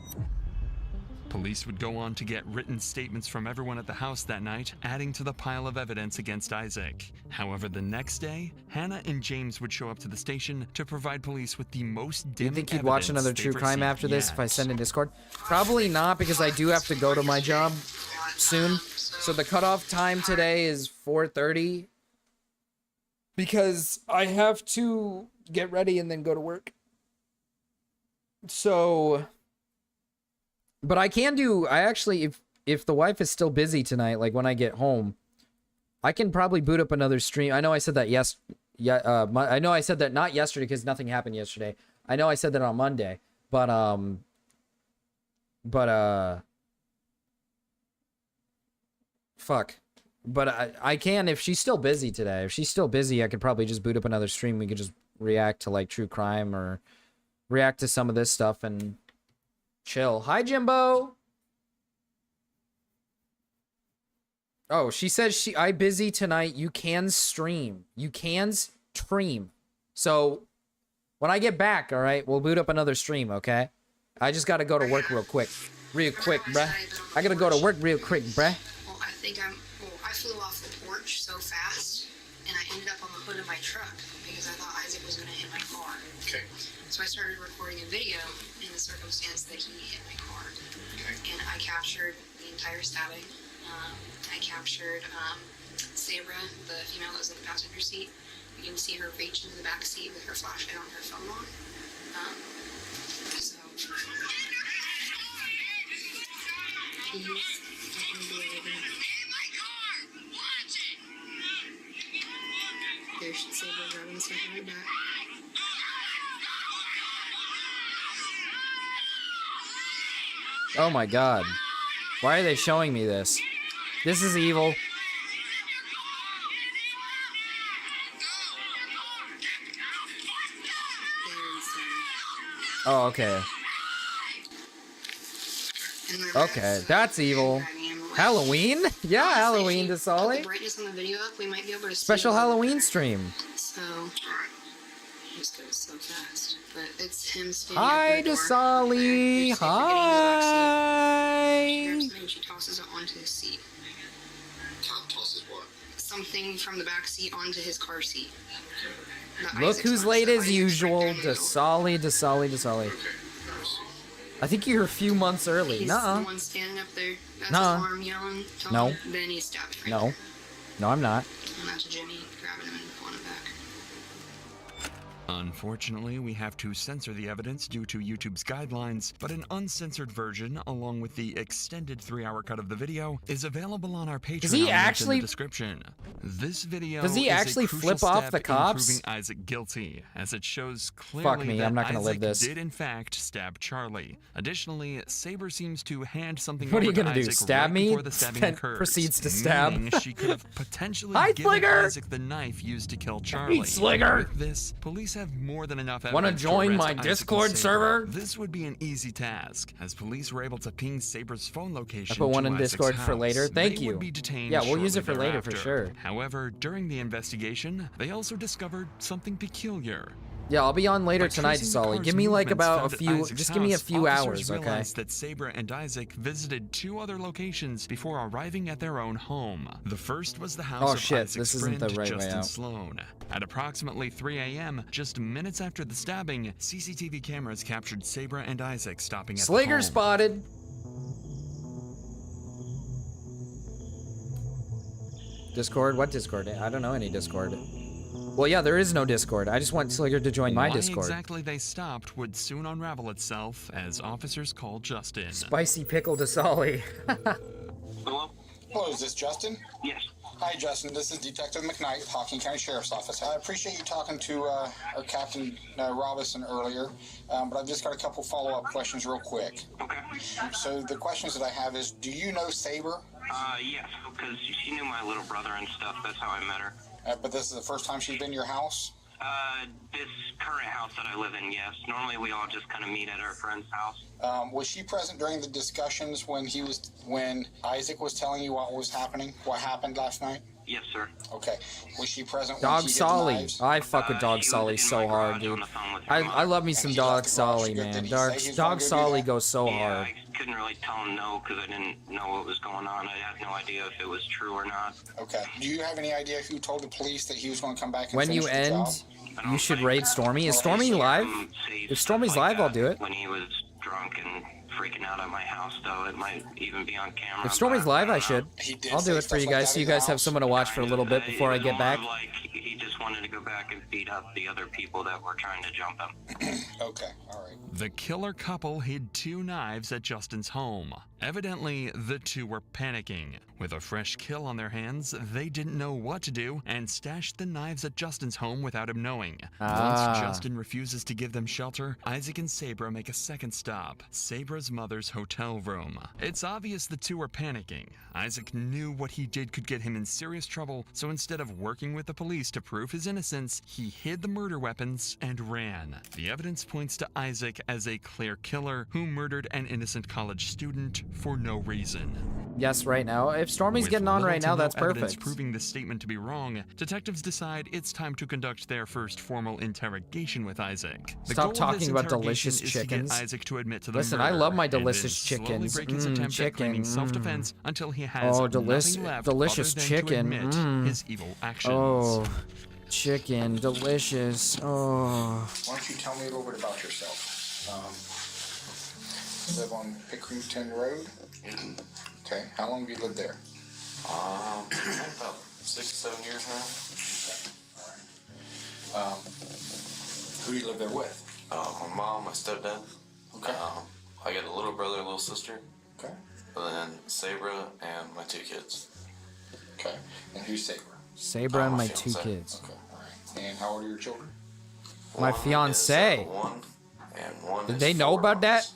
Police would go on to get written statements from everyone at the house that night, adding to the pile of evidence against Isaac. However, the next day, Hannah and James would show up to the station to provide police with the most Do you dim think you'd watch evidence another they've true crime received after this if I yet. send in Discord? Probably not, because I do have to go to my job soon. So the cutoff time today is 4:30. Because I have to get ready and then go to work. So, but I actually, if the wife is still busy tonight, like when I get home, I can probably boot up another stream. I know I said that I know I said that not yesterday because nothing happened yesterday. I know I said that on Monday, but fuck. But I can, if she's still busy today. If she's still busy, I could probably just boot up another stream. We could just react to like true crime or react to some of this stuff and chill. Hi, Jimbo. Oh, she says I busy tonight. You can stream. You can stream. So when I get back, all right, we'll boot up another stream, okay? I just got to go to work real quick. Real quick, bruh. I got to go to work real quick, bruh. Well, I flew off the porch so fast, and I ended up on the hood of my truck because I thought Isaac was going to hit my car. Okay. So I started recording a video in the circumstance that he hit my car. Okay. And I captured the entire stabbing. I captured Sabra, the female that was in the passenger seat. You can see her reach into the back seat with her flashlight on her phone on. So please let me believe it. There's Sabra grabbing stuff right back. Oh my god. Why are they showing me this? This is evil. Oh, okay. Okay, that's evil. Halloween? Yeah, Halloween, The Desali. brightness on the video up, we might be able to see Special it. Halloween stream. So, it just goes so fast. But it's him standing Hi, at the door. Desali. Hi. She grabs something and she tosses it onto his seat. Tosses what? Something from the back seat onto his car seat. That Look Isaac's who's not, late so as Isaac's usual. right there in the middle. Desali. I think you're a few months early. He's Nuh-uh. the one standing up there. That's Nuh-uh. his arm yelling. No. Then he stabbed right No. there. No, I'm not. And that's Jimmy grabbing him and pulling him back. Unfortunately, we have to censor the evidence due to YouTube's guidelines, but an uncensored version, along with the extended 3-hour cut of the video, is available on our Patreon he link actually- in the description. This video Does he is actually a crucial flip off step the in cops? proving Isaac guilty, as it shows clearly Fuck me, that I'm not gonna live Isaac this. did in fact stab Charlie. Additionally, Saber seems to hand something What are you over to gonna do, Isaac stab right me? before the stabbing Then occurs, proceeds to stab. meaning she could have potentially Hi, given Slinger! Isaac the knife used to kill Charlie. Slinger! With this, police have more than enough Wanna evidence to join arrest my Isaac and Discord Saber. server? This would be an easy task, as police were able to ping Saber's phone location I put one to in Isaac's Discord for house. later. Thank They you. would be detained Yeah, we'll use it shortly for later for thereafter. sure. However, during the investigation, they also discovered something peculiar. Yeah, I'll be on later By tonight, tracing the Sully. car's Give me like movements about a found at few. Isaac's Just give me a house, few officers hours, okay? realized that Saber and Isaac visited 2 other locations before arriving at their own home. The first was the house Oh, of shit, Isaac's this isn't friend the right way Justin out. Sloan. At approximately 3 a.m., just minutes after the stabbing, CCTV cameras captured Saber and Isaac stopping at the Slager home. spotted. Discord? What Discord? I don't know any Discord. Well, yeah, there is no Discord. I just want Slager to join my Why Discord. exactly they stopped would soon unravel itself as officers called Justin. Spicy pickle to Sully. Hello, is this Justin? Yes. Hi, Justin. This is Detective McKnight with Hocking County Sheriff's Office. I appreciate you talking to our Captain Robinson earlier, but I've just got a couple follow-up questions real quick. Okay. So the questions that I have is, do you know Saber? Yes, because she knew my little brother and stuff. That's how I met her. But this is the first time she's been to your house? This current house that I live in, yes. Normally we all just kind of meet at our friend's house. Was she present during the discussions when Isaac was telling you what was happening, what happened last night? Yes, sir. Okay. Was she present when Dog he hid the Solly. knives? I fuck with Dog Solly so hard, dude. I love me some Dog Solly, man. Dog Solly goes so hard. I couldn't really tell him no because I didn't know what was going on. I had no idea if it was true or not. Okay. Do you have any idea who told the police that he was going to come back and When finish you the end, job? you should raid Stormy. Is Stormy live? If Stormy's live, I'll do it. When he was drunk and freaking out at my house, though, it might even be on camera. If Stormy's live, I should. I'll do it for you guys, so you guys have someone to watch for a little bit before I get back. Like he just wanted to go back and beat up the other people that were trying to jump him. Okay, all right. The killer couple hid 2 knives at Justin's home. Evidently, the two were panicking. With a fresh kill on their hands, they didn't know what to do and stashed the knives at Justin's home without him knowing. Once Justin refuses to give them shelter, Isaac and Sabra make a second stop, Sabra's mother's hotel room. It's obvious the two are panicking. Isaac knew what he did could get him in serious trouble, so instead of working with the police to prove his innocence, he hid the murder weapons and ran. The evidence points to Isaac as a clear killer who murdered an innocent college student for no reason. Yes, right now. If Stormy's getting on right now, that's Evidence perfect. proving this statement to be wrong, detectives decide it's time to conduct their first formal interrogation with Isaac. The Stop goal of talking this about interrogation delicious is to get chickens. Isaac to admit to the Listen, I murder, love my and then delicious slowly chickens. break his attempt at claiming Chicken. self-defense until he has nothing left delicious other than chicken. to admit his evil actions. Oh, chicken, delicious. Oh. Why don't you tell me a little bit about yourself? You live on Pickerington Road? Okay, how long have you lived there? About 6 or 7 years now. Who do you live there with? My mom, my stepdad. Okay. I got a little brother, a little sister. Okay. And then Sabra and my 2 kids. Okay. And who's Sabra? Sabra and my my 2 fiancé. kids. Okay, all right. And how old are your children? My fiance. Did they know about that?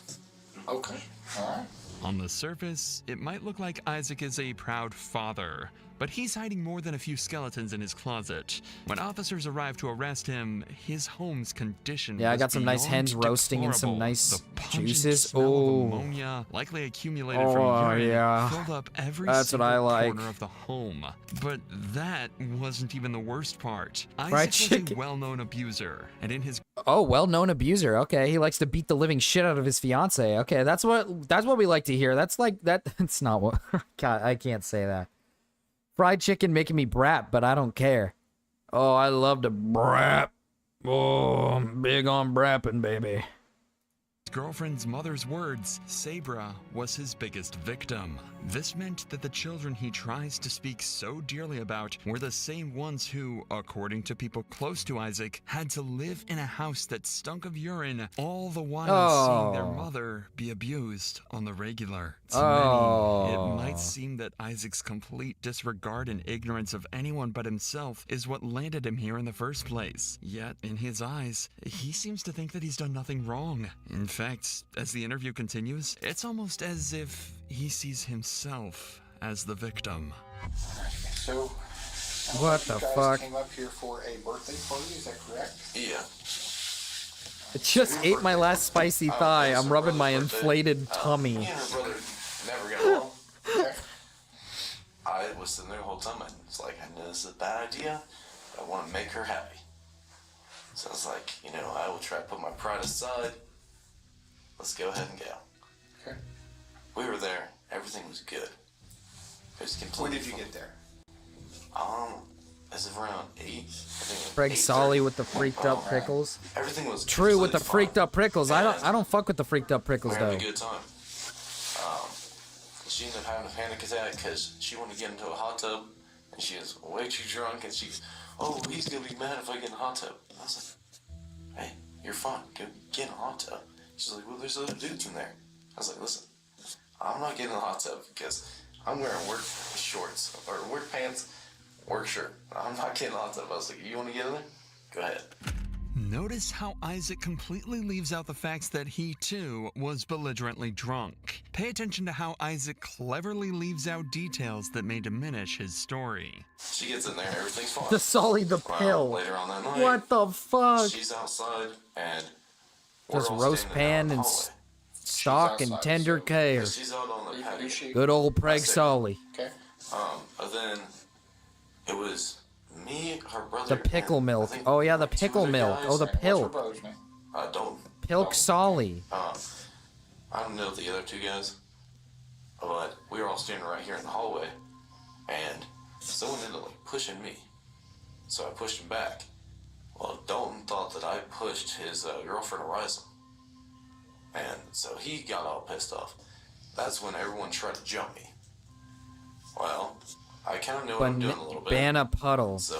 Okay, all right. On the surface, it might look like Isaac is a proud father, but he's hiding more than a few skeletons in his closet. When officers arrive to arrest him, his home's condition Yeah, I was got some nice beyond hens roasting and some deplorable. nice The pungent juices. smell of Oh, ammonia, likely accumulated from urine, yeah. filled up every That's what I single like. corner of the home. But that wasn't even the worst part. Fried Isaac was a chicken. well-known abuser, and in his Oh, well-known abuser. Okay, he likes to beat the living shit out of his fiance. Okay, that's what we like to hear. That's like that. It's not what. God, I can't say that. Fried chicken making me brap, but I don't care. Oh, I love to brap. Oh, I'm big on brapping, baby. girlfriend's mother's words, Sabra was his biggest victim. This meant that the children he tries to speak so dearly about were the same ones who, according to people close to Isaac, had to live in a house that stunk of urine, all the while seeing their mother be abused on the regular. To many, it might seem that Isaac's complete disregard and ignorance of anyone but himself is what landed him here in the first place. Yet, in his eyes, he seems to think that he's done nothing wrong. In fact, as the interview continues, it's almost as if he sees himself as the victim. So, What the you guys fuck? came up here for a birthday party, is that correct? Yeah. I just ate my last spicy thigh. I'm rubbing my inflated tummy. Me and her brother never got along. I was sitting there the whole time, and it's like, I know this is a bad idea, but I want to make her happy. So I was like, you know, I will try to put my pride aside. Let's go ahead and go. Okay. We were there. Everything was good. It was completely When did you fun. get there? As of around 8. I think Craig 8:30. Solly with the freaked up prickles. Everything was True with the completely freaked up prickles. I don't fuck with the freaked up We prickles were though. having a good time. She ended up having a panic attack because she wanted to get into a hot tub, and she was way too drunk, and she's, oh, he's gonna be mad if I get in a hot tub. I was like, hey, you're fine, go get in a hot tub. She's like, well, there's other dudes in there. I was like, listen, I'm not getting in a hot tub because I'm wearing work shorts, or work pants, work shirt. I'm not getting in a hot tub. I was like, you want to get in there? Go ahead. Notice how Isaac completely leaves out the facts that he, too, was belligerently drunk. Pay attention to how Isaac cleverly leaves out details that may diminish his story. She gets in there, everything's fine. The Solly the Well, pill. later on that night, What the fuck? she's outside, and we're Just all roast standing pan out in the and hallway. stock and tender care. She's out on the patio. Good old Craig I said, Solly. Okay. But then It was me, her brother. The pickle milk. Oh yeah, the pickle milk. Oh, the pill. Don't. Pilk Solly. I don't know the other two guys, but we were all standing right here in the hallway, and someone ended up like pushing me, so I pushed him back. Well, Dalton thought that I pushed his girlfriend Ariza, and so he got all pissed off. That's when everyone tried to jump me. Well, I kind of knew what I'm doing a little bit. Banana puddle. So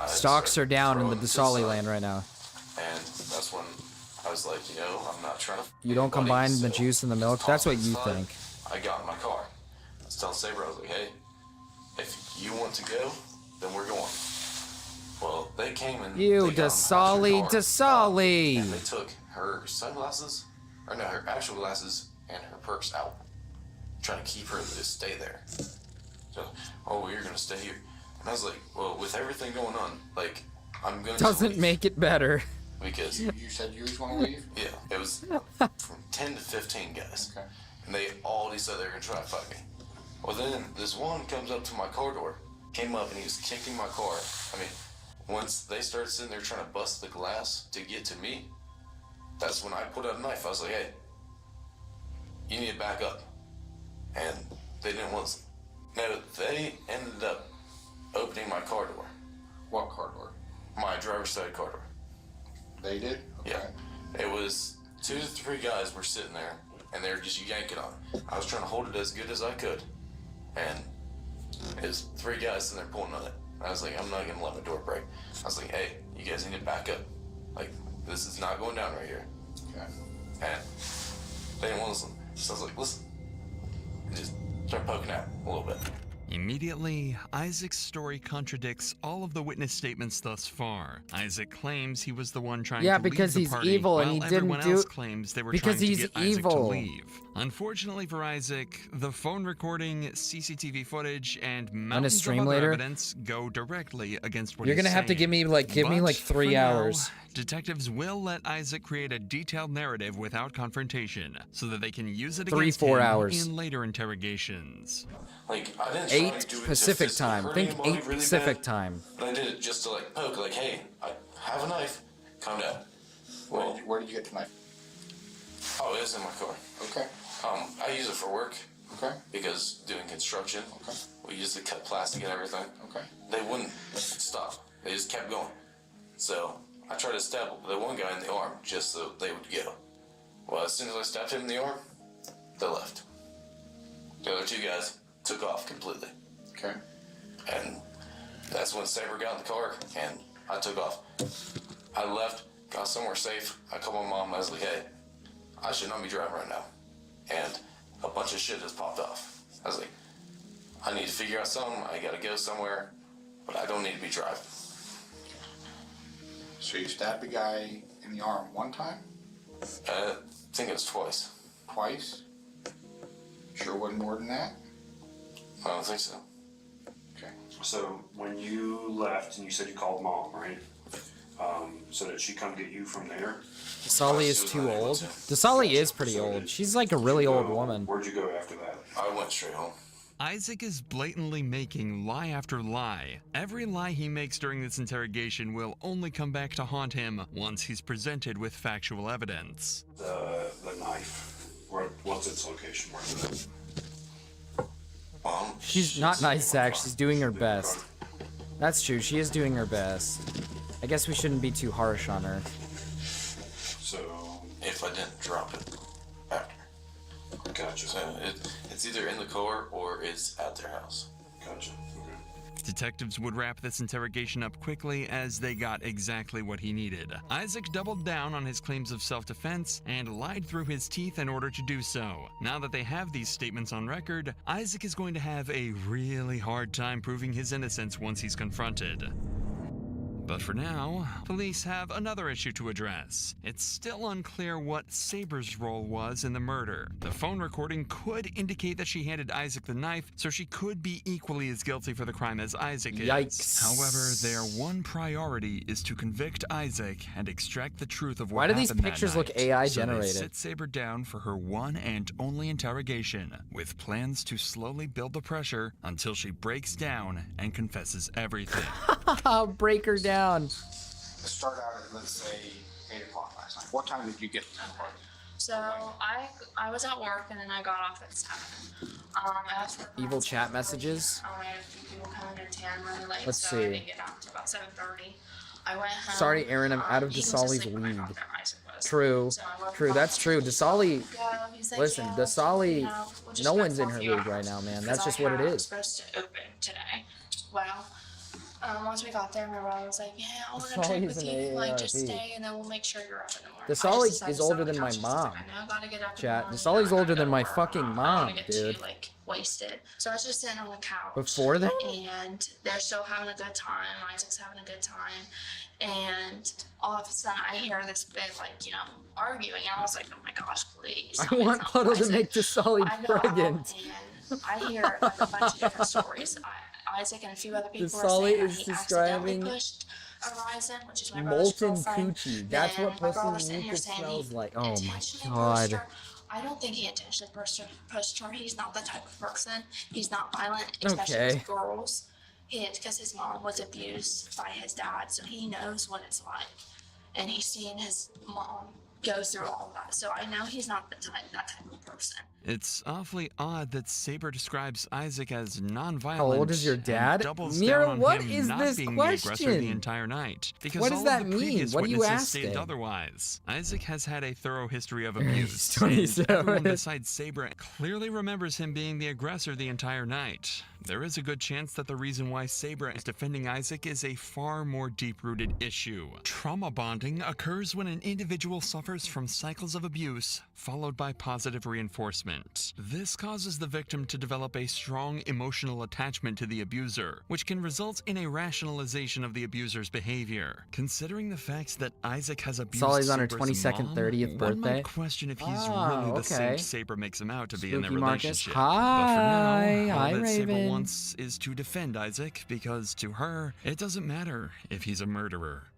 I Stocks are down in the throwing to Dasali side, land right now. and that's when I was like, you know, I'm not trying to. You don't combine the juice and the milk. That's what you think. I got in my car. I was telling Saber, I was like, hey, if you want to go, then we're going. Well, they came and You they got in Dasali, the car, Dasali. and they took her sunglasses, or no, her actual glasses and her purse out, trying to keep her to just stay there. So, oh, you're gonna stay here, and I was like, well, with everything going on, like, I'm gonna Doesn't leave make it better. because You said you just want to leave? yeah, it was from 10 to 15 guys. Okay. And they all decided they were gonna try to fight me. Well, then this one comes up to my car door, came up and he was kicking my car. I mean, once they started sitting there trying to bust the glass to get to me, that's when I pulled out a knife. I was like, hey, you need to back up. And they didn't listen. No, they ended up opening my car door. What car door? My driver's side car door. They did? Okay. Yeah. It was 2 to 3 guys were sitting there, and they were just yanking on it. I was trying to hold it as good as I could, and it was 3 guys sitting there pulling on it. I was like, I'm not gonna let my door break. I was like, hey, you guys need to back up. Like, this is not going down right here. Okay. And they didn't listen. So I was like, listen. And just start poking out a little bit. Immediately, Isaac's story contradicts all of the witness statements thus far. Isaac claims he was the one trying Yeah, to leave because the he's party, evil and while he didn't everyone do- else claims they were because trying he's to get Isaac to evil. leave. Unfortunately for Isaac, the phone recording, CCTV footage, and mountains of stream other later? evidence go directly against what You're he's gonna have to saying. give me like But 3 for now, hours. detectives will let Isaac create a detailed narrative without confrontation, so that they can use it 3-4 against him hours. in later interrogations. Like, I didn't try 8 to do it to Pacific physically time. hurt Think anybody 8 really Pacific bad, time. But I did it just to like poke, like, hey, I have a knife. Calm down. Well, Where did you get the knife? oh, it was in my car. Okay. I use it for work Okay. because doing construction, Okay. we use to cut plastic and everything. Okay. They wouldn't stop. They just kept going. So I tried to stab the one guy in the arm just so they would go. Well, as soon as I stabbed him in the arm, they left. The other 2 guys took off completely. Okay. And that's when Saber got in the car and I took off. I left, got somewhere safe. I called my mom. I was like, hey, I should not be driving right now. And a bunch of shit just popped off. I was like, I need to figure out something. I gotta go somewhere, but I don't need to be driving. So you stabbed the guy in the arm one time? I think it was twice. Twice? Sure wasn't more than that? I don't think so. Okay. So when you left and you said you called mom, right? So did she come get you from there? Dasali is too old. Dasali is pretty old. She's like a really old woman. Where'd you go after that? I went straight home. Isaac is blatantly making lie after lie. Every lie he makes during this interrogation will only come back to haunt him once he's presented with factual evidence. The knife. What's its location? Where is it? She's not nice, Zach. She's doing her best. That's true. She is doing her best. I guess we shouldn't be too harsh on her. So if I didn't drop it after. Gotcha. So it's either in the car or it's at their house. Gotcha. Detectives would wrap this interrogation up quickly as they got exactly what he needed. Isaac doubled down on his claims of self-defense and lied through his teeth in order to do so. Now that they have these statements on record, Isaac is going to have a really hard time proving his innocence once he's confronted. But for now, police have another issue to address. It's still unclear what Saber's role was in the murder. The phone recording could indicate that she handed Isaac the knife, so she could be equally as guilty for the crime as Isaac is. Yikes. However, their one priority is to convict Isaac and extract the truth of what Why do these happened that pictures look night. AI So they generated? sit Saber down for her one and only interrogation, with plans to slowly build the pressure until she breaks down and confesses everything. Break her down. Let's start out at, let's say, 8 o'clock last night. What time did you get to the party? So I was at work and then I got off at 7. I asked for Evil chat messages. I had a few people coming to town really late, Let's so I see. didn't get out until about 7:30. I went home. Sorry, Aaron, I'm out of he was Dasali's asleep when I weed. got there, Isaac was. True. So I woke True, him that's up. true. Dasali, Yeah, he's like, listen, yeah, Dasali, you know, we'll just no go one's for in a her few league hours, right now, man. 'cause That's I just what it was is. supposed to open today. Well, once we got there, my brother was like, yeah, I want to Dasali's drink with an you. Like, just AARP. stay and then we'll make sure you're up in the morning. Dasali is older than my mom. Chat. Dasali's older than my fucking mom, dude. Like, wasted. So I was just sitting on the couch. Before that? And they're still having a good time. Isaac's having a good time. And all of a sudden I hear this big, like, you know, arguing. And I was like, oh my gosh, please. I want Puddle to make Dasali pregnant. And I hear like, a bunch of different stories. Isaac and a few other people are Dasali saying that is he accidentally describing pushed Horizon, which is my brother's molten girlfriend. coochie. That's Then what my brother's pussy sitting here mucus saying he smells like. Oh my intentionally pushed god. her. I don't think he intentionally pushed her. He's not that type of person. He's not violent, especially Okay. with girls. Because his mom was abused by his dad, so he knows what it's like. And he's seen his mom go through all that. So I know he's not that type of person. It's awfully odd that Saber describes Isaac as non-violent. How old is your and dad? doubles Mira, down on what him is not this being the aggressor question? the entire night. Because What does all that of the mean? previous What are you witnesses stated asking? otherwise. Isaac has had a thorough history of abuse. 27. And everyone besides Saber clearly remembers him being the aggressor the entire night. There is a good chance that the reason why Saber is defending Isaac is a far more deep-rooted issue. Trauma bonding occurs when an individual suffers from cycles of abuse, followed by positive reinforcement. This causes the victim to develop a strong emotional attachment to the abuser, which can result in a rationalization of the abuser's behavior. Considering the fact that Isaac has abused Sally's on her Saber's 22nd, mom, 30th one birthday. might question if he's Ah, really the okay. same Saber makes him out to be in their Spooky Marcus. relationship. Hi. But for now, all Hi, that Saber Raven. wants is to defend Isaac, because to her, it doesn't matter if he's a murderer.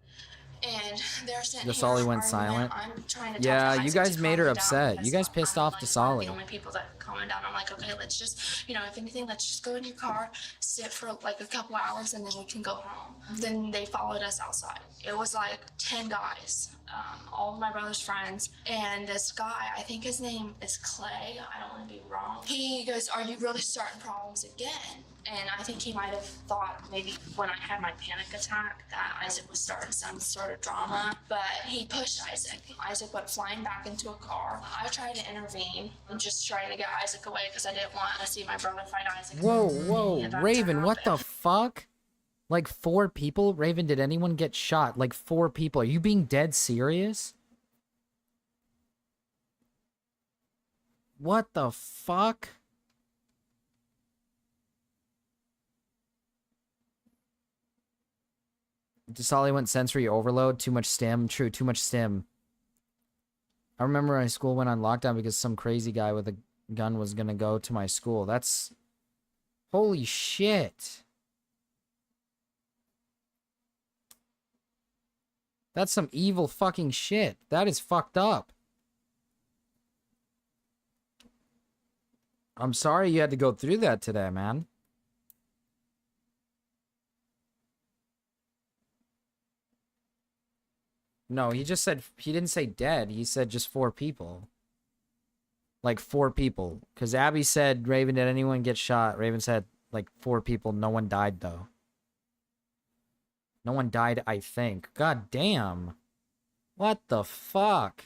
And they're sitting Dasali here went arguing. silent. I'm trying to Yeah, talk to you Isaac guys to made calm her him down upset. because You guys pissed off I'm one of the Dasali. only people that calm him down. I'm like, okay, let's just, you know, if anything, let's just go in your car, sit for like a couple hours, and then we can go home. Then they followed us outside. It was like 10 guys, all of my brother's friends, and this guy, I think his name is Clay. I don't want to be wrong. He goes, "Are you really starting problems again?" And I think he might have thought maybe when I had my panic attack that Isaac was starting some sort of drama, but he pushed Isaac. Isaac went flying back into a car. I tried to intervene and just trying to get Isaac away because I didn't want to see my brother fight Isaac. Whoa, And that Raven, turned what out the fuck? Like 4 people? Raven, did anyone get shot? Like 4 people. Are you being dead serious? What the fuck? Dasali went sensory overload, too much stim. True, too much stim. I remember my school went on lockdown because some crazy guy with a gun was gonna go to my school. That's... Holy shit. That's some evil fucking shit. That is fucked up. I'm sorry you had to go through that today, man. No, he just said, he didn't say dead. He said just 4 people. Like 4 people. Because Abby said, Raven, did anyone get shot? Raven said, like 4 people. No one died, though. No one died, I think. God damn. What the fuck?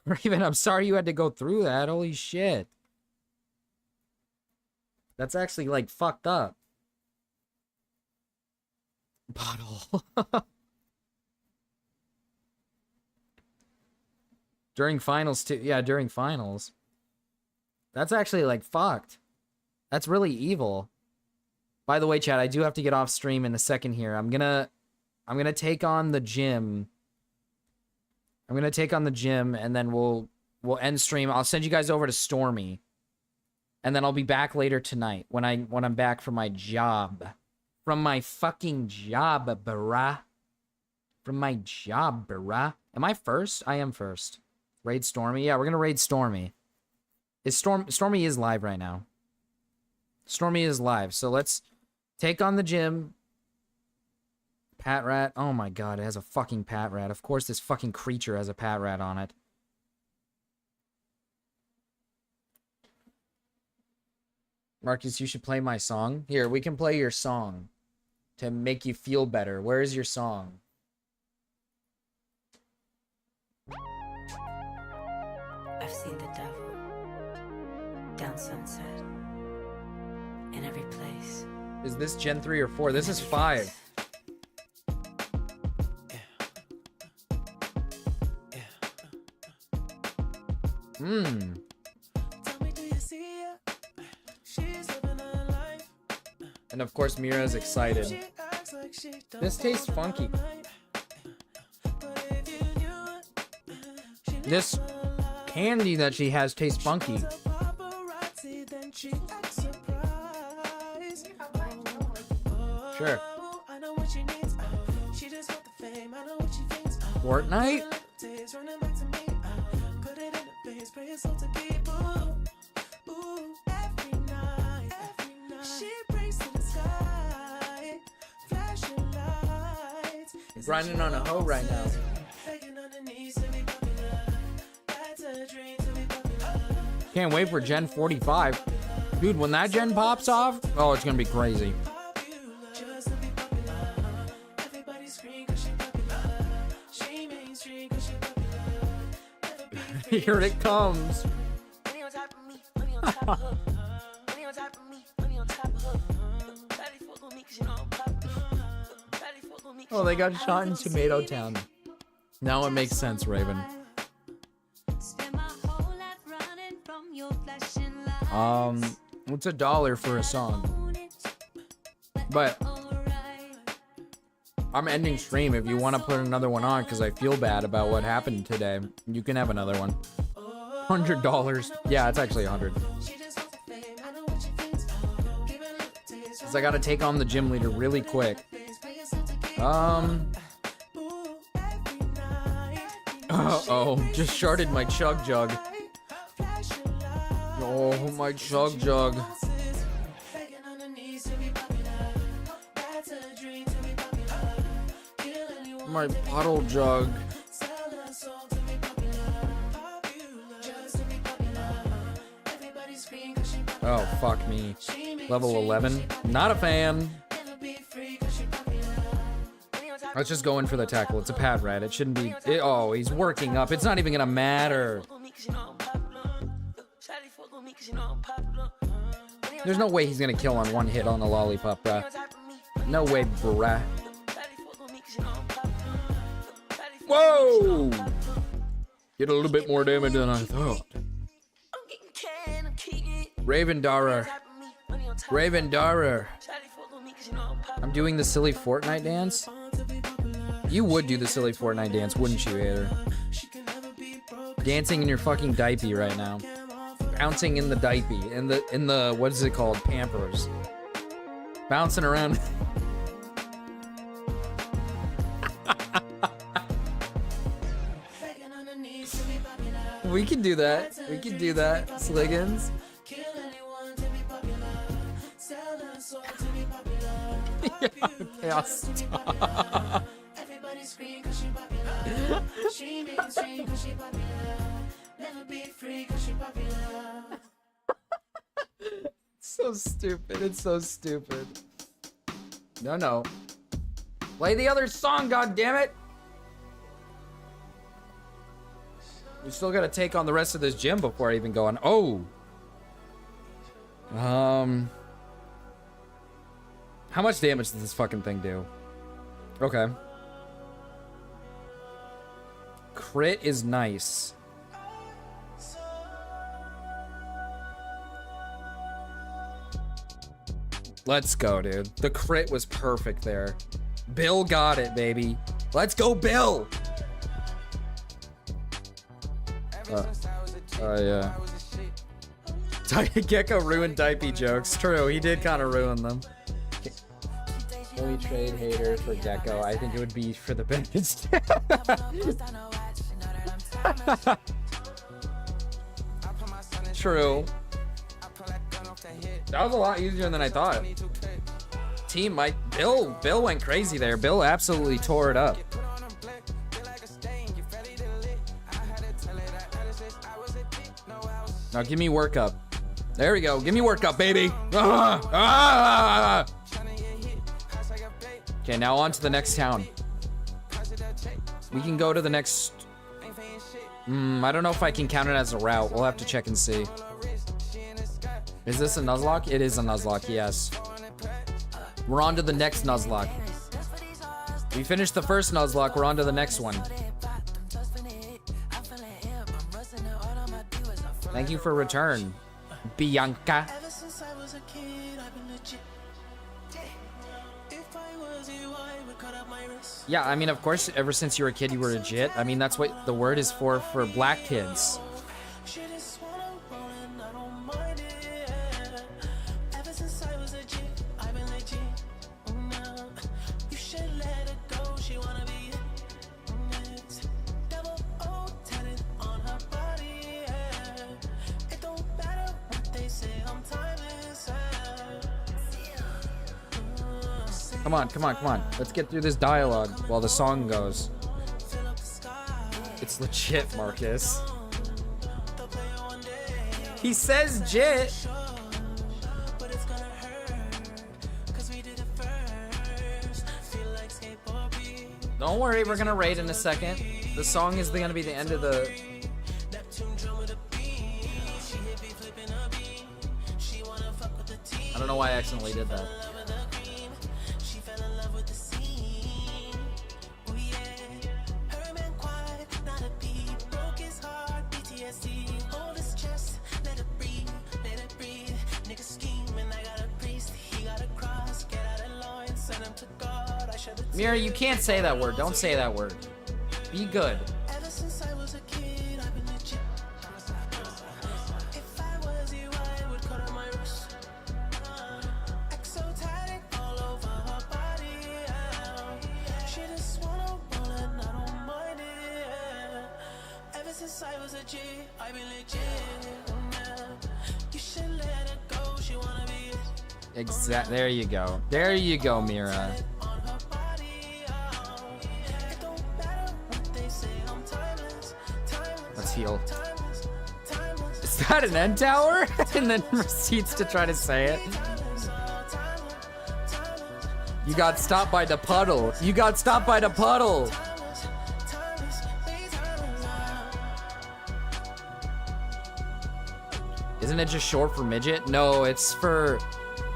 Raven, I'm sorry you had to go through that. Holy shit. That's actually, like, fucked up. Bottle. During finals, too. Yeah, during finals. That's actually, like, fucked. That's really evil. By the way, chat, I do have to get off stream in a second here. I'm gonna take on the gym. I'm gonna take on the gym, and then we'll end stream. I'll send you guys over to Stormy, and then I'll be back later tonight when I'm back from my job, from my fucking job, bruh. From my job, bruh. Am I first? I am first. Raid Stormy. Yeah, we're gonna raid Stormy. Stormy is live right now. Stormy is live, so let's take on the gym. Pat rat. Oh my god, it has a fucking pat rat. Of course this fucking creature has a pat rat on it. Marcus, you should play my song. Here, we can play your song to make you feel better. Where is your song? I've seen the devil down Sunset in every place. Is this Gen 3 or 4? This is 5. Mmm. And of course, Mira's excited. This tastes funky. This candy that she has tastes funky. Sure. Fortnite? Grinding on a hoe right now. Can't wait for Gen 45. Dude, when that gen pops off, oh, it's gonna be crazy. Here it comes. Oh, they got shot in Tomato Town. Now it makes sense, Raven. What's $1 for a song? But I'm ending stream. If you want to put another one on because I feel bad about what happened today, you can have another one. $100. Yeah, it's actually 100. Because I got to take on the gym leader really quick. Uh-oh, just sharded my chug jug. Oh, my chug jug. My puddle jug. Oh, fuck me. Level 11. Not a fan. Let's just go in for the tackle. It's a pad rat. It shouldn't be. Oh, he's working up. It's not even gonna matter. There's no way he's gonna kill on one hit on the lollipop, bruh. No way, bruh. Whoa! Get a little bit more damage than I thought. Raven Darer. Raven Darer. I'm doing the silly Fortnite dance. You would do the silly Fortnite dance, wouldn't you, Aether? Dancing in your fucking diaper right now. Bouncing in the diaper. In the what is it called? Pampers. Bouncing around. We can do that. We can do that, Sliggins. Yeah, stop. So stupid. It's so stupid. No. Play the other song, goddammit! We still gotta take on the rest of this gym before I even go on. Oh! How much damage does this fucking thing do? Okay. Crit is nice. Let's go, dude. The crit was perfect there. Bill got it, baby. Let's go, Bill. Yeah. Gecko ruined Dipey jokes. True, he did kind of ruin them. Can we trade haters for Gecko? I think it would be for the benefits. True. That was a lot easier than I thought. Team Mike, Bill went crazy there. Bill absolutely tore it up. Now give me work up. There we go. Give me work up, baby. Okay, now on to the next town. We can go to the next... I don't know if I can count it as a route. We'll have to check and see. Is this a Nuzlocke? It is a Nuzlocke, yes. We're on to the next Nuzlocke. We finished the first Nuzlocke. We're on to the next one. Thank you for return, Bianca. Yeah, I mean, of course, ever since you were a kid, you were legit. I mean, that's what the word is for black kids. Come on, come on, come on. Let's get through this dialogue while the song goes. It's legit, Marcus. He says jit. Don't worry, we're gonna raid in a second. The song is gonna be the end of the... I don't know why I accidentally did that. Mira, you can't say that word. Don't say that word. Be good. Exactly. There you go. There you go, Mira. Let's heal. Is that an end tower? And then proceeds to try to say it. You got stopped by the puddle. You got stopped by the puddle. Isn't it just short for midget? No, it's for...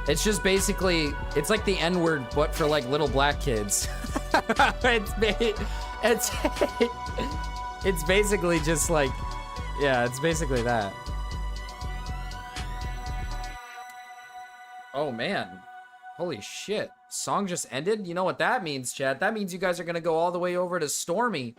It's just basically... It's like the N-word, but for like little black kids. It's basically just like... Yeah, it's basically that. Oh, man. Holy shit. Song just ended? You know what that means, chat? That means you guys are gonna go all the way over to Stormy